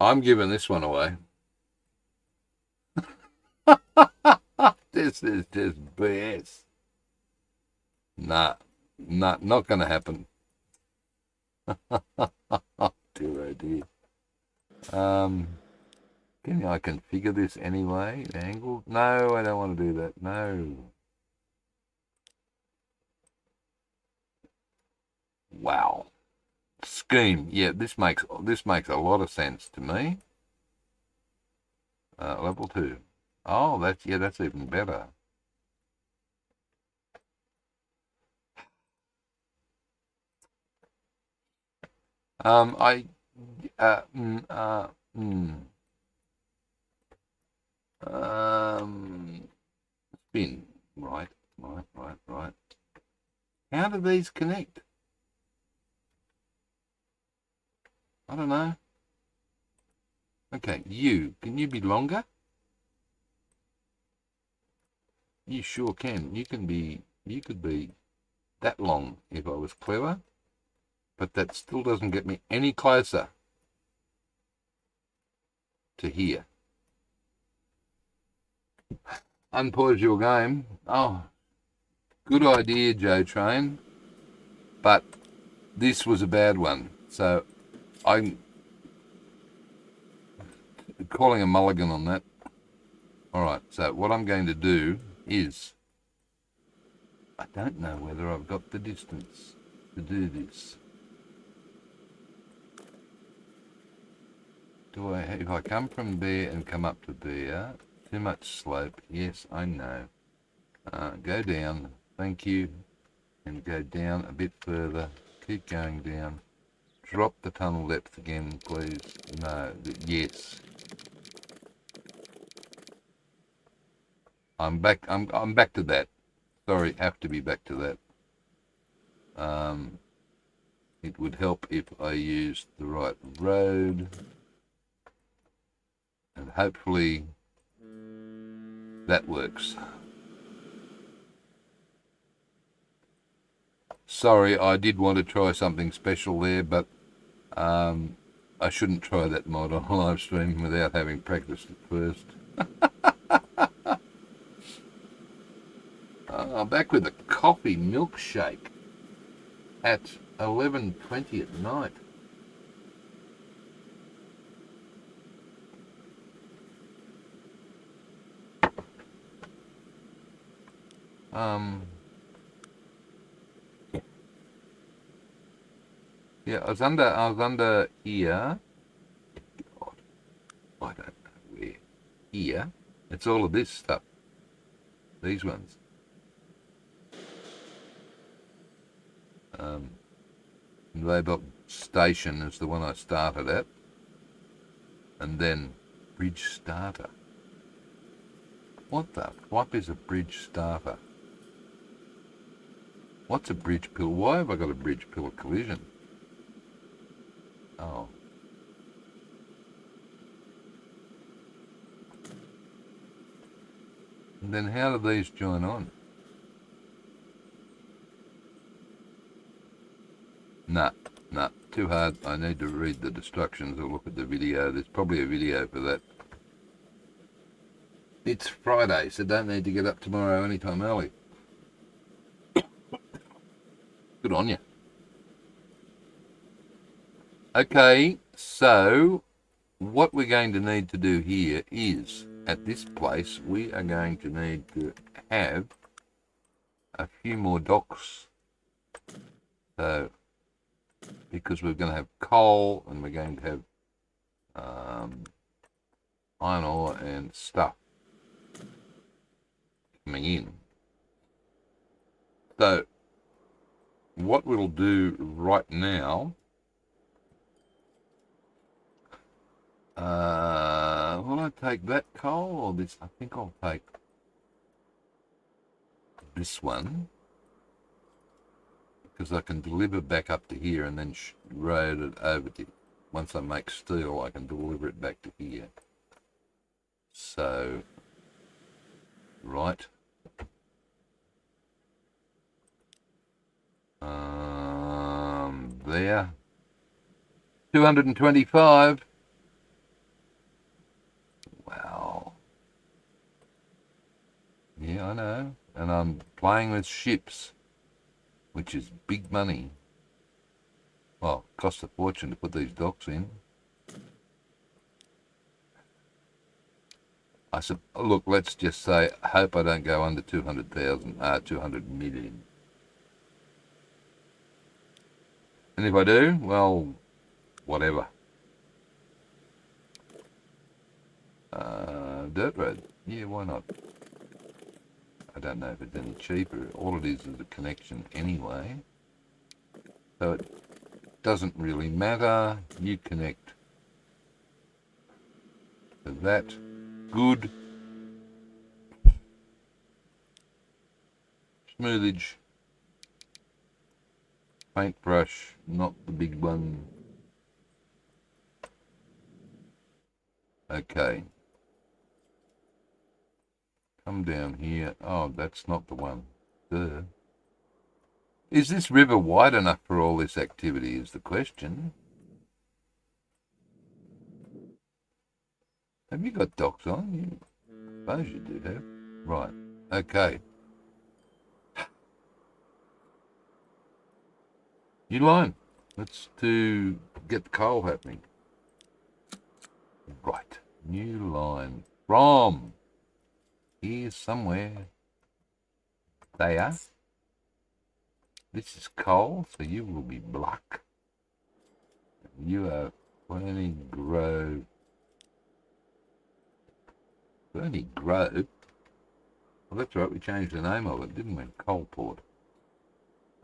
S1: I'm giving this one away. This is just BS. Nah, not going to happen. Dear, oh dear. Can I configure this anyway? Angle? No, I don't want to do that. No. Wow. Scheme. Yeah, this makes a lot of sense to me. Level 2. Oh, that's even better. Spin. Right. How do these connect? I don't know. Okay, can you be longer? You sure can. You could be that long if I was clever, but that still doesn't get me any closer to here. Unpause your game. Oh, good idea, Joe Train, but this was a bad one. So I'm calling a mulligan on that. All right, so what I'm going to do is, I don't know whether I've got the distance to do this. If I come from there and come up to there, too much slope. Yes, I know. Go down, thank you, and go down a bit further. Keep going down. Drop the tunnel depth again, please. No, yes. I'm back to that. Sorry, have to be back to that. It would help if I used the right road, and hopefully that works. Sorry, I did want to try something special there, but I shouldn't try that mod on a live stream without having practiced it first. I'm back with a coffee milkshake at 11:20 at night. Yeah, I was under here. God, I don't know where. Here. It's all of this stuff. These ones. Labour Station is the one I started at. And then Bridge Starter. What the flop is a bridge starter? What's a bridge pillar? Why have I got a bridge pillar collision? Oh. And then how do these join on? Nah, too hard. I need to read the instructions or look at the video. There's probably a video for that. It's Friday, so don't need to get up tomorrow anytime early. Good on you. Okay, so what we're going to need to do here is, at this place, we are going to need to have a few more docks. So, because we're going to have coal and we're going to have iron ore and stuff coming in. So, what we'll do right now, will I take that coal or this? I think I'll take this one, because I can deliver back up to here and then road it over to, once I make steel, I can deliver it back to here. So, right. There. 225. Wow. Yeah, I know. And I'm playing with ships, which is big money. Well, it costs a fortune to put these docks in. I said, look, let's just say, I hope I don't go under 200,000, 200 million. And if I do, well, whatever. Dirt road. Yeah, why not? I don't know if it's any cheaper. All it is a connection anyway. So it doesn't really matter. You connect to that. Good. Smoothage. Paintbrush, not the big one. Okay. Come down here. Oh, that's not the one. Duh. Is this river wide enough for all this activity is the question. Have you got docks on? You, I suppose you do have. Right. Okay. New line. Let's get the coal happening. Right. New line. From here somewhere. There. This is coal, so you will be black. You are Ferny Grove. Ferny Grove? Well, that's right, we changed the name of it, didn't we? Coalport.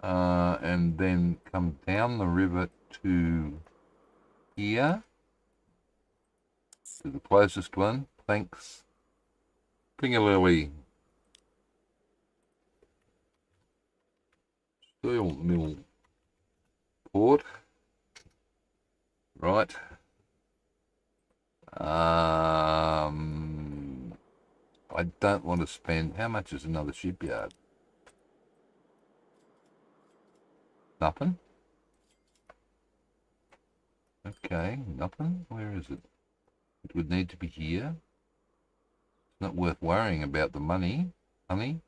S1: And then come down the river to here. To the closest one. Thanks. Pingalili. Steel Mill Port. Right. I don't want to spend... How much is another shipyard? Nothing? Okay, nothing. Where is it? It would need to be here. It's not worth worrying about the money, honey.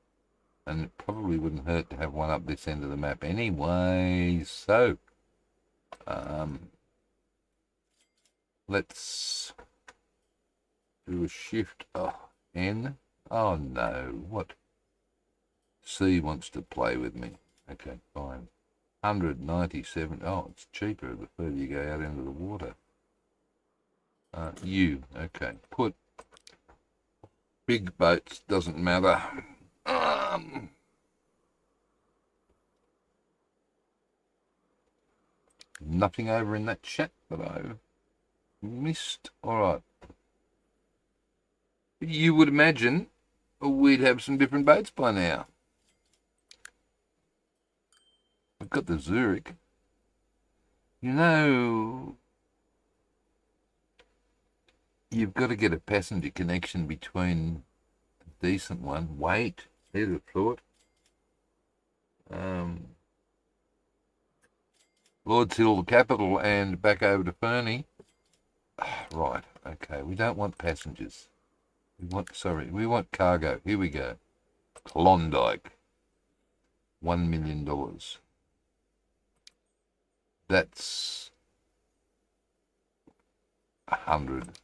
S1: And it probably wouldn't hurt to have one up this end of the map anyway. So, let's do a shift. Oh, N. Oh no, what? C wants to play with me. Okay, fine. 197. Oh, it's cheaper the further you go out into the water. U. Okay, put big boats, doesn't matter. Nothing over in that chat that I've missed. All right. You would imagine we'd have some different boats by now. We've got the Zurich. You know, you've got to get a passenger connection between a decent one. Wait, here's a thought. Lord's Hill, the capital, and back over to Fernie. Right, okay, we don't want passengers. We want cargo. Here we go. Klondike. $1 million. That's 100.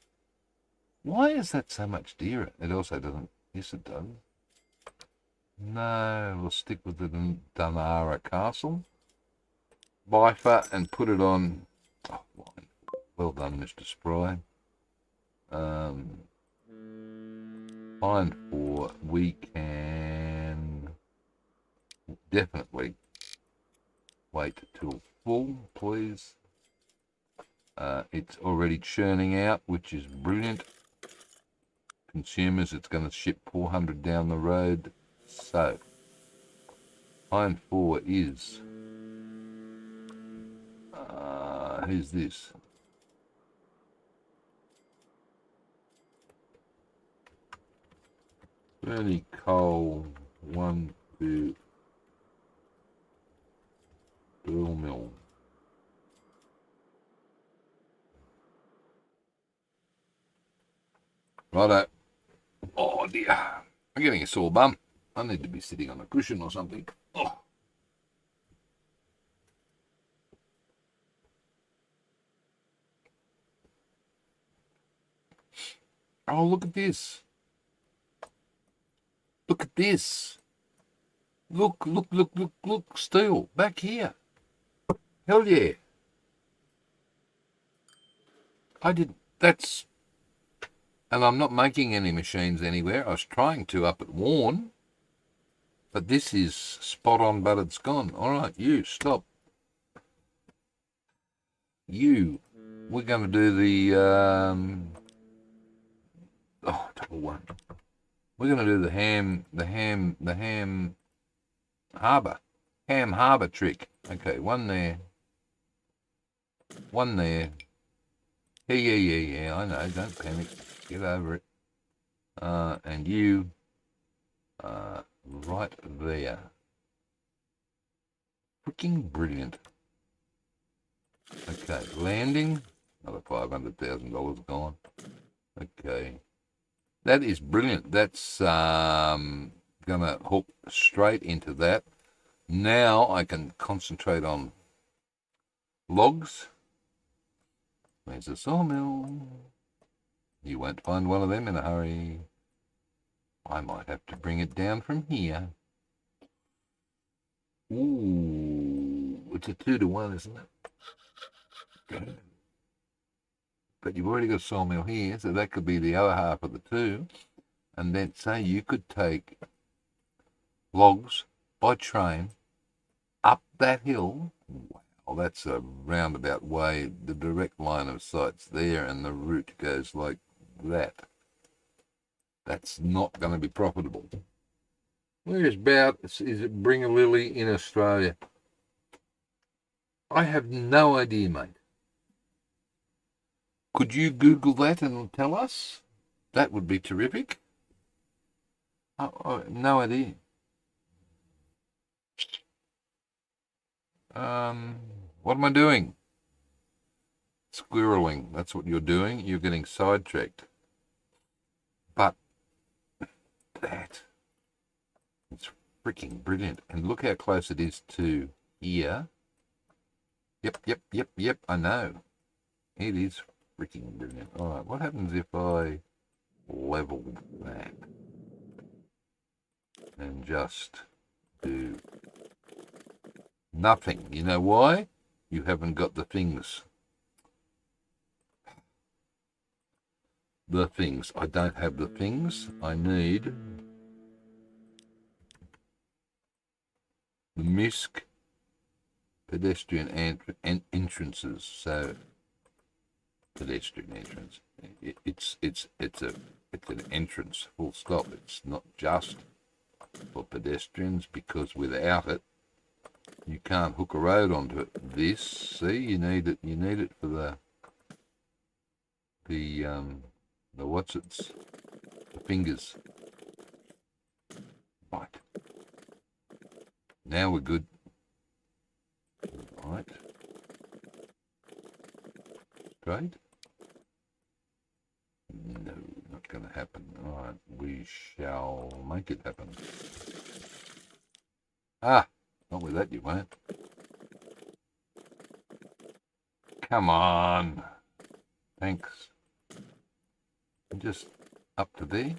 S1: Why is that so much dearer? It also doesn't. Yes, it does. No, we'll stick with the Dunara Castle. Bifer and put it on. Oh, well done, Mr. Spry. Find 4. We can definitely wait till full, please. It's already churning out, which is brilliant. Consumers, it's going to ship 400 down the road. So, line 4 is... who's this? Bernie Cole, 1, 2, Bill Mill. Righto. Oh dear, I'm getting a sore bum. I need to be sitting on a cushion or something. Oh. Oh, look at this. Look at this. Look, steel, back here. Hell yeah. That's, and I'm not making any machines anywhere. I was trying to up at Warren, but this is spot on, but it's gone. All right, you, stop. You, we're going to do the, double one. We're going to do the ham harbour trick. Okay, one there. Yeah, I know, don't panic. Get over it. And you, right there. Freaking brilliant. Okay, landing. Another $500,000 gone. Okay. That is brilliant. That's going to hook straight into that. Now I can concentrate on logs. There's a sawmill. You won't find one of them in a hurry. I might have to bring it down from here. Ooh, it's a 2-to-1, isn't it? But you've already got a sawmill here, so that could be the other half of the 2. And then say you could take logs by train up that hill. Wow, that's a roundabout way. The direct line of sight's there, and the route goes like that. That's not going to be profitable. Where's is it Bring a Lily in Australia? I have no idea, mate. Could you Google that and tell us? That would be terrific. No idea. What am I doing? Squirreling. That's what you're doing. You're getting sidetracked. But that, it's freaking brilliant. And look how close it is to here. Yep. I know. It is freaking brilliant. All right, what happens if I level that and just do nothing? You know why? You haven't got the things. I don't have the things. I need the MISC pedestrian entrances. So pedestrian entrance. It's an entrance. Full stop. It's not just for pedestrians, because without it, you can't hook a road onto it. This, see, you need it. You need it for the the fingers. Right. Now we're good. Right. Straight. No, not going to happen. All right, we shall make it happen. Ah, not with that you won't. Come on. Thanks. Just up to there,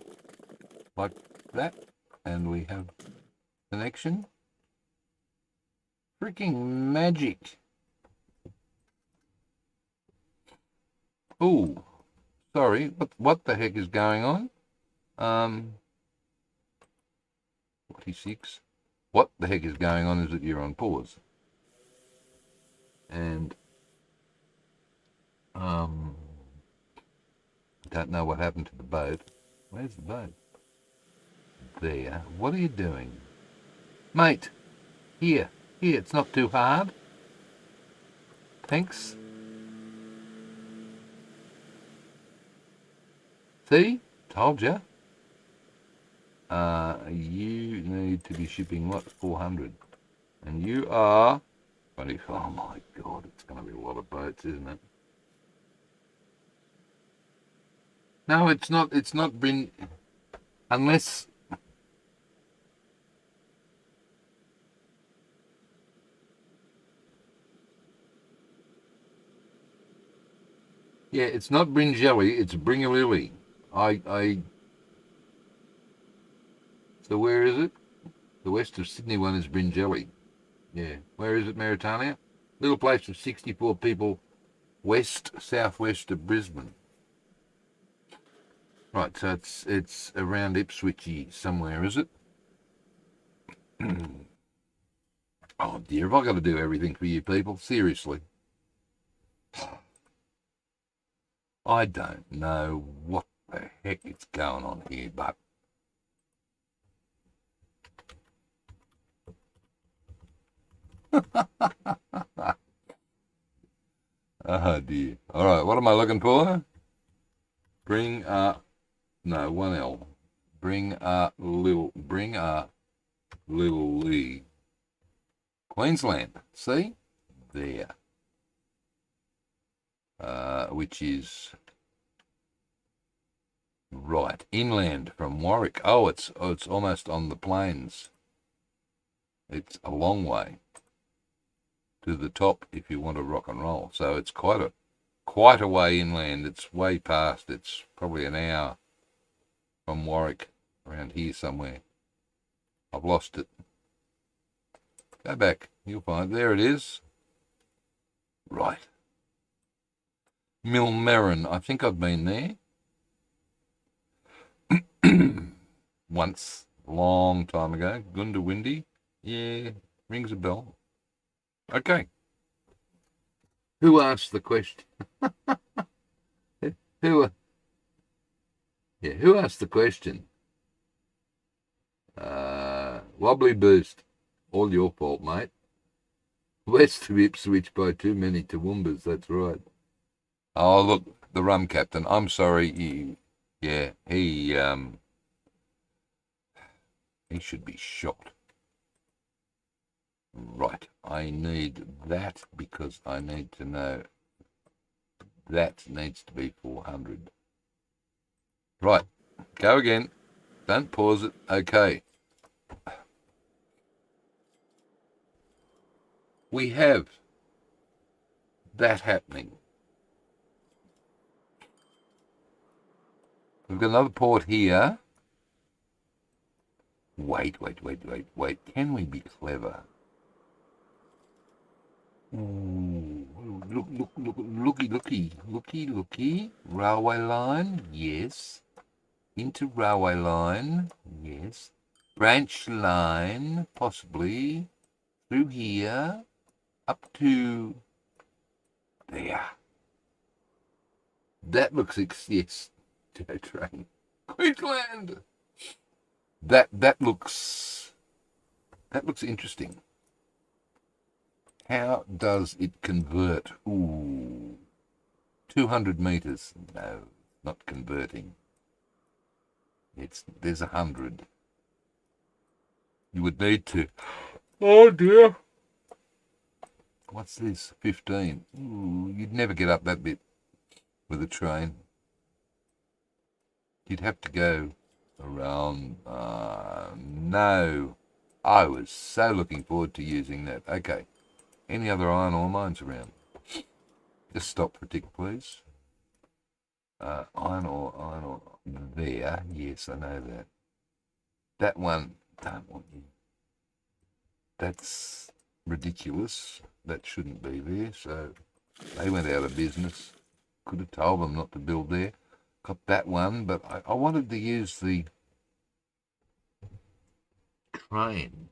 S1: like that, and we have connection. Freaking magic. Oh, sorry, what the heck is going on? 46. What the heck is going on is that you're on pause. And don't know what happened to the boat. Where's the boat? There. What are you doing? Mate, here, it's not too hard. Thanks. See? Told you. You need to be shipping what? 400. And you are 20. Oh my God, it's going to be a lot of boats, isn't it? No, it's not. It's not been, unless. Yeah, it's not Bringelly, it's Bringalilly. So where is it? The west of Sydney one is Bringelly. Yeah. Where is it, Maritania? Little place of 64 people southwest of Brisbane. Right, so it's around Ipswichy somewhere, is it? Oh dear, have I got to do everything for you people? Seriously. I don't know what the heck is going on here, but oh dear. All right, what am I looking for? Bring no, one L. Bring a little Lee. Queensland. See? There. Which is right inland from Warwick. Oh, it's almost on the plains. It's a long way to the top if you want to rock and roll. So it's quite a way inland. It's way past. It's probably an hour from Warwick, around here somewhere. I've lost it. Go back. You'll find there it is. Right. Millmerran. I think I've been there once, a long time ago. Goondiwindi. Yeah, rings a bell. Okay. Who asked the question? Who asked the question? Wobbly Boost. All your fault, mate. West of Ipswich by too many Toowoomba's, that's right. Oh, look, the rum captain. I'm sorry. He should be shot. Right. I need that because I need to know that needs to be 400. Right. Go again. Don't pause it. Okay. We have that happening. We've got another port here. Wait. Can we be clever? Ooh, looky. Railway line, yes. Into railway line, yes. Branch line, possibly. Through here. up to there. That looks yes, train. Queensland. That looks interesting. How does it convert? Ooh, 200 meters. No, not converting. There's 100. You would need to. Oh dear. What's this? 15. Ooh, you'd never get up that bit with a train. You'd have to go around. No. I was so looking forward to using that. Okay. Any other iron ore mines around? Just stop for a tick, please. Iron ore. There. Yes, I know that. That one, don't want you. That's ridiculous. That shouldn't be there. So they went out of business. Could have told them not to build there. Got that one, but I wanted to use the train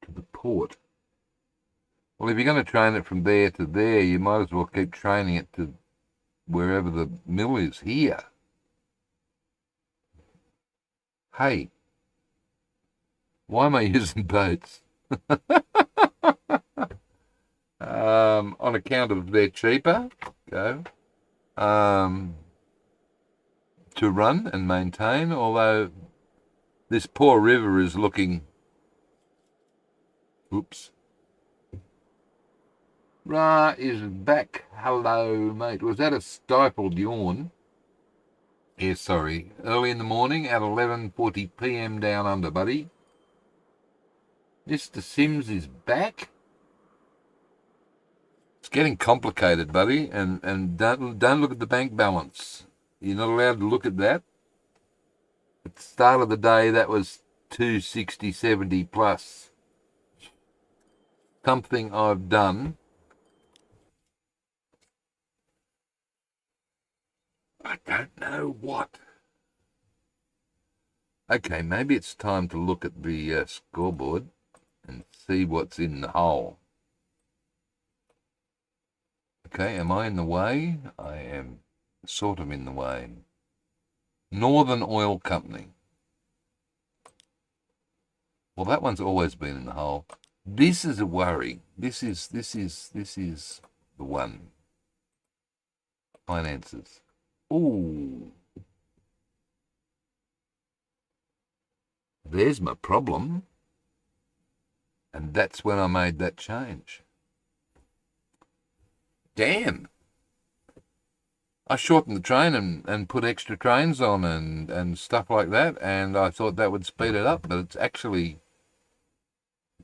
S1: to the port. Well, if you're going to train it from there to there, you might as well keep training it to wherever the mill is here. Hey, why am I using boats? On account of they're cheaper, to run and maintain, although this poor river is looking... Oops. Ra is back. Hello, mate. Was that a stifled yawn? Yeah, sorry. Early in the morning at 11:40 p.m. down under, buddy. Mr. Sims is back. It's getting complicated, buddy, and don't look at the bank balance. You're not allowed to look at that. At the start of the day, that was 260.70 plus. Something I've done. I don't know what. Okay, maybe it's time to look at the scoreboard and see what's in the hole. Okay, am I in the way? I am sort of in the way. Northern Oil Company. Well, that one's always been in the hole. This is a worry. This is the one. Finances. Ooh. There's my problem. And that's when I made that change. Damn. I shortened the train and put extra trains on and stuff like that, and I thought that would speed it up, but it's actually...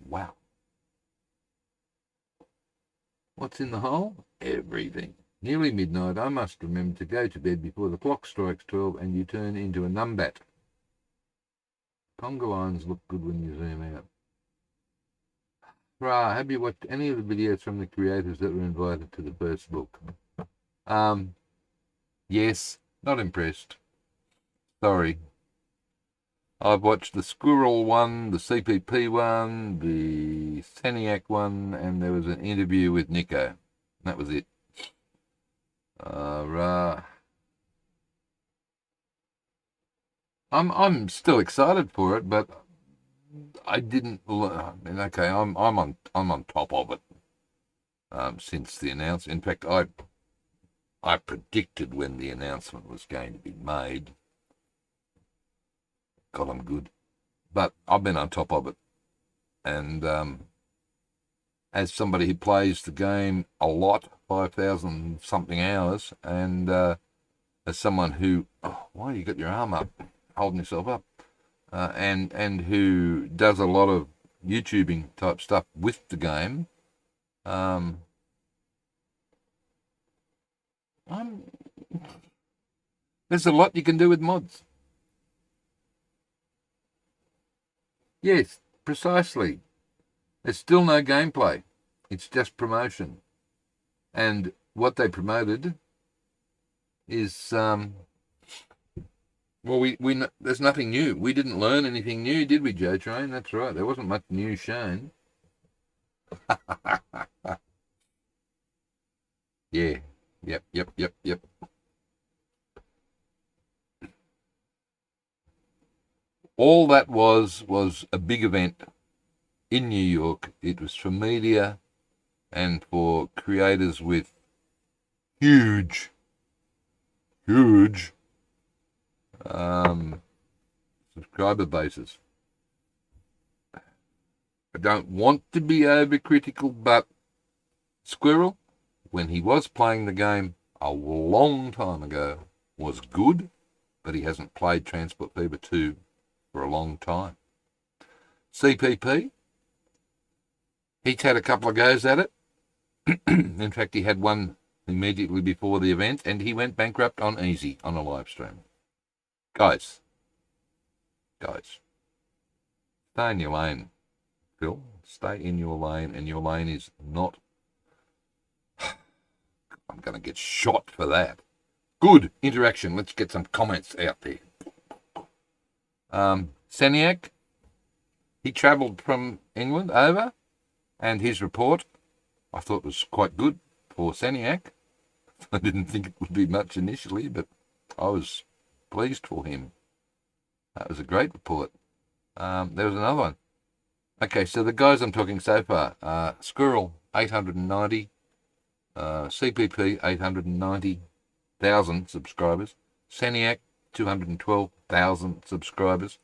S1: Wow. What's in the hole? Everything. Nearly midnight. I must remember to go to bed before the clock strikes 12 and you turn into a numbat. Conga lines look good when you zoom out. Ra, have you watched any of the videos from the creators that were invited to the first book? Yes. Not impressed. Sorry. I've watched the Squirrel one, the CPP one, the Seniac one, and there was an interview with Nico. That was it. I'm still excited for it, but I didn't. I mean, okay, I'm on top of it since the announcement. In fact, I predicted when the announcement was going to be made. God, I'm good, but I've been on top of it, and as somebody who plays the game a lot, 5,000 something hours, and as someone who, why you got your arm up, holding yourself up, and who does a lot of YouTubing type stuff with the game, there's a lot you can do with mods. Yes, precisely. There's still no gameplay. It's just promotion. And what they promoted is, well, there's nothing new. We didn't learn anything new, did we, Joe Train? That's right. There wasn't much new shown. Yeah. Yep. All that was a big event in New York. It was for media and for creators with huge, huge um, subscriber bases. I don't want to be overcritical, but Squirrel, when he was playing the game a long time ago, was good, but he hasn't played Transport Fever 2 for a long time. CPP, he's had a couple of goes at it. In fact, he had one immediately before the event, and he went bankrupt on easy on a live stream. Guys, stay in your lane, Phil. Stay in your lane, and your lane is not. I'm going to get shot for that. Good interaction. Let's get some comments out there. Seniac, he travelled from England over, and his report I thought was quite good for Seniac. I didn't think it would be much initially, but I was pleased for him. That was a great report. There was another one. Okay, so the guys I'm talking so far, Squirrel, 890, CPP, 890,000 subscribers, Seniac, 212,000 subscribers.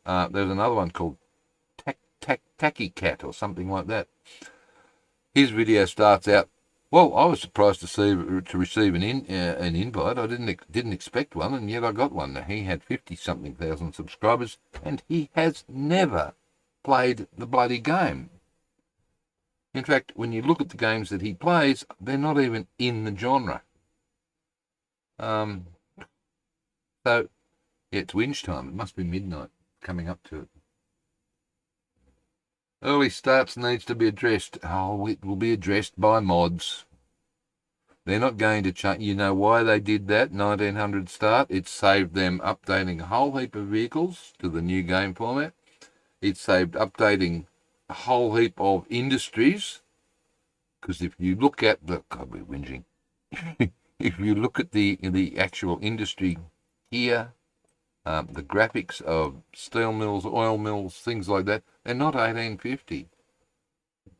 S1: There's another one called Tacky Cat or something like that. His video starts out, well, I was surprised to receive an invite. I didn't expect one, and yet I got one. He had 50-something thousand subscribers, and he has never played the bloody game. In fact, when you look at the games that he plays, they're not even in the genre. So, yeah, it's whinge time. It must be midnight, coming up to it. Early starts needs to be addressed. Oh, it will be addressed by mods. They're not going to change. You know why they did that 1900 start? It saved them updating a whole heap of vehicles to the new game format. It saved updating a whole heap of industries. Because if you look at the... God, we're whinging. If you look at the actual industry here, the graphics of steel mills, oil mills, things like that, they're not 1850.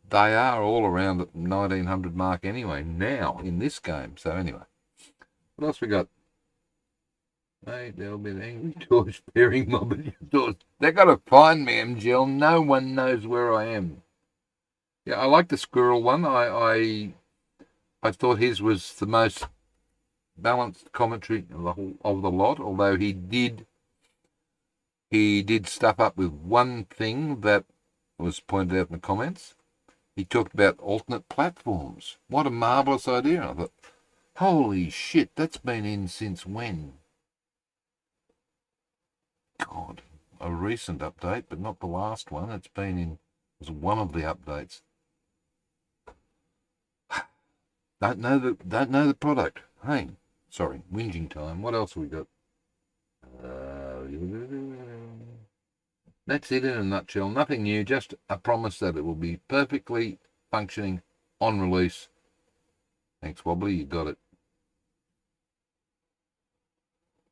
S1: They are all around the 1900 mark anyway, now, in this game. So anyway, what else we got? Mate, there'll be an angry George pairing mob at your doors. They've got to find me, MGL. No one knows where I am. Yeah, I like the squirrel one. I thought his was the most balanced commentary of the lot, although he did stuff up with one thing that was pointed out in the comments. He talked about alternate platforms. What a marvellous idea. I thought, holy shit, that's been in since when? God, a recent update, but not the last one. It's been in, it was one of the updates. Don't know the product. Hey, sorry, whinging time. What else have we got? That's it in a nutshell. Nothing new, just a promise that it will be perfectly functioning on release. Thanks, Wobbly, you got it.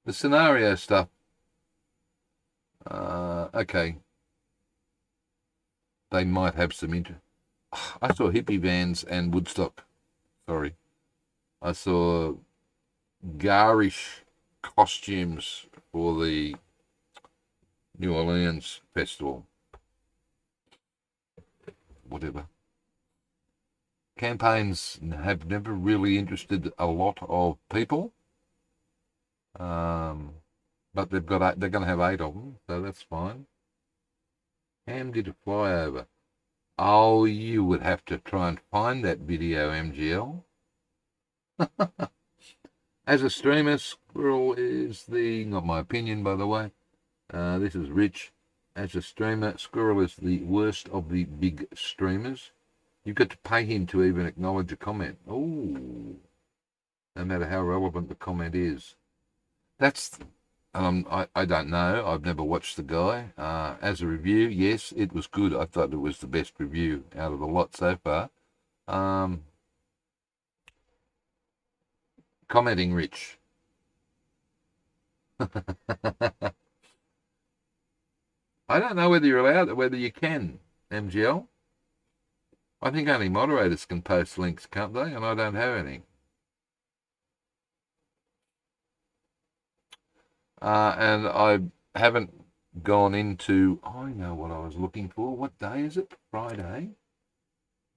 S1: The scenario stuff. Okay. They might have some I saw hippie vans and Woodstock. Sorry. I saw garish costumes for the New Orleans festival. Whatever. Campaigns have never really interested a lot of people. But they're going to have 8 of them, so that's fine. Ham did a flyover. Oh, you would have to try and find that video, MGL. As a streamer, Squirrel is not my opinion, by the way. This is Rich. As a streamer, Squirrel is the worst of the big streamers. You've got to pay him to even acknowledge a comment. Oh, no matter how relevant the comment is. That's and I don't know. I've never watched the guy. As a review, yes, it was good. I thought it was the best review out of the lot so far. Commenting Rich. I don't know whether you're allowed, whether you can, MGL. I think only moderators can post links, can't they? And I don't have any. And I haven't gone into, I know what I was looking for. What day is it? Friday.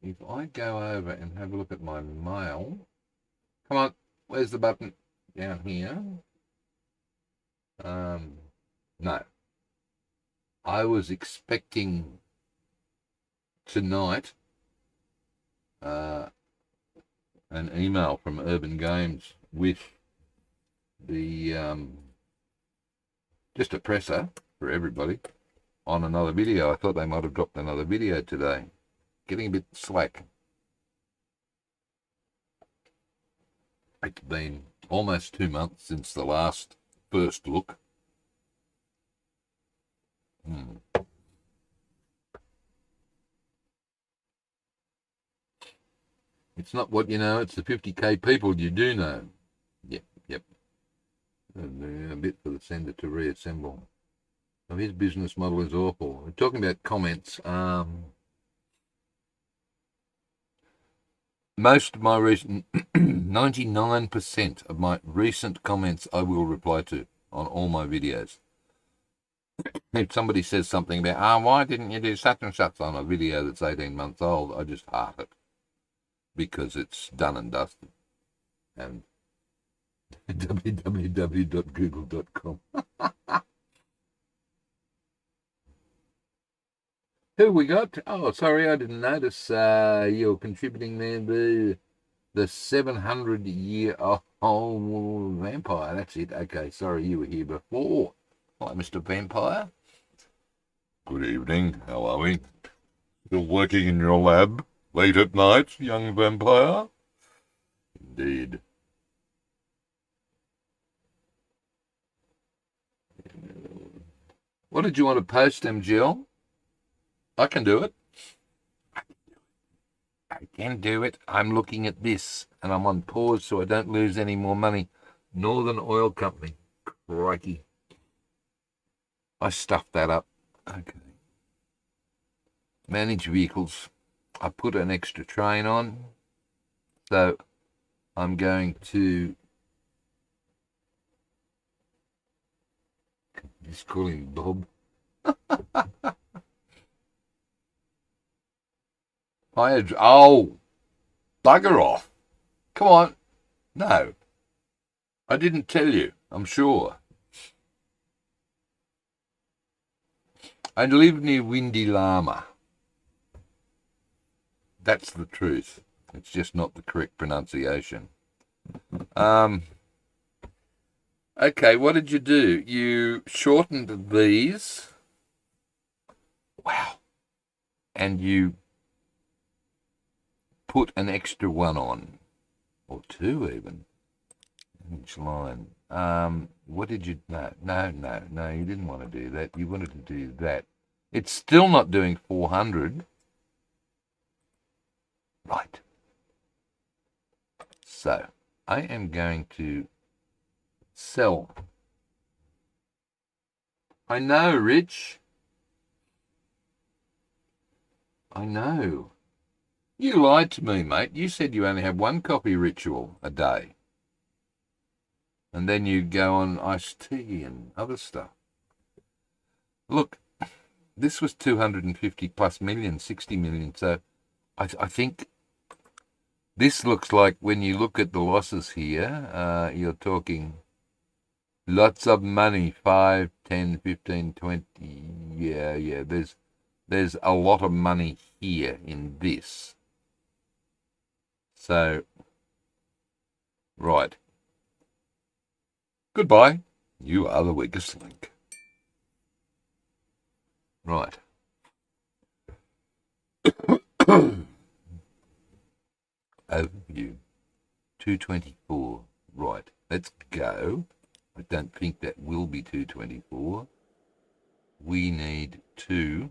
S1: If I go over and have a look at my mail, come on, where's the button? Down here. No. I was expecting tonight an email from Urban Games with the just a presser for everybody on another video. I thought they might have dropped another video today. Getting a bit slack. It's been almost 2 months since the last first look. It's not what you know, it's the 50k people you do know. Yep. And a bit for the sender to reassemble. So his business model is awful. We're talking about comments. Most of my recent, 99% of my recent comments I will reply to on all my videos. If somebody says something about, why didn't you do such and such on a video that's 18 months old, I just heart it. Because it's done and dusted. And www.google.com. Who we got? Oh, sorry, I didn't notice you're contributing there. The 700-year-old vampire. That's it. Okay, sorry, you were here before. Hi, Mr. Vampire. Good evening. How are we? Still working in your lab late at night, young vampire? Indeed. What did you want to post, MGL? I can do it. I can do it. I'm looking at this, and I'm on pause so I don't lose any more money. Northern Oil Company. Crikey. I stuffed that up. Okay. Manage vehicles. I put an extra train on, so I'm going to just call him Bob. Oh, bugger off. Come on. No. I didn't tell you, I'm sure. I live near Windy Llama. That's the truth. It's just not the correct pronunciation. Okay, what did you do? You shortened these. Wow. And you put an extra one on. Or two even. Each line. What did you... No, you didn't want to do that. You wanted to do that. It's still not doing 400. Right. So, I am going to sell. I know, Rich. I know. You lied to me, mate. You said you only have one coffee ritual a day. And then you go on iced tea and other stuff. Look, this was 250 plus million, 60 million. So I think this looks like when you look at the losses here, you're talking lots of money, 5, 10, 15, 20. Yeah. There's a lot of money here in this. So, right. Goodbye. You are the weakest link. Right. Overview. 224. Right. Let's go. I don't think that will be 224. We need to...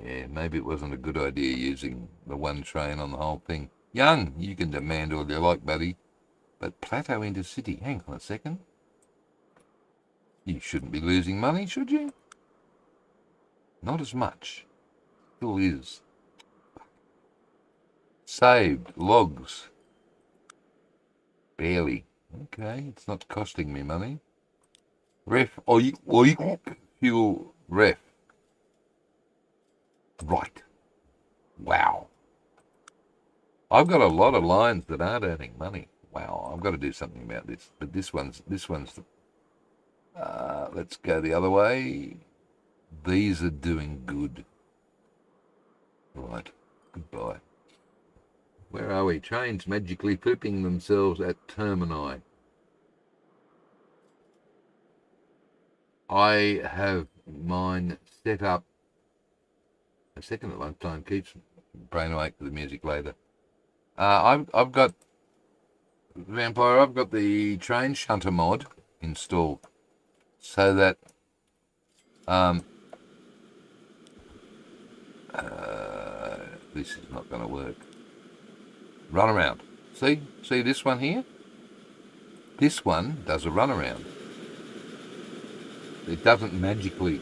S1: yeah, maybe it wasn't a good idea using the one train on the whole thing. Young, you can demand all you like, buddy. But Plateau Intercity, hang on a second. You shouldn't be losing money, should you? Not as much. Still is. Saved. Logs. Barely. Okay, it's not costing me money. Ref. Oil. Fuel. Ref. Right. Wow. I've got a lot of lines that aren't earning money. Wow, I've got to do something about this. But this one's let's go the other way. These are doing good. Right. Goodbye. Where are we? Trains magically flipping themselves at termini. I have mine set up. A second at lunchtime keeps brain awake for the music later. I've got Vampire. I've got the train shunter mod installed, so that this is not going to work. Run around. See this one here? This one does a run around. It doesn't magically.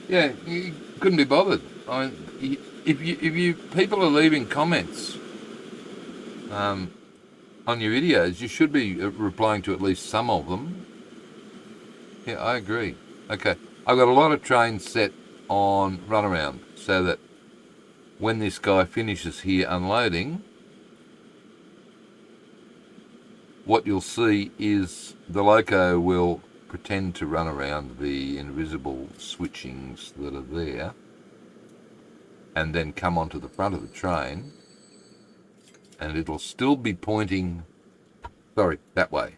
S1: Yeah, you couldn't be bothered. I mean, if you people are leaving comments on your videos, you should be replying to at least some of them. Yeah, I agree. Okay, I've got a lot of trains set on runaround, so that when this guy finishes here unloading, what you'll see is the loco will pretend to run around the invisible switchings that are there and then come onto the front of the train, and it'll still be pointing, sorry, that way.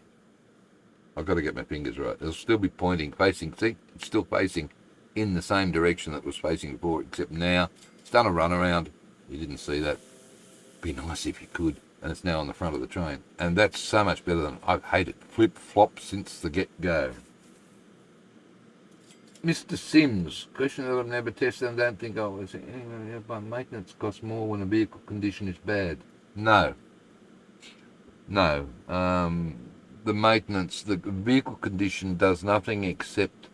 S1: I've got to get my fingers right. It'll still be pointing, facing, see, it's still facing in the same direction that it was facing before, except now it's done a run around. You didn't see that. Be nice if you could. And it's now on the front of the train. And that's so much better than, I've hated flip-flop since the get-go. Mr. Sims, question that I've never tested and don't think I was saying, maintenance costs more when a vehicle condition is bad. No. No. The maintenance, the vehicle condition does nothing except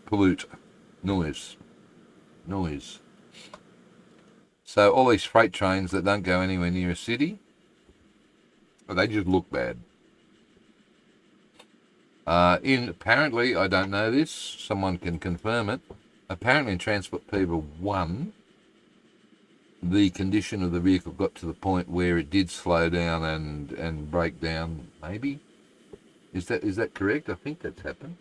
S1: pollute. Noise. So all these freight trains that don't go anywhere near a city, they just look bad. Apparently, I don't know this, someone can confirm it, apparently in Transport Fever 1, the condition of the vehicle got to the point where it did slow down and break down, maybe? Is that correct? I think that's happened.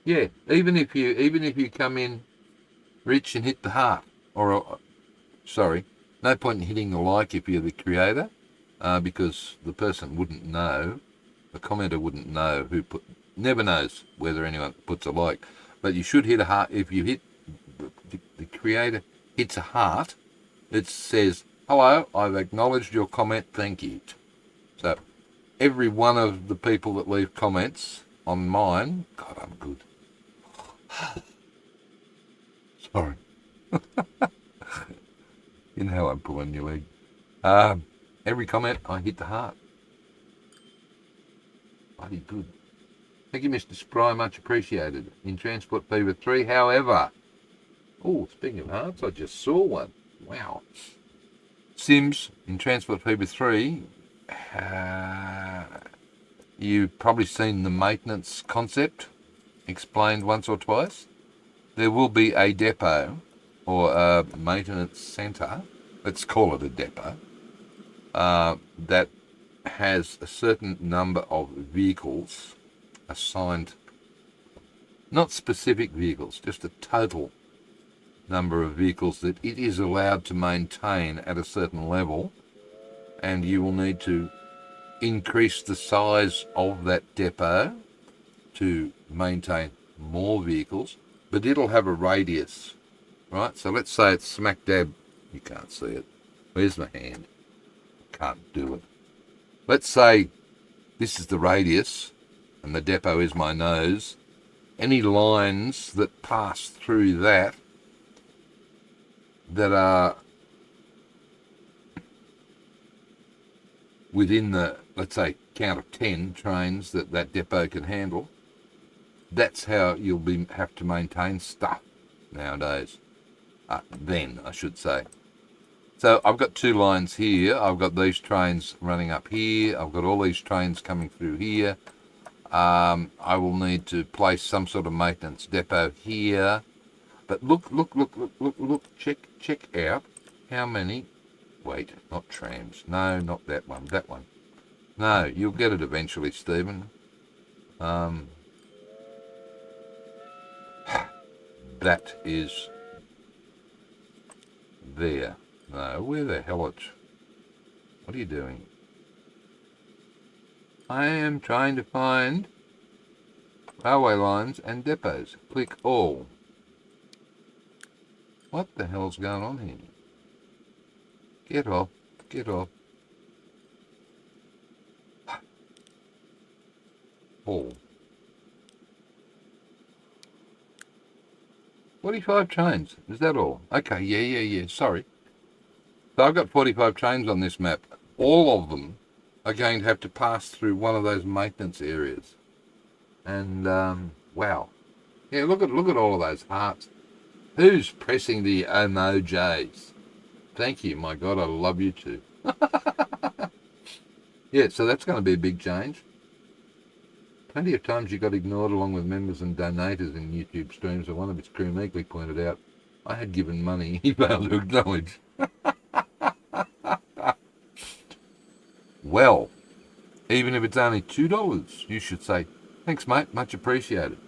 S1: Yeah, even if you come in rich and hit the heart, or sorry, no point in hitting the like if you're the creator, because the person wouldn't know, the commenter wouldn't know never knows whether anyone puts a like, but you should hit a heart. If you hit, the creator hits a heart, it says, hello, I've acknowledged your comment, thank you. So every one of the people that leave comments on mine, God, I'm good. Sorry. You know how I'm pulling your leg. Every comment, I hit the heart. Bloody good. Thank you, Mr. Spry, much appreciated. In Transport Fever 3, however... Oh, speaking of hearts, I just saw one. Wow. Sims, in Transport Fever 3, you've probably seen the maintenance concept explained once or twice. There will be a depot or a maintenance centre, let's call it a depot, that has a certain number of vehicles assigned, not specific vehicles, just a total number of vehicles that it is allowed to maintain at a certain level, and you will need to increase the size of that depot to maintain more vehicles, but it'll have a radius, right? So let's say it's smack dab. You can't see it. Where's my hand? Can't do it. Let's say this is the radius and the depot is my nose. Any lines that pass through that are within the, let's say, count of 10 trains that depot can handle, that's how you'll have to maintain stuff nowadays. Then, I should say. So I've got two lines here. I've got these trains running up here. I've got all these trains coming through here. I will need to place some sort of maintenance depot here. But look, check out how many, wait, not trams. No, not that one, that one. No, you'll get it eventually, Stephen. That is there. No, where the hell it? What are you doing? I am trying to find railway lines and depots. Click all. What the hell's going on here? Get off. Get off. All. 45 trains. Is that all? Okay, yeah. Sorry. So I've got 45 trains on this map. All of them are going to have to pass through one of those maintenance areas. And, wow. Yeah, look at all of those hearts. Who's pressing the emojis? Thank you. My God, I love you too. Yeah, so that's going to be a big change. Plenty of times you got ignored along with members and donators in YouTube streams, and one of its crew meekly pointed out, I had given money he failed to acknowledge. Well, even if it's only $2, you should say, thanks mate, much appreciated.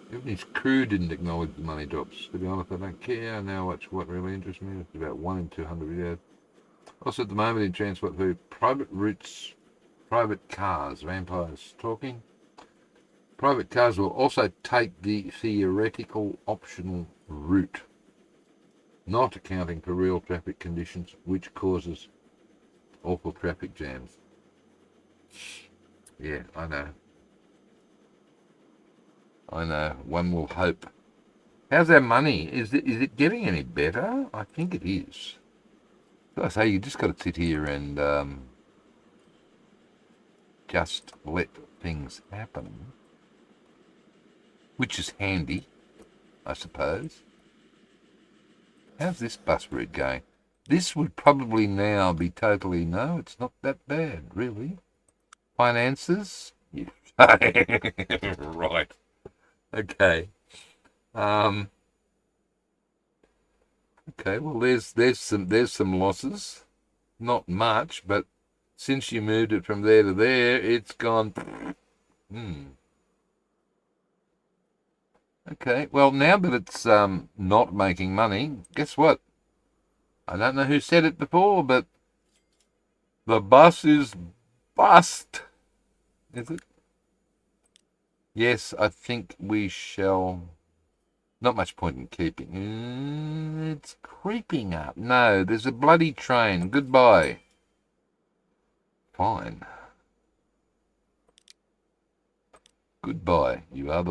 S1: Even his crew didn't acknowledge the money drops. To be honest, I don't care. I now watch what really interests me. It's about 1 in 200 videos. Also at the moment in transport food, private routes, private cars, vampires talking. Private cars will also take the theoretical optional route, not accounting for real traffic conditions, which causes awful traffic jams. Yeah, I know. One will hope. How's our money? Is it getting any better? I think it is. So I say you just got to sit here and just let things happen, which is handy, I suppose. How's this bus route going? This would probably now be totally, no, it's not that bad, really. Finances? Yeah. Right. Okay. Okay, well there's some losses. Not much, but since you moved it from there to there, it's gone. Okay, well now that it's not making money, guess what? I don't know who said it before, but the bus is bust. Is it? Yes, I think we shall. Not much point in keeping. It's creeping up. No, there's a bloody train. Goodbye. Fine. Goodbye. You are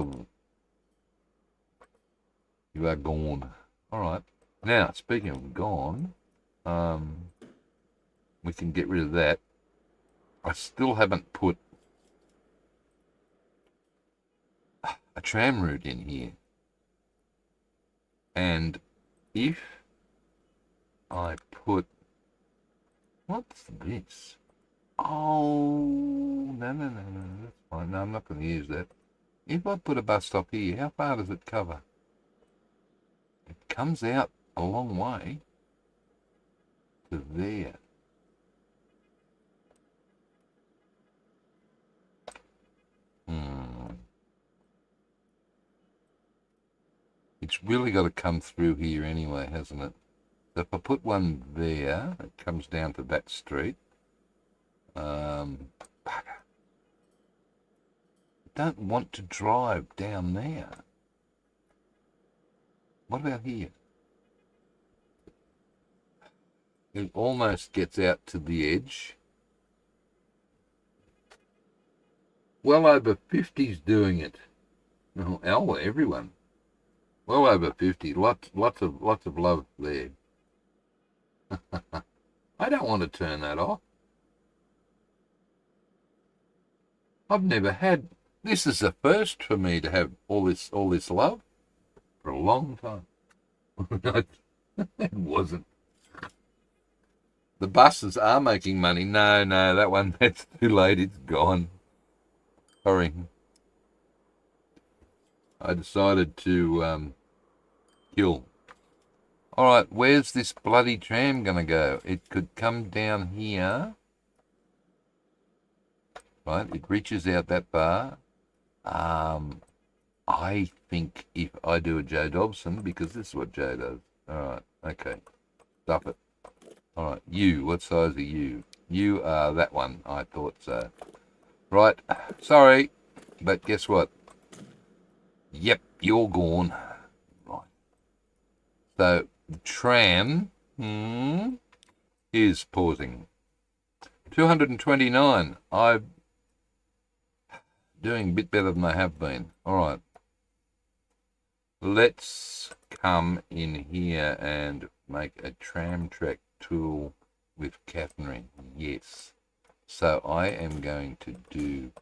S1: gone. All right. Now, speaking of gone, we can get rid of that. I still haven't put a tram route in here. And if I put, what's this? Oh, no, that's fine. No, I'm not going to use that. If I put a bus stop here, how far does it cover? It comes out a long way to there. It's really got to come through here anyway, hasn't it? So if I put one there, it comes down to that street. It don't want to drive down there. What about here? It almost gets out to the edge. Well over 50's doing it. Oh, everyone. Well over 50. Lots of love there. I don't want to turn that off. I've never had. This is the first for me to have all this love for a long time. It wasn't. The buses are making money. No, that one, that's too late. It's gone. Sorry. I decided to kill. All right, where's this bloody tram going to go? It could come down here. Right, it reaches out that far. I think if I do a Joe Dobson, because this is what Joe does. All right, okay. Stuff it. All right, you, what size are you? You are that one, I thought so. Right, sorry, but guess what? Yep, you're gone. Right. So, the tram is pausing. 229. I'm doing a bit better than I have been. All right. Let's come in here and make a tram track tool with catenary. Yes. So I am going to do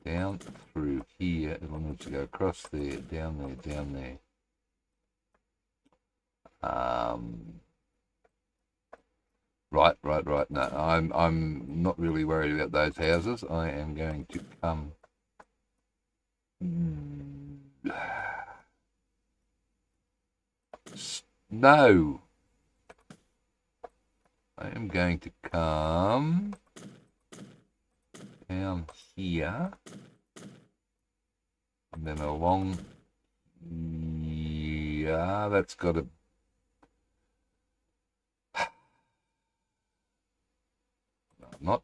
S1: down through here. It'll need to go across there, down there, down there. Right. No, I'm not really worried about those houses. I am going to come. No. I am going to come down here and then along. Yeah, that's got to. Not.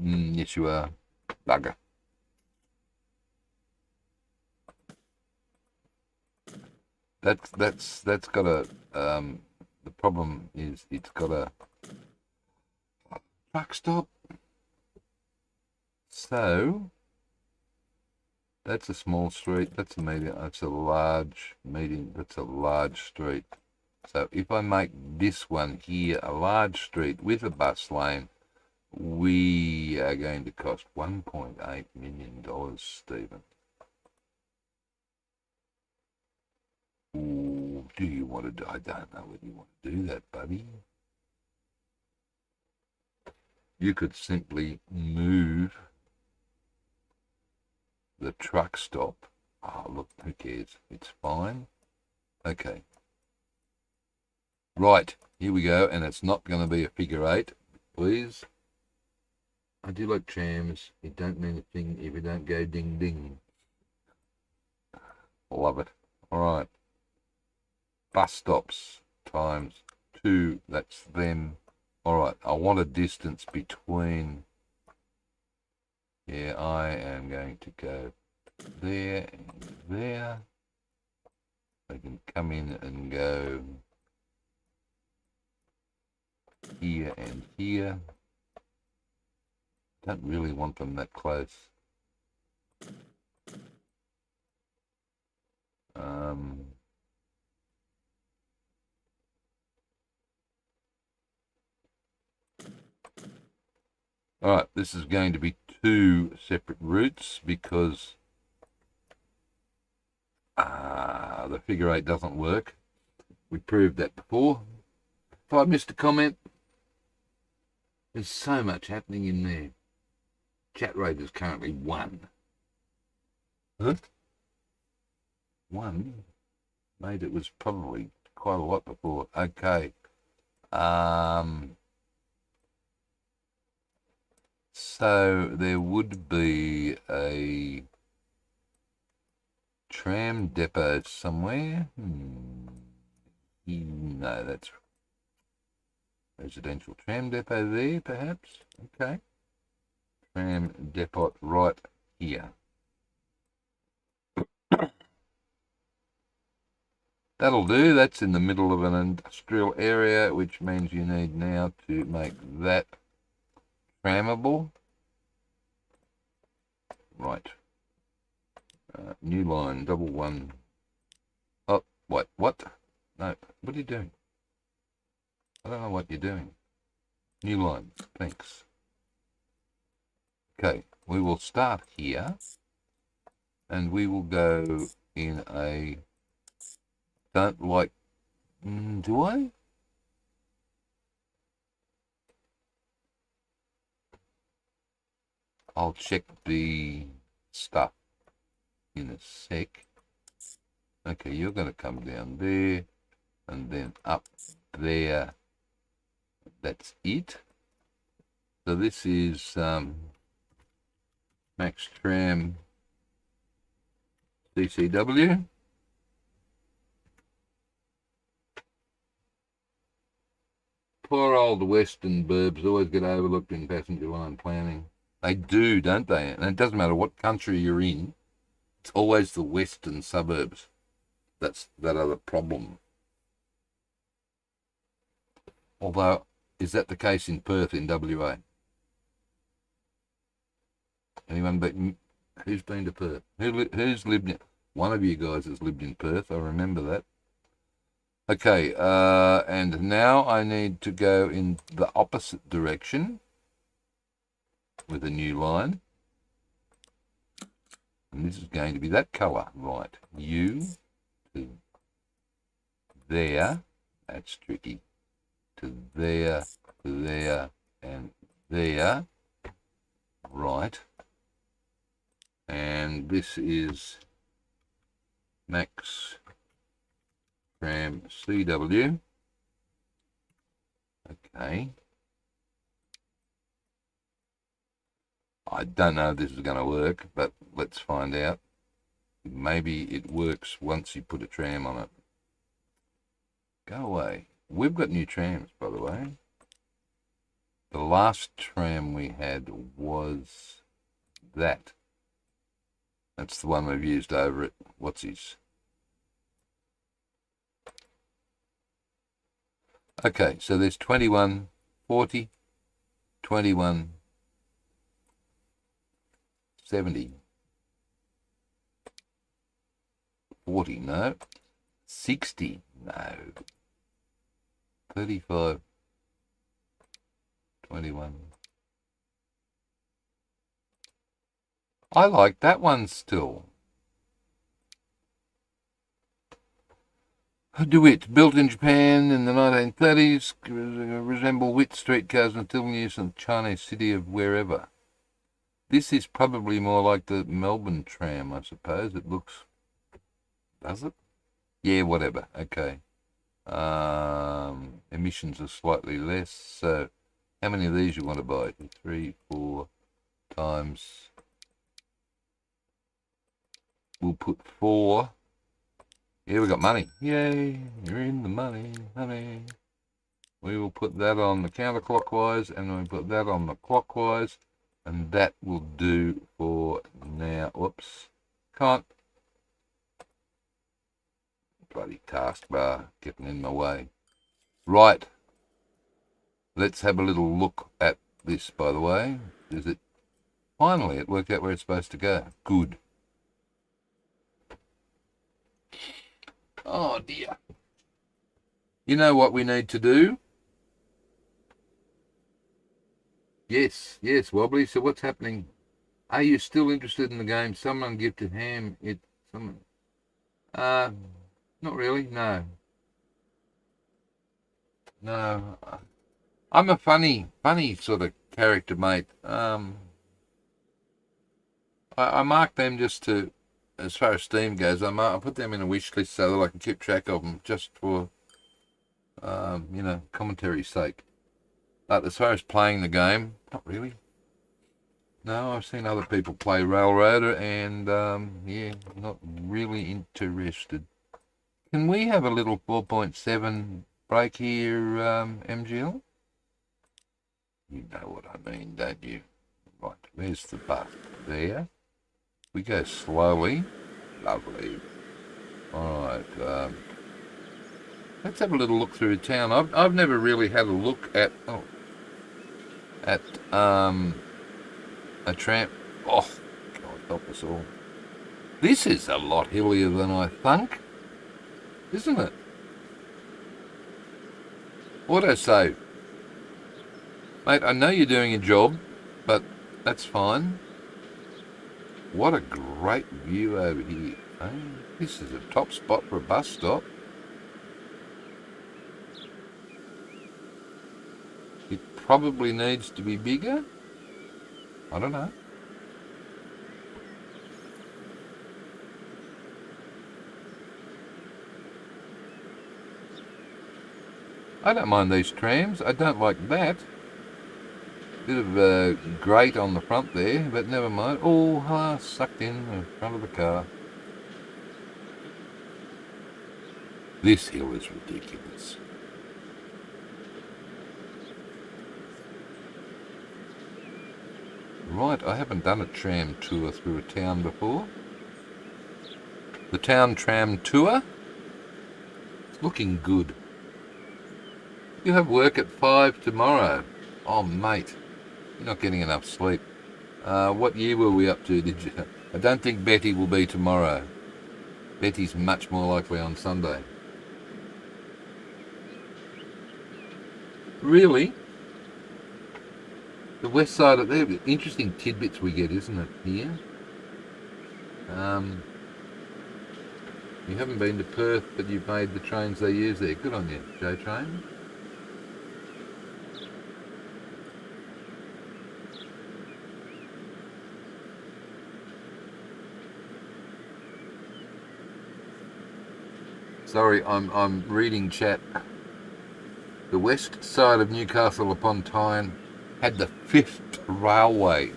S1: Yes, you are. Bugger. That's got a. The problem is it's got a truck stop. So that's a small street. That's a medium. That's a large medium. That's a large street. So if I make this one here a large street with a bus lane, we are going to cost $1.8 million, Stephen. Ooh, do you want to do? I don't know whether you want to do that, buddy. You could simply move the truck stop. Oh, look, who cares? It's fine. Okay. Right, here we go, and it's not going to be a figure eight, please. I do like trams. It don't mean a thing if it don't go ding ding. Love it. All right. Bus stops times 2. That's them. All right. I want a distance between. Yeah, I am going to go there and there. I can come in and go here and here. Don't really want them that close. All right, this is going to be 2 separate routes because the figure 8 doesn't work. We proved that before. If I missed a comment, there's so much happening in there. Chat rate is currently 1. Huh? 1? Mate, it was probably quite a lot before. Okay. So there would be a tram depot somewhere. No, that's Residential tram depot there, perhaps. Okay. Tram depot right here. That'll do. That's in the middle of an industrial area, which means you need now to make that trammable. Right. New line, double one. Oh, wait, what? No, what are you doing? I don't know what you're doing. New line, thanks. Okay, we will start here, and we will go in a, don't like, do I? I'll check the stuff in a sec. Okay, you're going to come down there, and then up there. That's it. So this is Max Tram CCW. Poor old Western burbs always get overlooked in passenger line planning. They do, don't they? And it doesn't matter what country you're in, it's always the western suburbs that are the problem. Although, is that the case in Perth in WA? Anyone but who's been to Perth? Who's lived in? One of you guys has lived in Perth. I remember that. Okay, and now I need to go in the opposite direction with a new line. And this is going to be that colour, right? U to there. That's tricky. To there, and there. Right. And this is Max Tram CW. Okay. I don't know if this is going to work, but let's find out. Maybe it works once you put a tram on it. Go away. We've got new trams, by the way. The last tram we had was that. That's the one we've used over at what's his. Okay, so there's 21, 40, 21, 70, 40, no, 60, no, 35, 21. I like that one still. DeWitt, built in Japan in the 1930s, resemble Witt streetcars until use in the Chinese city of wherever. This is probably more like the Melbourne tram, I suppose. It looks... Does it? Yeah, whatever. Okay. Emissions are slightly less. So, how many of these you want to buy? 3, 4 times... We'll put 4. Yeah, we got money. Yay, you're in the money, honey. We will put that on the counterclockwise, and we put that on the clockwise, and that will do for now. Whoops. Can't. Bloody taskbar getting in my way. Right. Let's have a little look at this, by the way. Is it... Finally, it worked out where it's supposed to go. Good. Oh, dear. You know what we need to do? Yes, Wobbly. So what's happening? Are you still interested in the game? Someone gifted Ham it. Someone. Not really. No. No. I'm a funny sort of character, mate. I mark them just to, as far as Steam goes, I put them in a wish list so that I can keep track of them just for, commentary's sake. But as far as playing the game, not really. No, I've seen other people play Railroader and, not really interested. Can we have a little 4.7 break here, MGL? You know what I mean, don't you? Right, where's the bus? There. We go slowly. Lovely. Alright, let's have a little look through town. I've never really had a look at a tramp. Oh, God help us all. This is a lot hillier than I think, isn't it? Autosave. Mate, I know you're doing a job, but that's fine. What a great view over here. Oh, this is a top spot for a bus stop. It probably needs to be bigger. I don't know. I don't mind these trams. I don't like that. Bit of a grate on the front there, but never mind. Oh, sucked in the front of the car. This hill is ridiculous. Right, I haven't done a tram tour through a town before. The town tram tour. It's looking good. You have work at 5 tomorrow. Oh, mate. You're not getting enough sleep. What year were we up to, did you? I don't think Betty will be tomorrow. Betty's much more likely on Sunday. Really? The west side of there, interesting tidbits we get, isn't it, here? You haven't been to Perth, but you've made the trains they use there. Good on you, Joe Train. Sorry, I'm reading chat. The west side of Newcastle upon Tyne had the 5th railway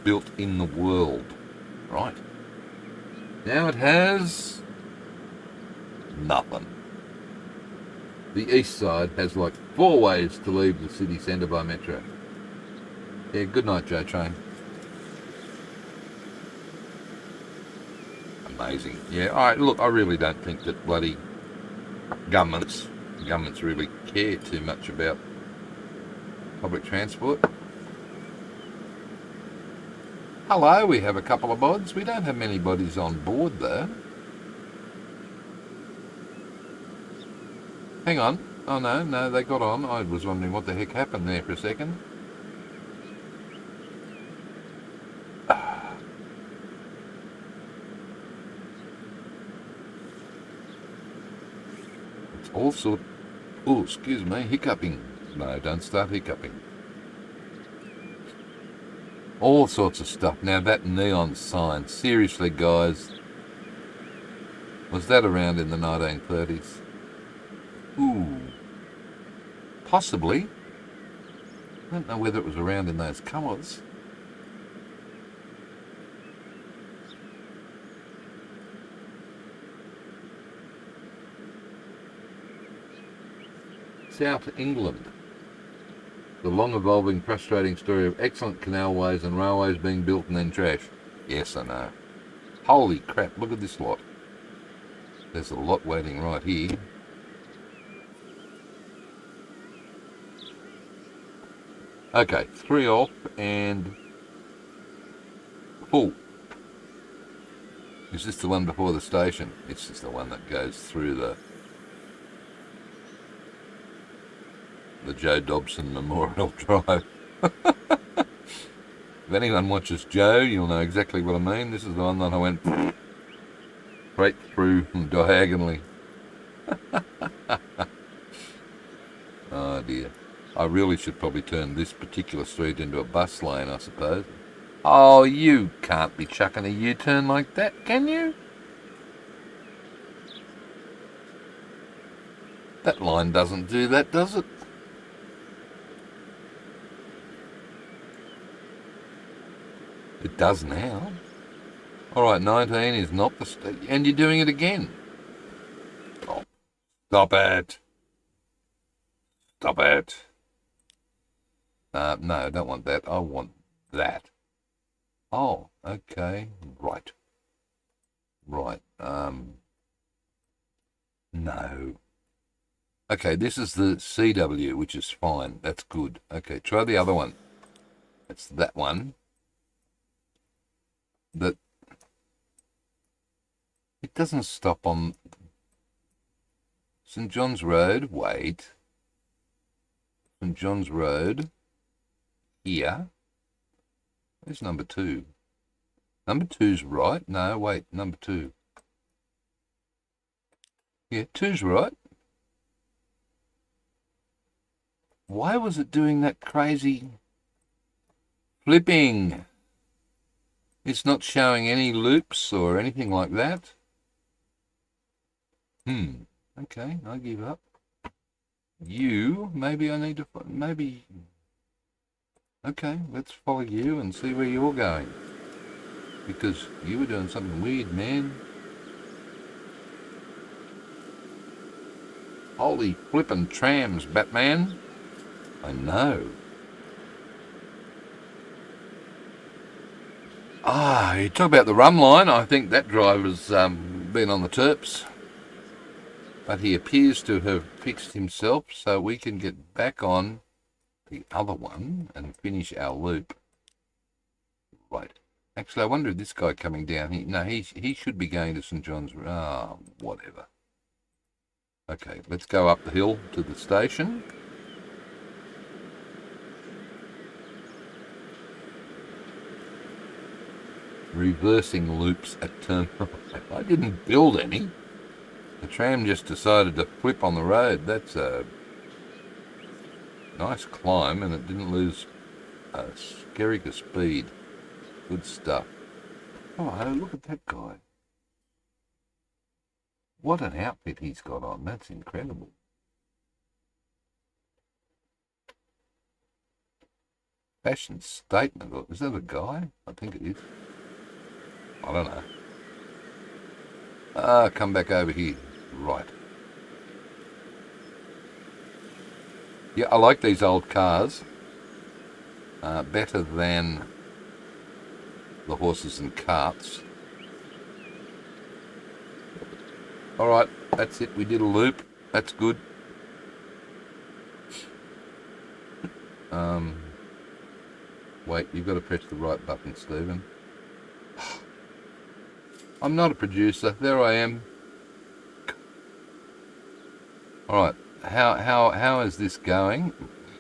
S1: built in the world. Right. Now it has nothing. The east side has like 4 ways to leave the city centre by metro. Yeah, good night, Joe Train. Amazing. Yeah, look, I really don't think that bloody governments really care too much about public transport. Hello, we have a couple of mods. We don't have many bodies on board though. Hang on. Oh no, they got on. I was wondering what the heck happened there for a second. It's all sort. Oh, excuse me, hiccuping. No, don't start hiccuping. All sorts of stuff. Now that neon sign, seriously guys, was that around in the 1930s? Ooh, possibly. I don't know whether it was around in those colours. South England. The long evolving, frustrating story of excellent canalways and railways being built and then trashed. Yes, I know. Holy crap, look at this lot. There's a lot waiting right here. Okay, 3 off and full. Is this the one before the station? It's just the one that goes through the Joe Dobson Memorial Drive. If anyone watches Joe, you'll know exactly what I mean. This is the one that I went straight through diagonally. Oh dear. I really should probably turn this particular street into a bus lane, I suppose. Oh, you can't be chucking a U-turn like that, can you? That line doesn't do that, does it? It does now. Alright, 19 is not the... and you're doing it again. Oh, stop it. Stop it. No, I don't want that. I want that. Oh, okay. Right. Right. No. Okay, this is the CW, which is fine. That's good. Okay, try the other one. It's that one. That it doesn't stop on St. John's Road. Wait. St. John's Road. Here. Where's number 2? Number 2's right. No, wait. Number 2. Yeah, 2's right. Why was it doing that crazy flipping? It's not showing any loops or anything like that. Okay, I give up. Maybe I need to, maybe. Okay, let's follow you and see where you're going. Because you were doing something weird, man. Holy flippin' trams, Batman. I know. You talk about the run line. I think that driver's been on the terps. But he appears to have fixed himself, so we can get back on the other one and finish our loop. Right. Actually, I wonder if this guy coming down here... No, he should be going to St. John's... whatever. Okay, let's go up the hill to the station. Reversing loops at turn right. I didn't build any. The tram just decided to flip on the road. That's a nice climb, and it didn't lose a scary speed. Good stuff. Oh, look at that guy. What an outfit he's got on. That's incredible. Fashion statement. Is that a guy? I think it is. I don't know. Come back over here. Right. Yeah, I like these old cars. Better than the horses and carts. Alright, that's it. We did a loop. That's good. Wait, you've got to press the right button, Stephen. I'm not a producer. There I am. Alright, how is this going?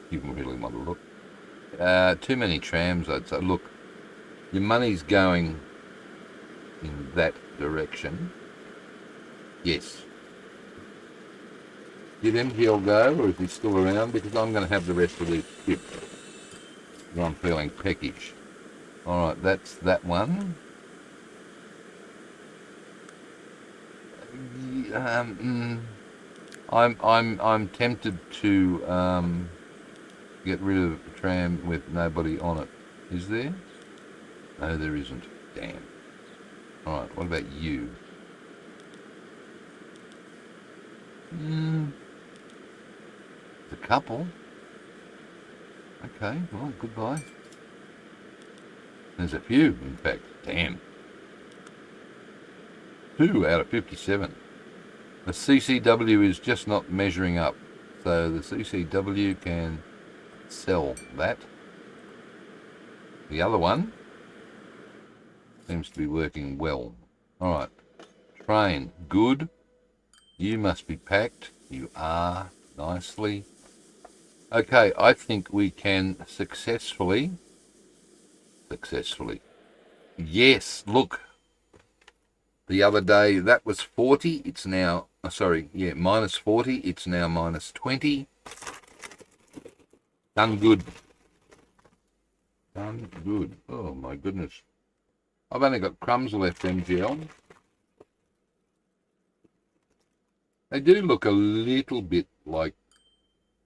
S1: You really want to look. Too many trams, I'd say. Look, your money's going in that direction. Yes. Did MGL go, or is he still around? Because I'm going to have the rest of these chips. I'm feeling peckish. Alright, that's that one. I'm tempted to get rid of a tram with nobody on it. Is there? No, there isn't. Damn. Alright, what about you? A couple. Okay, well, goodbye. There's a few, in fact. Damn. 2 out of 57. The CCW is just not measuring up. So the CCW can sell that. The other one seems to be working well. Alright. Train. Good. You must be packed. You are. Nicely. Okay, I think we can successfully... Yes, look. The other day, that was 40. It's now... minus 40. It's now minus 20. Done good. Done good. Oh, my goodness. I've only got crumbs left, MGL. They do look a little bit like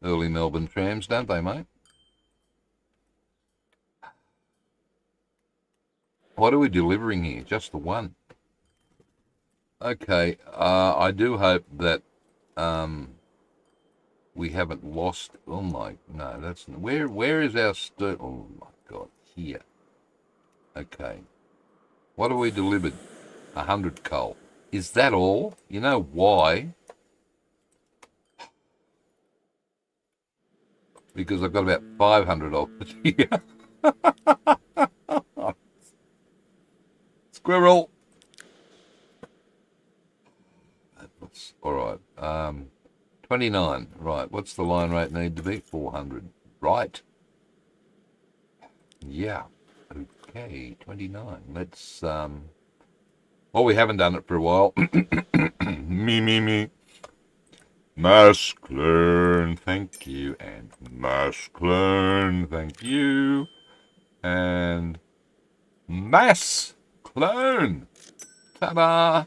S1: early Melbourne trams, don't they, mate? What are we delivering here? Just the one. Okay, I do hope that we haven't lost. Oh my, no, that's where is our oh my God, here. Okay, what have we delivered? 100 coal. Is that all? You know why? Because I've got about 500 of it here. Squirrel. All right. 29. Right. What's the line rate need to be? 400. Right. Yeah. Okay. 29. Let's well, we haven't done it for a while. Me. Mass clone, thank you. And mass clone, thank you. And mass clone. Ta-da!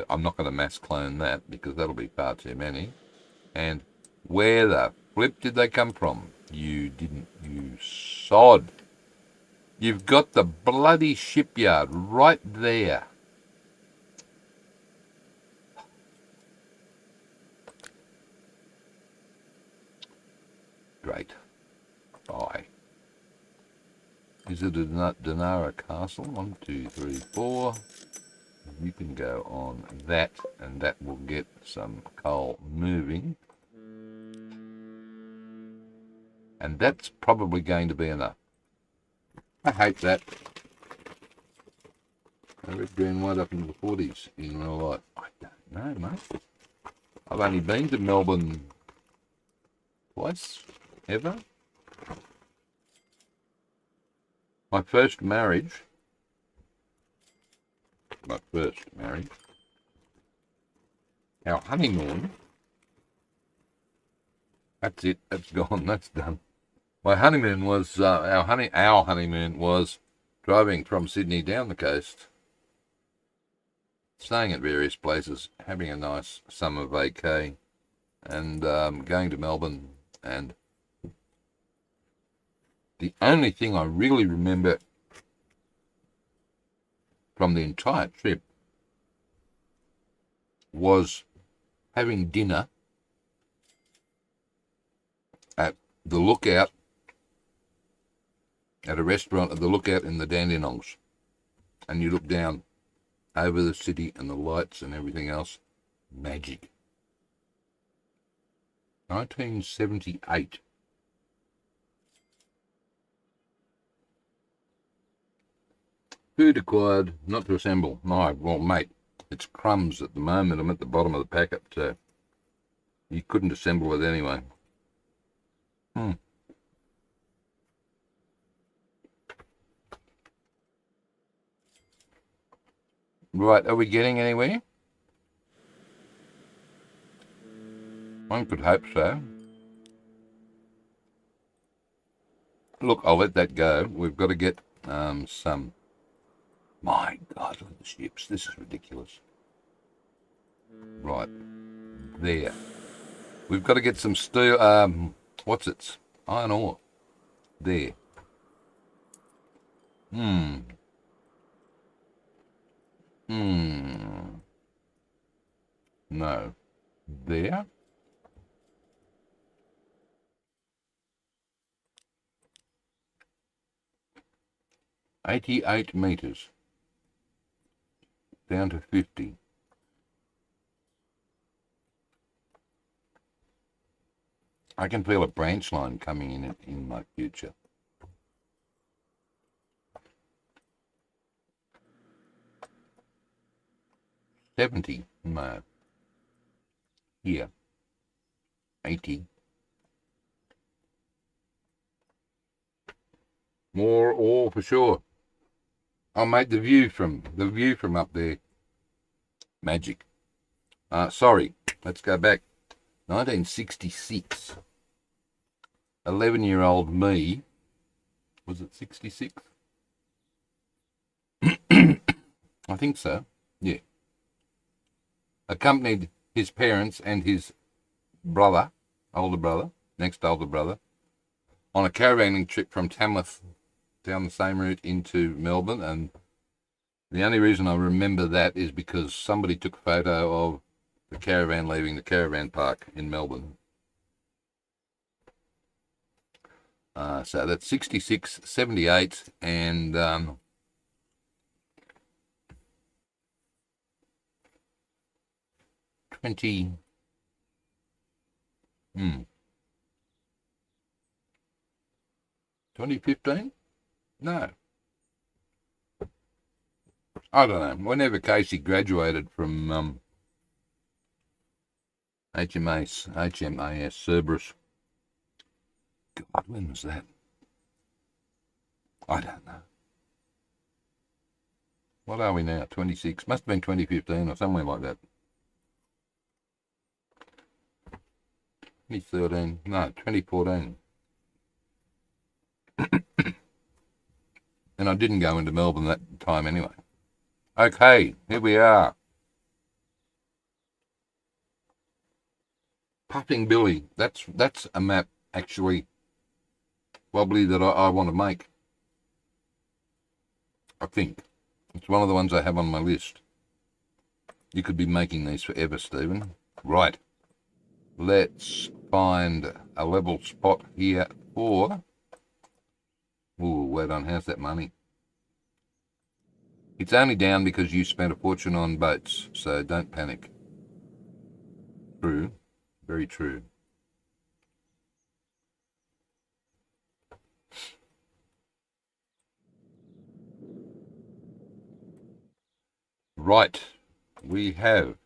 S1: I'm not going to mass clone that because that'll be far too many. And where the flip did they come from? You didn't, you sod. You've got the bloody shipyard right there. Great. Bye. Is it a Denara Castle? 1, 2, 3, 4. You can go on that, and that will get some coal moving. And that's probably going to be enough. I hate that. I read green white up into the 40s in real life. I don't know, mate. I've only been to Melbourne twice, ever. My first marriage. Our honeymoon. That's it. That's gone. That's done. My honeymoon was our honeymoon was driving from Sydney down the coast, staying at various places, having a nice summer vacay, and going to Melbourne. And the only thing I really remember from the entire trip was having dinner at the Lookout, at a restaurant at the Lookout in the Dandenongs. And you look down over the city and the lights and everything else. Magic. 1978. Food acquired, not to assemble. No, well, mate, it's crumbs at the moment. I'm at the bottom of the packet, so you couldn't assemble it anyway. Right, are we getting anywhere? One could hope so. Look, I'll let that go. We've got to get some... My God, look at the ships. This is ridiculous. Right. There. We've got to get some steel... what's it? Iron ore. There. No. There. $88 meters. Down to 50. I can feel a branch line coming in my future. $70. No. Here. 80. More ore for sure. I'll make the view from up there. Magic. Sorry, let's go back. 1966. 11-year-old me. Was it 66? I think so. Yeah. Accompanied his parents and his brother, next older brother, on a caravanning trip from Tamworth down the same route into Melbourne. And the only reason I remember that is because somebody took a photo of the caravan leaving the caravan park in Melbourne. So that's 66, 78, and 20. 2015? No. I don't know. Whenever Casey graduated from HMAS Cerberus. God, when was that? I don't know. What are we now? 26? Must have been 2015 or somewhere like that. 2013? No, 2014. And I didn't go into Melbourne that time anyway. Okay, here we are. Puffing Billy. That's a map, actually, wobbly, that I want to make. I think. It's one of the ones I have on my list. You could be making these forever, Stephen. Right. Let's find a level spot here for... Ooh, wait on, how's that money? It's only down because you spent a fortune on boats, so don't panic. True. Very true. Right. We have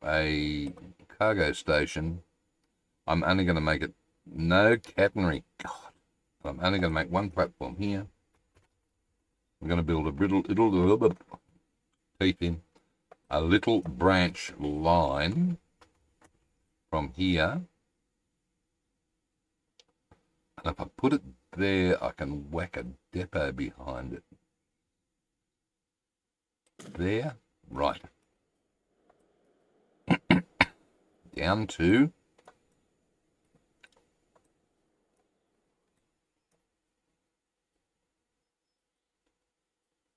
S1: a cargo station. I'm only going to make it no catenary. God. I'm only going to make one platform here. I'm going to build a little branch line from here. And if I put it there, I can whack a depot behind it. There. Right. Down to...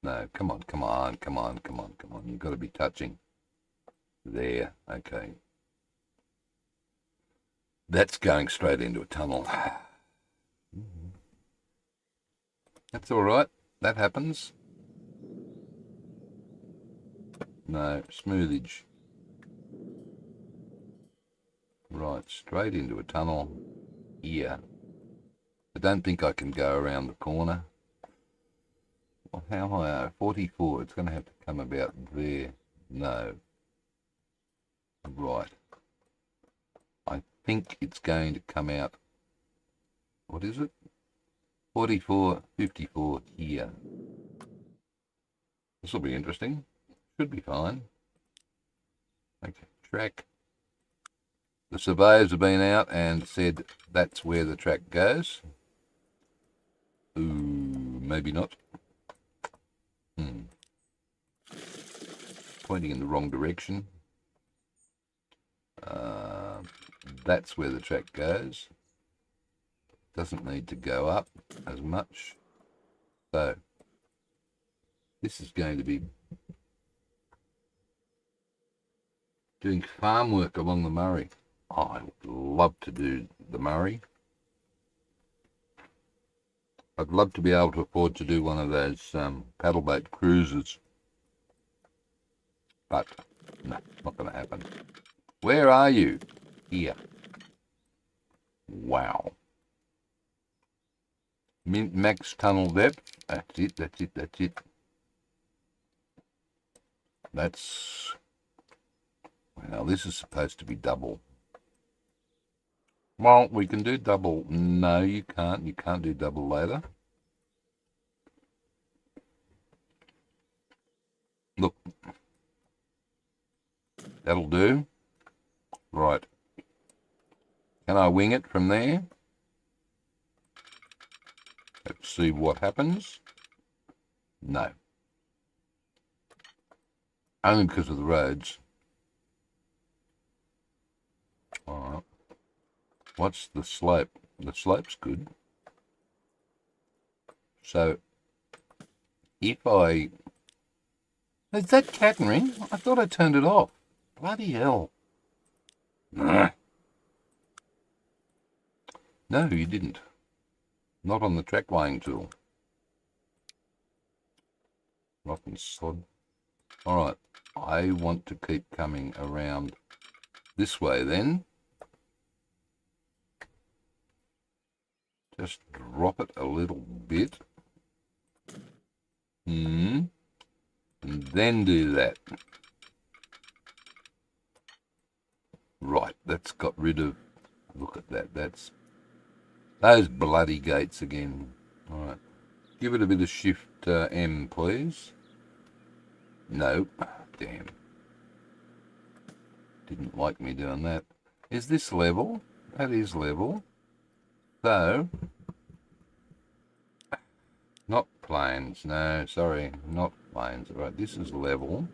S1: No, come on. You've got to be touching. There, okay. That's going straight into a tunnel. That's all right. That happens. No, smoothage. Right, straight into a tunnel here. I don't think I can go around the corner. Well, how high are 44? It's going to have to come about there. No. Right. I think it's going to come out. What is it? 44, 54 here. This will be interesting. Should be fine. Okay, track. The surveyors have been out and said that's where the track goes. Ooh, maybe not. Pointing in the wrong direction. That's where the track goes. Doesn't need to go up as much. So, this is going to be doing farm work along the Murray. Oh, I would love to do the Murray. I'd love to be able to afford to do one of those paddle boat cruises. But, no, not going to happen. Where are you? Here. Wow. Max tunnel depth. That's it. That's... Well, this is supposed to be double. Well, we can do double. No, you can't. You can't do double later. Look. That'll do. Right. Can I wing it from there? Let's see what happens. No. Only because of the roads. Alright. What's the slope? The slope's good. So, if I... Is that catenary? I thought I turned it off. Bloody hell. Nah. No, you didn't. Not on the track laying tool. Rotten sod. Alright, I want to keep coming around this way then. Just drop it a little bit. And then do that. Right, that's got rid of... Look at that, that's... Those bloody gates again. Alright, give it a bit of shift M, please. No, damn. Didn't like me doing that. Is this level? That is level. So... Not planes, no, sorry, not planes. Right, this is level.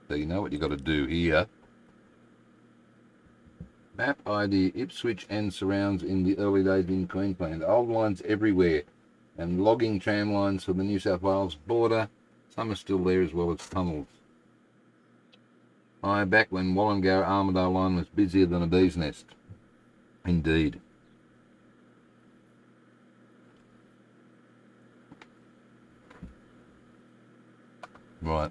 S1: So you know what you got to do here. Map ID, Ipswich and surrounds in the early days in Queensland. Old lines everywhere. And logging tram lines for the New South Wales border. Some are still there as well as tunnels. Back when Wollongong Armidale line was busier than a bee's nest. Indeed. Right.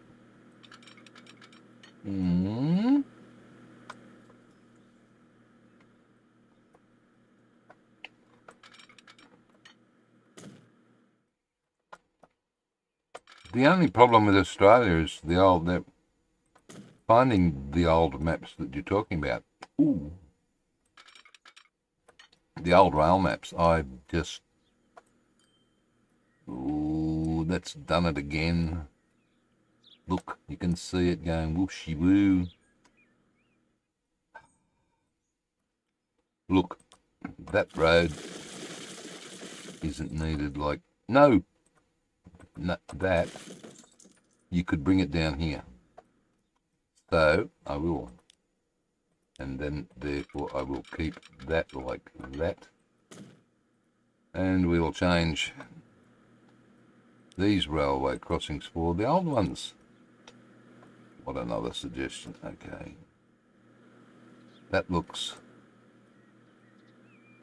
S1: The only problem with Australia is finding the old maps that you're talking about. Ooh. The old rail maps. Ooh, that's done it again. Look, you can see it going whooshy woo. Look, that road isn't needed. Like, no, that you could bring it down here. So I will, and then therefore I will keep that like that, and we'll change these railway crossings for the old ones. What another suggestion? Okay, that looks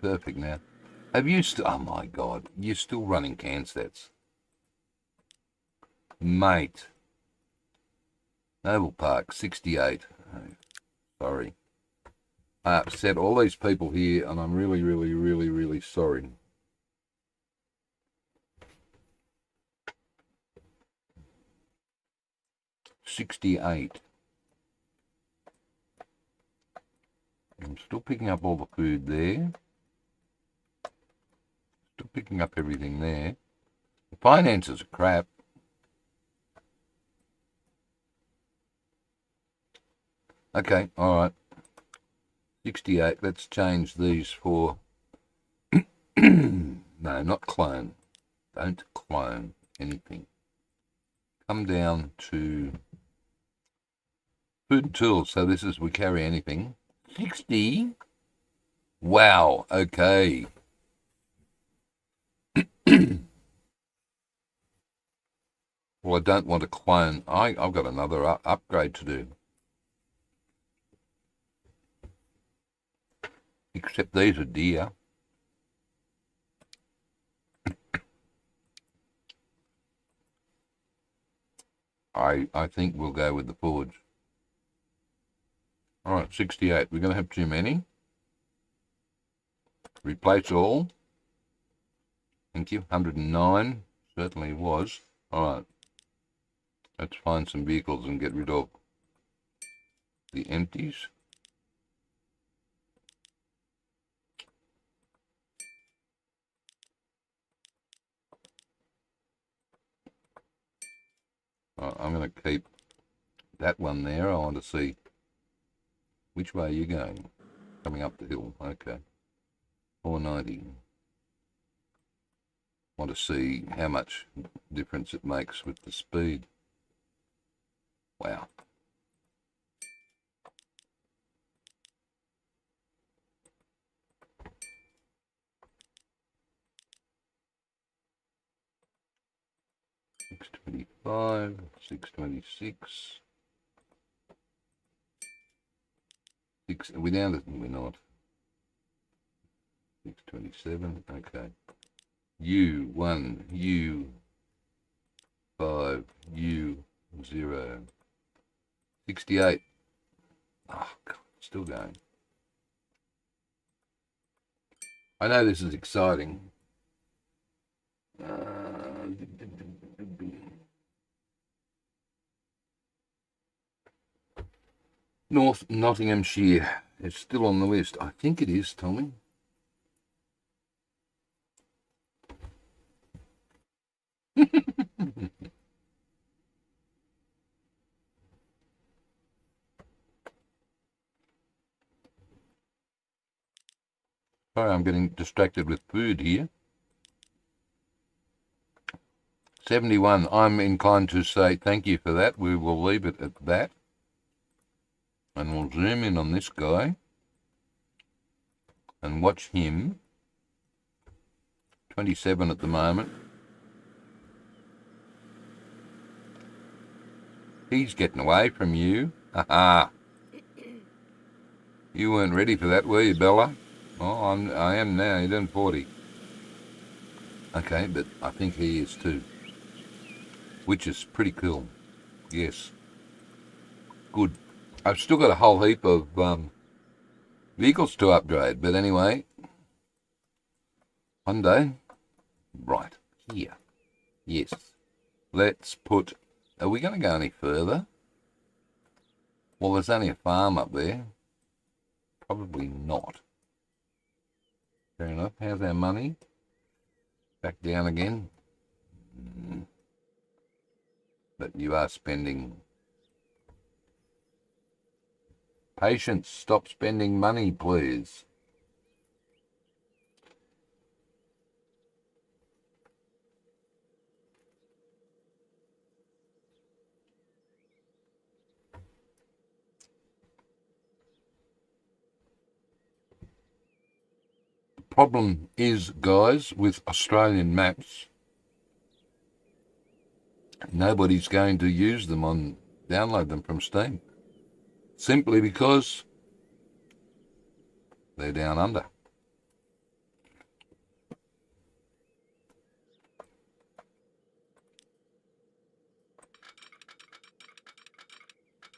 S1: perfect now. Have you still? Oh my God, you're still running CanStats, mate. Noble Park 68. Oh, sorry, I upset all these people here, and I'm really, really, really, really sorry. $68. I'm still picking up all the food there. Still picking up everything there. The finances are crap. Okay, all right. 68. Let's change these for... No, not clone. Don't clone anything. Come down to food and tools. So this is we carry anything. 60. Wow. Okay. Well, I don't want to clone. I've got another upgrade to do. Except these are deer. I think we'll go with the forge. All right, 68. We're going to have too many. Replace all. Thank you. 109. Certainly was. All right. Let's find some vehicles and get rid of the empties. I'm going to keep that one there. I want to see which way are you going. Coming up the hill. Okay. 490. Want to see how much difference it makes with the speed. Wow. $625, $626. Are we down to, we're not. 627, okay. U1, U5, U0. 68. Oh, God, still going. I know this is exciting. North Nottinghamshire. It's still on the list. I think it is, Tommy. Sorry, I'm getting distracted with food here. 71. I'm inclined to say thank you for that. We will leave it at that. And we'll zoom in on this guy and watch him. 27 at the moment. He's getting away from you. Ha! You weren't ready for that, were you, Bella? Oh, I am now. You're doing 40. Okay, but I think he is too. Which is pretty cool. Yes. Good. I've still got a whole heap of vehicles to upgrade, but anyway. One day. Right. Here. Yes. Let's put... Are we going to go any further? Well, there's only a farm up there. Probably not. Fair enough. How's our money? Back down again. But you are spending... Patience. Stop spending money, please. Problem is, guys, with Australian maps, nobody's going to use them download them from Steam. Simply because they're down under.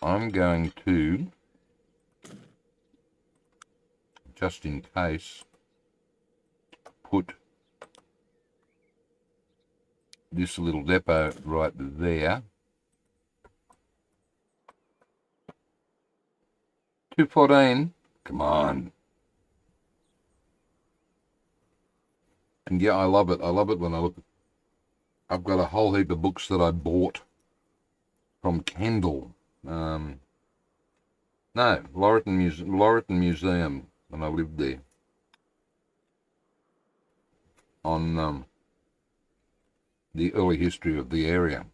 S1: I'm going to, just in case, put this little depot right there. 214. Come on. And yeah, I love it. I love it when I look. I've got a whole heap of books that I bought from Kendall. No, Laurelton Museum when I lived there. On the early history of the area.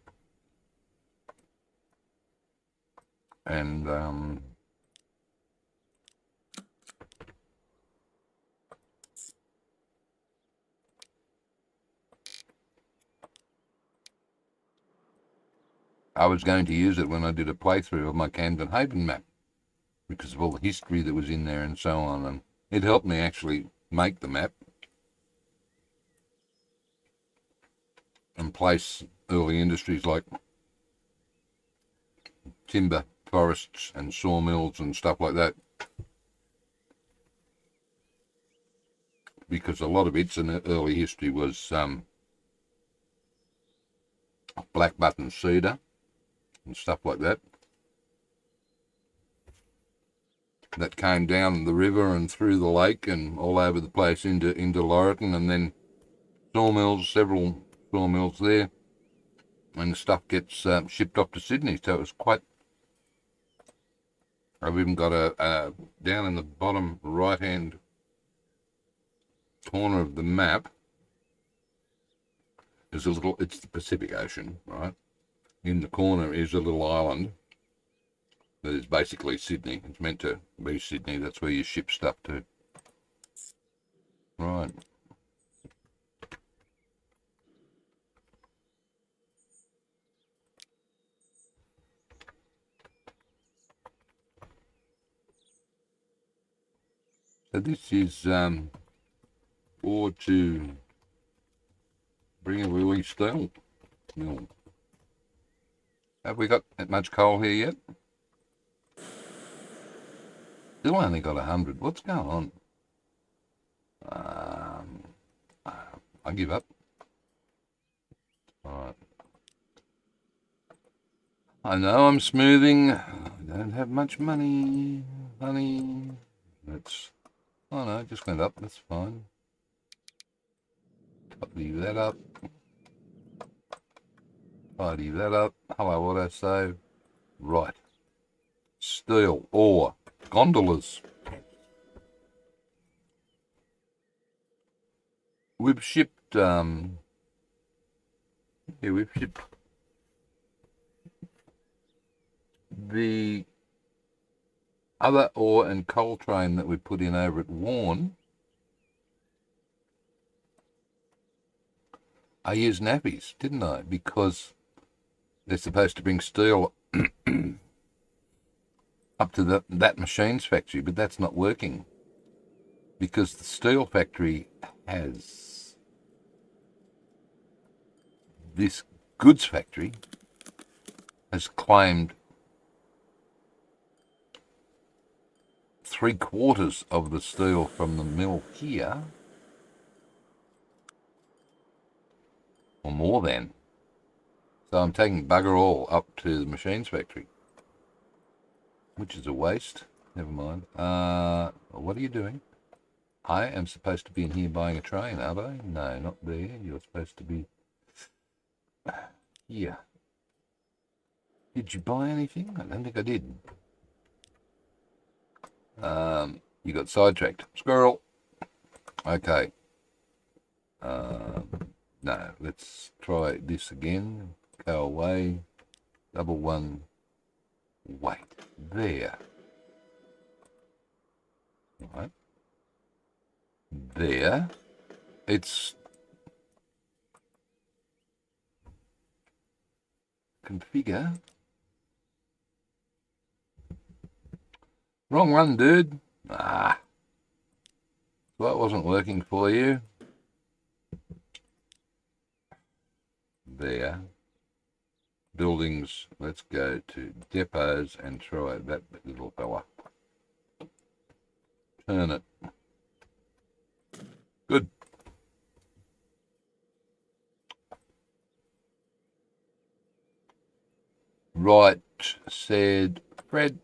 S1: And I was going to use it when I did a playthrough of my Camden Haven map because of all the history that was in there and so on, and it helped me actually make the map and place early industries like timber forests and sawmills and stuff like that, because a lot of its early history was black button cedar and stuff like that came down the river and through the lake and all over the place into Laurelton, and then sawmills, several sawmills there, and the stuff gets shipped off to Sydney. So it was quite... I've even got a down in the bottom right hand corner of the map is a little, it's the Pacific Ocean, right? In the corner is a little island that is basically Sydney. It's meant to be Sydney. That's where you ship stuff to. Right. So this is or to bring a really steel mill. Have we got that much coal here yet? Still only got 100. What's going on? I give up. All right. I know I'm smoothing. I don't have much money, honey. That's. Oh no, it just went up. That's fine. Tidy that up. Tidy that up. Hello, autosave. Right. Steel, ore, gondolas. We've shipped. We've shipped the other ore and coal train that we put in over at Warren. I used nappies, didn't I? Because they're supposed to bring steel up to that machine's factory, but that's not working because the steel factory has this goods factory has claimed 3/4 of the steel from the mill here, or more than. So I'm taking bugger all up to the machines factory, which is a waste. Never mind. What are you doing? I am supposed to be in here buying a train, aren't I? No, not there. You're supposed to be here. Did you buy anything? I don't think I did. You got sidetracked. Squirrel. Okay. No, let's try this again. Go away. Double one. Wait. There. Right. There. It's configure. Wrong one, dude. So that wasn't working for you. There. Buildings. Let's go to depots and try that little fella. Turn it. Good. Right, said Fred.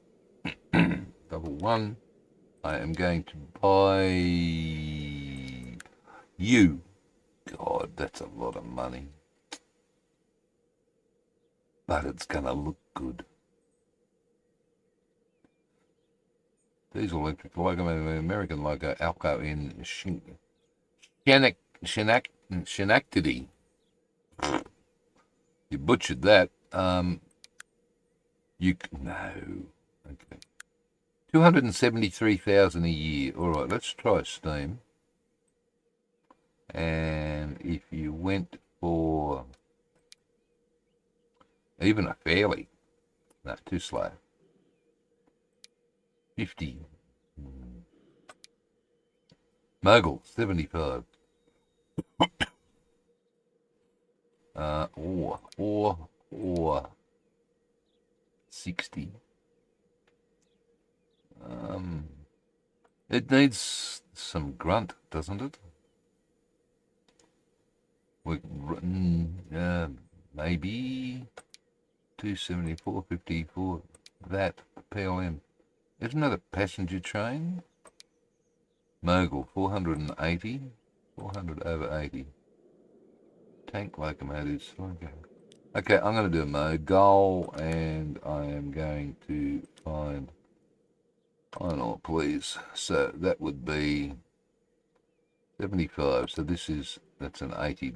S1: Double one. I am going to buy you. God, that's a lot of money. But it's going to look good. Diesel electric logo, American logo, Alco in Schenectady. You butchered that. No. Okay. 273,000 a year. All right, let's try Steam. And if you went for even a fairly, no, too slow. 50. Mogul, 75. Or 60. It needs some grunt, doesn't it? Maybe 274, 54. That PLM. Isn't that a passenger train? Mogul, 480. 400 over 80. Tank locomotives. Okay, I'm going to do a Mogul, and I am going to find iron ore, please. So that would be 75. So that's an 80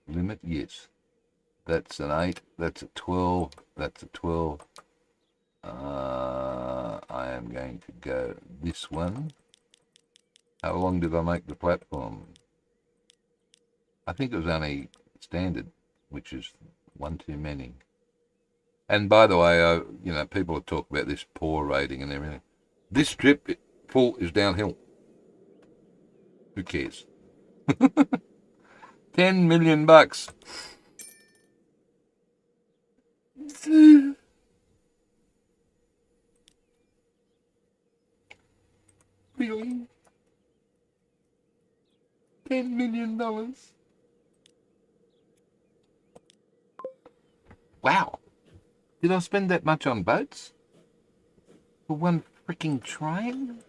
S1: limit. Yes. That's an 8. That's a 12. That's a 12. I am going to go this one. How long did I make the platform? I think it was only standard, which is one too many. And by the way, people have talked about this poor rating and everything. This strip full is downhill. Who cares? 10 million bucks. Really? $10 million? Wow. Did I spend that much on boats? For one freaking train?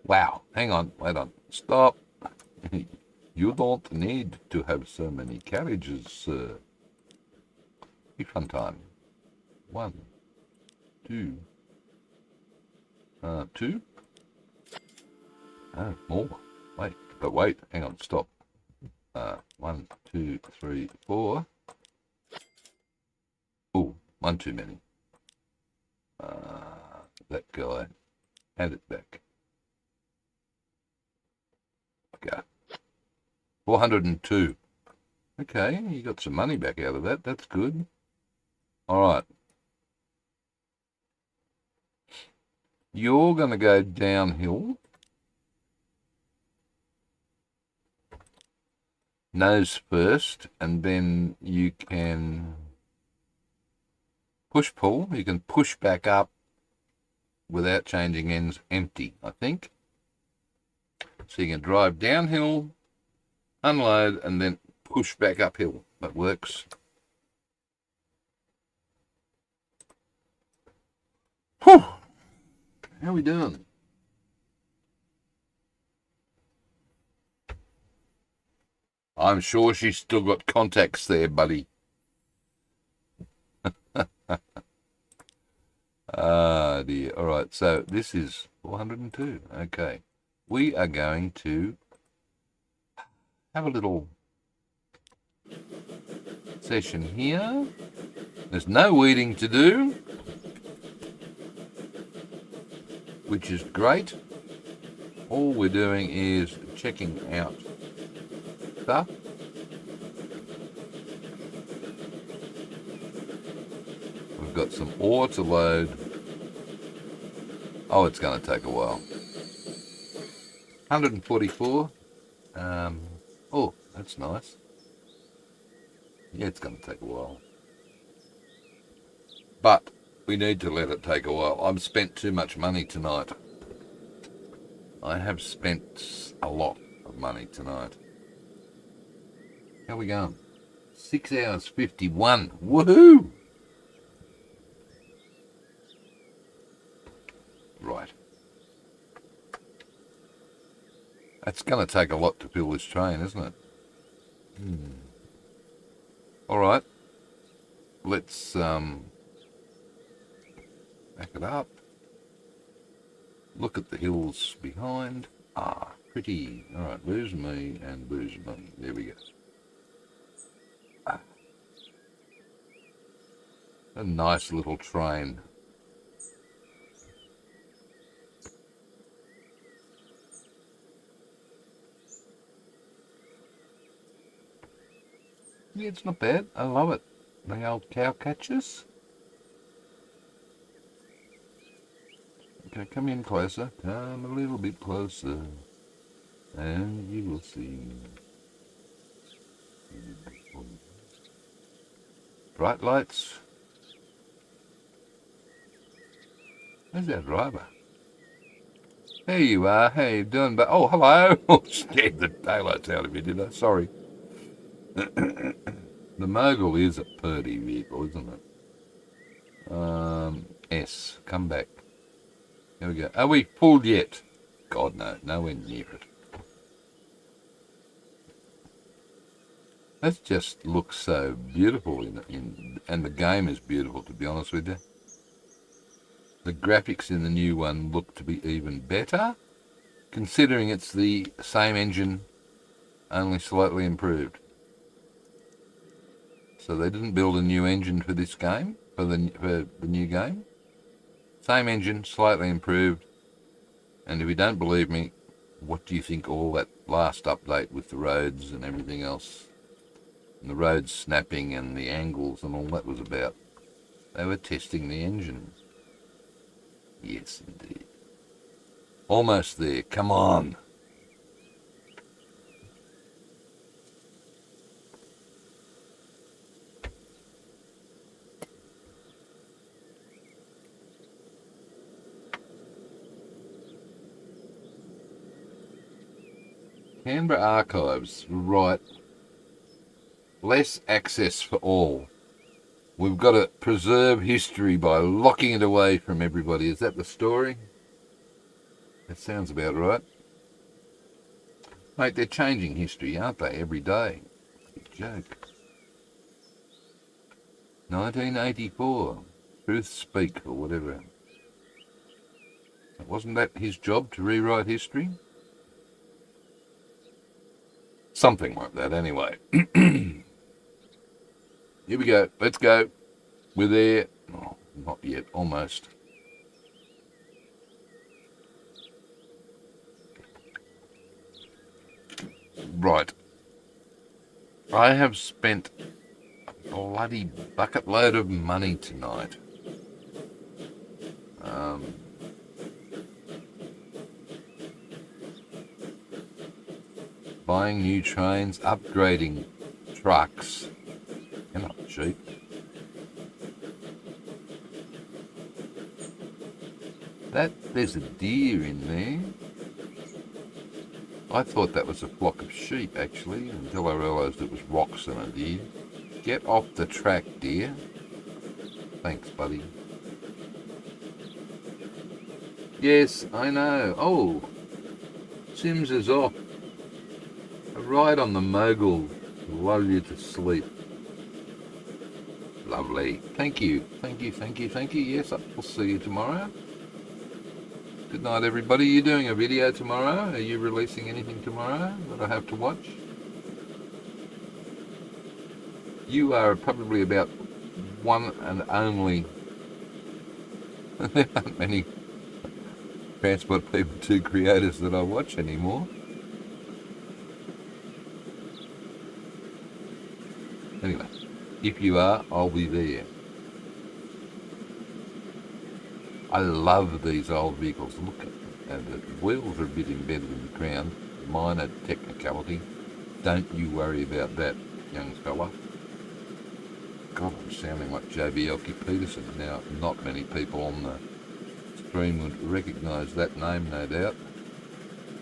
S1: Wow. Hang on. Wait on. Stop. You don't need to have so many carriages, sir. Refund time. 1, 2. 2? Oh, more. Wait. Hang on. Stop. 1, 2, 3, 4. Oh, one too many. That guy. Hand it back. Go. 402. Okay, you got some money back out of that. That's good. All right. You're going to go downhill. Nose first, and then you can push-pull. You can push back up without changing ends empty, I think. So you can drive downhill, unload, and then push back uphill. That works. Whew. How are we doing? I'm sure she's still got contacts there, buddy. Ah, dear. All right, so this is 402. Okay. We are going to have a little session here. There's no weeding to do, which is great. All we're doing is checking out stuff. We've got some ore to load. Oh, it's going to take a while. 144. Oh, that's nice. Yeah, it's going to take a while. But we need to let it take a while. I've spent too much money tonight. I have spent a lot of money tonight. How are we going? 6 hours 51. Woohoo! Right. That's going to take a lot to fill this train, isn't it? All right. Let's back it up. Look at the hills behind. Ah, pretty. All right, where's me and where's me? There we go. A nice little train. Yeah, it's not bad. I love it. The old cow catchers. Okay, come in closer. Come a little bit closer. And you will see. Bright lights. Where's our driver? There you are. How you doing? But oh, hello. Scared the daylights out of you, did I? Sorry. The Mogul is a purdy vehicle, isn't it? S. Come back. Here we go. Are we full yet? God, no. Nowhere near it. That just looks so beautiful and the game is beautiful, to be honest with you. The graphics in the new one look to be even better, considering it's the same engine, only slightly improved. So they didn't build a new engine for this game, for the new game. Same engine, slightly improved. And if you don't believe me, what do you think all that last update with the roads and everything else, and the roads snapping and the angles and all that was about? They were testing the engine. Yes, indeed. Almost there. Come on. Canberra Archives, right. Less access for all. We've got to preserve history by locking it away from everybody. Is that the story? That sounds about right. Mate, they're changing history, aren't they, every day? Big joke. 1984. Truth Speak, or whatever. Wasn't that his job, to rewrite history? Something like that, anyway. Here we go. Let's go. We're there. Oh, not yet. Almost. Right. I have spent a bloody bucket load of money tonight. Buying new trains, upgrading trucks. They're not cheap. There's a deer in there. I thought that was a flock of sheep, actually, until I realised it was rocks and a deer. Get off the track, dear. Thanks, buddy. Yes, I know. Oh, Sims is off. A ride on the mogul to lull you to sleep. Lovely. Thank you. Thank you, thank you, thank you. Yes, I'll see you tomorrow. Good night, everybody. Are you doing a video tomorrow? Are you releasing anything tomorrow that I have to watch? You are probably about one and only. There aren't many Transport People 2 creators that I watch anymore. Anyway, if you are, I'll be there. I love these old vehicles. Look at them. And the wheels are a bit embedded in the ground. Minor technicality. Don't you worry about that, young fella. God, I'm sounding like JB Peterson. Now, not many people on the stream would recognise that name, no doubt.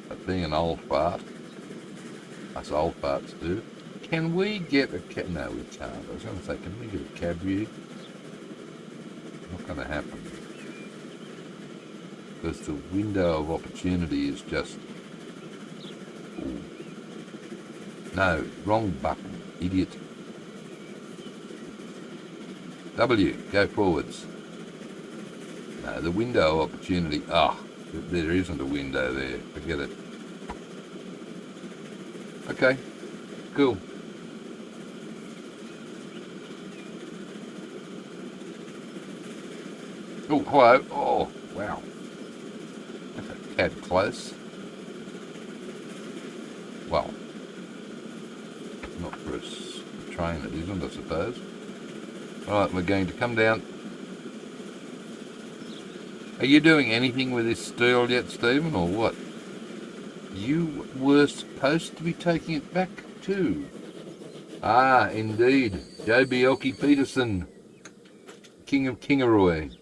S1: But being an old fart, us old farts do. Can we get a cab? No, we can't. I was going to say, can we get a cab view? Not going to happen. Because the window of opportunity is just... Ooh. No, wrong button, idiot. W, go forwards. No, the window of opportunity... Ah, oh, there isn't a window there. Forget it. Okay, cool. Oh, hello. Oh, wow. That's a tad close. Well, not for a train it isn't, I suppose. Alright, we're going to come down. Are you doing anything with this steel yet, Stephen, or what? You were supposed to be taking it back too. Ah, indeed. Joe Bielke Peterson, King of Kingaroy.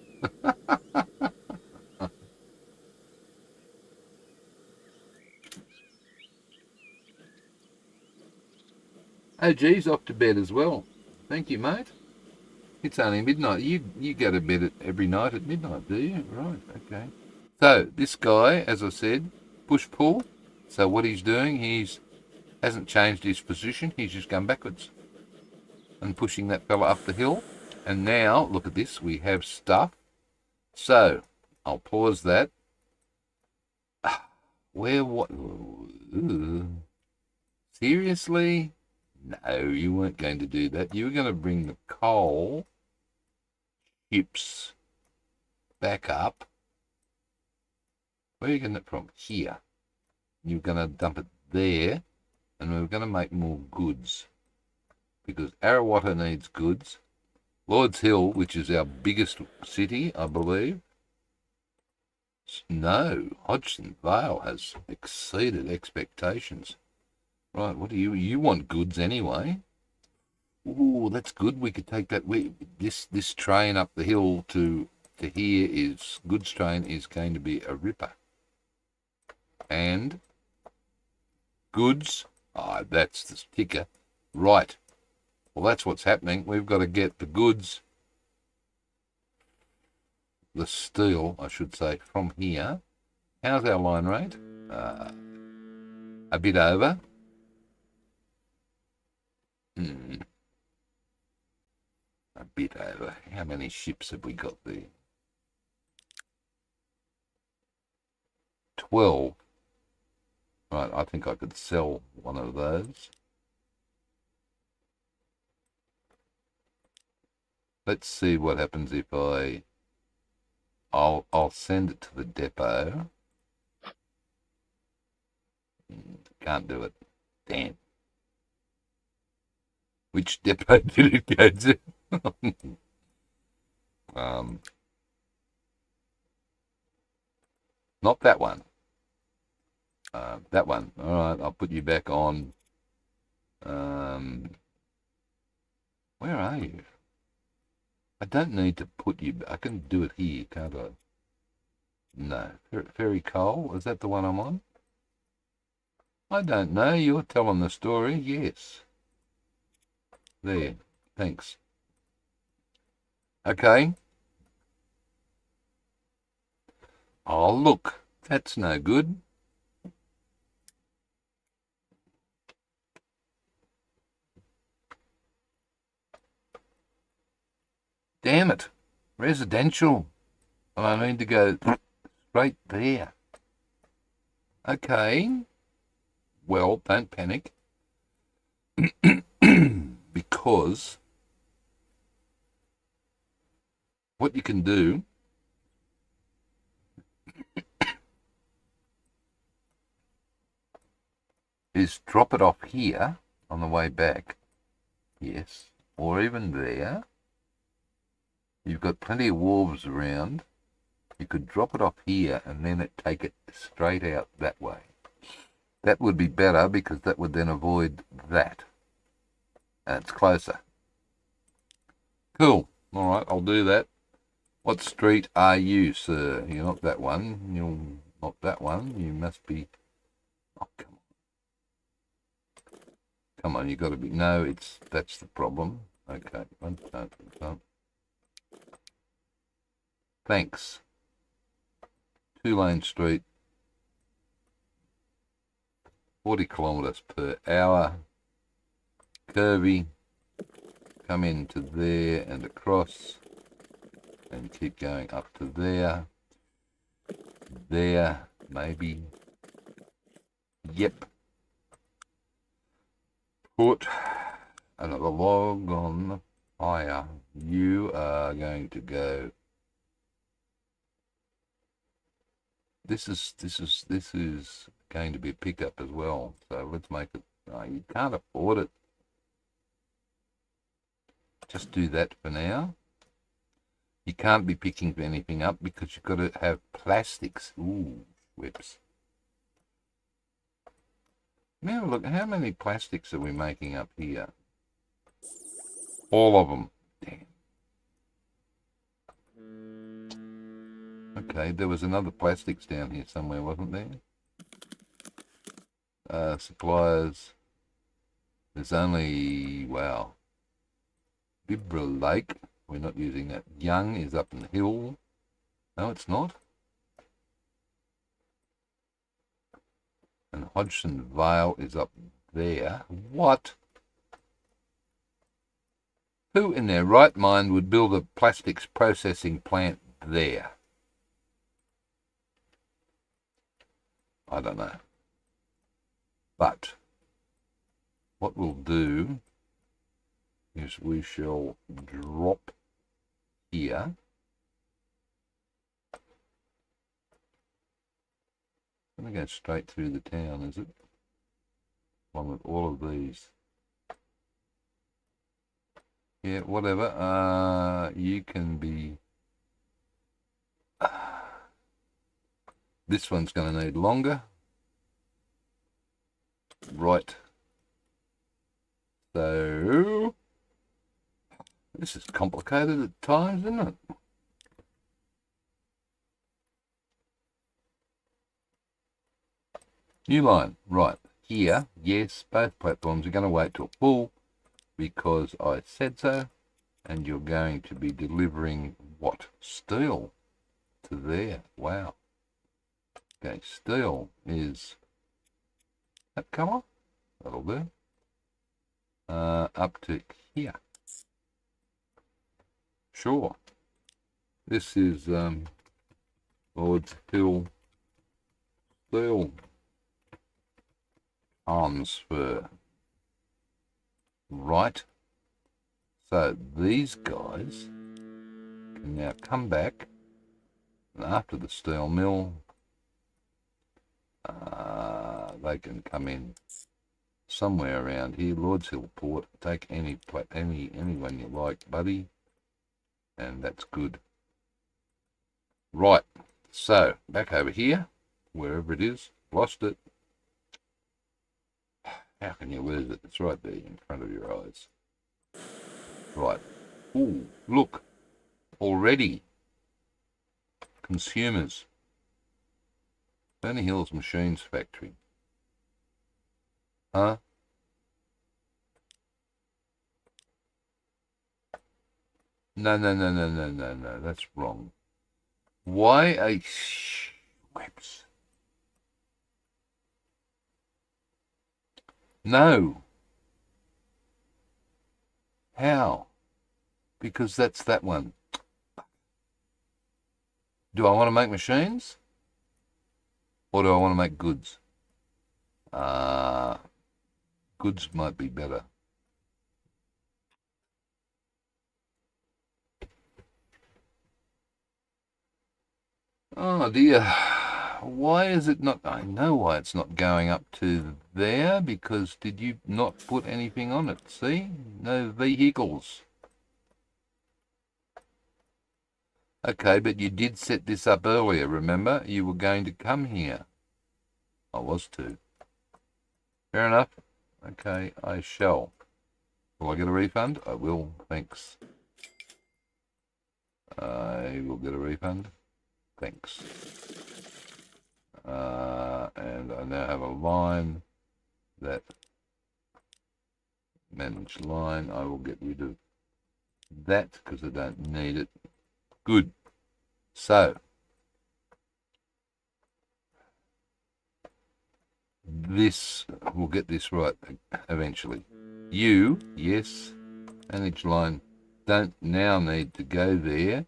S1: Oh, geez, off to bed as well. Thank you, mate. It's only midnight. You go to bed every night at midnight, do you? Right, okay. So, this guy, as I said, push-pull. So what he's doing, hasn't changed his position. He's just gone backwards and pushing that fella up the hill. And now, look at this. We have stuff. So, I'll pause that. What? Seriously? No, you weren't going to do that. You were going to bring the coal chips back up. Where are you getting it from? Here. You're going to dump it there, and we're going to make more goods. Because Arrawatta needs goods. Lord's Hill, which is our biggest city, I believe. No, Hodgson Vale has exceeded expectations. Right, what do you want goods anyway? Ooh, that's good. We could take that. This train up the hill to here is goods train is going to be a ripper. And goods. Ah, that's the ticker. Right. Well, that's what's happening. We've got to get the goods, the steel, I should say, from here. How's our line rate? A bit over. A bit over. How many ships have we got there? 12. Right, I think I could sell one of those. Let's see what happens if I'll send it to the depot. Can't do it. Damn. Which depot did it go to? Not that one. That one. All right, I'll put you back on. Where are you? I don't need to put you. I can do it here, can't I? No. Ferry Coal, is that the one I'm on? I don't know. You're telling the story. Yes. There. Thanks. Okay. Oh, look. That's no good. Damn it. Residential. I need to go straight there. Okay. Well, don't panic. Because what you can do is drop it off here on the way back. Yes. Or even there. You've got plenty of wharves around. You could drop it off here and then take it straight out that way. That would be better because that would then avoid that. And it's closer. Cool. All right, I'll do that. What street are you, sir? You're not that one. You're not that one. You must be... Oh, come on. Come on, you've got to be... No, that's the problem. Okay. Thanks. 2-lane street. 40 kilometres per hour. Curvy. Come into there and across. And keep going up to there. There, maybe. Yep. Put another log on the fire. You are going to go. This is going to be a pickup as well. So let's make it. You can't afford it. Just do that for now. You can't be picking anything up because you've got to have plastics. Ooh, whips. Now look, how many plastics are we making up here? All of them. Damn. Okay, there was another plastics down here somewhere, wasn't there? Suppliers. There's only, wow. Bibra Lake. We're not using that. Young is up in the hill. No, it's not. And Hodgson Vale is up there. What? Who in their right mind would build a plastics processing plant there? I don't know. But what we'll do is we shall drop here. I'm going to go straight through the town, is it? Along with all of these. Yeah, whatever. You can be... This one's going to need longer. Right. So... This is complicated at times, isn't it? New line, right, here. Yes, both platforms are going to wait till full because I said so. And you're going to be delivering what? Steel to there. Wow. Okay, steel is that colour. That'll do. Up to here. Sure. This is Lord's Hill steel transfer. Right. So these guys can now come back, and after the steel mill, they can come in somewhere around here. Lord's Hill Port. Take anyone you like, buddy, and that's good. Right. So back over here, wherever it is. Lost it. How can you lose it? It's right there in front of your eyes. Right. Ooh, look. Already. Consumers. Burnie Hills Machines Factory. Huh? No. That's wrong. Why a Schweppes? No. How? Because that's that one. Do I want to make machines? Or do I want to make goods? Goods might be better. Oh dear. Why is it not? I know why it's not going up to there, because did you not put anything on it? See? No vehicles. Okay, but you did set this up earlier, remember? You were going to come here. I was too. Fair enough. Okay, I shall. Will I get a refund? I will, thanks. I will get a refund. Thanks. And I now have a line that manage line. I will get rid of that because I don't need it. Good. So this, we'll get this right eventually. You, yes, manage line, don't now need to go there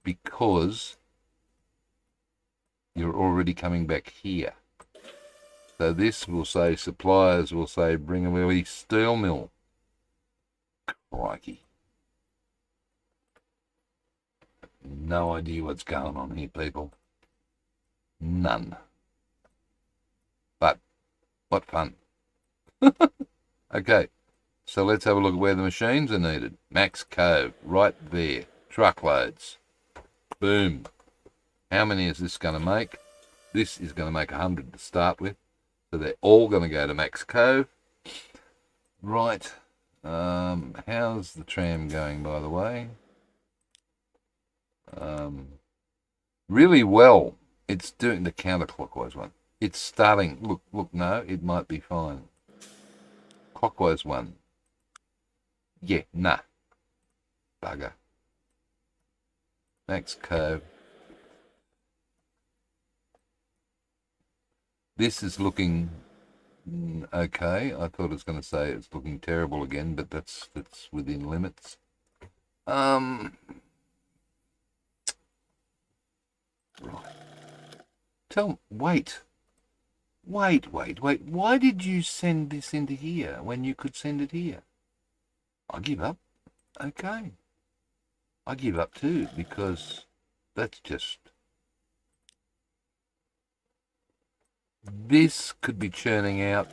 S1: because you're already coming back here. So this will say, suppliers will say, bring a Willie steel mill. Crikey. No idea what's going on here, people. None. But what fun. Okay, so let's have a look at where the machines are needed. Max Cove, right there. Truckloads. Boom. How many is this going to make? This is going to make 100 to start with. So they're all going to go to Max Cove. Right. How's the tram going, by the way? Really well. It's doing the counterclockwise one. It's starting. Look, no, it might be fine. Clockwise one. Yeah, nah. Bugger. Max Cove. This is looking okay. I thought it was going to say it's looking terrible again, but that's within limits. Right. Wait. Why did you send this into here when you could send it here? I give up. Okay. I give up too, because that's just... This could be churning out...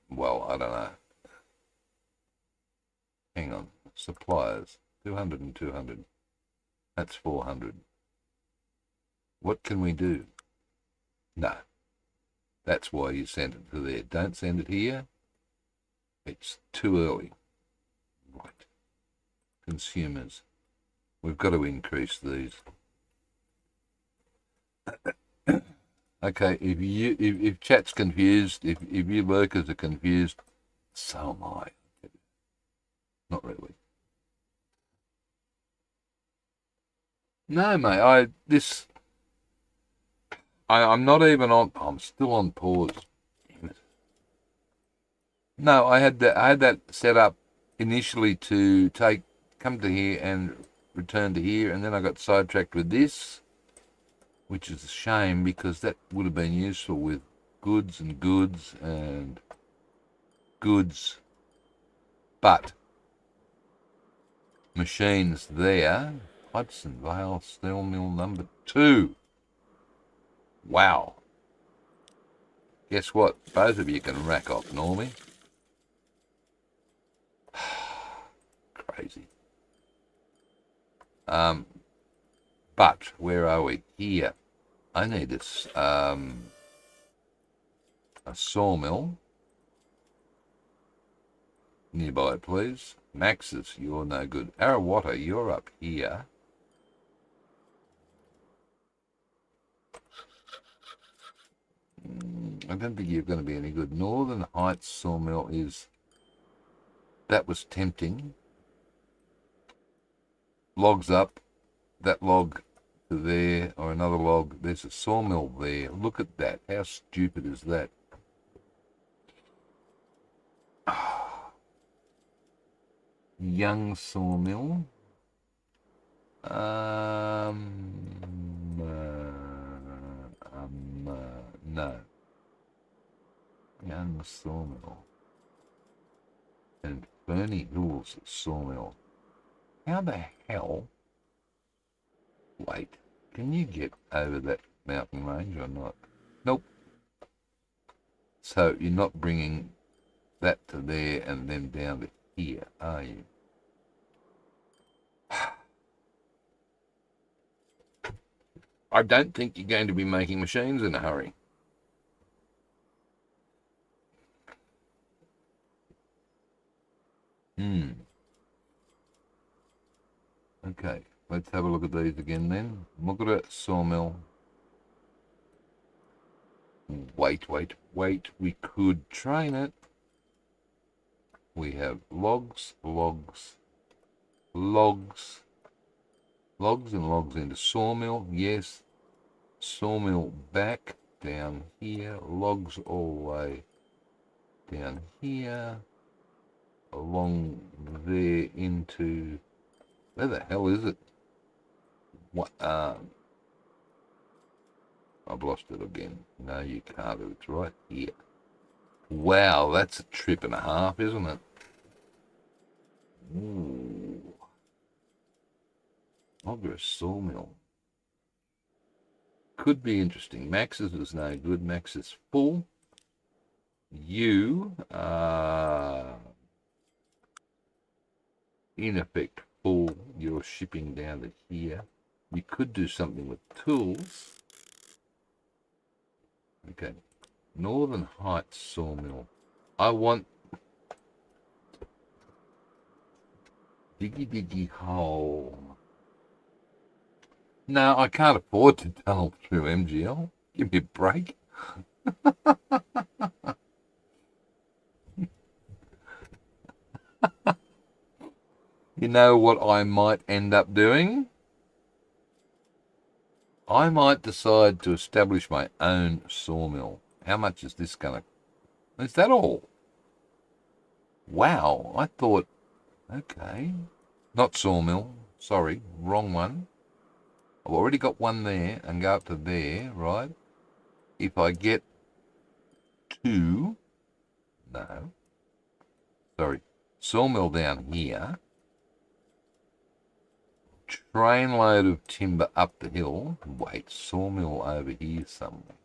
S1: well, I don't know. Hang on. Suppliers. 200 and 200. That's 400. What can we do? No. That's why you send it to there. Don't send it here. It's too early. Right. Consumers. We've got to increase these. Okay, if chat's confused, if you workers are confused, so am I. Not really. No, mate. I'm not even on. I'm still on pause. Damn it. No, I had that set up initially to come to here and return to here, and then I got sidetracked with this, which is a shame because that would have been useful with goods and goods and goods, but machines there. Hudson Vale Steel Mill number 2. Wow. Guess what? Both of you can rack off, Normie. Crazy. But where are we? Here. I need a sawmill nearby, please. Max's, you're no good. Arawata, you're up here. I don't think you're going to be any good. Northern Heights sawmill is... That was tempting. Logs up. That log to there, or another log. There's a sawmill there. Look at that. How stupid is that? Young sawmill. No. Young sawmill. And Ferny Hills sawmill. How the hell? Wait, can you get over that mountain range or not? Nope. So you're not bringing that to there and then down to here, are you? I don't think you're going to be making machines in a hurry. Okay, let's have a look at these again then. Mugura sawmill. Wait. We could train it. We have logs and logs into sawmill. Yes. Sawmill back down here. Logs all the way down here. Along there into... Where the hell is it? What? I've lost it again. No, you can't. It's right here. Wow, that's a trip and a half, isn't it? Ooh. Ogre sawmill. Could be interesting. Max's is no good. Max is full. You are, in effect, full. You're shipping down to here. You could do something with tools. Okay. Northern Heights sawmill. I want diggy hole. No, I can't afford to tunnel through MGL. Give me a break. You know what I might end up doing? I might decide to establish my own sawmill. How much is this going to... Is that all? Wow, I thought... Okay. Not sawmill. Sorry, wrong one. I've already got one there and go up to there, right? If I get 2... No. Sorry. Sawmill down here. Trainload of timber up the hill. Wait, sawmill over here somewhere.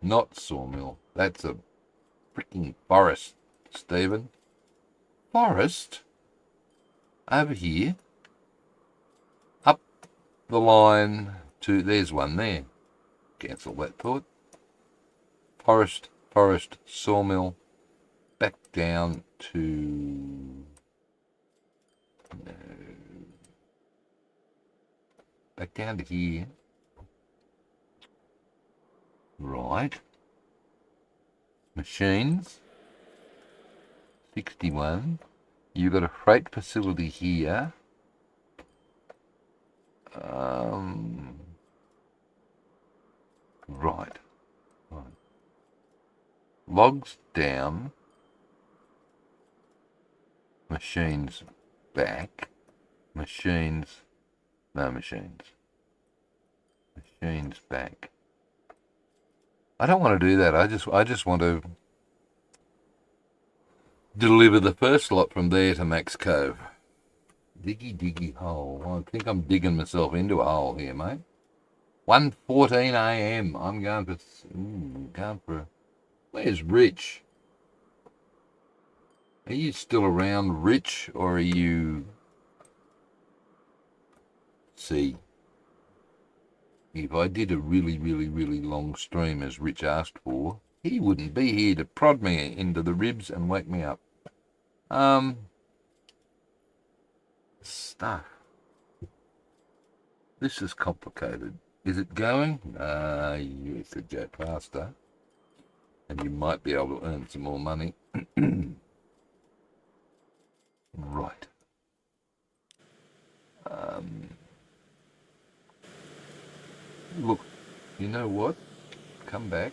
S1: Not sawmill. That's a freaking forest, Stephen. Forest? Over here. Up the line to... There's one there. Cancel that thought. Forest, sawmill. Back down to... No. Back down to here. Right. Machines. 61. You've got a freight facility here. Right. Logs down. Machines back. Machines. No machines. Machines back. I don't want to do that. I just want to deliver the first lot from there to Max Cove. Diggy hole. I think I'm digging myself into a hole here, mate. 1:14 a.m. I'm going for. Where's Rich? Are you still around, Rich, or are you? See, if I did a really long stream as Rich asked for, he wouldn't be here to prod me into the ribs and wake me up. Stuff. This is complicated. Is it going? You could go faster, and you might be able to earn some more money. Right. Look, you know what? Come back.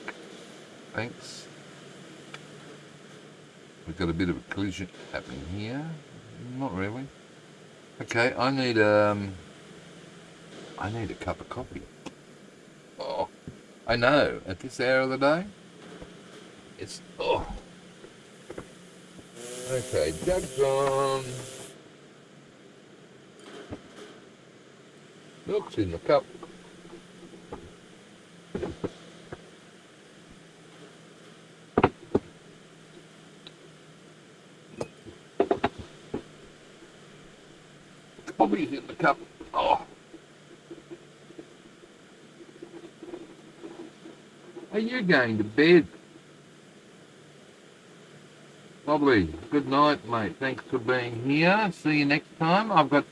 S1: Thanks. We've got a bit of a collision happening here. Not really. Okay, I need a cup of coffee. Oh, I know. At this hour of the day, it's Okay, jug's on. Milk's in the cup. Coffee's in the cup. Oh. Are you going to bed? Lovely. Good night, mate. Thanks for being here. See you next time. I've got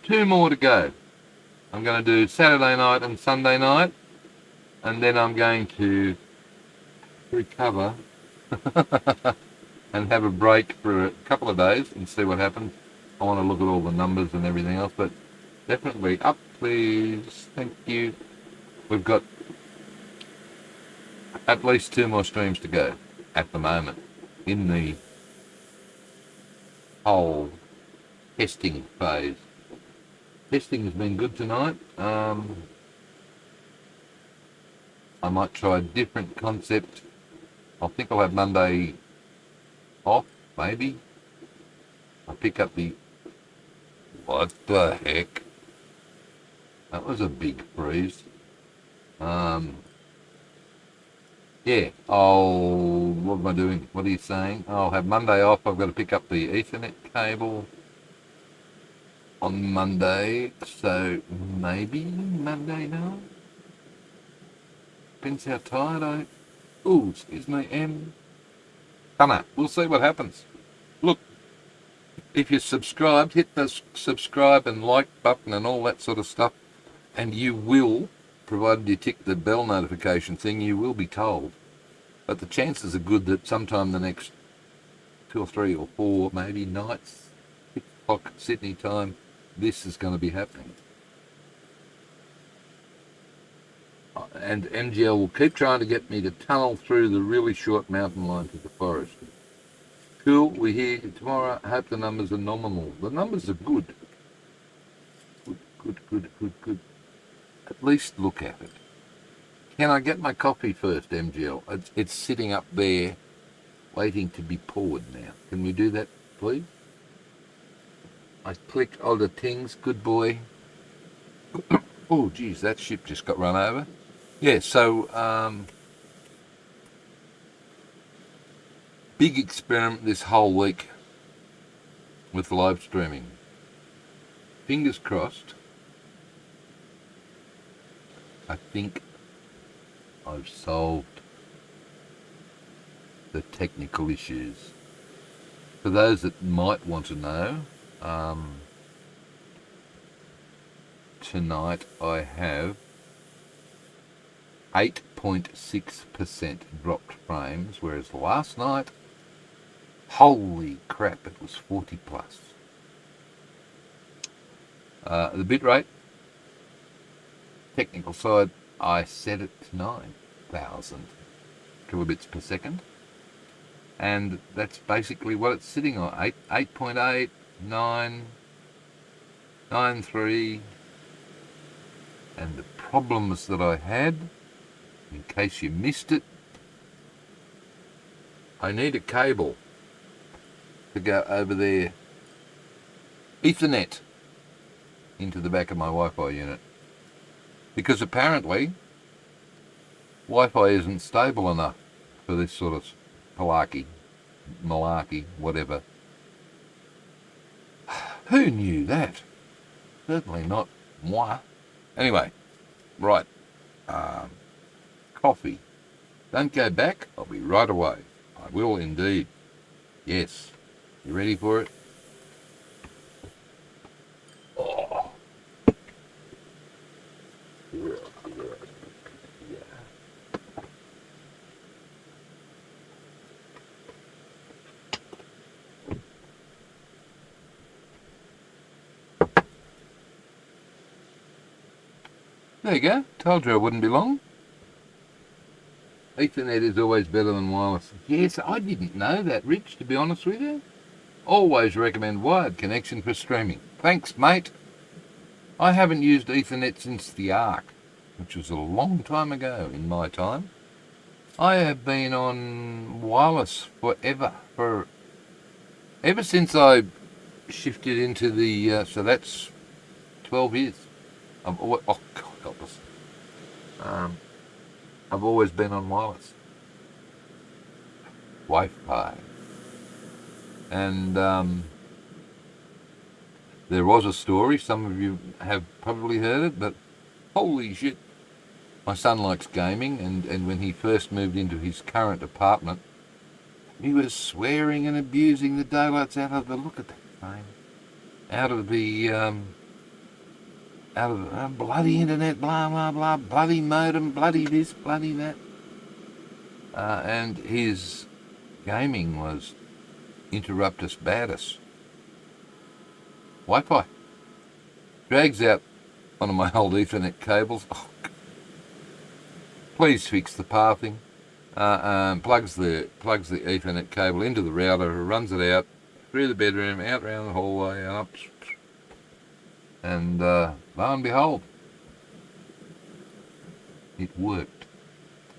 S1: 2 more to go. I'm going to do Saturday night and Sunday night, and then I'm going to recover and have a break for a couple of days and see what happens. I want to look at all the numbers and everything else, but definitely up, please. Thank you. We've got at least 2 more streams to go at the moment in the whole testing phase. Testing has been good tonight. I might try a different concept. I think I'll have Monday off, maybe. I'll pick up the... What the heck? That was a big freeze. Yeah, what am I doing? What are you saying? I'll have Monday off. I've got to pick up the Ethernet cable on Monday, so maybe Monday night. Depends how tired I... Ooh, excuse me, Dunno, we'll see what happens. Look, if you're subscribed, hit the subscribe and like button and all that sort of stuff, and you will, provided you tick the bell notification thing, you will be told. But the chances are good that sometime the next 2 or 3 or 4 maybe nights, 6 o'clock Sydney time, this is going to be happening. And MGL will keep trying to get me to tunnel through the really short mountain line to the forest. Cool, we're here tomorrow. I hope the numbers are nominal. The numbers are good. Good. At least look at it. Can I get my coffee first, MGL? It's sitting up there waiting to be poured now. Can we do that, please? I clicked all the things. Good boy. Oh, geez, that ship just got run over. Yeah, so big experiment this whole week with live streaming. Fingers crossed. I think I've solved the technical issues. For those that might want to know, tonight I have 8.5 8.6% dropped frames, whereas last night, holy crap, it was 40 plus. The bitrate, technical side, I set it to 9,000 kilobits per second, and that's basically what it's sitting on. 8.8, 9, 9.3, and the problems that I had, in case you missed it, I need a cable to go over there, Ethernet, into the back of my Wi-Fi unit, because apparently Wi-Fi isn't stable enough for this sort of malarkey, whatever. Who knew that? Certainly not moi. Anyway, right. Coffee. Don't go back. I'll be right away. I will indeed. Yes. You ready for it? Oh. Yeah. There you go. Told you I wouldn't be long. Ethernet is always better than wireless. Yes, I didn't know that, Rich, to be honest with you. Always recommend wired connection for streaming. Thanks, mate. I haven't used Ethernet since the Ark, which was a long time ago in my time. I have been on wireless forever, ever since I shifted into the, so that's 12 years. Oh, God help us. I've always been on wireless. Wi-Fi. And there was a story, some of you have probably heard it, but holy shit. My son likes gaming, and when he first moved into his current apartment, he was swearing and abusing the daylights out of the, look at that thing, out of the bloody internet, blah, blah, blah, bloody modem, bloody this, bloody that. And his gaming was interruptus badus. Wi-Fi. Drags out one of my old Ethernet cables. Oh, please fix the pathing. Plugs the Ethernet cable into the router, runs it out through the bedroom, out around the hallway, up, and lo and behold, it worked.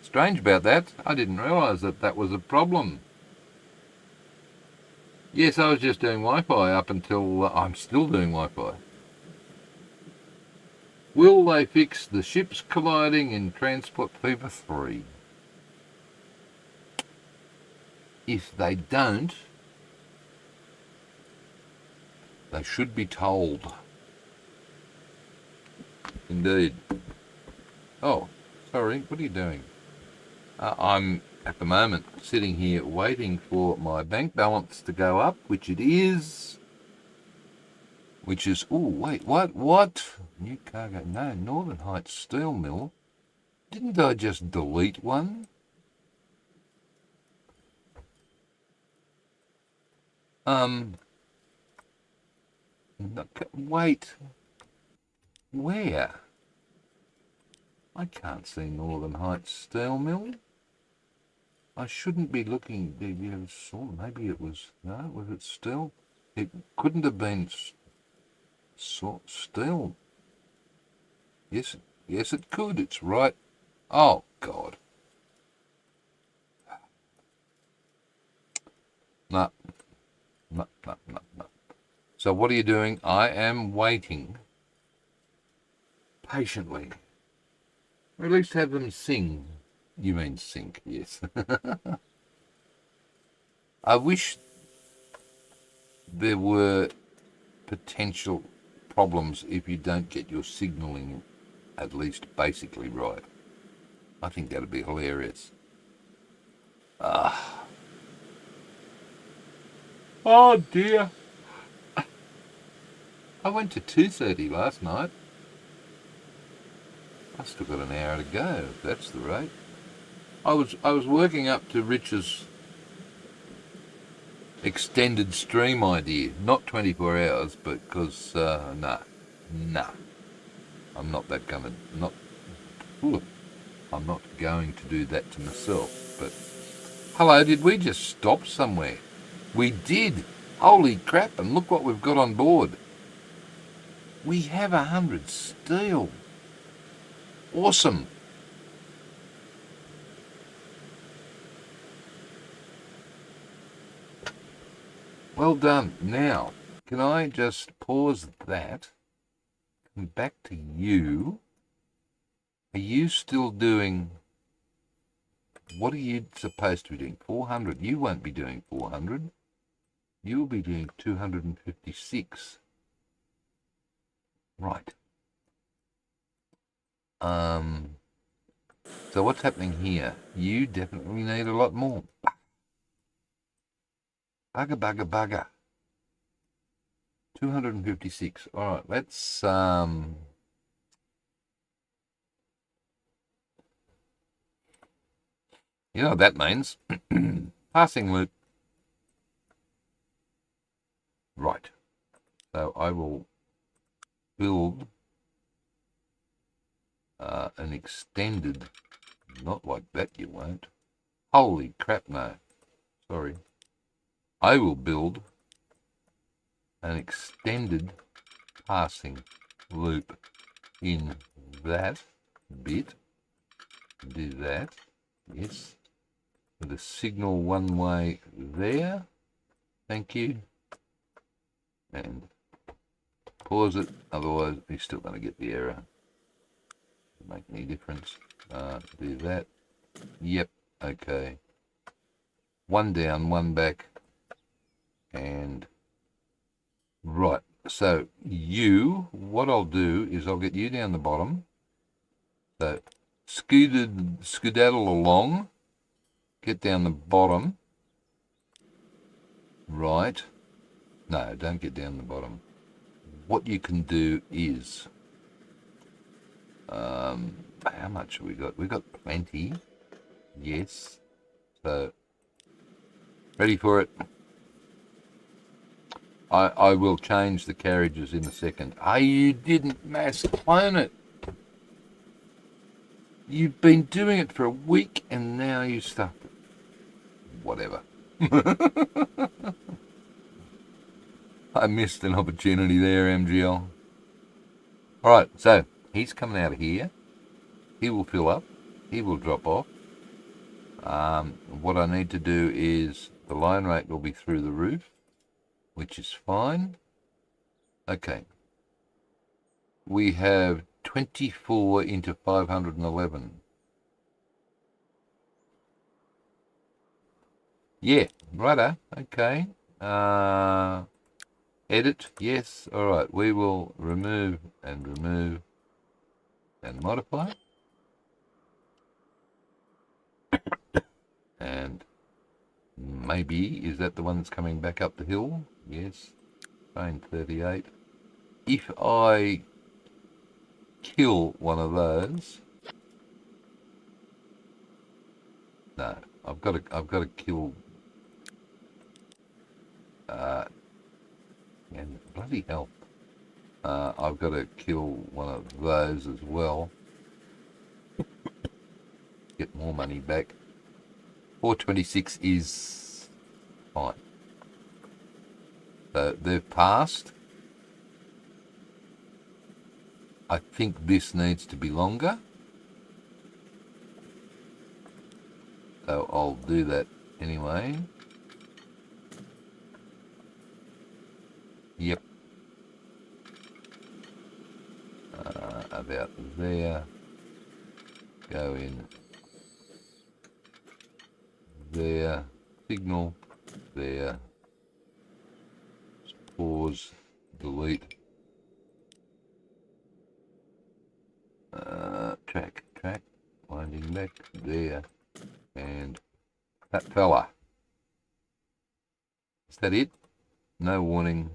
S1: Strange about that, I didn't realise that was a problem. Yes, I was just doing Wi-Fi up until, I'm still doing Wi-Fi. Will they fix the ships colliding in Transport Fever 3? If they don't, they should be told. Indeed. Oh, sorry, what are you doing? I'm, at the moment, sitting here waiting for my bank balance to go up, which it is. Which is, oh, wait, what? New cargo, no, Northern Heights Steel Mill. Didn't I just delete one? Wait. Where? I can't see Northern Heights Steel Mill. I shouldn't be looking. Maybe it was. No, was it steel? It couldn't have been steel. Yes, it could. It's right. Oh God. No. So what are you doing? I am waiting patiently. Or at least have them sing. You mean sink, yes. I wish there were potential problems if you don't get your signalling at least basically right. I think that'd be hilarious. Oh dear. I went to 2:30 last night. I still got an hour to go, if that's the rate. I was working up to Rich's extended stream idea, not 24 hours, but because nah, I'm not that gonna not. Ooh, I'm not going to do that to myself. But hello, did we just stop somewhere? We did. Holy crap! And look what we've got on board. We have 100 steel. Awesome. Well done. Now, can I just pause that? Come back to you. Are you still doing... What are you supposed to be doing? 400. You won't be doing 400. You'll be doing 256. Right. So what's happening here? You definitely need a lot more. Bugger. 256. All right, let's you know what that means. Passing loop. Right. So I will build an extended, not like that you won't. Holy crap, no. Sorry. I will build an extended passing loop in that bit. Do that. Yes. With a signal one way there. Thank you. And pause it, otherwise you're still going to get the error. Doesn't make any difference. Do that. Yep, okay. One down, one back. And right, so you, what I'll do is I'll get you down the bottom. So skedaddle along. Get down the bottom. Right. No, don't get down the bottom. What you can do is, how much have we got? We've got plenty. Yes. So, ready for it. I will change the carriages in a second. You didn't mass clone it. You've been doing it for a week and now you stuffed it. Whatever. I missed an opportunity there, MGL. Alright, so he's coming out of here. He will fill up. He will drop off. What I need to do is the line rate will be through the roof, which is fine. Okay. We have 24 into 511. Yeah, righto. Okay. Edit. Yes. All right. We will remove and modify. And maybe, is that the one that's coming back up the hill? Yes. Train 38. If I kill one of those, no, I've got to kill. And bloody hell, I've got to kill one of those as well. Get more money back. 426 is fine. So they've passed. I think this needs to be longer. So I'll do that anyway. Yep. About there. Go in there. Signal there. Pause. Delete. Track. Winding back there. And that fella. Is that it? No warning.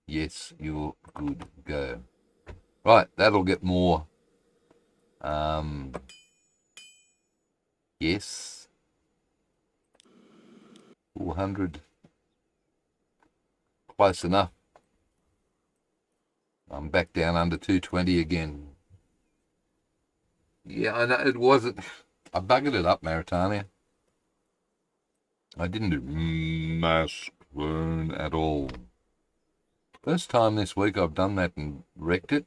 S1: Yes, you're good. Go. Right, that'll get more Yes. 400. Close enough. I'm back down under 220 again. Yeah, I know it wasn't. I buggered it up, Maritania. I didn't do mass burn at all. First time this week I've done that and wrecked it.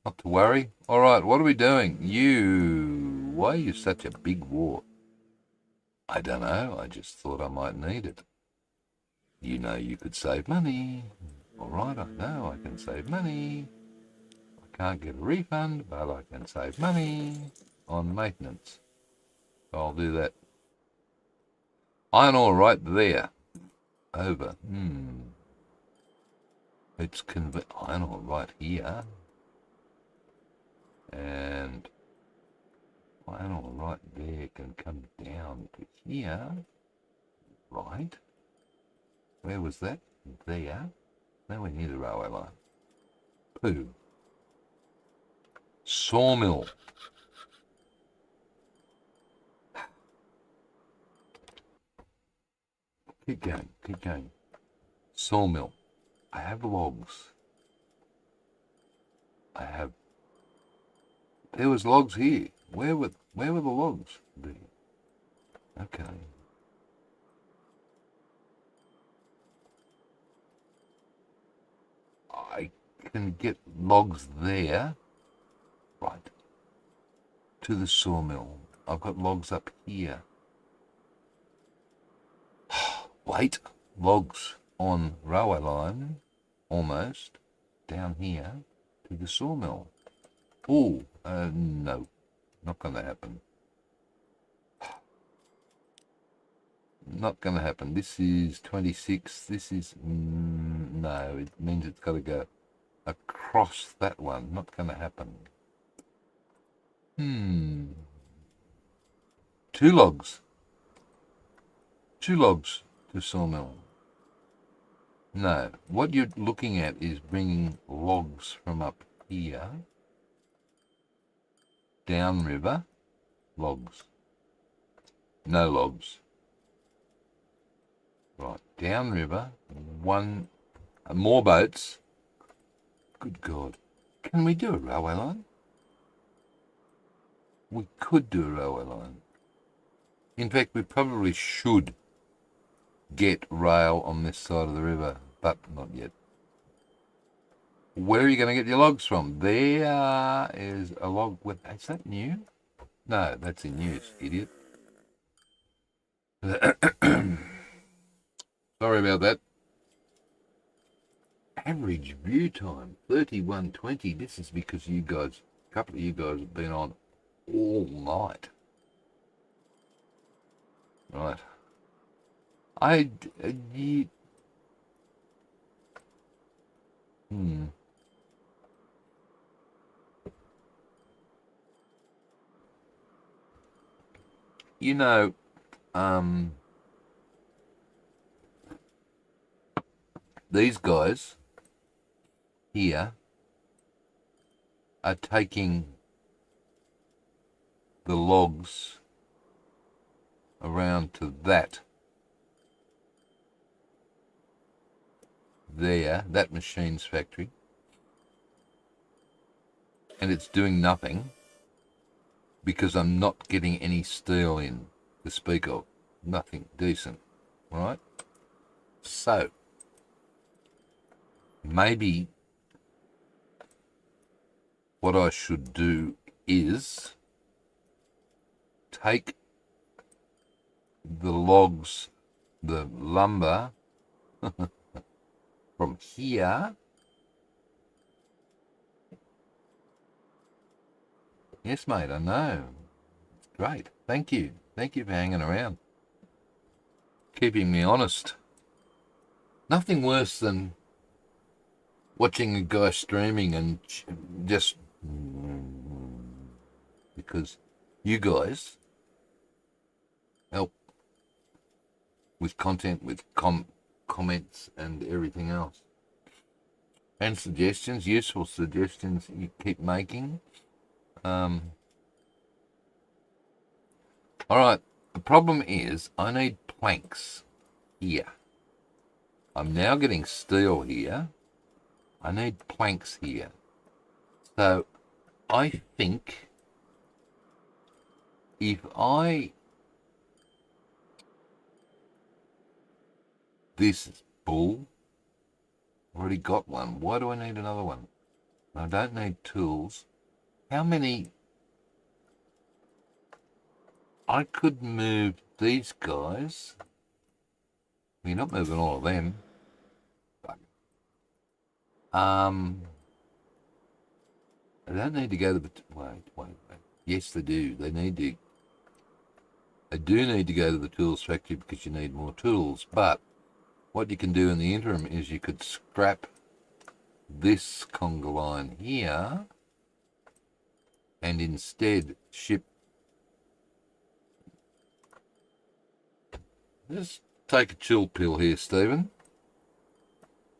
S1: Not to worry. All right, what are we doing? Why are you such a big war? I don't know. I just thought I might need it. You know you could save money. All right, I know I can save money. I can't get a refund, but I can save money on maintenance. I'll do that. Iron ore right there. Over. It's iron ore right here. And iron ore right there can come down to here. Right. Where was that? There. Nowhere near the railway line. Pooh. Sawmill. Keep going, keep going. Sawmill. I have logs. There was logs here. Where were the logs? There. Okay. I can get logs there. Right. To the sawmill. I've got logs up here. Wait. Logs on railway line. Almost. Down here. To the sawmill. Oh, no. Not going to happen. Not going to happen. This is 26. This is... no, it means it's got to go across that one. Not going to happen. Two logs. Two logs to sawmill. No, what you're looking at is bringing logs from up here. Downriver. Logs. No logs. Right, downriver. More boats. Good God. Can we do a railway line? We could do a railway line. In fact, we probably should get rail on this side of the river, but not yet. Where are you going to get your logs from? There is a log with... Is that new? No, that's in use, idiot. Sorry about that. Average view time, 31:20. This is because a couple of you guys have been on all night. Right. You know, these guys here are taking the logs around to that machine's factory, and it's doing nothing because I'm not getting any steel in to speak of. Nothing decent, right? So maybe what I should do is take the logs, the lumber from here. Yes, mate, I know. It's great. Thank you. Thank you for hanging around. Keeping me honest. Nothing worse than watching a guy streaming and just... because you guys help with content, with comments and everything else. And suggestions, useful suggestions you keep making. All right. The problem is I need planks here. I'm now getting steel here. I need planks here. So I think if this is bull. Already got one. Why do I need another one? I don't need tools. How many? I could move these guys. You're not moving all of them. They don't need to go to the... Wait. Yes, they do. They do need to go to the tools factory because you need more tools. But what you can do in the interim is you could scrap this conga line here and instead ship... Just take a chill pill here, Stephen.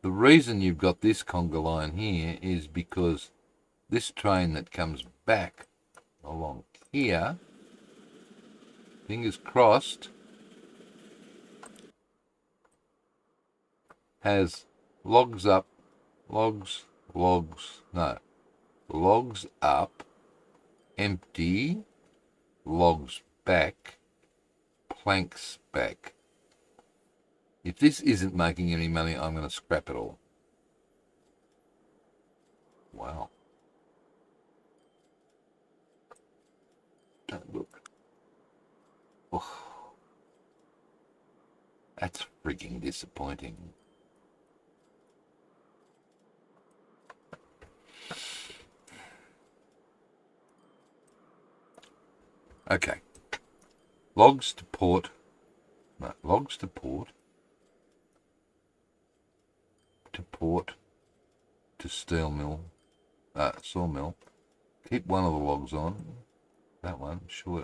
S1: The reason you've got this conga line here is because this train that comes back along here, fingers crossed, has logs up, logs up, empty, logs back, planks back. If this isn't making any money, I'm going to scrap it all. Wow. Don't look. Oh, that's freaking disappointing. Okay. Logs to port. No, logs to port. To port. To steel mill. Sawmill. Keep one of the logs on. That one. Sure.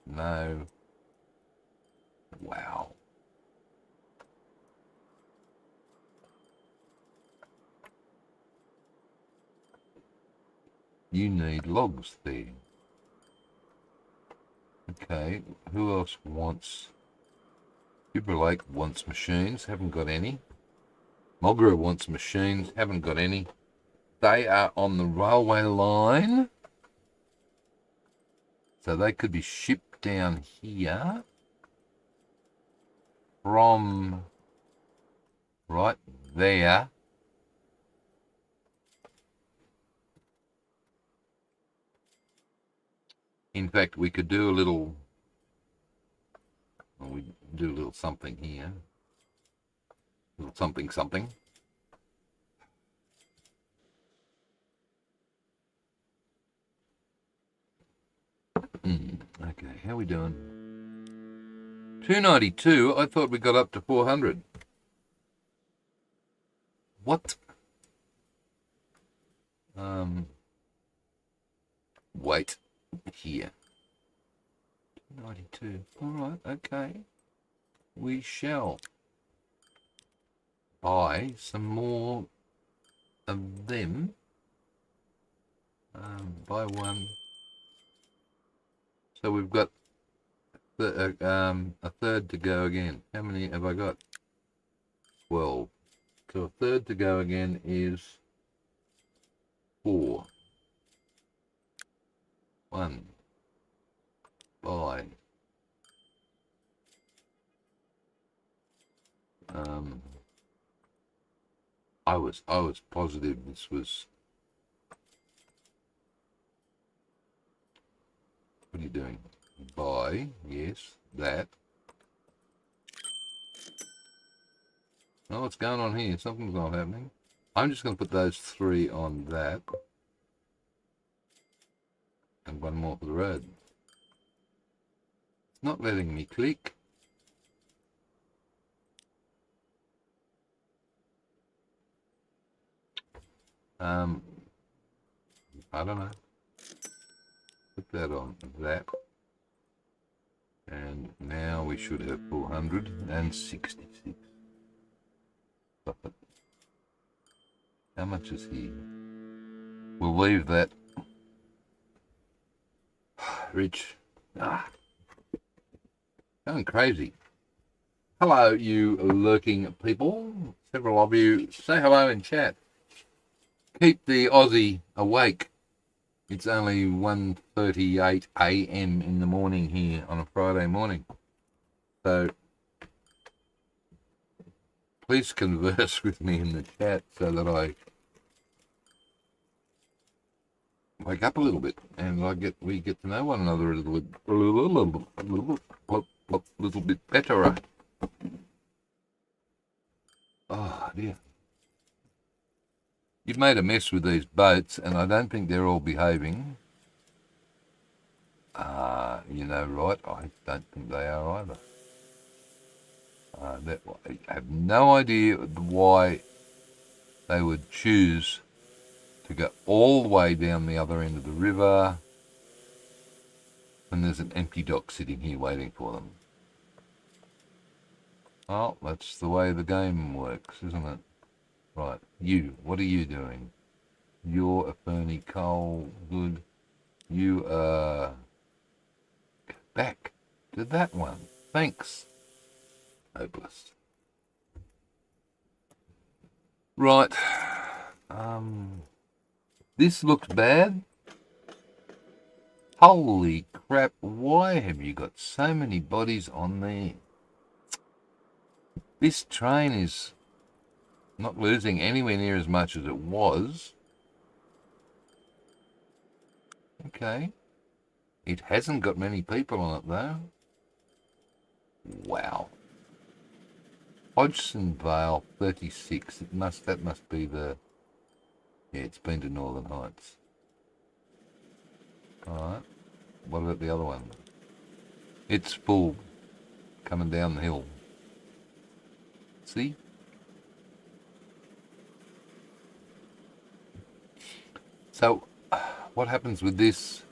S1: No. Wow. You need logs there. Okay, who else wants... Cooper Lake wants machines, haven't got any. Mulgrew wants machines, haven't got any. They are on the railway line. So they could be shipped down here from right there. In fact, we could do a little... Well, we do a little something here. A little something. Okay, how are we doing? 292. I thought we got up to 400. What? Wait. Here. 292. All right, okay. We shall buy some more of them. Buy one. So we've got a third to go again. How many have I got? 12. So a third to go again is 4. 1. Buy. I was positive this was... What are you doing? Buy, yes, that. Oh, what's going on here? Something's not happening. I'm just going to put those 3 on that. And one more for the road. It's not letting me click. I don't know. Put that on that. And now we should have 466. How much is here? We'll leave that. Rich. Going crazy. Hello, you lurking people. Several of you say hello in chat. Keep the Aussie awake. It's only 1:38 a.m. in the morning here on a Friday morning. So please converse with me in the chat so that I wake up a little bit and we get to know one another a little bit better. Oh dear. You've made a mess with these boats, and I don't think they're all behaving. You know, right? I don't think they are either. I have no idea why they would choose to go all the way down the other end of the river when there's an empty dock sitting here waiting for them. Well, that's the way the game works, isn't it? Right, what are you doing? You're a Fernie Cole, good. You are back to that one. Thanks. Hopeless. Right. This looks bad. Holy crap, why have you got so many bodies on there? This train is not losing anywhere near as much as it was. Okay. It hasn't got many people on it though. Wow. Hodgson Vale 36. That must be the... Yeah, it's been to Northern Heights. Alright. What about the other one? It's full. Coming down the hill. See? So, what happens with this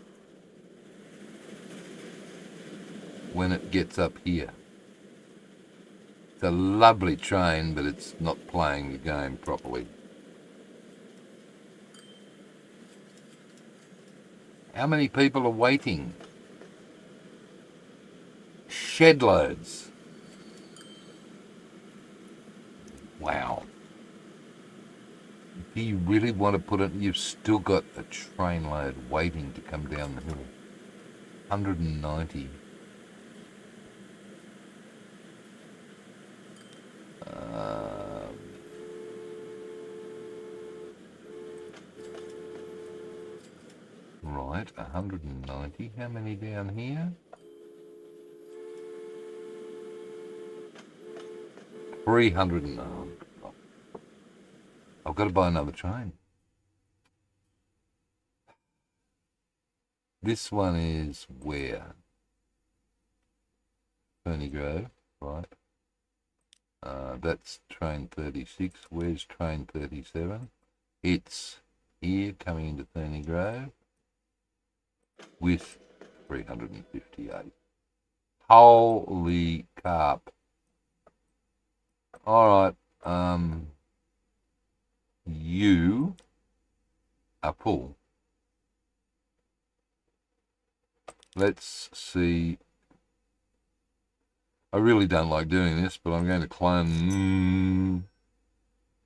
S1: when it gets up here? It's a lovely train, but it's not playing the game properly. How many people are waiting? Shed loads. Wow. Do you really want to put it? You've still got a train load waiting to come down the hill. 190. Right, 190. How many down here? 300. Oh, I've got to buy another train. This one is where? Ferny Grove, right. That's train 36. Where's train 37? It's here coming into Ferny Grove with 358. Holy carp. Alright, you are full. Let's see. I really don't like doing this, but I'm going to clone.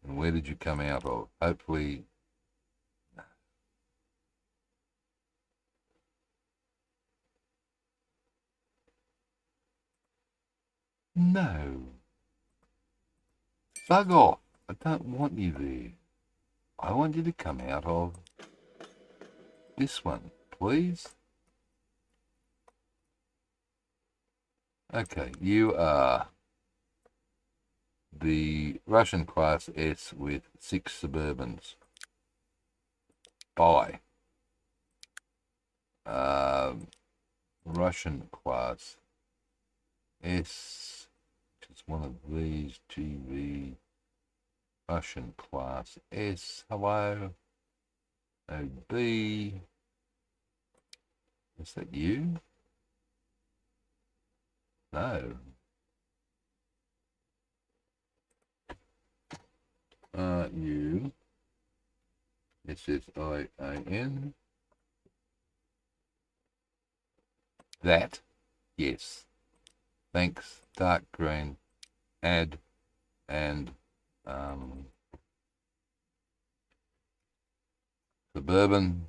S1: And where did you come out of? Hopefully. No. Bug off. I don't want you there. I want you to come out of this one, please. Okay, you are the Russian Class S with 6 Suburbans. Buy. Russian Class S, which is one of these, GV. Russian Class S, hello. OB. Is that you? No. You. It says IAN. That. Yes. Thanks. Dark green. Add and suburban.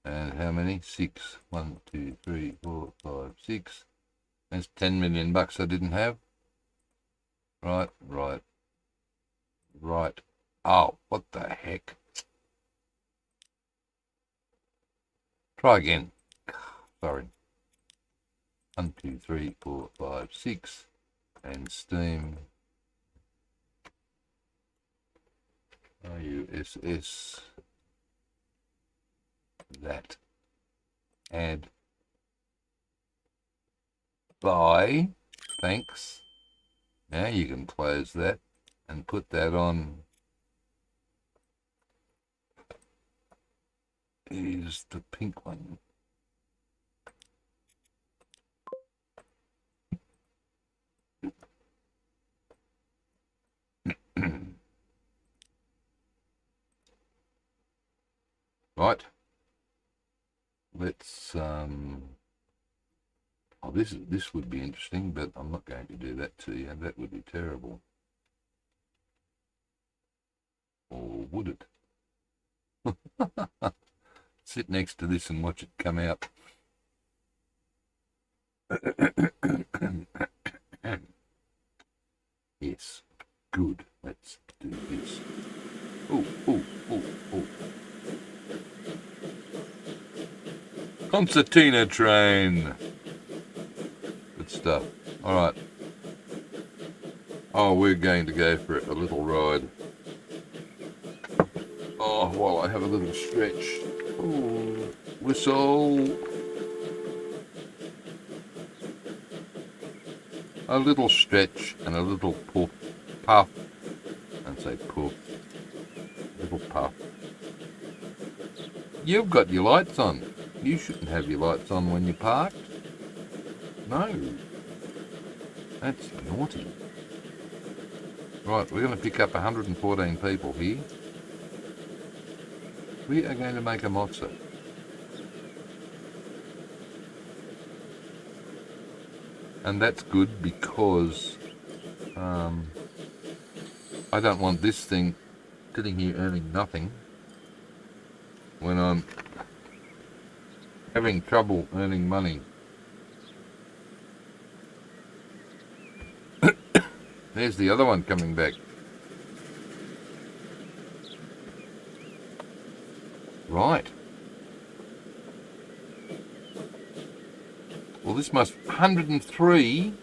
S1: And how many? 6. 1, 2, 3, 4, 5, 6. That's 10 million bucks I didn't have. Right. Oh, what the heck? Try again. Sorry. 1, 2, 3, 4, 5, 6. And Steam. IUSS. That. Add. Buy. Thanks. Now you can close that and put that on. Here's the pink one. Right. Let's oh, this would be interesting, but I'm not going to do that to you. That would be terrible. Or would it? Sit next to this and watch it come out. Yes. Good. Let's do this. Oh. Concertina train. Good stuff. All right. Oh, we're going to go for a little ride. Oh, while I have a little stretch. Oh, whistle. A little stretch and a little puff. And say puff. Little puff. You've got your lights on. You shouldn't have your lights on when you're parked. No. That's naughty. Right, we're going to pick up 114 people here. We are going to make a mozza. And that's good because I don't want this thing sitting here earning nothing when I'm having trouble earning money. There's the other one coming back. Right. Well, this must 103.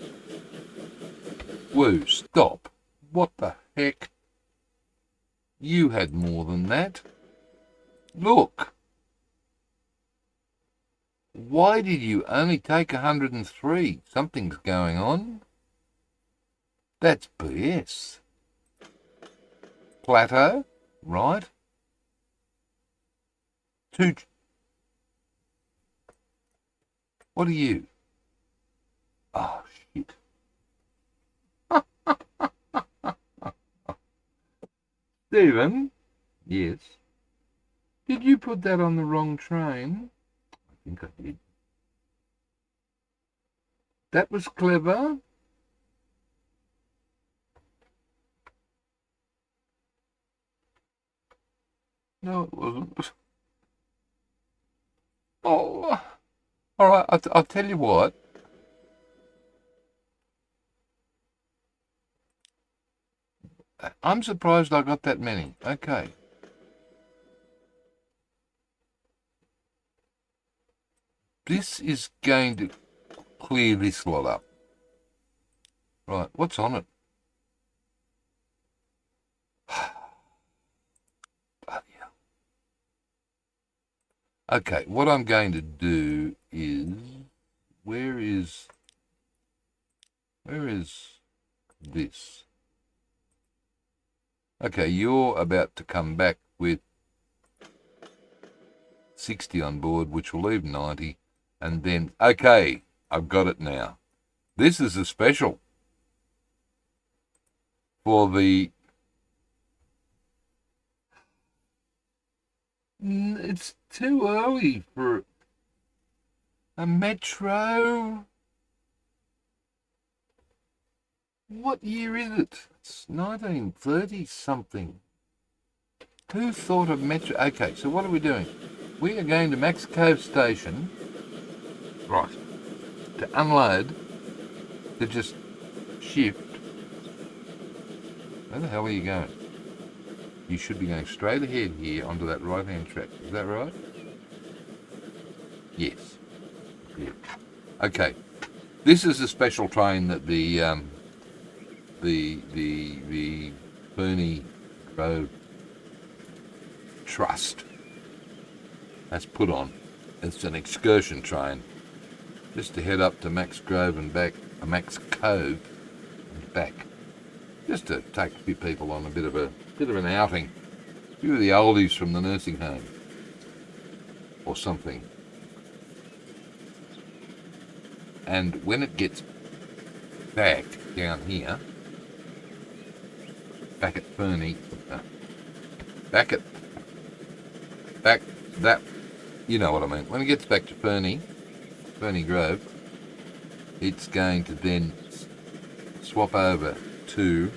S1: Woo, stop. What the heck? You had more than that. Look. Why did you only take 103? Something's going on. That's BS. Plateau, right? Two. What are you? Oh, shit. Stephen? Yes. Did you put that on the wrong train? I think I did. That was clever. No, it wasn't. Oh, all right. I'll tell you what. I'm surprised I got that many. Okay. This is going to clear this lot up. Right, what's on it? Bloody hell. Okay, what I'm going to do is... Where is this? Okay, you're about to come back with 60 on board, which will leave 90. And then, okay, I've got it now. This is a special for the... It's too early for a metro. What year is it? It's 1930 something. Who thought of Metro? Okay, so what are we doing? We are going to Max Cove Station, right, to unload, to just shift. Where the hell are you going? You should be going straight ahead here onto that right-hand track. Is that right? Yes. Yeah. Okay. This is a special train that the Fernie Grove Trust has put on. It's an excursion train just to head up to Max Grove and back, Max Cove and back, just to take a few people on a bit of an outing. A few of the oldies from the nursing home or something. And when it gets back down here, back at Fernie, back that, you know what I mean. When it gets back to Fernie Grove, it's going to then swap over to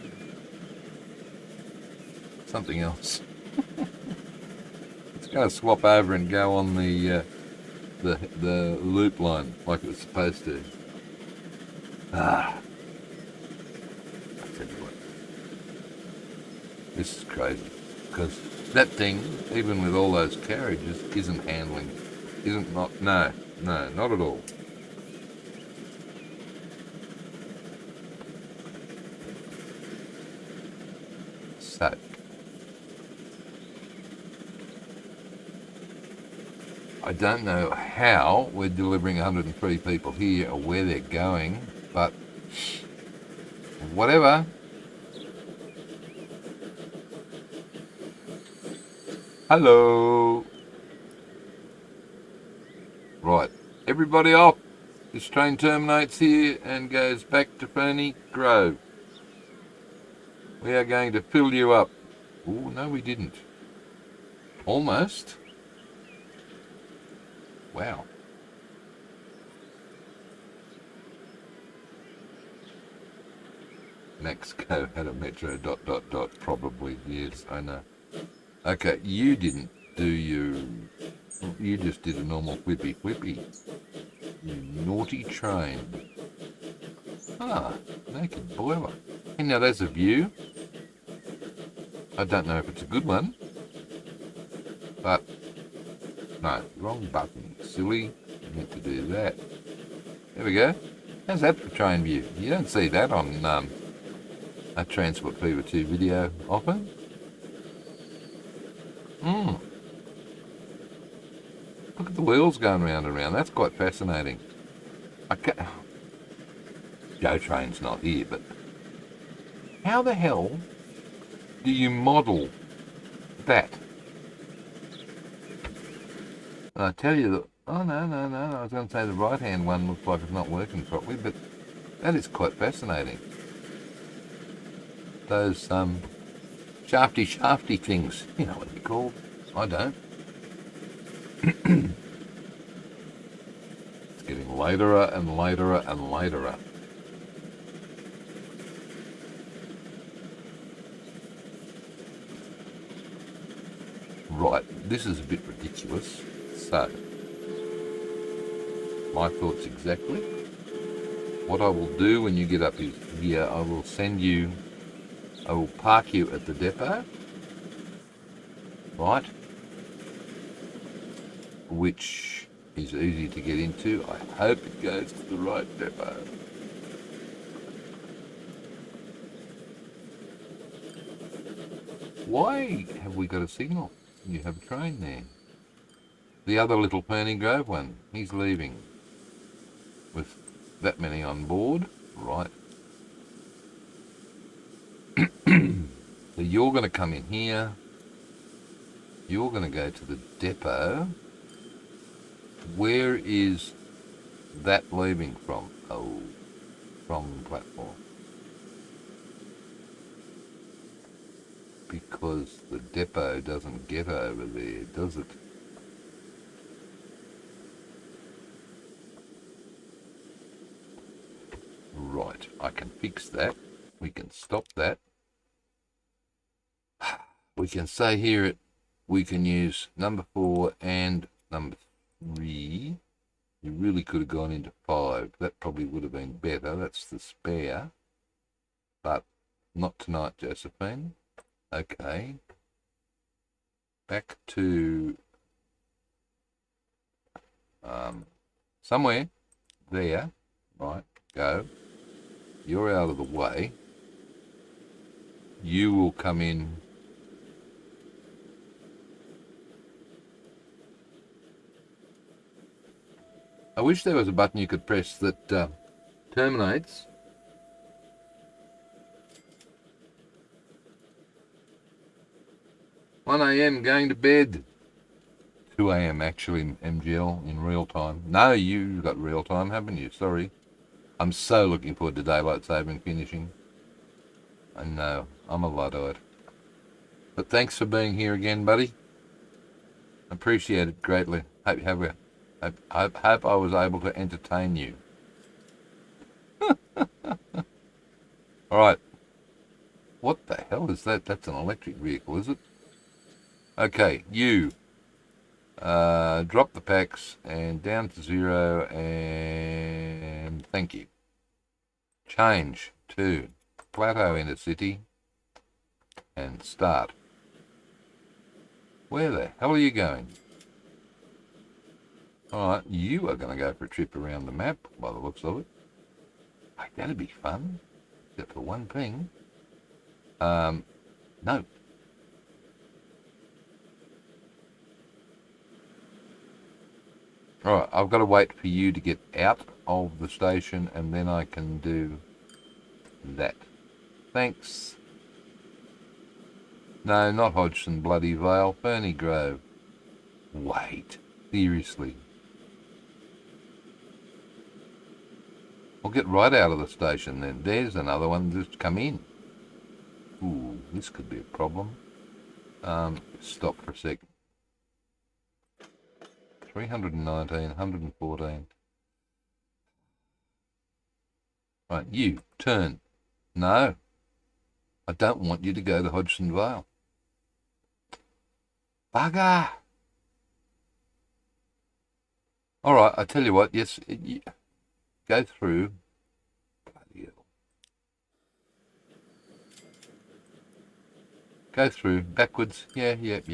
S1: something else. It's going to swap over and go on the loop line like it was supposed to. I tell you what, this is crazy, because that thing, even with all those carriages, no, not at all. So, I don't know how we're delivering 103 people here or where they're going, but whatever. Hello. Right, everybody off. This train terminates here and goes back to Fernie Grove. We are going to fill you up. Oh, no, we didn't. Almost. Wow. Max Cove had a metro ... Probably, yes, I know. Okay, you didn't do you just did a normal whippy. You naughty train. Naked boiler. And now there's a view. I don't know if it's a good one, but no, wrong button, silly. You need to do that. There we go. How's that for train view? You don't see that on a Transport Fever 2 video often. Look at the wheels going round and round. That's quite fascinating. Joe Train's not here, but how the hell do you model that? And I tell you that, oh no, I was going to say the right-hand one looks like it's not working properly, but that is quite fascinating. Those shafty things, you know what they're called. I don't. It's getting later and later and later. Right, this is a bit ridiculous. So, my thoughts exactly. What I will do when you get up here, I will park you at the depot, right? Which is easy to get into. I hope it goes to the right depot. Why have we got a signal? You have a train there. The other little Fernie Grove one, he's leaving with that many on board, right? So you're going to come in here. You're going to go to the depot. Where is that leaving from? Oh, from the platform. Because the depot doesn't get over there, does it? Right, I can fix that. We can stop that. We can say here we can use number 4 and number 3. You really could have gone into 5. That probably would have been better. That's the spare. But not tonight, Josephine. Okay. Back to somewhere there. Right, go. You're out of the way. You will come in. I wish there was a button you could press that terminates. "1 a.m. going to bed." 2 a.m. actually, MGL, in real time. No, you got real time, haven't you? Sorry. I'm so looking forward to daylight saving finishing. I know, I'm a Luddite. But thanks for being here again, buddy. Appreciate it greatly. Hope I was able to entertain you. Alright. What the hell is that? That's an electric vehicle, is it? Okay, you. Drop the packs and down to 0 and thank you. Change to Plateau Intercity and start. Where the hell are you going? Alright, you are going to go for a trip around the map by the looks of it. Hey, that'd be fun. Except for one thing. No. Alright, I've got to wait for you to get out of the station and then I can do that. Thanks. No, not Hodgson Bloody Vale, Ferny Grove. Wait, seriously. I'll get right out of the station then. There's another one just come in. Ooh, this could be a problem. Stop for a second. 319, 114. Right, you, turn. No, I don't want you to go to Hodgson Vale. Bugger! Alright, I tell you what, yes, go through. Bloody hell. Go through, backwards. Yeah, yep.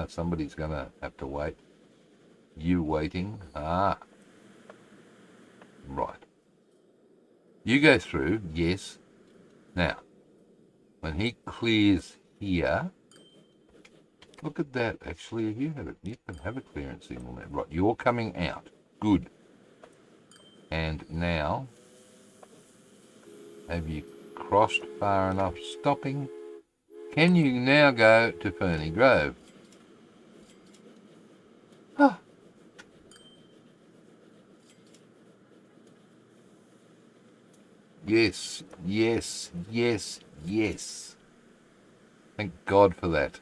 S1: Somebody's going to have to wait. You waiting. Right. You go through, yes. Now, when he clears here, look at that. Actually, you can have a clearance signal there. Right, you're coming out. Good. And now, have you crossed far enough stopping? Can you now go to Ferny Grove? Oh. Yes. Thank God for that.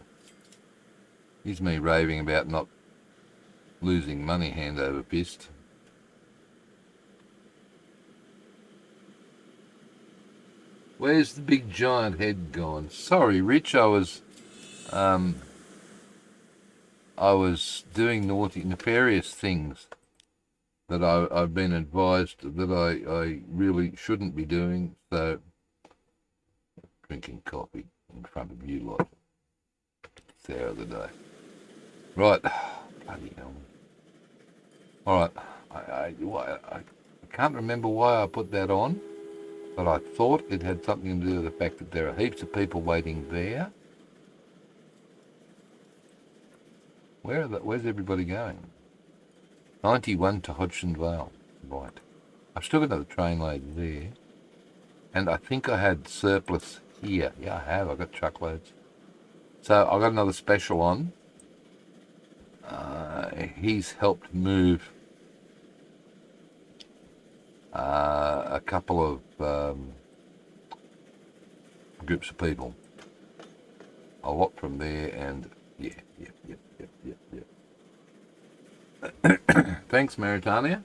S1: Here's me raving about not losing money hand over fist. Where's the big giant head gone? Sorry, Rich, I was doing naughty, nefarious things that I've been advised that I really shouldn't be doing, so drinking coffee in front of you lot. It's the hour of the day. Right. Bloody hell. Alright, I can't remember why I put that on, but I thought it had something to do with the fact that there are heaps of people waiting there. Where's everybody going? 91 to Hodgson Vale. Right. I've still got another train load there. And I think I had surplus here. Yeah, I have. I've got truckloads. So I've got another special on. He's helped move a couple of groups of people. A lot from there and yeah. Thanks, Maritania.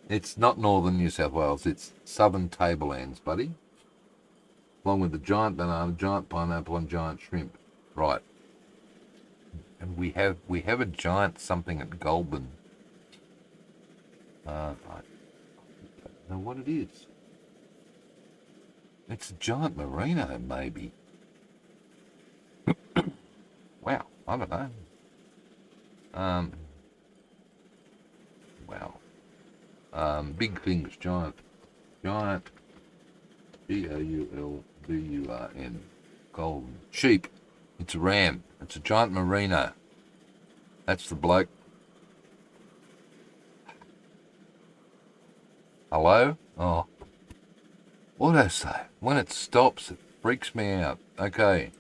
S1: It's not northern New South Wales, it's southern tablelands, buddy. Along with the giant banana, giant pineapple, and giant shrimp. Right. And we have a giant something at Goulburn. I don't know what it is. It's a giant merino, maybe. Wow, I don't know. Wow. Big things, giant, Goulburn. Golden. Sheep. It's a ram. It's a giant merino. That's the bloke. Hello? Oh. Autosave. When it stops, it freaks me out. Okay.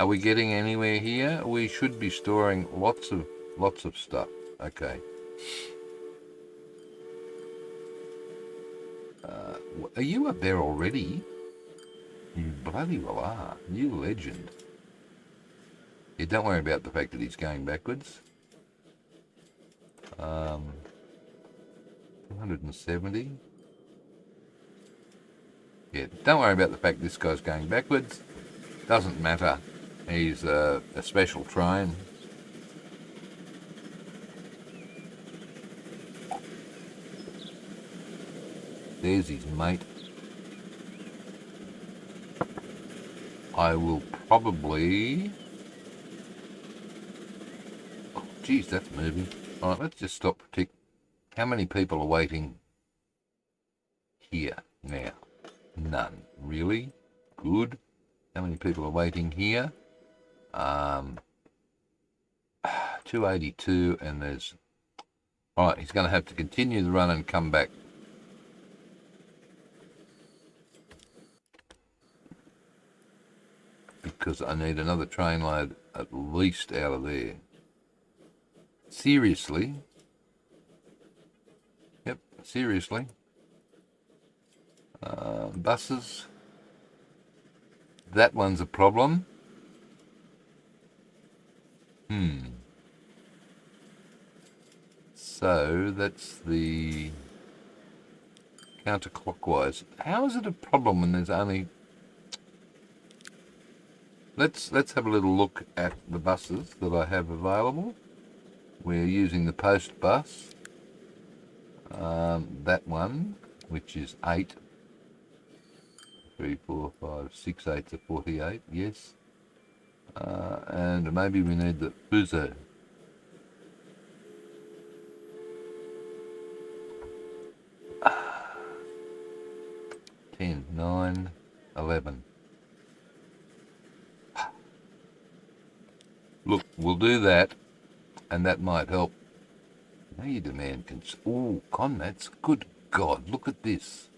S1: Are we getting anywhere here? We should be storing lots of stuff. Okay. Are you up there already? You bloody well are. You legend. Yeah, don't worry about the fact that he's going backwards. 270. Yeah, don't worry about the fact this guy's going backwards. Doesn't matter. He's a special train. There's his mate. I will probably... Oh, geez, that's moving. All right, let's just stop for a tick. How many people are waiting here now? None. Really? Good. How many people are waiting here? 282, and there's... All right, he's going to have to continue the run and come back. Because I need another train load at least out of there. Seriously? Yep, seriously. Buses. That one's a problem. So that's the counterclockwise. How is it a problem when there's only... Let's have a little look at the buses that I have available. We're using the post bus. That one, which is 8. 3, 4, 5, 6, 8 to 48, yes. And maybe we need the Fuso. 10, 9, 11. Look, we'll do that, and that might help. Now you demand... Oh, Conmats, good God, look at this.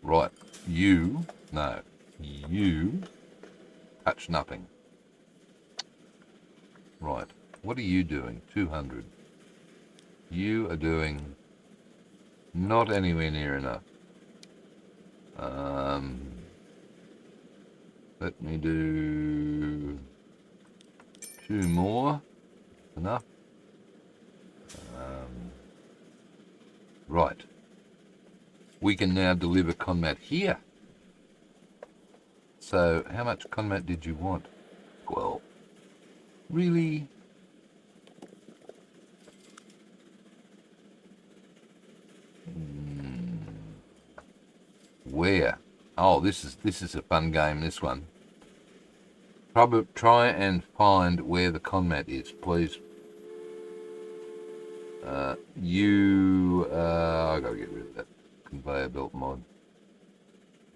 S1: Right, you touch nothing. Right, what are you doing? 200. You are doing not anywhere near enough. Let me do 2 more. Enough. Right. We can now deliver Conmat here. So, how much Conmat did you want? Well, really? Where? Oh, this is a fun game, this one. Probably try and find where the Conmat is, please. I gotta get rid of that conveyor belt mod.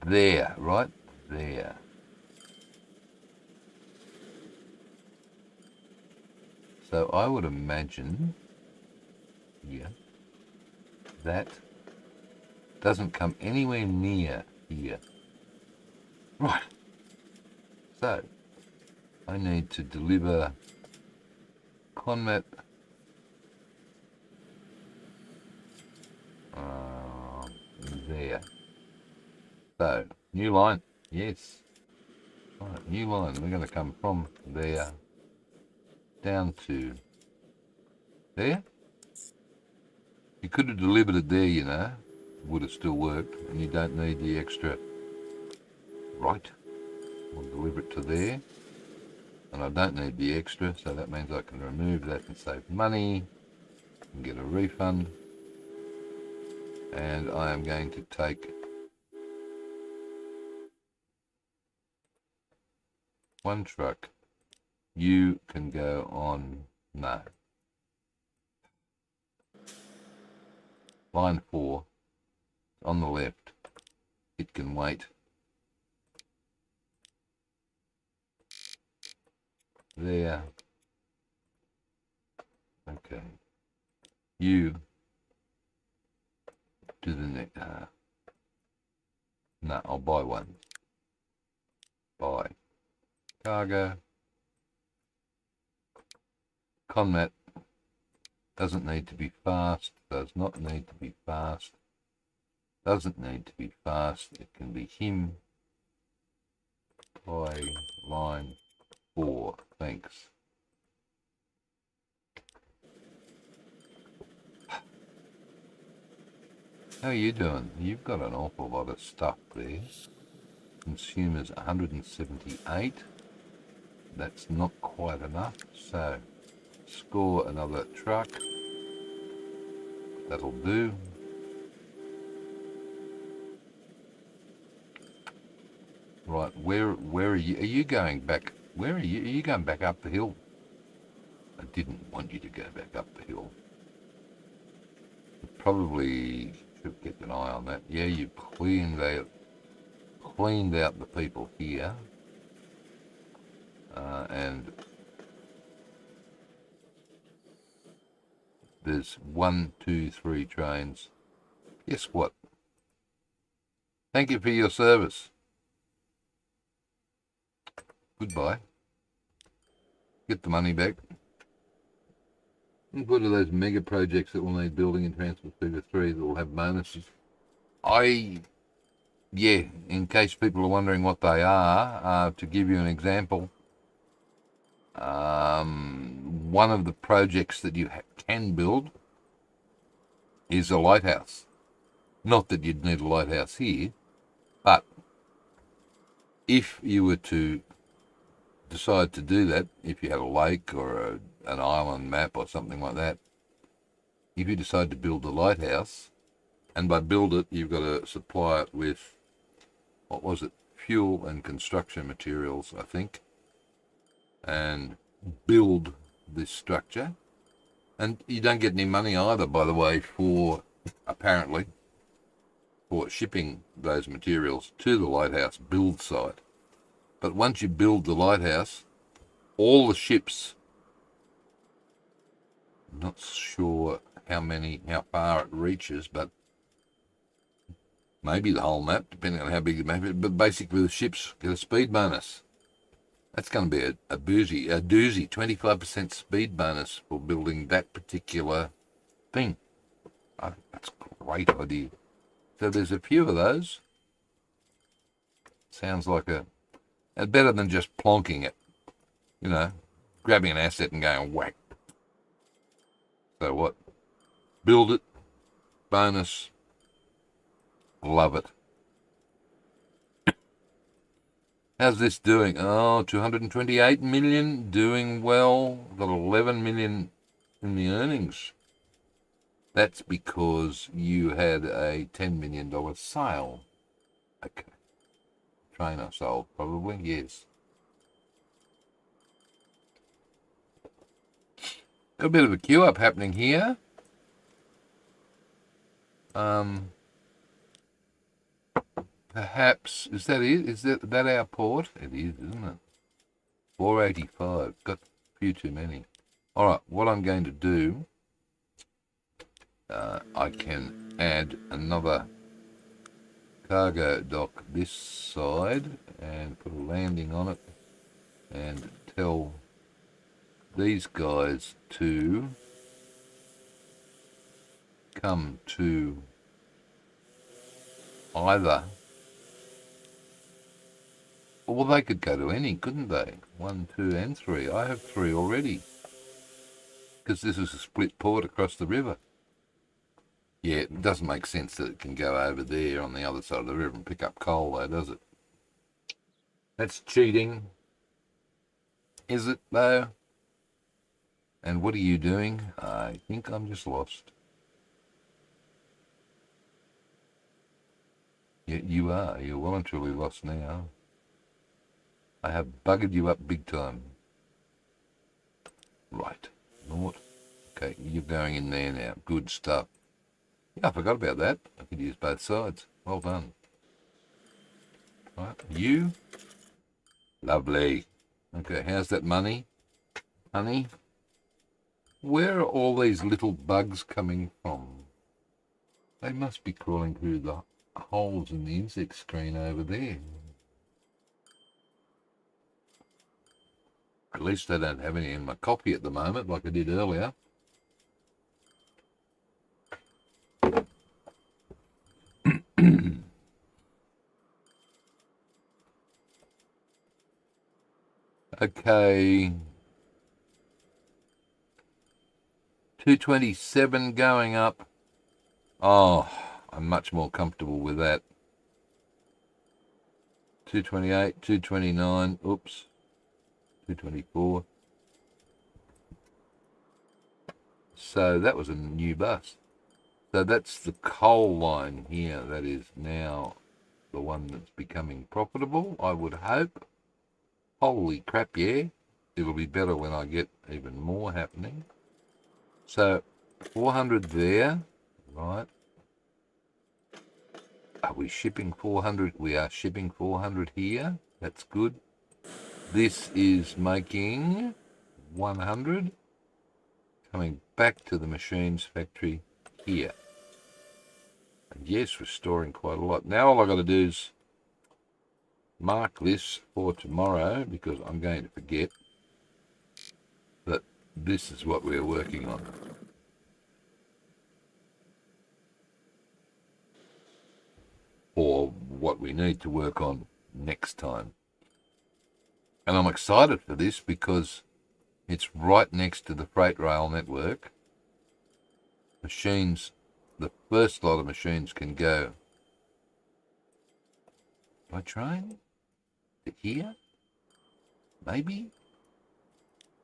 S1: There, right there. So I would imagine, yeah, that doesn't come anywhere near here. Right. So I need to deliver Conmat there. So new line, yes. Right, new line. We're going to come from there down to there. You could have delivered it there, you know. Would have still worked, and you don't need the extra. Right. We'll deliver it to there. And I don't need the extra, so that means I can remove that and save money and get a refund. And I am going to take one truck. You can go on, no. Line 4, on the left. It can wait. There. Okay. You do the next. No, I'll buy one. Buy. Cargo. Conmat. Doesn't need to be fast. Does not need to be fast. Doesn't need to be fast. It can be him. Buy line 4. Thanks. How are you doing? You've got an awful lot of stuff there. Consumers 178. That's not quite enough. So score another truck. That'll do. Right, where are you? Are you going back? Where are you? Are you going back up the hill? I didn't want you to go back up the hill. Probably should keep an eye on that. Yeah, you cleaned out the people here, and there's 1, 2, 3 trains. Guess what? Thank you for your service. Goodbye. Get the money back. And what are those mega projects that will need building and transport figure 3 that will have bonuses? Yeah, in case people are wondering what they are, to give you an example, one of the projects that you can build is a lighthouse. Not that you'd need a lighthouse here, but if you were to decide to do that, if you had a lake or an island map or something like that, if you decide to build a lighthouse, and by build it, you've got to supply it with, what was it, fuel and construction materials, I think, and build this structure. And you don't get any money either, by the way, apparently, for shipping those materials to the lighthouse build site. But once you build the lighthouse, all the ships, not sure how far it reaches, but maybe the whole map, depending on how big the map is, but basically the ships get a speed bonus. That's going to be a doozy, 25% speed bonus for building that particular thing. I think that's a great idea. So there's a few of those. Sounds like better than just plonking it, you know, grabbing an asset and going whack. So what? Build it, bonus, love it. How's this doing? Oh, 228 million, doing well. Got 11 million in the earnings. That's because you had a $10 million sale. Okay. Trainer sold, probably, yes. Got a bit of a queue up happening here. Perhaps, is that it? Is that our port? It is, isn't it? 485. Got a few too many. All right, what I'm going to do, I can add another cargo dock this side and put a landing on it and tell these guys to come to either Well, they could go to any, couldn't they? 1, 2, and 3. I have 3 already. Because this is a split port across the river. Yeah, it doesn't make sense that it can go over there on the other side of the river and pick up coal, though, does it? That's cheating. Is it, though? And what are you doing? I think I'm just lost. Yeah, you are. You're well and truly lost now. I have buggered you up big time. Right. Naught. Okay, you're going in there now. Good stuff. Yeah, I forgot about that. I could use both sides. Well done. Right, you. Lovely. Okay, how's that money? Honey? Where are all these little bugs coming from? They must be crawling through the holes in the insect screen over there. At least I don't have any in my coffee at the moment like I did earlier. Okay. 227 going up. Oh, I'm much more comfortable with that. 228, 229, oops, 224. So that was a new bus. So that's the coal line here. That is now the one that's becoming profitable, I would hope. Holy crap, yeah. It'll be better when I get even more happening. So 400 there, right. Are we shipping 400? We are shipping 400 here. That's good. This is making 100. Coming back to the machines factory here. And yes, restoring quite a lot. Now all I've got to do is mark this for tomorrow, because I'm going to forget that this is what we're working on. Or what we need to work on next time. And I'm excited for this because it's right next to the freight rail network. Machines, the first lot of machines can go by train to here, maybe.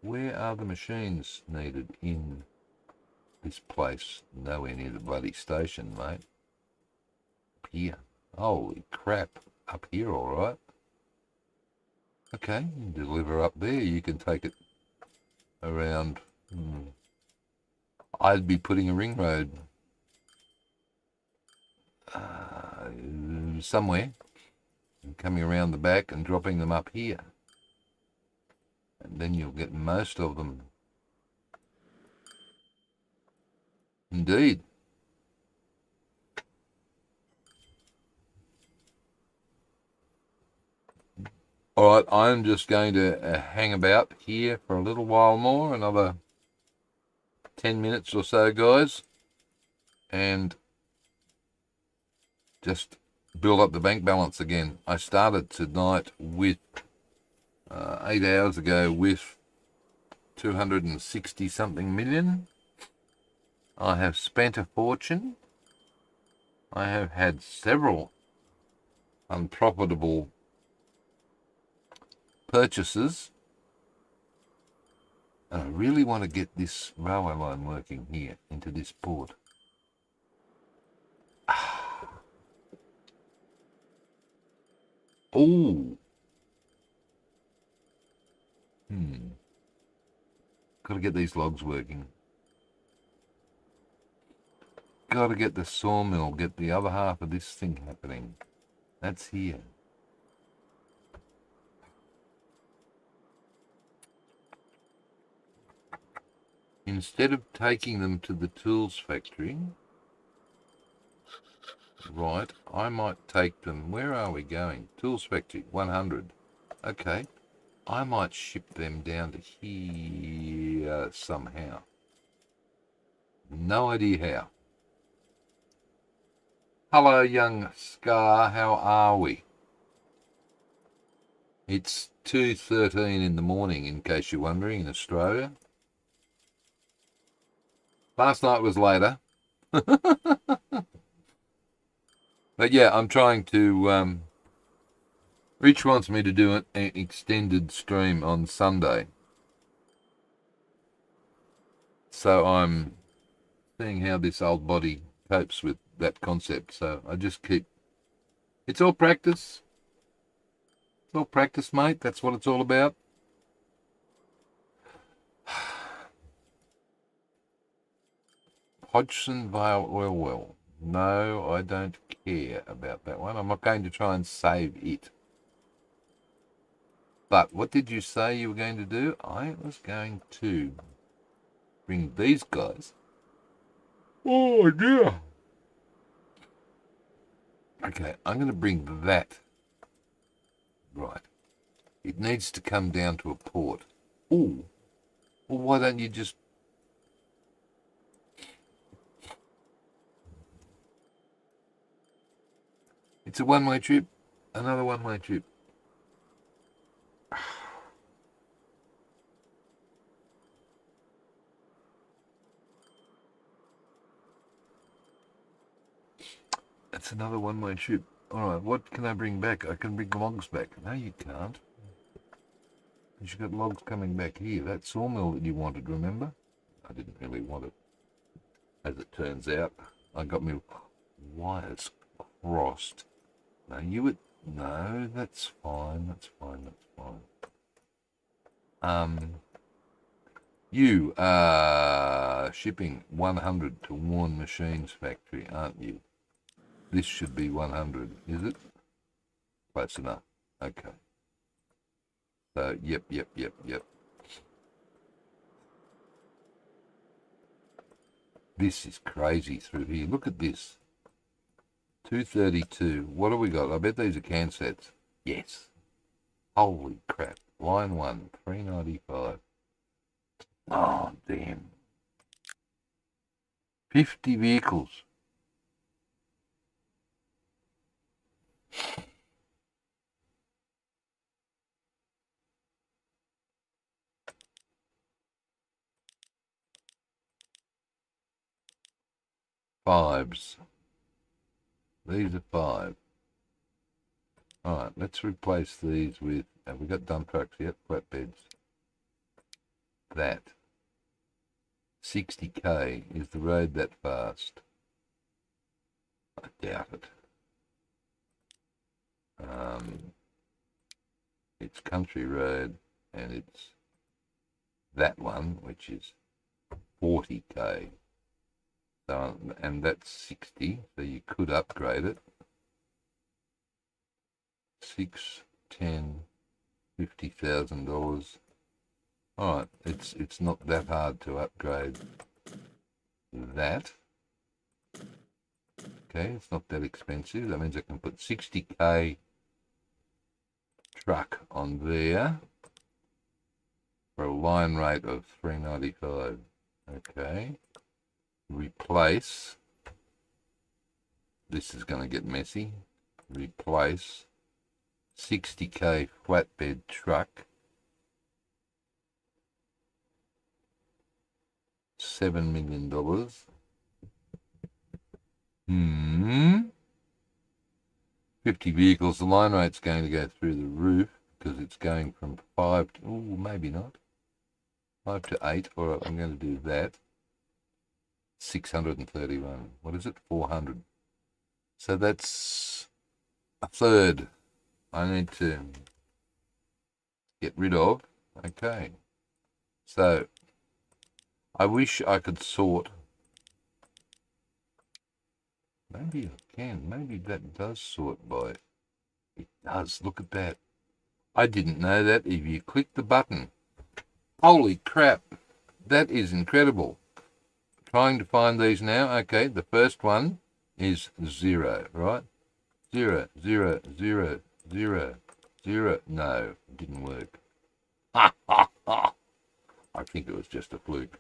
S1: Where are the machines needed in this place? Nowhere near the bloody station, mate. Up here. Holy crap. Up here, all right. Okay, you deliver up there. You can take it around. I'd be putting a ring road somewhere and coming around the back and dropping them up here. And then you'll get most of them. Indeed. All right, I'm just going to hang about here for a little while more, another 10 minutes or so, guys, and just build up the bank balance again. I started tonight with, 8 hours ago, with 260 something million. I have spent a fortune. I have had several unprofitable purchases, and I really want to get this railway line working here into this port. Oh. Got to get these logs working. Got to get the sawmill, get the other half of this thing happening. That's here. Instead of taking them to the tools factory, right, I might take them. Where are we going? Tools factory, 100. Okay. I might ship them down to here somehow. No idea how. Hello, young Scar. How are we? It's 2:13 in the morning, in case you're wondering, in Australia. Last night was later. But yeah, I'm trying to... Rich wants me to do an extended stream on Sunday. So I'm seeing how this old body copes with that concept. So I just keep... It's all practice. It's all practice, mate. That's what it's all about. Hodgson Vale Oil Well. No, I don't care about that one. I'm not going to try and save it. But what did you say you were going to do? I was going to bring these guys. Oh, dear. Okay, I'm going to bring that. Right. It needs to come down to a port. Ooh. Well, why don't you just... It's a one-way trip. Another one-way trip. It's another one-way trip. All right, what can I bring back? I can bring logs back. No, you can't. You've got logs coming back here. That sawmill that you wanted, remember? I didn't really want it. As it turns out, I got my wires crossed. No, you would... No, that's fine. That's fine. That's fine. You are shipping 100 to Warren Machines factory, aren't you? This should be 100, is it? Close enough. Okay. So, yep. This is crazy through here. Look at this. 232. What have we got? I bet these are can sets. Yes. Holy crap. Line 1, 395. Oh, damn. 50 vehicles. Fives. These are 5. Alright, let's replace these with... Have we got dump trucks yet? Flatbeds. That. 60k. Is the road that fast? I doubt it. It's country road, and it's that one, which is 40k. So, and that's 60, so you could upgrade it. 6, 10, $50,000. All right, it's not that hard to upgrade that. Okay, it's not that expensive. That means I can put 60k truck on there for a line rate of 395. Okay. Replace. This is going to get messy. Replace 60k flatbed truck. $7 million. 50 vehicles. The line rate's going to go through the roof because it's going from 5 to... Oh, maybe not. 5 to 8. All right, I'm going to do that. 631. What is it? 400. So that's a third I need to get rid of. Okay. So I wish I could sort. Maybe I can. Maybe that does sort by... It does. Look at that. I didn't know that. If you click the button. Holy crap. That is incredible. Trying to find these now. Okay, the first one is 0, right? 0, 0, 0, 0, 0. No, it didn't work. Ha, ha, ha. I think it was just a fluke.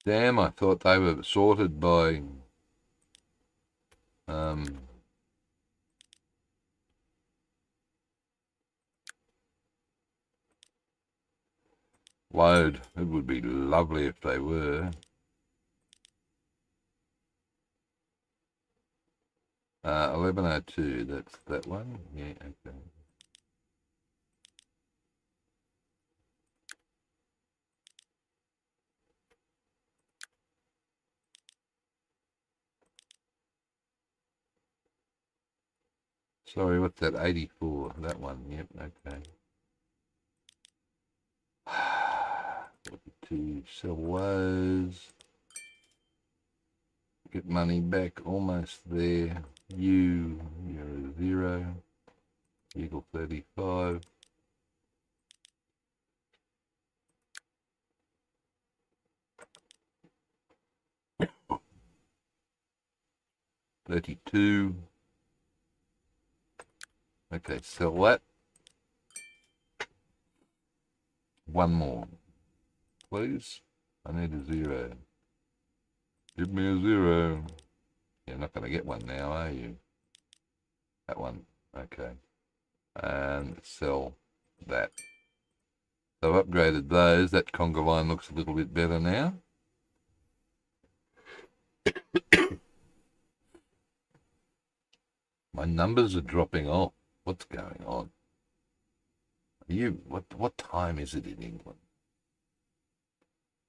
S1: Damn, I thought they were sorted by load. It would be lovely if they were. 1102, that's that one. Yeah, okay. Sorry, what's that? 84, that one. Yep, okay. 42, sell those. Get money back, almost there. You're a 0. Eagle 35. $32. Okay, sell that. One more, please. I need a 0. Give me a 0. You're not going to get one now, are you? That one. Okay. And sell that. So I've upgraded those. That conga line looks a little bit better now. My numbers are dropping off. What's going on? What time is it in England?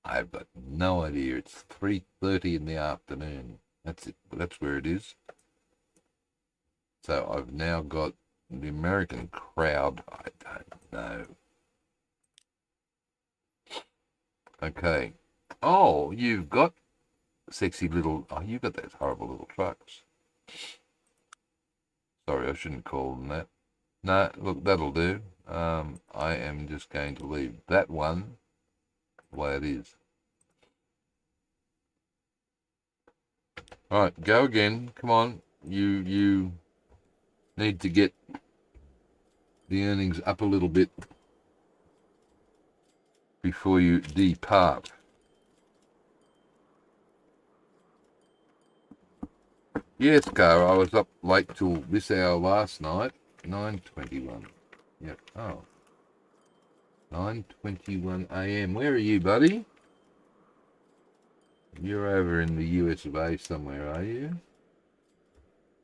S1: I've got no idea. It's 3:30 in the afternoon. That's it. That's where it is. So I've now got the American crowd. I don't know. Okay. Oh, you've got sexy little... Oh, you've got those horrible little trucks. Sorry, I shouldn't call them that. No, look, that'll do. I am just going to leave that one the way it is. All right, go again. Come on. You need to get the earnings up a little bit before you depart. Yes, Cara, I was up late till this hour last night. 9:21. Yep. Oh. 9:21 a.m. Where are you, buddy? You're over in the US of A somewhere, are you?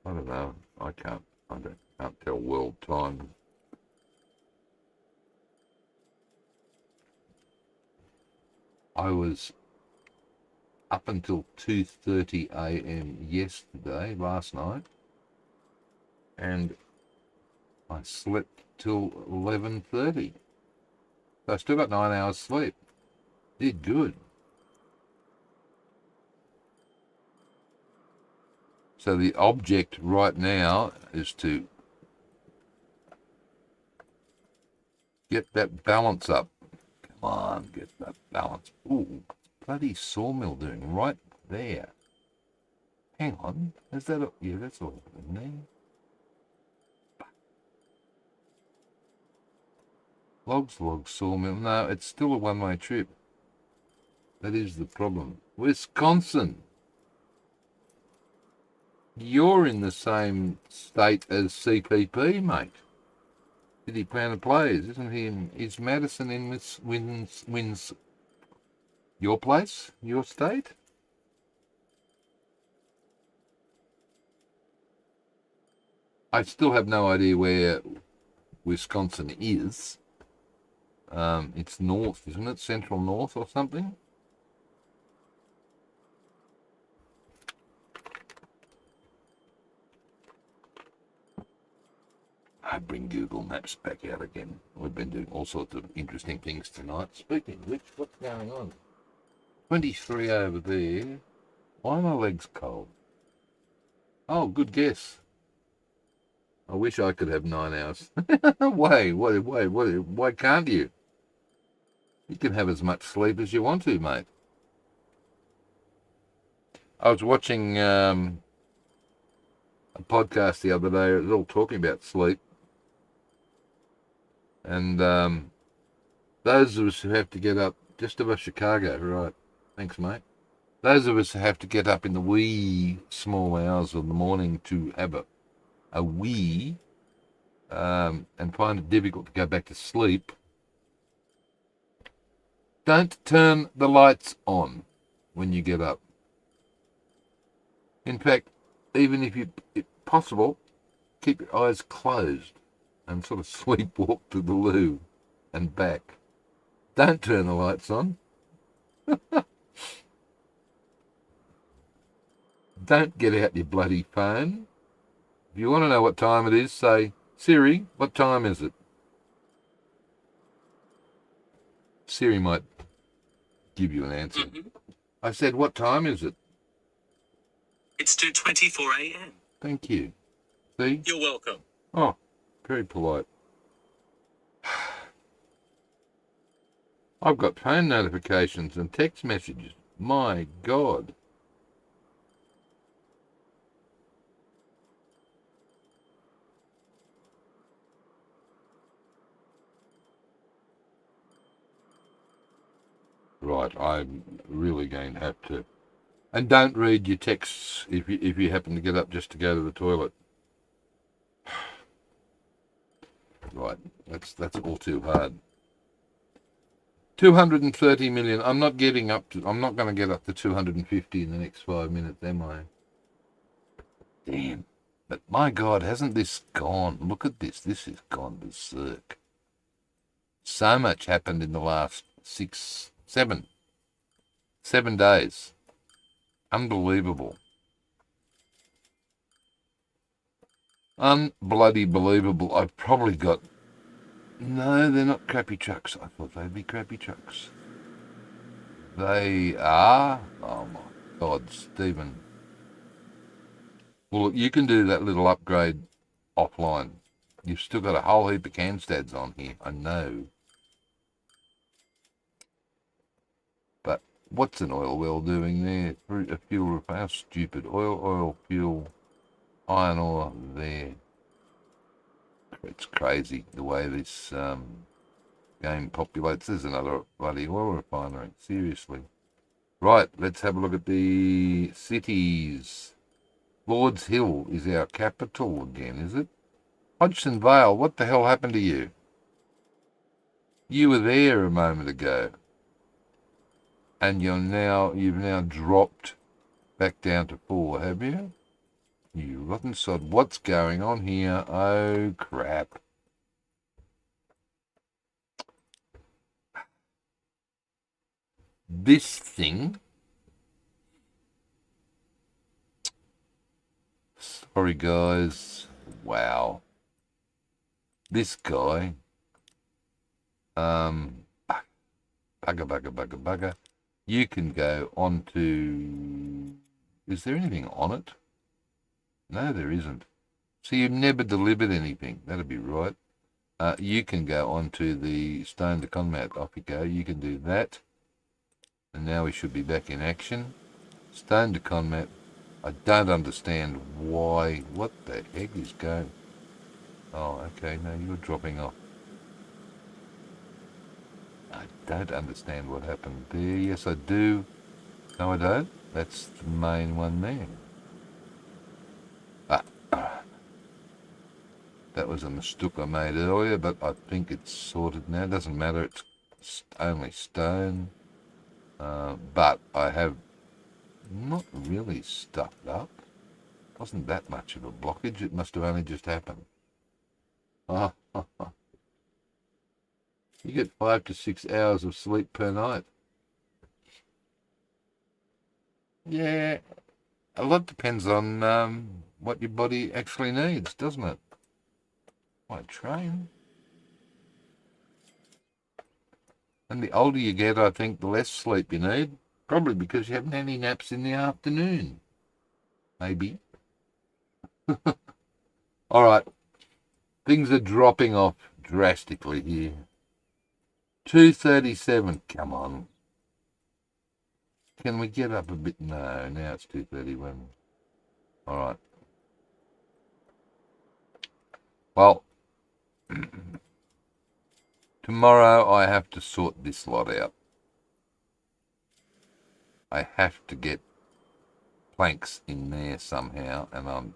S1: I don't know. I can't tell world time. I was up until 2:30 a.m. yesterday, last night, and I slept till 11:30. So I still got 9 hours sleep. Did good. So the object right now is to get that balance up. Come on, get that balance. Ooh, bloody sawmill doing right there. Hang on, is that yeah, that's all in there. Logs, sawmill. No, it's still a one-way trip. That is the problem. Wisconsin. You're in the same state as CPP, mate. Did he plan to plays? Isn't he? Is Madison in wins your place, your state? I still have no idea where Wisconsin is. It's north, isn't it? Central north or something? I bring Google Maps back out again. We've been doing all sorts of interesting things tonight. Speaking of which, what's going on? 23 over there. Why are my legs cold? Oh, good guess. I wish I could have 9 hours. Why can't you? You can have as much sleep as you want to, mate. I was watching a podcast the other day. It was all talking about sleep. And those of us who have to get up just above Chicago, right? Thanks, mate. Those of us who have to get up in the wee small hours of the morning to have a wee and find it difficult to go back to sleep, don't turn the lights on when you get up. In fact, even if possible, keep your eyes closed and sort of sleepwalk to the loo and back. Don't turn the lights on. Don't get out your bloody phone. If you want to know what time it is, say, Siri, what time is it? Siri might give you an answer. Mm-hmm. I said, what time is it?
S2: It's 2:24 a.m.
S1: Thank you. See?
S2: You're welcome.
S1: Oh, very polite. I've got phone notifications and text messages. My God. Right, I'm really going to have to. And don't read your texts if you happen to get up just to go to the toilet. Right, that's all too hard. 230 million. I'm not going to get up to 250 in the next 5 minutes, am I? Damn. But my God, hasn't this gone? Look at this. This has gone berserk. So much happened in the last 7 days. Unbelievable. Unbloody believable. I've probably got... No, they're not crappy trucks. I thought they'd be crappy trucks. They are... Oh, my God, Stephen. Well, you can do that little upgrade offline. You've still got a whole heap of Canstads on here, I know. But what's an oil well doing there? A fuel, how stupid. Oil, fuel, iron ore there. It's crazy the way this game populates. There's another bloody oil refinery, seriously. Right, let's have a look at the cities. Lord's Hill is our capital again, is it? Hodgson Vale, what the hell happened to you? You were there a moment ago. And you've now dropped back down to 4, have you? You rotten sod. What's going on here? Oh, crap. This thing... Sorry, guys. Wow. This guy... Bugger. You can go on to... Is there anything on it? No, there isn't. So you've never delivered anything. That'd be right. You can go on to the Stone to Combat. Off you go. You can do that. And now we should be back in action. Stone to Combat. I don't understand why. What the heck is going... Oh, okay. No, you're dropping off. I don't understand what happened there. Yes, I do. No, I don't. That's the main one there. That was a mistake I made earlier, but I think it's sorted now. It doesn't matter. It's only stone. But I have not really stuffed up. Wasn't that much of a blockage. It must have only just happened. You get 5 to 6 hours of sleep per night. Yeah, a lot depends on what your body actually needs, doesn't it? Like train. And the older you get, I think, the less sleep you need. Probably because you haven't had any naps in the afternoon. Maybe. All right. Things are dropping off drastically here. 237. Come on. Can we get up a bit? No, now it's 231. All right. Well, tomorrow I have to sort this lot out. I have to get planks in there somehow, and I'm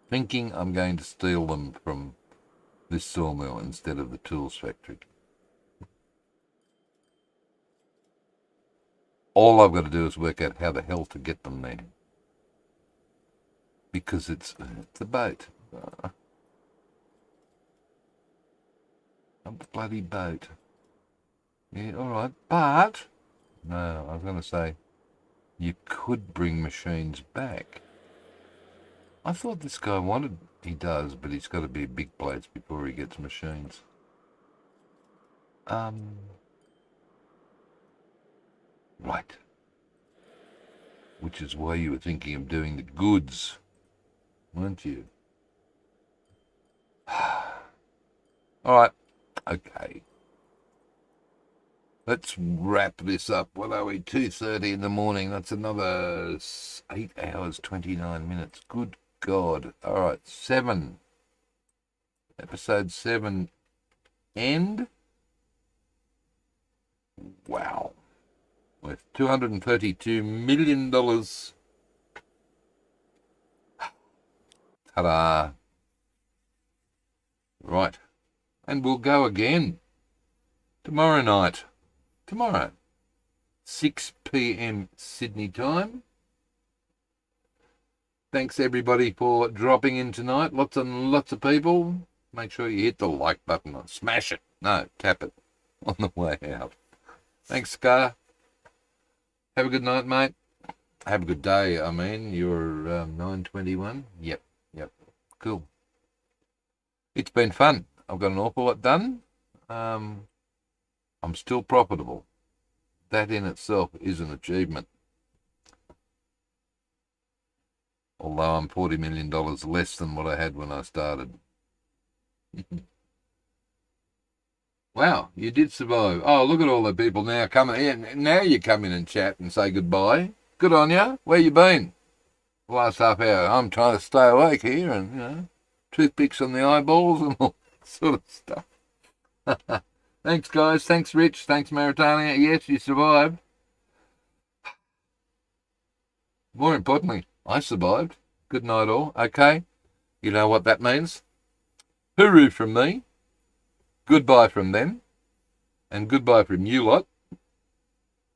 S1: thinking I'm going to steal them from this sawmill instead of the tools factory. All I've got to do is work out how the hell to get them there. Because it's a boat. A bloody boat. Yeah, alright. But, no, I was going to say, you could bring machines back. I thought this guy wanted, he does, but he's got to be a big place before he gets machines. Right. Which is why you were thinking of doing the goods, weren't you? Alright, okay. Let's wrap this up. What are we? 2:30 in the morning. That's another 8 hours, 29 minutes. Good God. Alright, 7. Episode 7 end. Wow. With $232 million. Ta-da. Right. And we'll go again tomorrow night. Tomorrow. 6 p.m. Sydney time. Thanks everybody for dropping in tonight. Lots and lots of people. Make sure you hit the like button or smash it. No, tap it on the way out. Thanks, Scar. Have a good night, mate. Have a good day. I mean, you're 9:21. Yep. Cool. It's been fun. I've got an awful lot done. I'm still profitable. That in itself is an achievement. Although I'm $40 million less than what I had when I started. Wow, you did survive. Oh, look at all the people now coming in. Now you come in and chat and say goodbye. Good on you. Where you been? The last half hour. I'm trying to stay awake here and, toothpicks on the eyeballs and all that sort of stuff. Thanks, guys. Thanks, Rich. Thanks, Maritania. Yes, you survived. More importantly, I survived. Good night, all. Okay. You know what that means? Hooroo from me. Goodbye from them. And goodbye from you lot.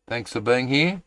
S1: Thanks for being here.